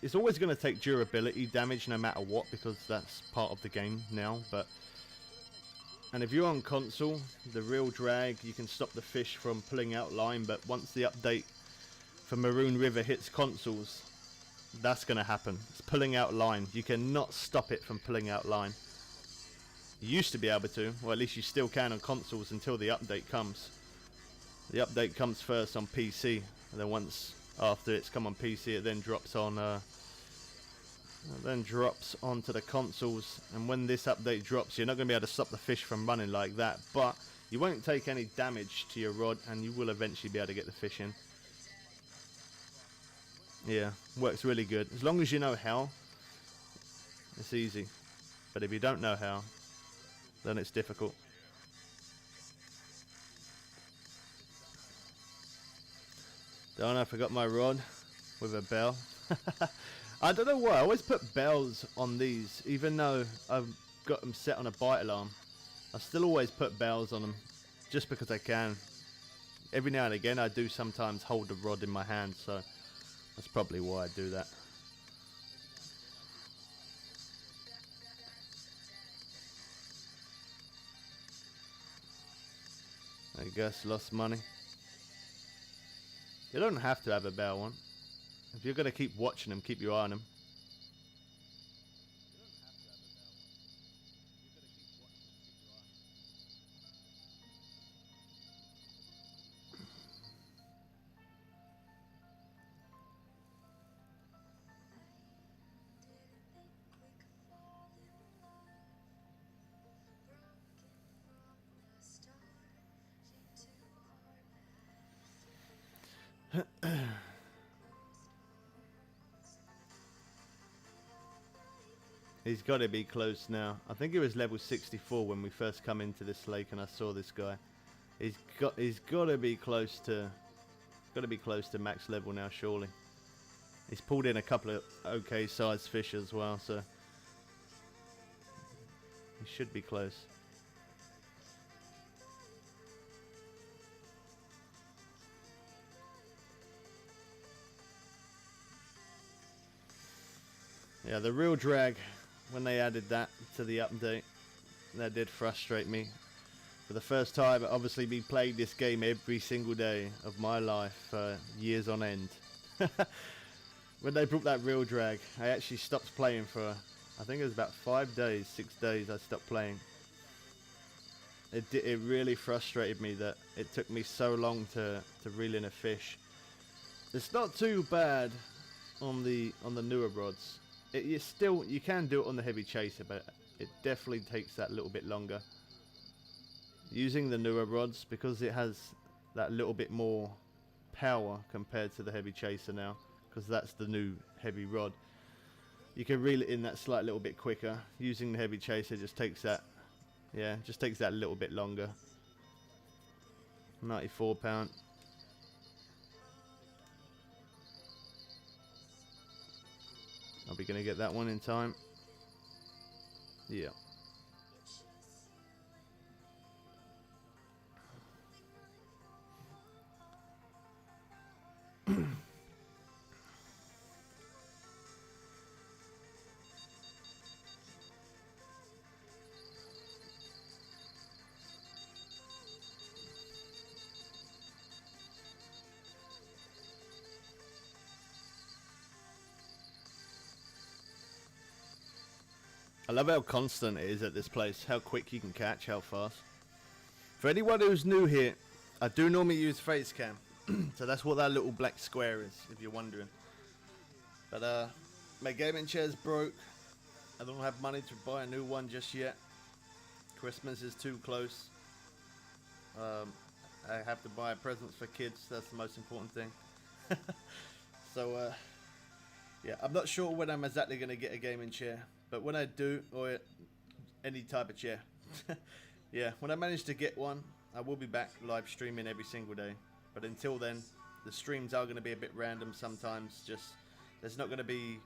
It's always going to take durability damage no matter what, because that's part of the game now. And if you're on console, the real drag, you can stop the fish from pulling out line. But once the update for Maroon River hits consoles, that's going to happen. It's pulling out line. You cannot stop it from pulling out line. You used to be able to, or at least you still can on consoles until the update comes. The update comes first on PC, and then once after it's come on PC, it then drops on onto the consoles. And when this update drops, you're not going to be able to stop the fish from running like that, but you won't take any damage to your rod, and you will eventually be able to get the fish in. Yeah, works really good. As long as you know how, it's easy. But if you don't know how, then it's difficult. Don't know, I forgot my rod with a bell. I don't know why, I always put bells on these, even though I've got them set on a bite alarm. I still always put bells on them, just because I can. Every now and again I do sometimes hold the rod in my hand, so that's probably why I do that. I guess lost money. You don't have to have a bell on. If you're going to keep watching them, keep your eye on them. He's got to be close now. I think he was level 64 when we first come into this lake and I saw this guy. He's got to be close to max level now, surely. He's pulled in a couple of okay sized fish as well, so he should be close. Yeah, the real drag, when they added that to the update, that did frustrate me. For the first time, obviously, we played this game every single day of my life for years on end. When they brought that real drag, I actually stopped playing for, I think it was about 5 days, 6 days I stopped playing. It really frustrated me that it took me so long to reel in a fish. It's not too bad on the newer rods. You can do it on the heavy chaser, but it definitely takes that little bit longer. Using the newer rods, because it has that little bit more power compared to the heavy chaser now, because that's the new heavy rod. You can reel it in that slight little bit quicker. Using the heavy chaser just takes that, just takes that little bit longer. 94 pound. Are we going to get that one in time? Yeah. I love how constant it is at this place, how quick you can catch, how fast. For anyone who's new here, I do normally use face cam, so that's what that little black square is, if you're wondering. But my gaming chair's broke. I don't have money to buy a new one just yet. Christmas is too close. I have to buy presents for kids, that's the most important thing. So yeah, I'm not sure when I'm exactly going to get a gaming chair. But when I do, or any type of chair, yeah, when I manage to get one, I will be back live streaming every single day. But until then, the streams are going to be a bit random sometimes. Just, there's not going to be,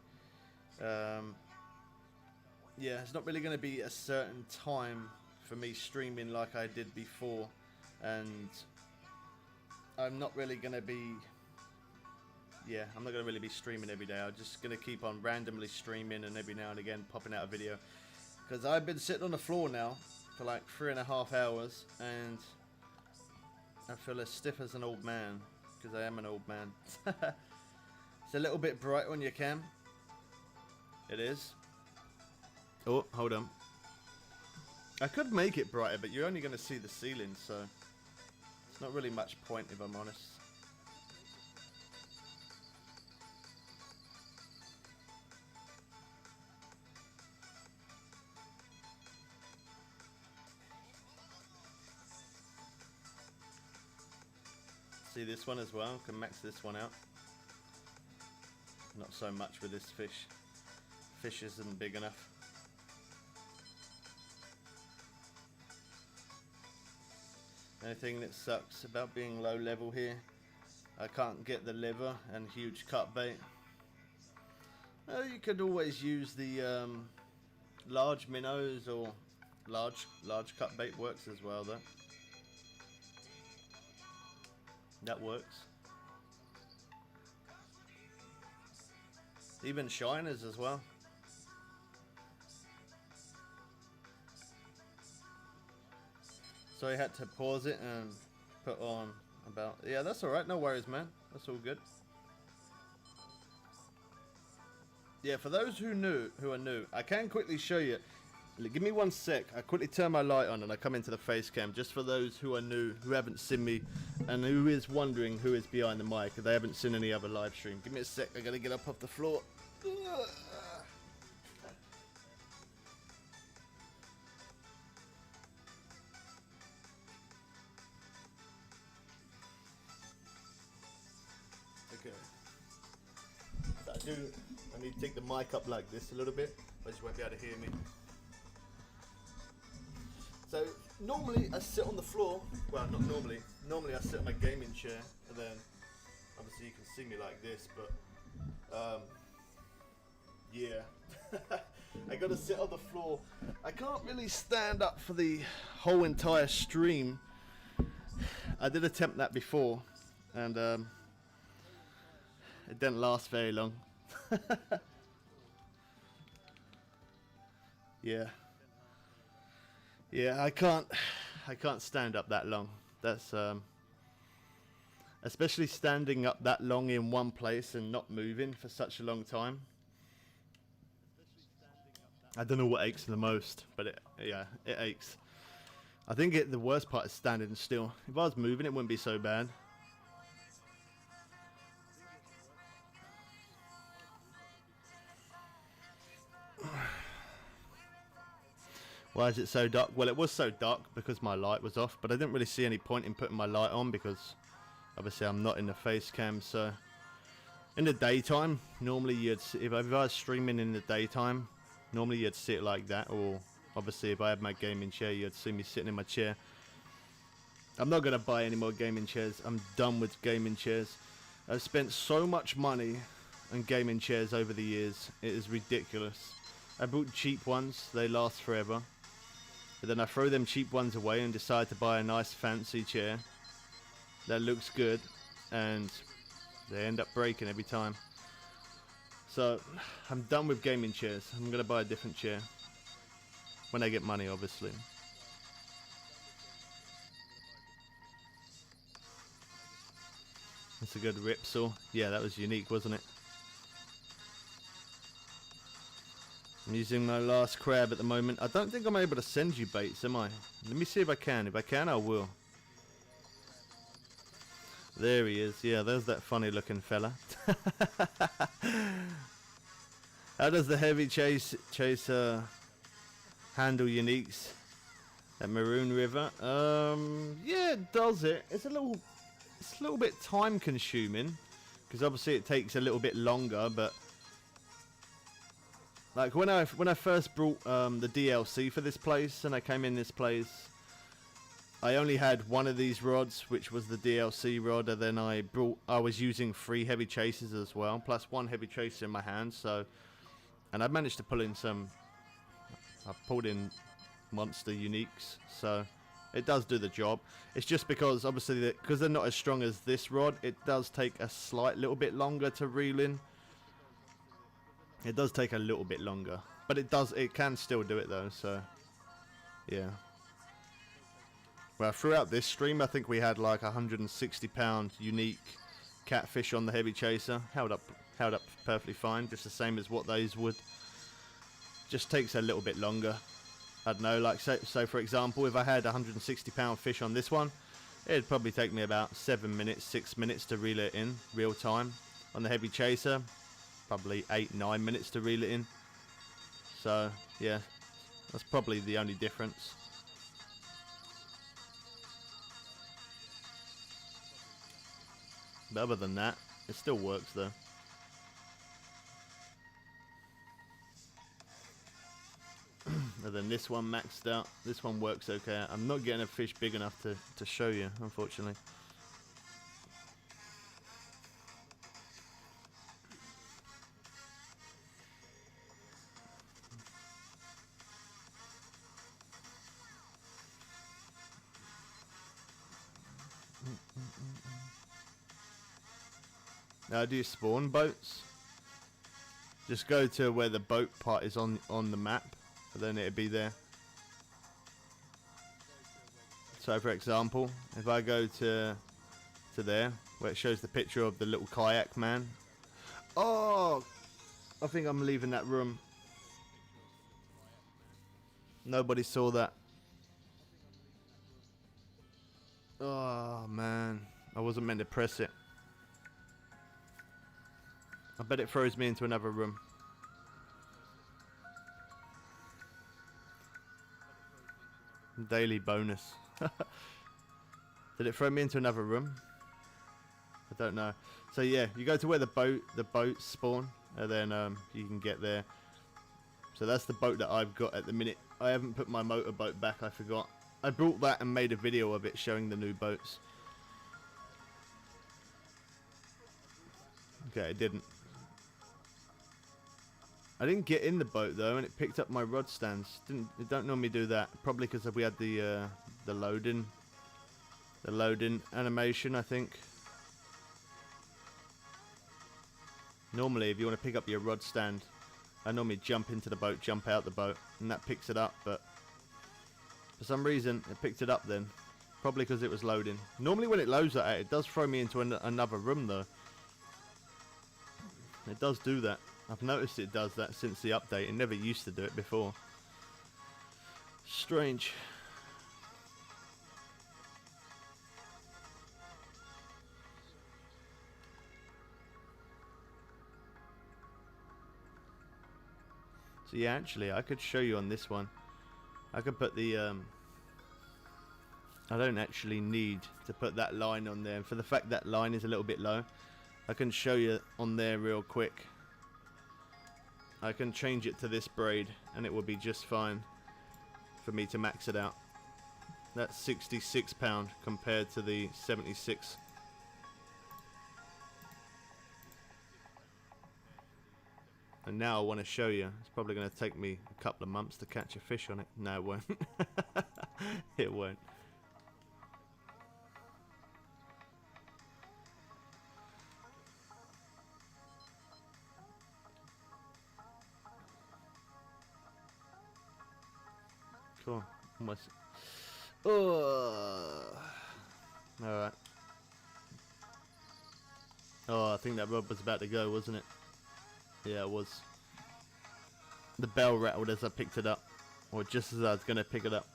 it's not really going to be a certain time for me streaming like I did before. And I'm not really going to be, I'm not going to really be streaming every day. I'm just going to keep on randomly streaming and every now and again popping out a video. Because I've been sitting on the floor now for like 3.5 hours and I feel as stiff as an old man. Because I am an old man. It's a little bit bright on your cam. It is. Oh, hold on. I could make it brighter, but you're only going to see the ceiling, so it's not really much point if I'm honest. See this one as well, can max this one out. Not so much with this fish. Fish isn't big enough. Only thing that sucks about being low level here, I can't get the liver and huge cut bait. You could always use the large minnows, or large cut bait works as well though. That works. Even shiners as well. So I had to pause it and put on about... Yeah, that's alright. No worries, man. That's all good. Yeah, for those who are new, I can quickly show you. Give me 1 sec. I quickly turn my light on and I come into the face cam, just for those who are new, who haven't seen me, and who is wondering who is behind the mic, if they haven't seen any other live stream. Give me a sec. I gotta get up off the floor. Okay. So I need to take the mic up like this a little bit, but you won't be able to hear me. So normally I sit on the floor. Well, not normally. Normally I sit on my gaming chair, and then obviously you can see me like this. But yeah, I gotta sit on the floor. I can't really stand up for the whole entire stream. I did attempt that before, and it didn't last very long. Yeah. Yeah, I can't stand up that long. That's especially standing up that long in one place and not moving for such a long time. I don't know what aches the most, but it aches. I think the worst part is standing still. If I was moving, it wouldn't be so bad. Why is it so dark? Well, it was so dark because my light was off, but I didn't really see any point in putting my light on because obviously I'm not in the face cam. So in the daytime, normally if I was streaming in the daytime, normally you'd sit like that, or obviously if I had my gaming chair, you'd see me sitting in my chair. I'm not going to buy any more gaming chairs. I'm done with gaming chairs. I've spent so much money on gaming chairs over the years. It is ridiculous. I bought cheap ones. They last forever. But then I throw them cheap ones away and decide to buy a nice fancy chair that looks good, and they end up breaking every time. So I'm done with gaming chairs. I'm going to buy a different chair when I get money, obviously. That's a good rip saw. Yeah, that was unique, wasn't it? I'm using my last crab at the moment. I don't think I'm able to send you baits, am I? Let me see if I can. If I can, I will. There he is. Yeah, there's that funny looking fella. How does the heavy chase handle uniques at Maroon River? Yeah, it does it. It's a little bit time consuming because obviously it takes a little bit longer, but like when I first brought the DLC for this place and I came in this place, I only had one of these rods, which was the DLC rod, and then I was using 3 heavy chasers as well, plus 1 heavy chaser in my hand. So, and I managed to pull in I pulled in monster uniques, so it does do the job. It's just because obviously because they're not as strong as this rod, it does take a little bit longer to reel in. It does take a little bit longer, but it can still do it though, so yeah. Well, throughout this stream I think we had like 160 pound unique catfish on the heavy chaser. Held up perfectly fine, just the same as what those would. Just takes a little bit longer. I don't know, like so for example, if I had a 160-pound fish on this one, it'd probably take me about 7 minutes, 6 minutes to reel it in real time. On the heavy chaser, probably 8-9 minutes to reel it in. So yeah, that's probably the only difference. But other than that, it still works though. And then this one maxed out. This one works okay. I'm not getting a fish big enough to show you, unfortunately. Now, do you spawn boats? Just go to where the boat part is on the map, and then it'll be there. So, for example, if I go to there, where it shows the picture of the little kayak man. Oh, I think I'm leaving that room. Nobody saw that. Oh man, I wasn't meant to press it. I bet it throws me into another room. Daily bonus. Did it throw me into another room? I don't know. So yeah, you go to where the boats spawn, and then you can get there. So that's the boat that I've got at the minute. I haven't put my motorboat back, I forgot. I brought that and made a video of it showing the new boats. Okay, it didn't. I didn't get in the boat though, and it picked up my rod stands. It don't normally do that. Probably because we had the loading animation, I think. Normally, if you want to pick up your rod stand, I normally jump into the boat, jump out the boat, and that picks it up. But for some reason, it picked it up then. Probably because it was loading. Normally, when it loads that, it does throw me into another room though. It does do that. I've noticed it does that since the update. It never used to do it before. Strange. So yeah, actually, I could show you on this one. I could put the I don't actually need to put that line on there. And for the fact that line is a little bit low, I can show you on there real quick. I can change it to this braid and it will be just fine for me to max it out. That's £66 compared to the 76. And now I want to show you. It's probably going to take me a couple of months to catch a fish on it. No, it won't. It won't. Cool. Almost. Oh. Alright. Oh, I think that rod was about to go, wasn't it? Yeah, it was. The bell rattled as I picked it up. Or just as I was going to pick it up.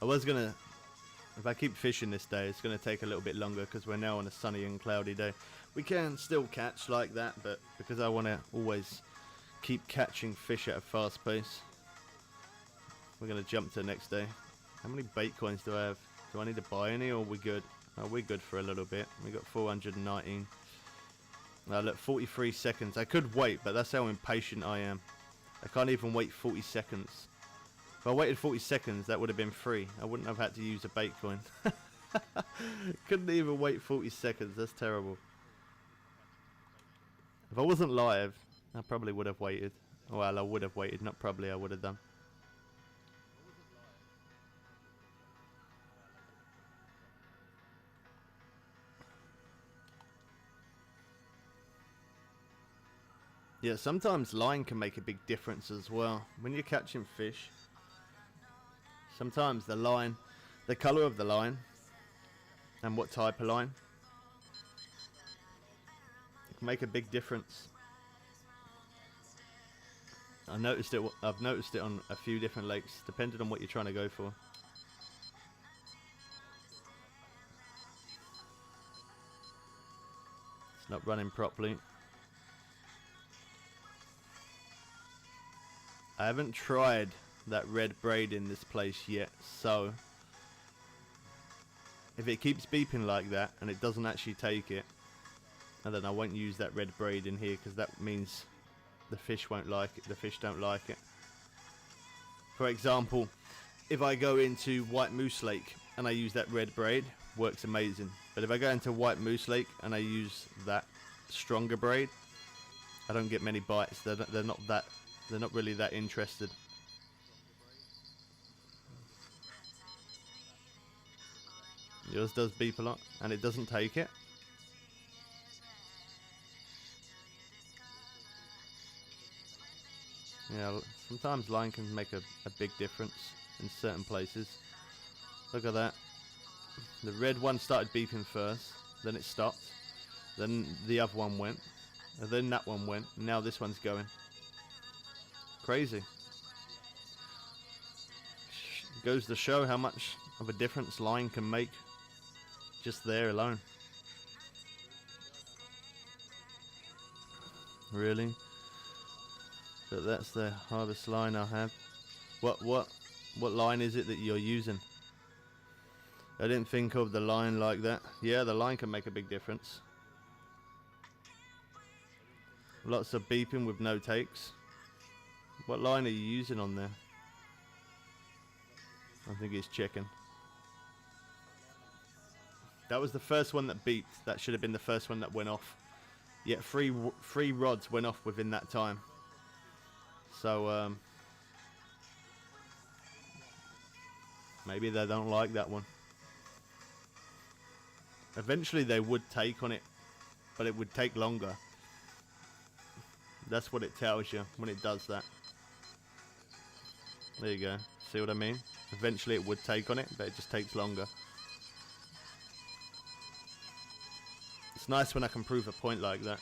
I was going to... If I keep fishing this day, it's going to take a little bit longer because we're now on a sunny and cloudy day. We can still catch like that, but because I want to always keep catching fish at a fast pace, we're going to jump to the next day. How many bait coins do I have? Do I need to buy any, or are we good? Oh, we're good for a little bit. We got 419. Now look, 43 seconds. I could wait, but that's how impatient I am. I can't even wait 40 seconds. If I waited 40 seconds, that would have been free. I wouldn't have had to use a bait coin. Couldn't even wait 40 seconds. That's terrible. If I wasn't live, I probably would have waited. Well, I would have waited. Not probably, I would have done. Yeah, sometimes line can make a big difference as well. When you're catching fish, sometimes the line, the colour of the line, and what type of line, can make a big difference. I've noticed it on a few different lakes, depending on what you're trying to go for. It's not running properly. I haven't tried that red braid in this place yet, so if it keeps beeping like that and it doesn't actually take it, and then I won't use that red braid in here, because that means the fish won't like it. The fish don't like it. For example, if I go into White Moose Lake and I use that red braid, works amazing. But if I go into White Moose Lake and I use that stronger braid, I don't get many bites. They're not really that interested. Yours does beep a lot, and it doesn't take it. Yeah, sometimes line can make a big difference in certain places. Look at that. The red one started beeping first, then it stopped, then the other one went, and then that one went, and now this one's going. Crazy. Goes to show how much of a difference line can make just there alone. Really? But that's the harvest line I have. What line is it that you're using? I didn't think of the line like that. Yeah, the line can make a big difference. Lots of beeping with no takes. What line are you using on there? I think it's chicken. That was the first one that beeped. That should have been the first one that went off. Yet three rods went off within that time. So maybe they don't like that one. Eventually they would take on it, but it would take longer. That's what it tells you when it does that. There you go. See what I mean? Eventually it would take on it, but it just takes longer. It's nice when I can prove a point like that.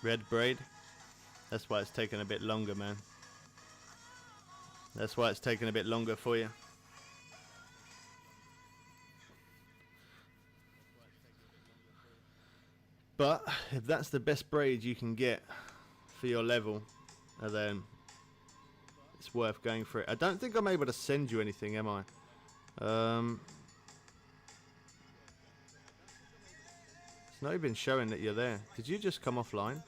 Red braid. That's why it's taking a bit longer, man. That's why it's taking a bit longer for you. But if that's the best braid you can get for your level, then it's worth going for it. I don't think I'm able to send you anything, am I? It's not even showing that you're there. Did you just come offline?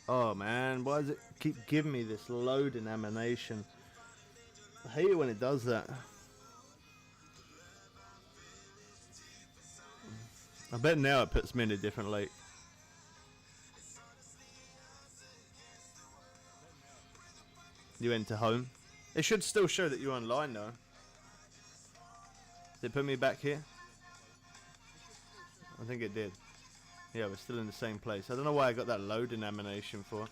Oh man, why does it keep giving me this loading animation? I hate it when it does that. I bet now it puts me in a different lake. You enter home. It should still show that you're online though. Did it put me back here? I think it did. Yeah, we're still in the same place. I don't know why I got that loading animation for.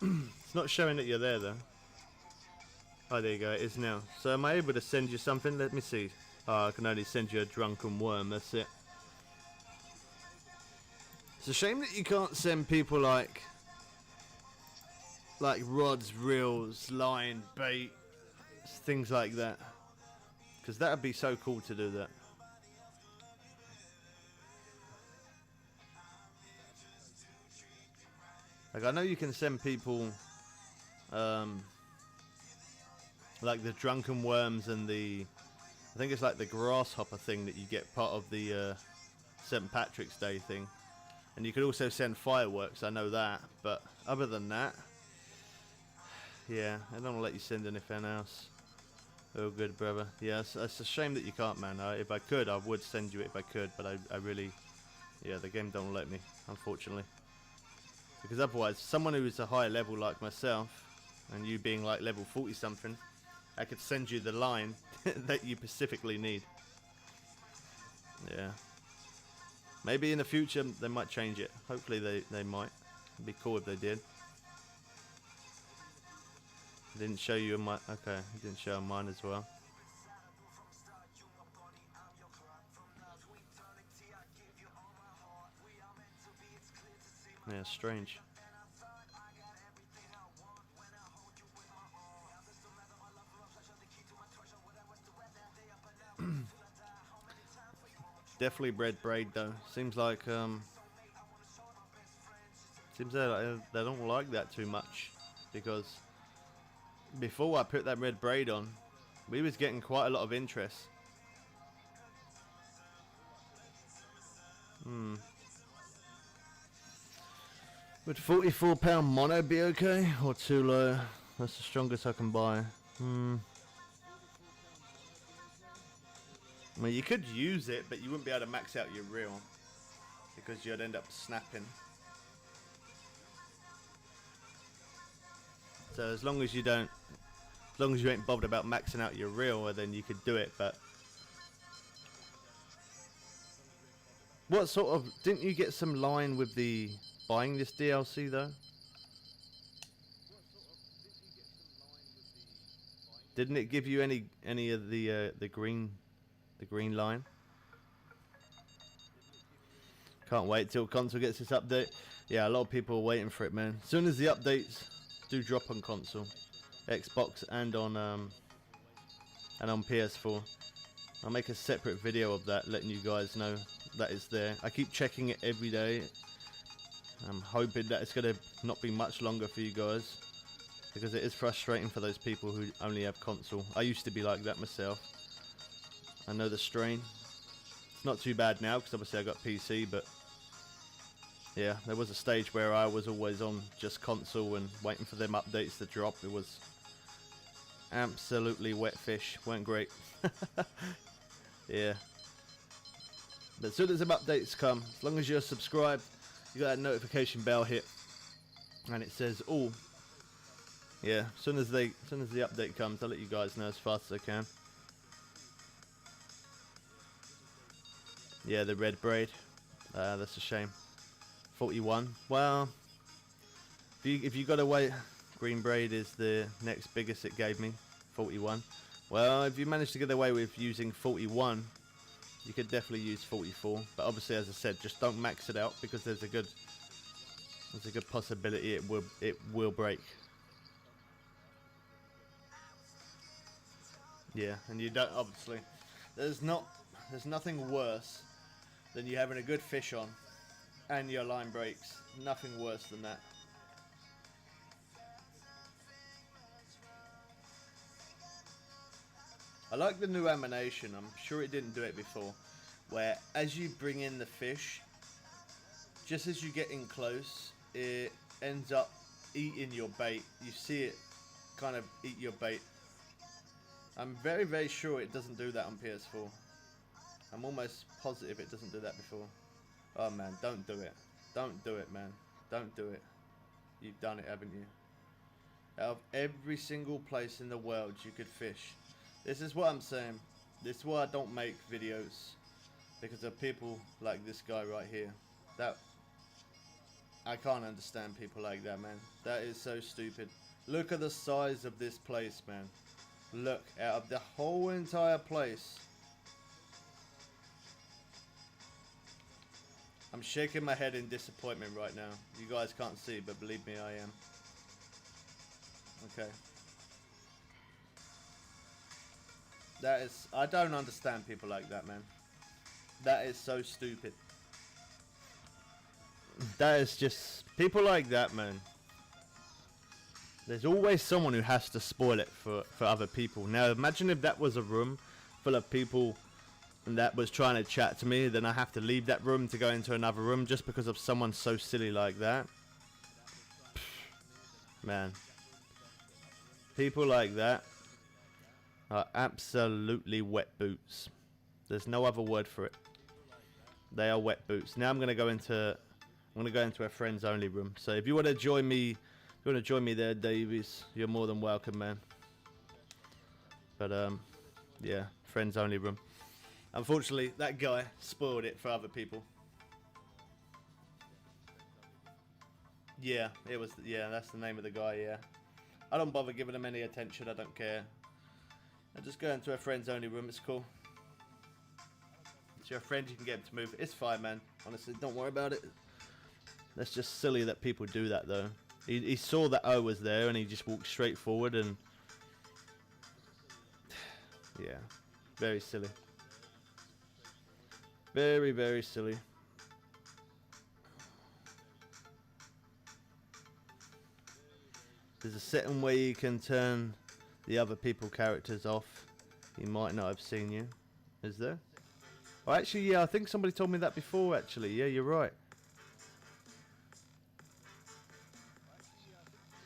It's not showing that you're there though. Oh, there you go. It is now. So am I able to send you something? Let me see. Oh, I can only send you a drunken worm. That's it. It's a shame that you can't send people like rods, reels, line, bait, things like that. Because that would be so cool to do that. Like, I know you can send people like the drunken worms and the, I think it's like the grasshopper thing that you get part of the St. Patrick's Day thing. And you could also send fireworks, I know that. But other than that, yeah, I don't want to let you send anything else. Oh, good, brother. Yeah, it's a shame that you can't, man. If I could, I would send you it if I could. But I really, yeah, the game don't let me, unfortunately. Because otherwise, someone who is a higher level like myself, and you being like level 40 something, I could send you the line that you specifically need. Yeah. Maybe in the future they might change it. Hopefully they might. It'd be cool if they did. Didn't show you my... Okay, didn't show mine as well. Yeah, strange. Definitely red braid though. Seems like seems that they don't like that too much, because before I put that red braid on, we was getting quite a lot of interest. Would £44 mono be okay, or too low? That's the strongest I can buy. I mean, you could use it, but you wouldn't be able to max out your reel because you'd end up snapping. So as long as you don't, as long as you ain't bothered about maxing out your reel, well, then you could do it. But what sort of, didn't you get some line with the buying this DLC though? Didn't it give you any of the green line? Can't wait till console gets this update. Yeah, a lot of people are waiting for it, man. As soon as the updates do drop on console, Xbox, and on PS4, I'll make a separate video of that, letting you guys know that it's there. I keep checking it every day. I'm hoping that it's gonna not be much longer for you guys, because it is frustrating for those people who only have console. I used to be like that myself. I know the strain. It's not too bad now because obviously I got PC, but yeah, there was a stage where I was always on just console and waiting for them updates to drop. It was absolutely wet fish. Weren't great. Yeah. But as soon as them updates come, as long as you're subscribed, you got that notification bell hit, and it says all. Yeah, as soon as the update comes, I'll let you guys know as fast as I can. Yeah, the red braid. That's a shame. 41. Well, if you got away, green braid is the next biggest it gave me. 41. Well, if you manage to get away with using 41, you could definitely use 44. But obviously, as I said, just don't max it out, because there's a good possibility it will break. Yeah, and you don't, obviously, there's nothing worse than you having a good fish on and your line breaks. Nothing worse than that. I like the new animation. I'm sure it didn't do it before, where as you bring in the fish, just as you get in close, it ends up eating your bait. You see it kind of eat your bait. I'm very, very sure it doesn't do that on PS4. I'm almost positive it doesn't do that before. Oh man, don't do it. Don't do it, man. Don't do it. You've done it, haven't you? Out of every single place in the world you could fish. This is what I'm saying. This is why I don't make videos. Because of people like this guy right here. That, I can't understand people like that, man. That is so stupid. Look at the size of this place, man. Look, out of the whole entire place. I'm shaking my head in disappointment right now. You guys can't see, but believe me, I am. Okay. That is... I don't understand people like that, man. That is so stupid. That is just... People like that, man. There's always someone who has to spoil it for other people. Now, imagine if that was a room full of people and that was trying to chat to me, then I have to leave that room to go into another room just because of someone so silly like that. Man. People like that are absolutely wet boots. There's no other word for it. They are wet boots. Now I'm going to go into a friends only room. So if you want to join me, there, Davies, you're more than welcome, man. But yeah, friends only room. Unfortunately, that guy spoiled it for other people. Yeah, it was. Yeah, that's the name of the guy. Yeah, I don't bother giving him any attention. I don't care. I just go into a friend's only room. It's cool. It's your friend. You can get him to move. It's fine, man. Honestly, don't worry about it. That's just silly that people do that, though. He saw that I was there and he just walked straight forward and yeah, very silly. Very, very silly. There's a certain way you can turn the other people characters off. He might not have seen you. Is there? Oh, actually, yeah, I think somebody told me that before, actually. Yeah, you're right.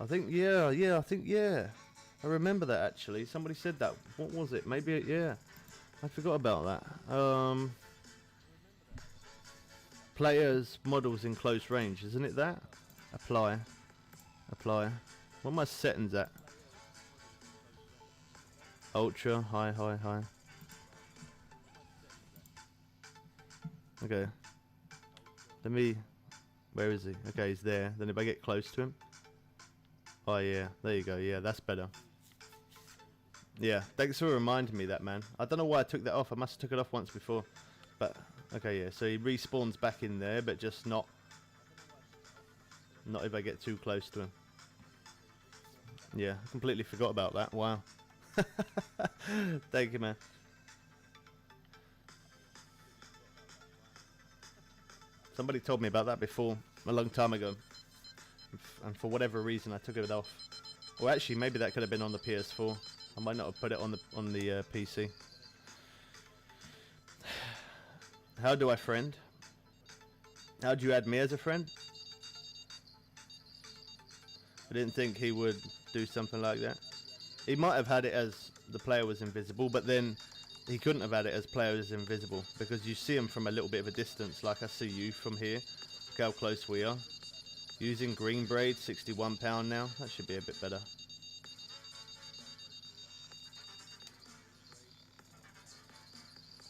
I think, yeah. I remember that, actually. Somebody said that. What was it? Maybe, yeah. I forgot about that. Players, models in close range. Isn't it that? Apply. Apply. What are my settings at? Ultra. High, high, high. Okay. Let me... Where is he? Okay, he's there. Then if I get close to him... Oh yeah, there you go. Yeah, that's better. Yeah, thanks for reminding me that, man. I don't know why I took that off. I must have took it off once before. But, okay, yeah. So he respawns back in there, but just not if I get too close to him. Yeah, I completely forgot about that. Wow. Thank you, man. Somebody told me about that before, a long time ago. And for whatever reason I took it off. Or actually maybe that could have been on the PS4. I might not have put it on the PC. How do I friend? How do you add me as a friend? I didn't think he would do something like that. He might have had it as the player was invisible, but then he couldn't have had it as player was invisible because you see him from a little bit of a distance, like I see you from here. Look how close we are. Using green braid, £61 now. That should be a bit better.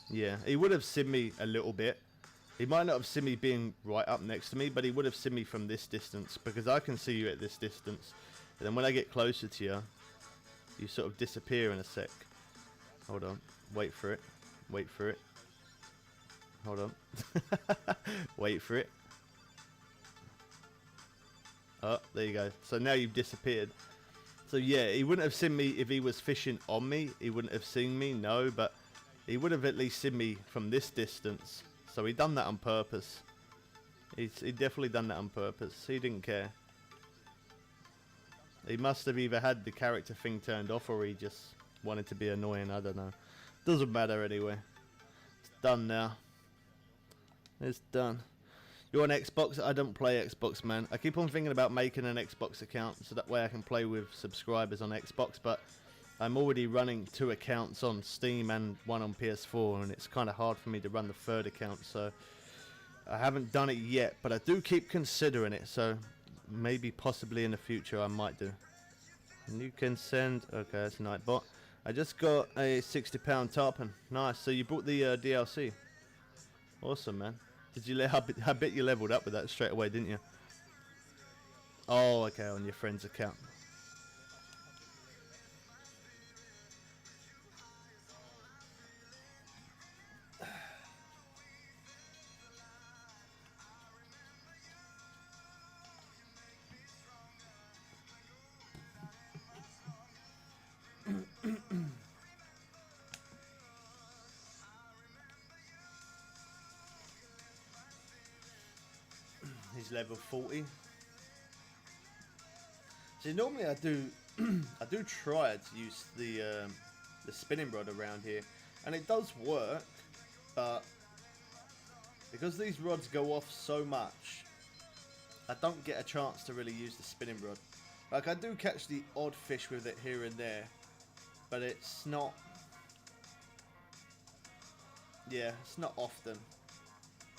Yeah, he would have seen me a little bit. He might not have seen me being right up next to me, but he would have seen me from this distance because I can see you at this distance. And then when I get closer to you, you sort of disappear in a sec. Hold on. Wait for it. Wait for it. Hold on. Wait for it. Oh, there you go. So now you've disappeared. So yeah, he wouldn't have seen me if he was fishing on me. He wouldn't have seen me, no, but he would have at least seen me from this distance. So he done that on purpose. He definitely done that on purpose. He didn't care. He must have either had the character thing turned off or he just wanted to be annoying. I don't know. Doesn't matter anyway. It's done now. It's done. You're on Xbox? I don't play Xbox, man. I keep on thinking about making an Xbox account so that way I can play with subscribers on Xbox, but I'm already running 2 accounts on Steam and 1 on PS4, and it's kind of hard for me to run the 3rd account, so I haven't done it yet, but I do keep considering it, so maybe possibly in the future I might do. And you can send... Okay, that's Nightbot. I just got a £60 tarpon. Nice. So you bought the DLC. Awesome, man. Did you? I bet you leveled up with that straight away, didn't you? Oh, okay, on your friend's account. He's level 40. See, normally I do, I do try to use the spinning rod around here, and it does work, but because these rods go off so much, I don't get a chance to really use the spinning rod. Like, I do catch the odd fish with it here and there, but it's not, yeah, it's not often.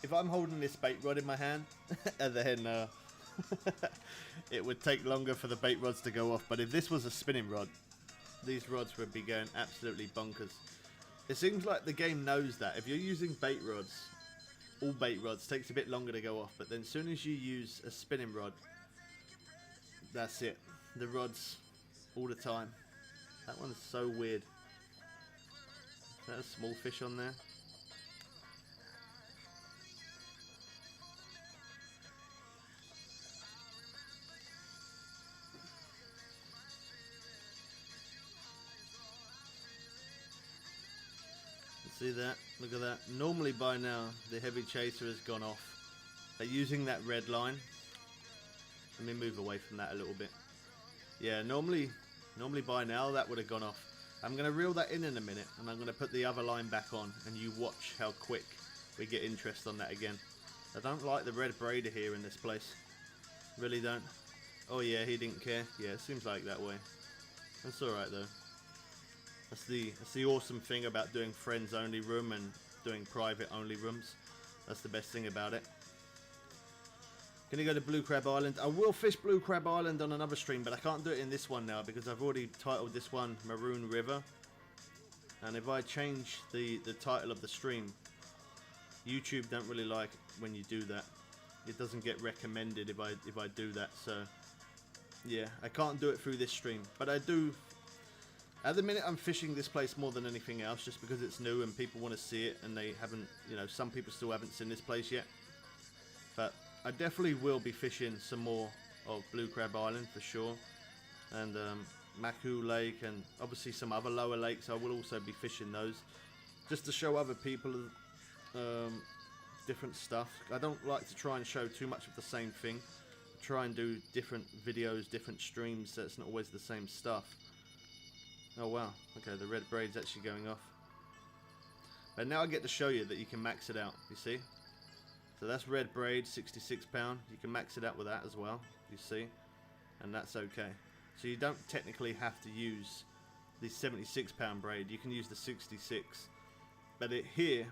If I'm holding this bait rod in my hand, and then it would take longer for the bait rods to go off. But if this was a spinning rod, these rods would be going absolutely bonkers. It seems like the game knows that. If you're using bait rods, all bait rods takes a bit longer to go off. But then as soon as you use a spinning rod, that's it. The rods all the time. That one's so weird. Is that a small fish on there? See that? Look at that. Normally by now the heavy chaser has gone off. They're using that red line. Let me move away from that a little bit. Yeah, normally by now that would have gone off. I'm going to reel that in a minute, and I'm going to put the other line back on, and you watch how quick we get interest on that again. I don't like the red braider here in this place. Really don't. Oh yeah, he didn't care. Yeah, it seems like that way. That's alright though. That's the awesome thing about doing friends only room and doing private only rooms. That's the best thing about it. Can you go to Blue Crab Island? I will fish Blue Crab Island on another stream, but I can't do it in this one now because I've already titled this one Maroon River. And if I change the title of the stream, YouTube don't really like when you do that. It doesn't get recommended if I do that. So yeah, I can't do it through this stream, but I do. At the minute, I'm fishing this place more than anything else, just because it's new and people want to see it, and they haven't, you know, some people still haven't seen this place yet. But I definitely will be fishing some more of Blue Crab Island for sure, and Maku Lake, and obviously some other lower lakes. I will also be fishing those, just to show other people different stuff. I don't like to try and show too much of the same thing. Try and do different videos, different streams, so it's not always the same stuff. Oh wow, okay, the red braid's actually going off. But now I get to show you that you can max it out, you see? So that's red braid, 66 pound. You can max it out with that as well, you see? And that's okay. So you don't technically have to use the 76 pound braid, you can use the 66. But here,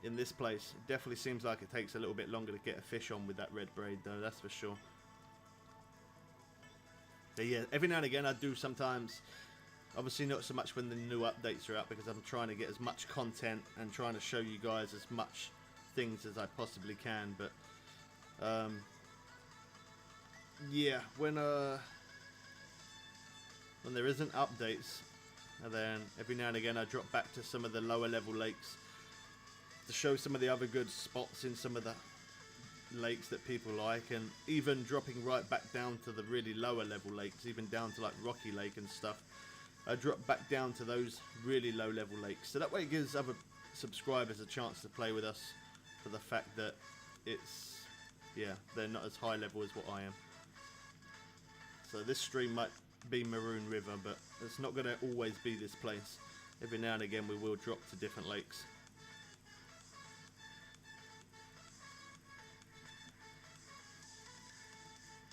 in this place, it definitely seems like it takes a little bit longer to get a fish on with that red braid though, that's for sure. But yeah, every now and again I do sometimes. Obviously not so much when the new updates are out, because I'm trying to get as much content and trying to show you guys as much things as I possibly can. But yeah, when there isn't updates, and then every now and again I drop back to some of the lower level lakes to show some of the other good spots in some of the lakes that people like, and even dropping right back down to the really lower level lakes, even down to like Rocky Lake and stuff. I drop back down to those really low level lakes, so that way it gives other subscribers a chance to play with us, for the fact that it's, yeah, they're not as high level as what I am. So this stream might be Maroon River, but it's not going to always be this place. Every now and again we will drop to different lakes.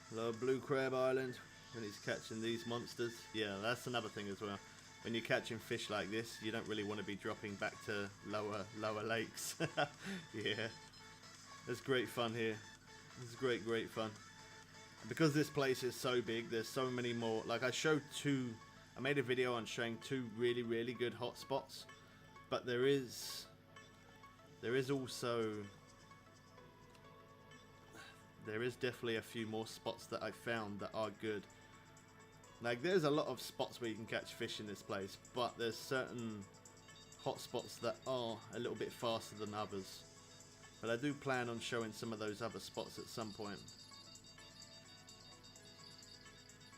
Hello, Blue Crab Island. When he's catching these monsters, yeah, that's another thing as well. When you're catching fish like this, you don't really want to be dropping back to lower lakes. Yeah, it's great fun here. It's great fun. Because this place is so big, there's so many more. Like I made a video on showing two really good hot spots, but there is definitely a few more spots that I found that are good. Like there's a lot of spots where you can catch fish in this place, but there's certain hot spots that are a little bit faster than others. But I do plan on showing some of those other spots at some point.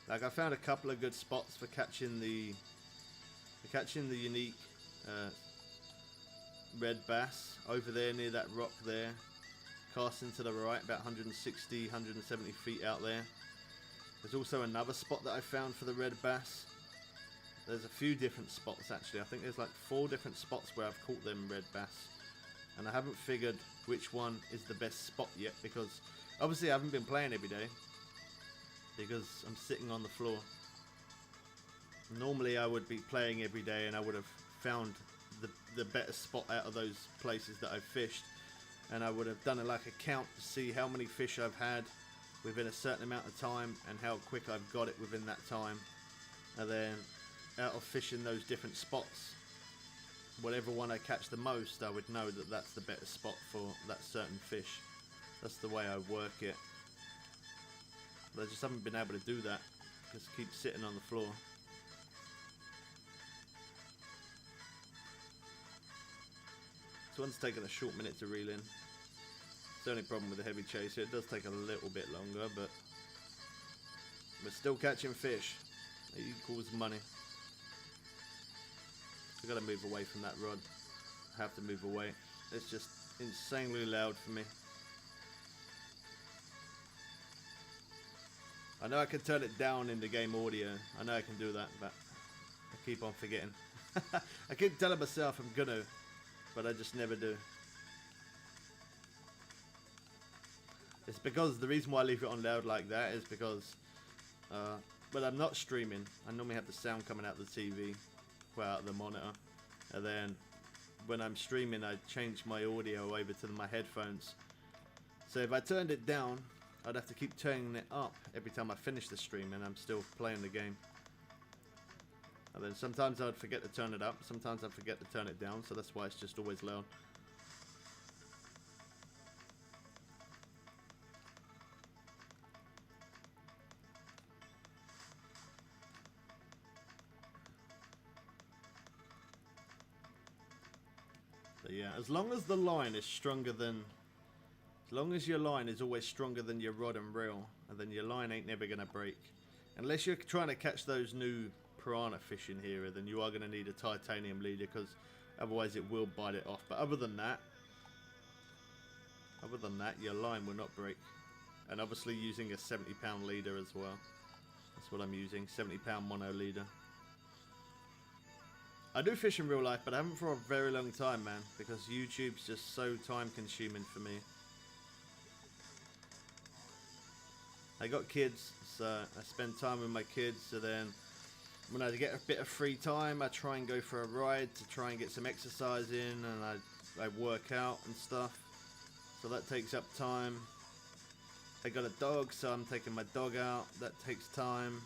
Like I found a couple of good spots for catching the unique red bass over there near that rock there, casting to the right about 160, 170 feet out there. There's also another spot that I found for the red bass. There's a few different spots actually. I think there's like 4 different spots where I've caught them red bass, and I haven't figured which one is the best spot yet, because obviously I haven't been playing every day because I'm sitting on the floor. Normally I would be playing every day and I would have found the better spot out of those places that I've fished, and I would have done like a count to see how many fish I've had within a certain amount of time and how quick I've got it within that time. And then out of fishing those different spots, whatever one I catch the most, I would know that that's the better spot for that certain fish. That's the way I work it. But I just haven't been able to do that. Just keep sitting on the floor. This one's taking a short minute to reel in. It's the only problem with the heavy chaser. It does take a little bit longer, but we're still catching fish. It equals money. I've got to move away from that rod. I have to move away. It's just insanely loud for me. I know I can turn it down in the game audio. I know I can do that, but I keep on forgetting. I keep telling myself I'm gonna, but I just never do. It's because the reason why I leave it on loud like that is because when I'm not streaming, I normally have the sound coming out the TV, well, out of the monitor, and then when I'm streaming, I change my audio over to my headphones. So if I turned it down, I'd have to keep turning it up every time I finish the stream, and I'm still playing the game. And then sometimes I'd forget to turn it up, sometimes I'd forget to turn it down, so that's why it's just always loud. But yeah, as long as the line is stronger than, as long as your line is always stronger than your rod and reel, and then your line ain't never gonna break. Unless you're trying to catch those new piranha fish in here, then you are gonna need a titanium leader, because otherwise it will bite it off. But other than that, your line will not break. And obviously using a 70-pound leader as well. That's what I'm using, 70-pound mono leader. I do fish in real life, but I haven't for a very long time, man, because YouTube's just so time consuming for me. I got kids, so I spend time with my kids, so then when I get a bit of free time, I try and go for a ride to try and get some exercise in, and I work out and stuff, so that takes up time. I got a dog, so I'm taking my dog out, that takes time.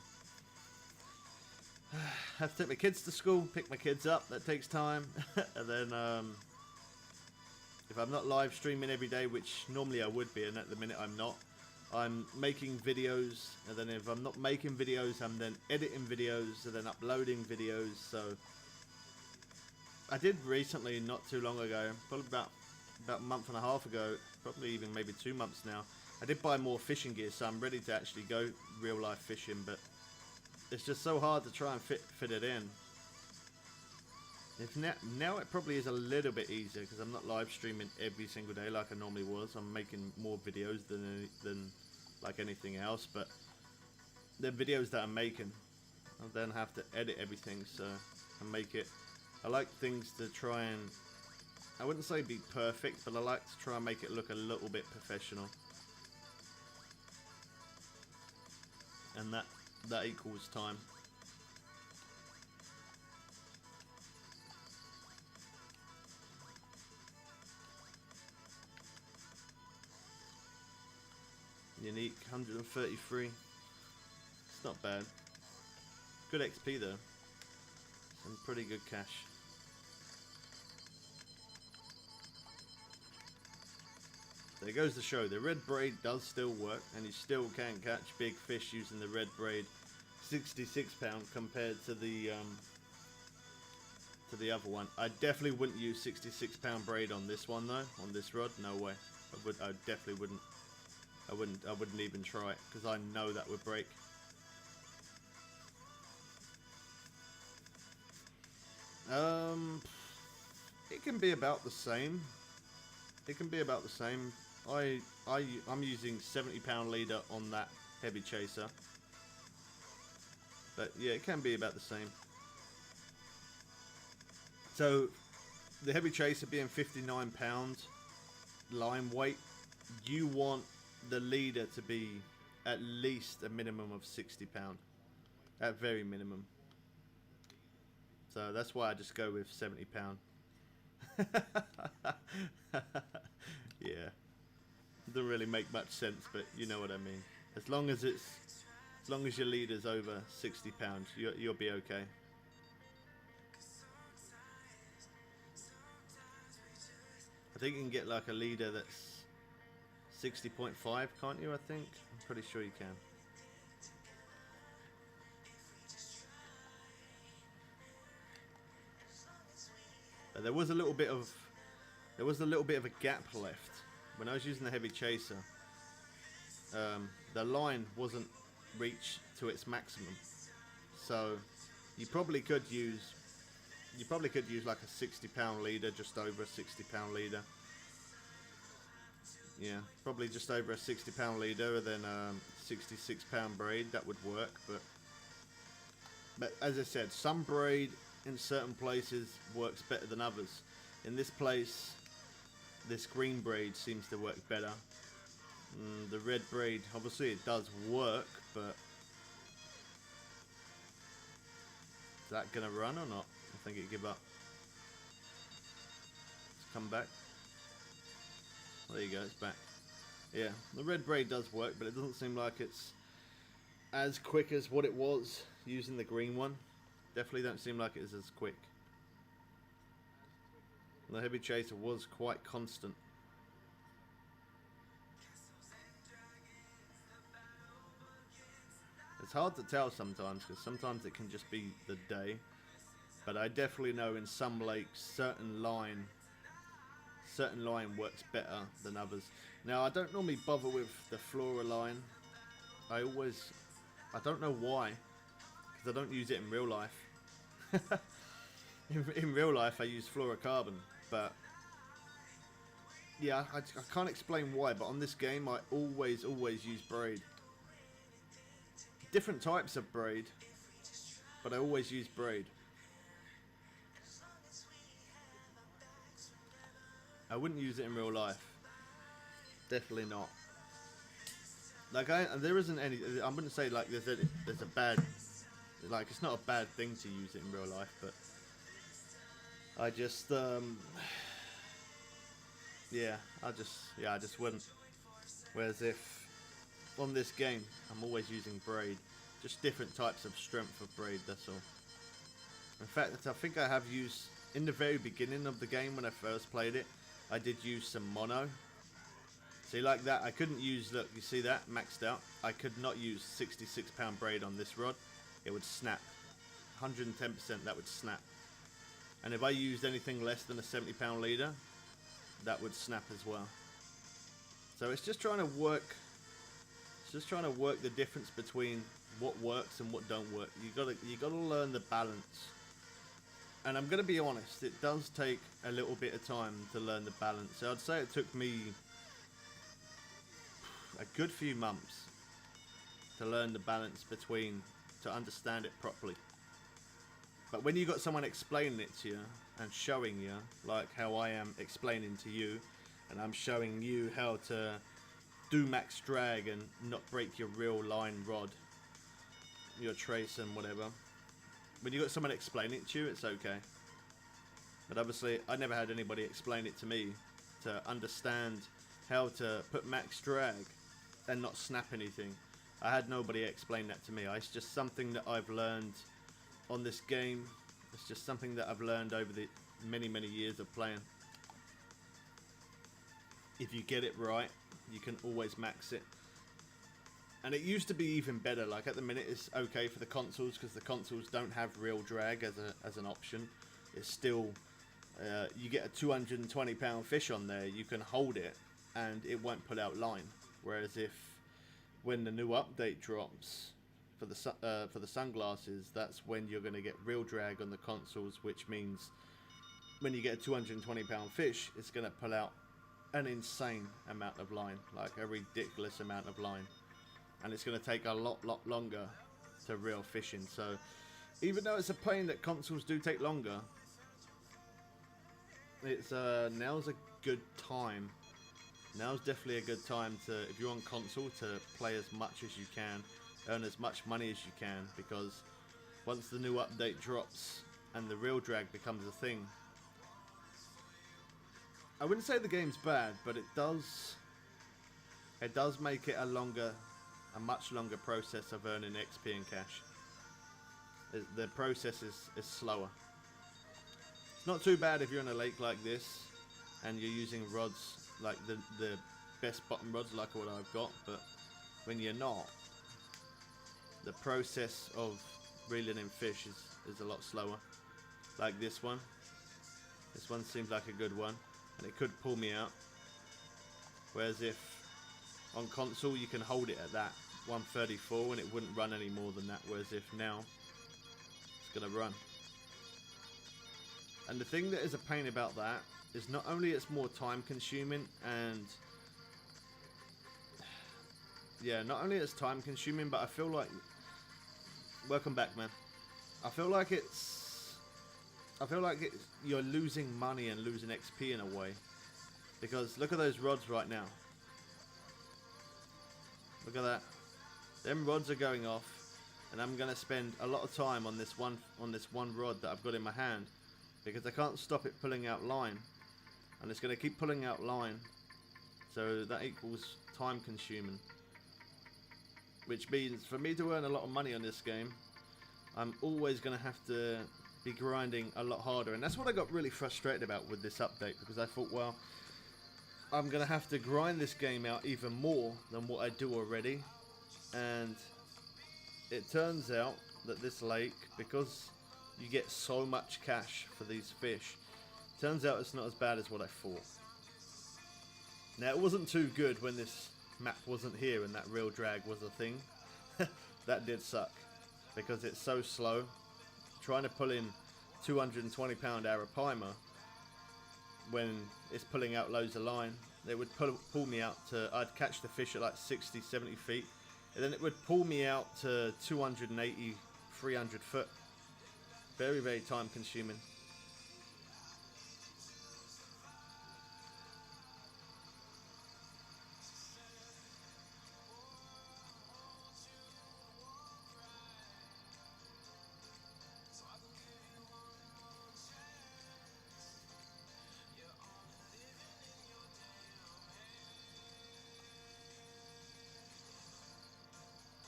I have to take my kids to school, pick my kids up, that takes time. And then if I'm not live streaming every day, which normally I would be, and at the minute I'm not, I'm making videos, and then if I'm not making videos, I'm then editing videos, and then uploading videos. So I did recently, not too long ago, probably about a month and a half ago, probably even maybe 2 months now, I did buy more fishing gear, so I'm ready to actually go real life fishing, but it's just so hard to try and fit it in. Now it probably is a little bit easier because I'm not live streaming every single day like I normally was. I'm making more videos than like anything else, but the videos that I'm making, I'll then have to edit everything, so I make it. I like things to try and, I wouldn't say be perfect, but I like to try and make it look a little bit professional, and that equals time. Unique 133. It's not bad. Good XP though. Some pretty good cash. There goes the show. The red braid does still work, and you still can catch big fish using the red braid 66 pound compared to the other one. I definitely wouldn't use 66 pound braid on this one though. On this rod, no way. I definitely wouldn't. I wouldn't even try it because I know that would break. It can be about the same. It can be about the same. I'm using 70-pound leader on that heavy chaser, but yeah, it can be about the same. So the heavy chaser being 59 pounds line weight, you want the leader to be at least a minimum of 60 pound, at very minimum. So that's why I just go with 70 pound. Yeah, doesn't really make much sense, but you know what I mean. As long as your leader's over 60 pounds, you'll be okay. I think you can get like a leader that's 60.5, can't you? I think. I'm pretty sure you can. But there was a little bit of a gap left when I was using the heavy chaser. The line wasn't reached to its maximum, so you probably could use like a 60-pound leader, just over a 60-pound leader. Yeah, probably just over a 60-pound leader, and then 66-pound braid. That would work, but as I said, some braid in certain places works better than others. In this place, this green braid seems to work better. The red braid, obviously it does work, but is that gonna run or not? I think it give up. Let's come back. There you go, it's back. Yeah, the red braid does work, but it doesn't seem like it's as quick as what it was using the green one. Definitely don't seem like it is as quick. The heavy chaser was quite constant. It's hard to tell sometimes, because sometimes it can just be the day. But I definitely know in some lakes, certain line works better than others. Now, I don't normally bother with the flora line. I don't know why, because I don't use it in real life. in real life, I use fluorocarbon, but yeah, I can't explain why. But on this game, I always use braid. Different types of braid, but I always use braid. I wouldn't use it in real life. Definitely not. Like there isn't any. I wouldn't say like there's a bad. Like it's not a bad thing to use it in real life, but I just I just wouldn't. Whereas if on this game I'm always using braid, just different types of strength of braid. That's all. In fact, I think I have used in the very beginning of the game when I first played it. I did use some mono. See, like that, I couldn't use, look, you see that? Maxed out. I could not use 66-pound braid on this rod. It would snap. 110% that would snap. And if I used anything less than a 70-pound leader, that would snap as well. So it's just trying to work. It's just trying to work the difference between what works and what don't work. You gotta learn the balance. And I'm gonna be honest, it does take a little bit of time to learn the balance. So I'd say it took me a good few months to learn the balance to understand it properly. But when you got someone explaining it to you and showing you, like how I am explaining to you, and I'm showing you how to do max drag and not break your real line rod, your trace and whatever. When you got someone explaining it to you, it's okay. But obviously, I never had anybody explain it to me to understand how to put max drag and not snap anything. I had nobody explain that to me. It's just something that I've learned on this game. It's just something that I've learned over the many years of playing. If you get it right, you can always max it. And it used to be even better. Like at the minute, it's okay for the consoles because the consoles don't have real drag as an option. It's still you get a 220-pound fish on there, you can hold it and it won't put out line. Whereas when the new update drops for the sunglasses, that's when you're going to get real drag on the consoles, which means when you get a 220-pound fish, it's going to pull out an insane amount of line, like a ridiculous amount of line. And it's going to take a lot longer to reel fishing. So even though it's a pain that consoles do take longer, it's now's a good time. Now's definitely a good time to, if you're on console, to play as much as you can, earn as much money as you can, because once the new update drops and the reel drag becomes a thing, I wouldn't say the game's bad, but it does make it a much longer process of earning XP and cash. The process is slower. It's not too bad if you're in a lake like this and you're using rods like the best bottom rods like what I've got, but when you're not, the process of reeling in fish is a lot slower. Like this one, This one seems like a good one, and it could pull me out. Whereas if on console you can hold it at that 134 and it wouldn't run any more than that, whereas if now it's gonna run. And the thing that is a pain about that is not only it's more time consuming and yeah, not only it's time consuming, but I feel like, welcome back, man. I feel like you're losing money and losing XP in a way. Because look at those rods right now. Look at that. Them rods are going off, and I'm gonna spend a lot of time on this one rod that I've got in my hand, because I can't stop it pulling out line, and it's gonna keep pulling out line. So that equals time consuming, which means for me to earn a lot of money on this game, I'm always gonna have to be grinding a lot harder, and that's what I got really frustrated about with this update, because I thought, well, I'm gonna have to grind this game out even more than what I do already. And it turns out that this lake, because you get so much cash for these fish, turns out it's not as bad as what I thought. Now, it wasn't too good when this map wasn't here and that real drag was a thing. That did suck, because it's so slow. Trying to pull in 220 pound arapaima when it's pulling out loads of line, it would pull me out to, I'd catch the fish at like 60, 70 feet, and then it would pull me out to 280, 300 foot. Very, very time consuming.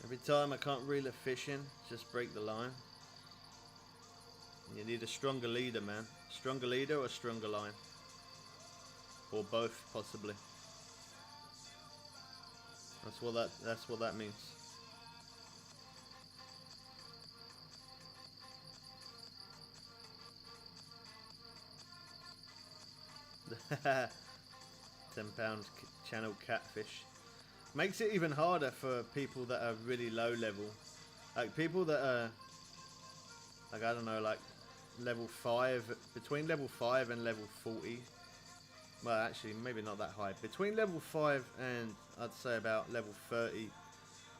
Every time I can't reel a fish in, just break the line. You need a stronger leader, man. Stronger leader or a stronger line. Or both, possibly. That's what that means. £10 channel catfish. Makes it even harder for people that are really low level. Like people that are, like, I don't know, like level 5, between level 5 and level 40. Well, actually, maybe not that high. Between level 5 and I'd say about level 30.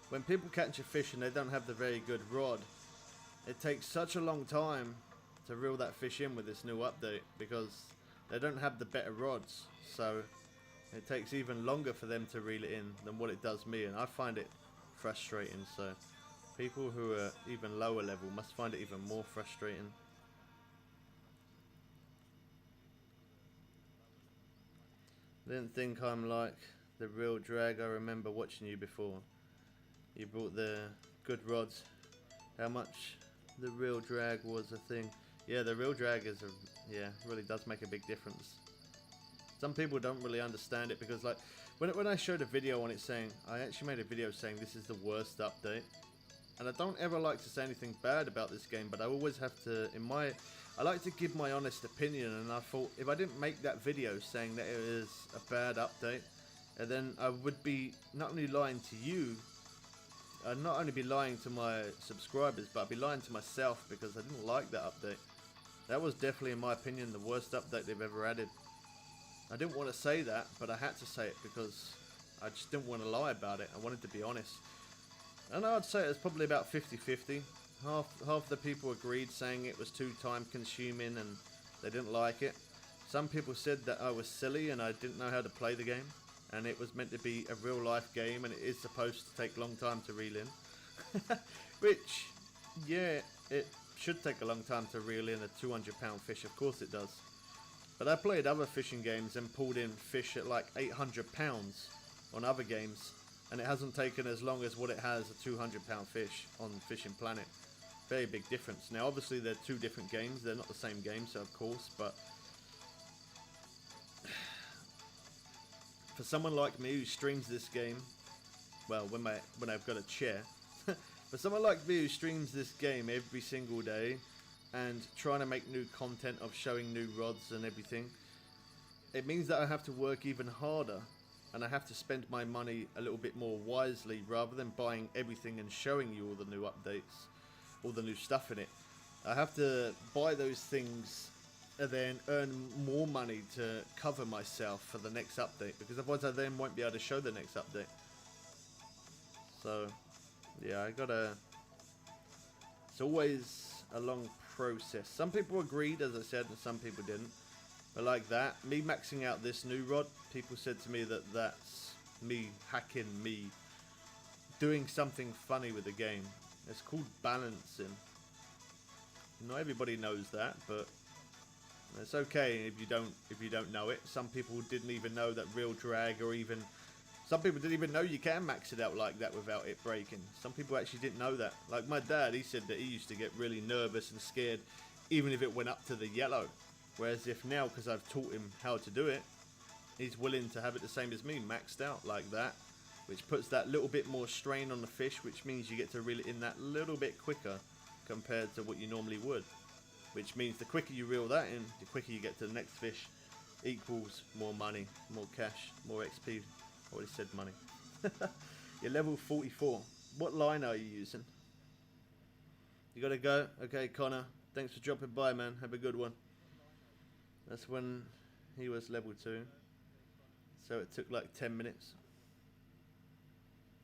When people catch a fish and they don't have the very good rod, it takes such a long time to reel that fish in with this new update, because they don't have the better rods. So it takes even longer for them to reel it in than what it does me, and I find it frustrating. So people who are even lower level must find it even more frustrating. Didn't think I'm like the real drag. I remember watching you before. You brought the good rods. How much the real drag was a thing. Yeah, the real drag is really does make a big difference. Some people don't really understand it, because like when I showed a video on it saying, I actually made a video saying this is the worst update, and I don't ever like to say anything bad about this game, but I always have to, I like to give my honest opinion, and I thought if I didn't make that video saying that it is a bad update, and then I would be not only lying to you, I'd not only be lying to my subscribers, but I'd be lying to myself, because I didn't like that update. That was definitely, in my opinion, the worst update they've ever added. I didn't want to say that, but I had to say it because I just didn't want to lie about it. I wanted to be honest. And I'd say it was probably about 50-50. Half the people agreed, saying it was too time consuming and they didn't like it. Some people said that I was silly and I didn't know how to play the game, and it was meant to be a real life game and it is supposed to take a long time to reel in. Which, yeah, it should take a long time to reel in a 200 pound fish, of course it does. But I played other fishing games and pulled in fish at like 800 pounds on other games, and it hasn't taken as long as what it has a 200 pound fish on Fishing Planet. Very big difference. Now obviously they're two different games, they're not the same game, so of course, but for someone like me who streams this game, well, when I've got a chair, for someone like me who streams this game every single day, and trying to make new content of showing new rods and everything, it means that I have to work even harder, and I have to spend my money a little bit more wisely rather than buying everything and showing you all the new updates, all the new stuff in it. I have to buy those things and then earn more money to cover myself for the next update, because otherwise I then won't be able to show the next update. So yeah, it's always a long process. Some people agreed, as I said, and some people didn't. But like that, me maxing out this new rod, people said to me that that's me hacking, me doing something funny with the game. It's called balancing. Not everybody knows that, but it's okay if you don't know it. Some people didn't even know that real drag, or even some people didn't even know you can max it out like that without it breaking. Some people actually didn't know that. Like my dad, he said that he used to get really nervous and scared even if it went up to the yellow. Whereas if now, because I've taught him how to do it, he's willing to have it the same as me, maxed out like that, which puts that little bit more strain on the fish, which means you get to reel it in that little bit quicker compared to what you normally would. Which means the quicker you reel that in, the quicker you get to the next fish, equals more money, more cash, more XP. I already said money. You're level 44. What line are you using? You gotta go? Okay, Connor. Thanks for dropping by, man. Have a good one. That's when he was level 2. So it took like 10 minutes.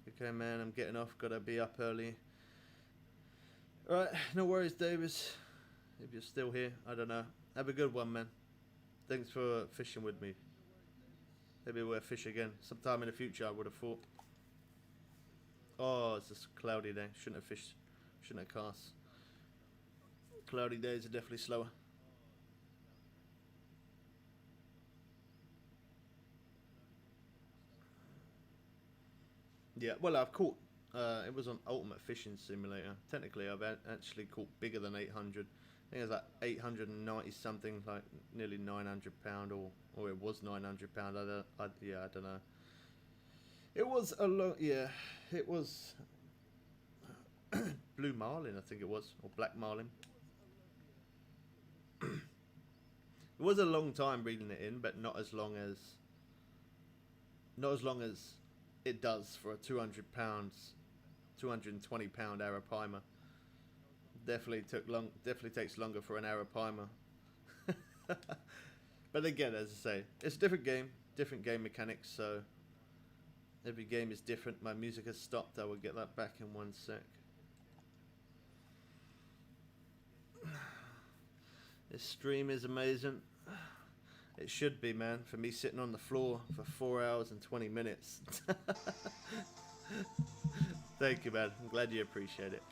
Okay, man, I'm getting off. Gotta be up early. Alright, no worries, Davis. If you're still here, I don't know. Have a good one, man. Thanks for fishing with me. Maybe we'll fish again sometime in the future, I would have thought. Oh, it's just a cloudy day. Shouldn't have fished. Shouldn't have cast. Cloudy days are definitely slower. Yeah, well, I've caught. It was on Ultimate Fishing Simulator. Technically, I've actually caught bigger than 800. I think it was like 890 something, like nearly 900 pound, or it was 900 pound. I don't know. It was a lot. Yeah, it was blue marlin, I think it was, or black marlin. It was a long time reading it in, but not as long as it does for a 200 pounds, 220 pound arapaima. Definitely takes longer for an arapaima. But again, as I say, it's a different game mechanics, so every game is different. My music has stopped. I will get that back in one sec. This stream is amazing. It should be, man, for me sitting on the floor for 4 hours and 20 minutes. Thank you, man. I'm glad you appreciate it.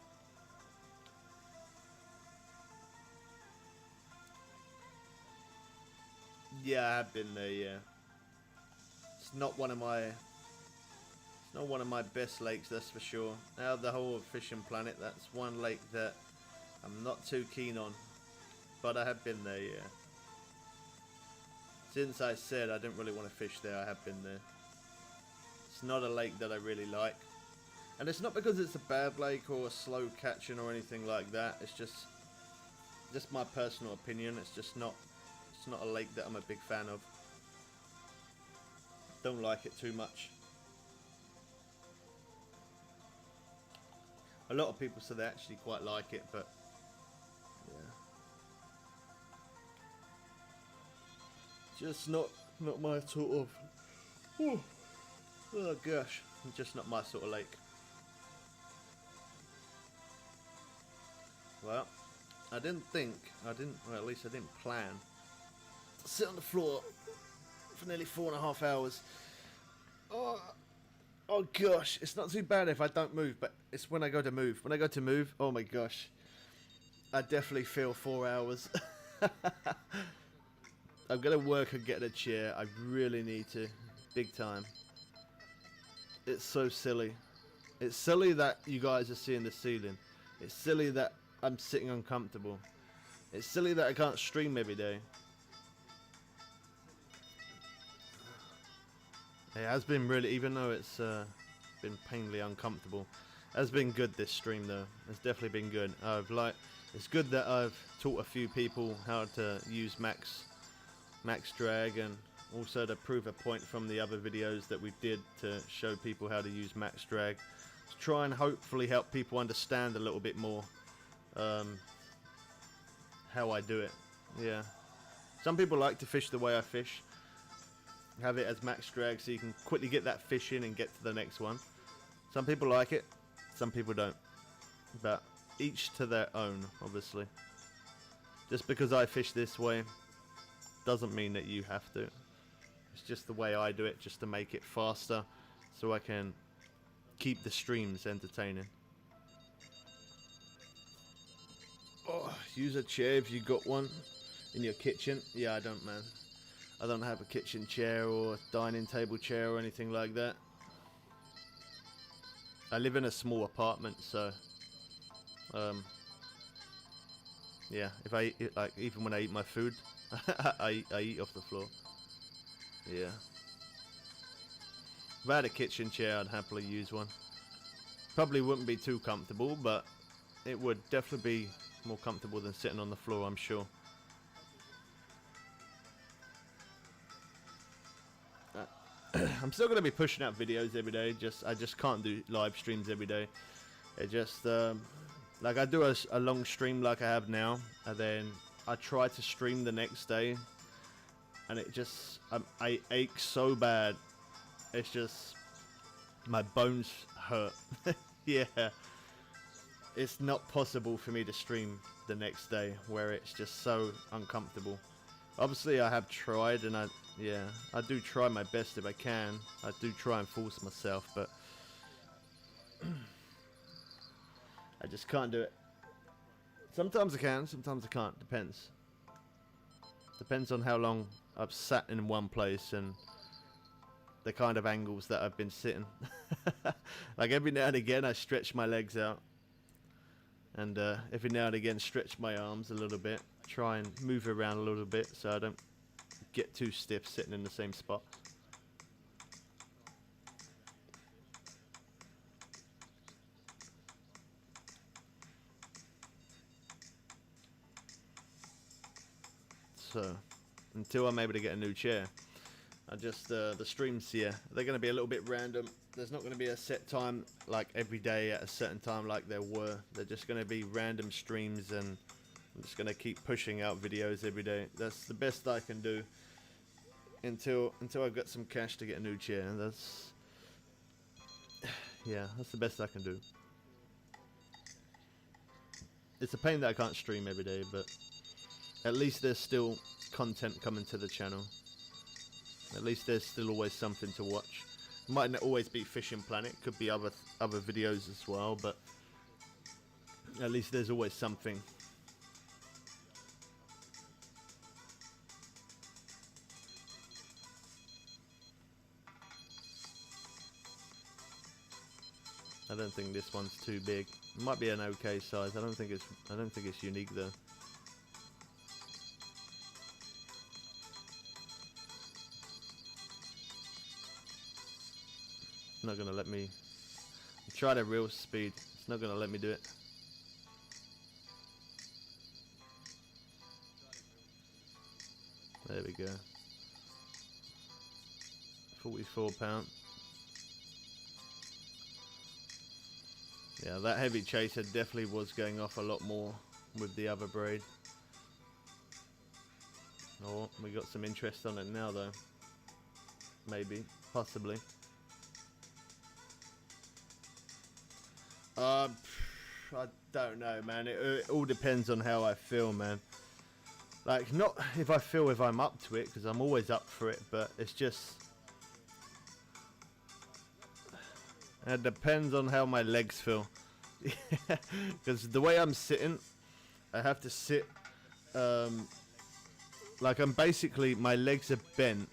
Yeah, I have been there, yeah. It's not one of my best lakes, that's for sure. Out of the whole of Fishing Planet, that's one lake that I'm not too keen on. But I have been there, yeah. Since I said I didn't really want to fish there, I have been there. It's not a lake that I really like. And it's not because it's a bad lake or a slow catching or anything like that. It's just my personal opinion. It's not a lake that I'm a big fan of. Don't like it too much. A lot of people say they actually quite like it, but yeah. Just not my sort of... Oh gosh, just not my sort of lake. Well, well, at least I didn't plan to sit on the floor for nearly 4.5 hours. Oh gosh, it's not too bad if I don't move, but it's when I go to move. When I go to move, oh my gosh, I definitely feel 4 hours. I'm gonna work on getting a chair. I really need to, big time. It's so silly. It's silly that you guys are seeing the ceiling. It's silly that I'm sitting uncomfortable. It's silly that I can't stream every day. It has been really, even though it's been painfully uncomfortable, it has been good this stream though. It's definitely been good. it's good that I've taught a few people how to use max drag, and also to prove a point from the other videos that we did to show people how to use max drag, to try and hopefully help people understand a little bit more how I do it. Yeah, some people like to fish the way I fish, have it as max drag so you can quickly get that fish in and get to the next one. Some people like it, some people don't, but each to their own, obviously. Just because I fish this way doesn't mean that you have to. It's just the way I do it, just to make it faster so I can keep the streams entertaining. Oh, use a chair if you got one in your kitchen. Yeah, I don't, man. I don't have a kitchen chair or dining table chair or anything like that. I live in a small apartment, so yeah, if I eat, like, even when I eat my food, I eat off the floor. Yeah. If I had a kitchen chair, I'd happily use one. Probably wouldn't be too comfortable, but it would definitely be more comfortable than sitting on the floor, I'm sure. I'm still going to be pushing out videos every day. I just can't do live streams every day. It just like I do a long stream like I have now, and then I try to stream the next day, and it just I ache so bad. It's just my bones hurt. Yeah, it's not possible for me to stream the next day where it's just so uncomfortable. Obviously, I have tried, and I do try my best if I can. I do try and force myself, but I just can't do it. Sometimes I can, sometimes I can't. Depends. Depends on how long I've sat in one place and the kind of angles that I've been sitting. Like every now and again, I stretch my legs out, and every now and again, stretch my arms a little bit. Try and move around a little bit so I don't get too stiff sitting in the same spot. So until I'm able to get a new chair, I just the streams here, they're going to be a little bit random. There's not going to be a set time like every day at a certain time like there were. They're just going to be random streams, and I'm just going to keep pushing out videos every day. That's the best I can do until I've got some cash to get a new chair. That's the best I can do. It's a pain that I can't stream every day, but at least there's still content coming to the channel. At least there's still always something to watch. It might not always be Fishing Planet, could be other videos as well, but at least there's always something. I don't think this one's too big. It might be an okay size. I don't think it's unique though. It's not gonna let me try the real speed. It's not gonna let me do it. There we go. 44 pound. Yeah, that heavy chaser definitely was going off a lot more with the other braid. Oh, we got some interest on it now though. Maybe, possibly. I don't know, man. It all depends on how I feel, man. Like, not if I'm up to it, because I'm always up for it, but it's just, it depends on how my legs feel. Because the way I'm sitting, I have to sit like I'm basically, my legs are bent.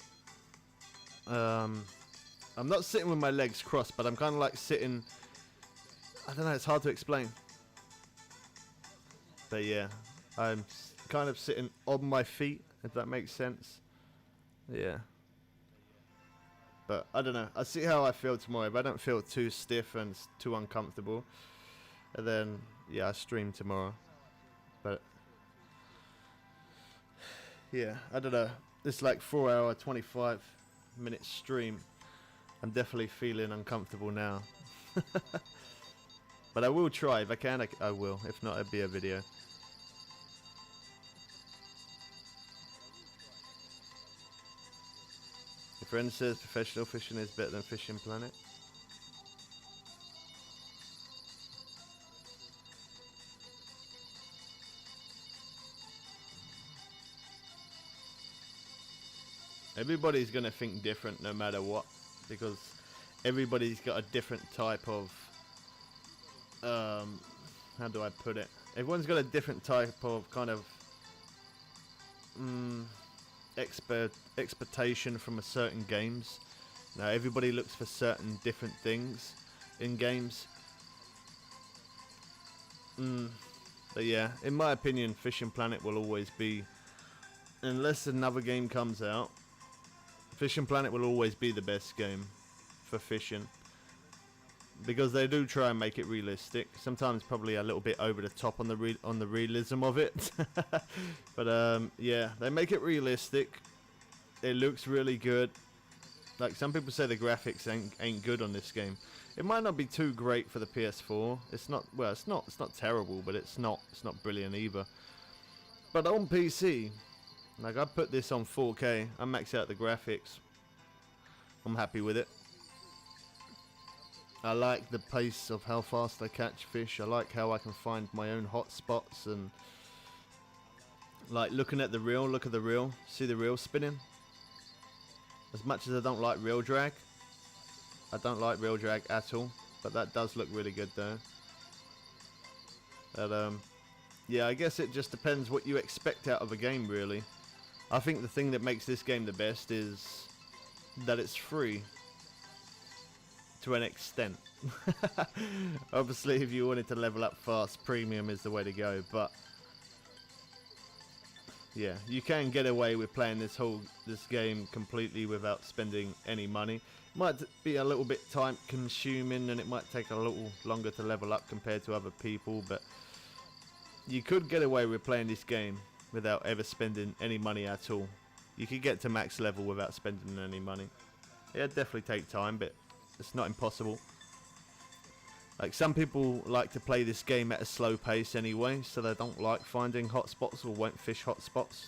I'm not sitting with my legs crossed, but I'm kind of like sitting, I don't know, it's hard to explain. But yeah, I'm kind of sitting on my feet, if that makes sense. Yeah. But I don't know. I'll see how I feel tomorrow. If I don't feel too stiff and too uncomfortable, and then yeah, I stream tomorrow. But yeah, I don't know. This like 4 hour, 25-minute stream. I'm definitely feeling uncomfortable now. But I will try. If I can, I will. If not, it'll be a video. Your friend says professional fishing is better than Fishing Planet. Everybody's going to think different no matter what, because everybody's got a different type of, how do I put it? Everyone's got a different type of kind of expectation from a certain games. Now everybody looks for certain different things in games. But yeah, in my opinion, Fishing Planet will always be, unless another game comes out, Fishing Planet will always be the best game for fishing, because they do try and make it realistic. Sometimes probably a little bit over the top on the realism of it. But yeah, they make it realistic. It looks really good. Like some people say the graphics ain't good on this game. It might not be too great for the PS4. It's not, well, it's not terrible, but it's not brilliant either. But on PC, like I put this on 4K, I max out the graphics. I'm happy with it. I like the pace of how fast I catch fish. I like how I can find my own hot spots, and like looking at the reel, look at the reel, see the reel spinning. As much as I don't like reel drag, I don't like reel drag at all, but that does look really good though. But yeah, I guess it just depends what you expect out of a game really. I think the thing that makes this game the best is that it's free to an extent. Obviously if you wanted to level up fast, premium is the way to go, but yeah, you can get away with playing this game completely without spending any money. It might be a little bit time consuming, and it might take a little longer to level up compared to other people, but you could get away with playing this game without ever spending any money at all. You could get to max level without spending any money. It'd definitely take time, but it's not impossible. Like some people like to play this game at a slow pace anyway, so they don't like finding hotspots or won't fish hotspots.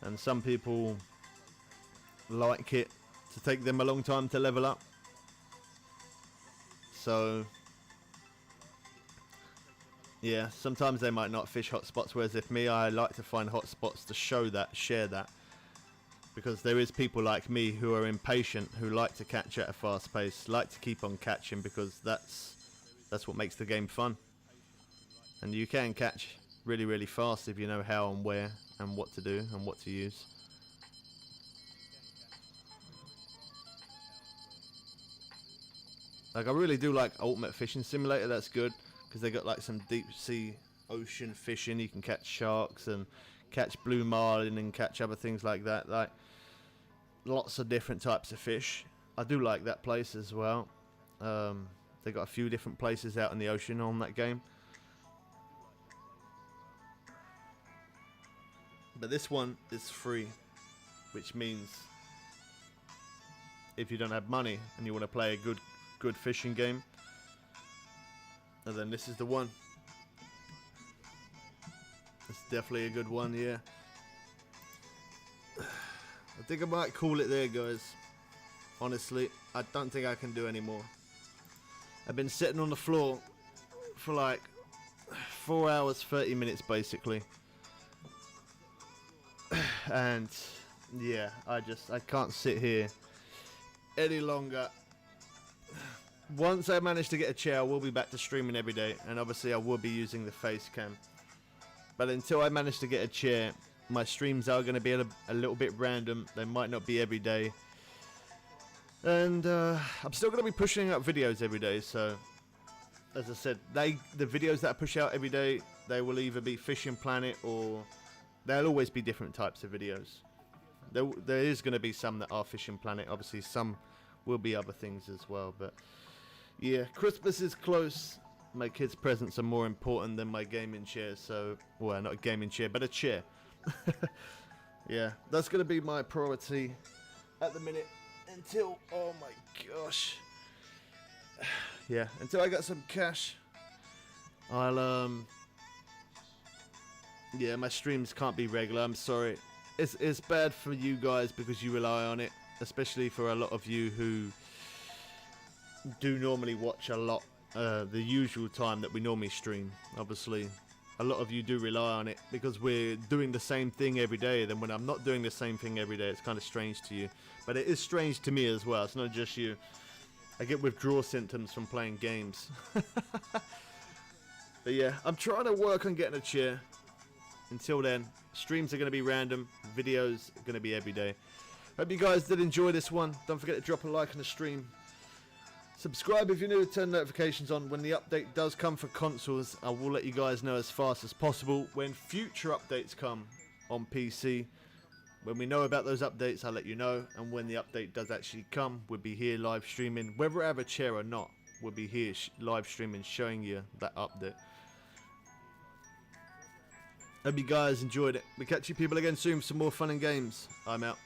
And some people like it to take them a long time to level up. So yeah, sometimes they might not fish hotspots, whereas if me, I like to find hotspots to show that, share that. Because there is people like me who are impatient, who like to catch at a fast pace, like to keep on catching, because that's what makes the game fun. And you can catch really, really fast if you know how and where and what to do and what to use. Like I really do like Ultimate Fishing Simulator. That's good because they got like some deep sea ocean fishing. You can catch sharks and catch blue marlin and catch other things like that. Like lots of different types of fish. I do like that place as well. They got a few different places out in the ocean on that game. But this one is free, which means if you don't have money and you want to play a good fishing game, then this is the one. It's definitely a good one, yeah. I think I might call it there, guys. Honestly, I don't think I can do any more. I've been sitting on the floor for like 4 hours, 30 minutes basically. And yeah, I can't sit here any longer. Once I manage to get a chair, I will be back to streaming every day, and obviously I will be using the face cam. But until I manage to get a chair, my streams are going to be a little bit random. They might not be every day. And I'm still going to be pushing out videos every day, so as I said, the videos that I push out every day, they will either be Fishing Planet, or there'll always be different types of videos. There is going to be some that are Fishing Planet, obviously some will be other things as well, but yeah, Christmas is close, my kids' presents are more important than my gaming chair. So, well, not a gaming chair, but a chair. Yeah, that's going to be my priority at the minute until, oh my gosh. Yeah, until I get some cash, I'll, yeah, my streams can't be regular, I'm sorry. It's bad for you guys because you rely on it, especially for a lot of you who do normally watch a lot, the usual time that we normally stream. Obviously, a lot of you do rely on it because we're doing the same thing every day. Then when I'm not doing the same thing every day, it's kind of strange to you. But it is strange to me as well. It's not just you. I get withdrawal symptoms from playing games. But yeah, I'm trying to work on getting a chair. Until then, streams are going to be random. Videos are going to be every day. Hope you guys did enjoy this one. Don't forget to drop a like on the stream. Subscribe if you're new, turn notifications on. When the update does come for consoles, I will let you guys know as fast as possible. When future updates come on PC, when we know about those updates, I'll let you know. And when the update does actually come, we'll be here live streaming. Whether I have a chair or not, we'll be here live streaming, showing you that update. Hope you guys enjoyed it. We'll catch you people again soon for some more fun and games. I'm out.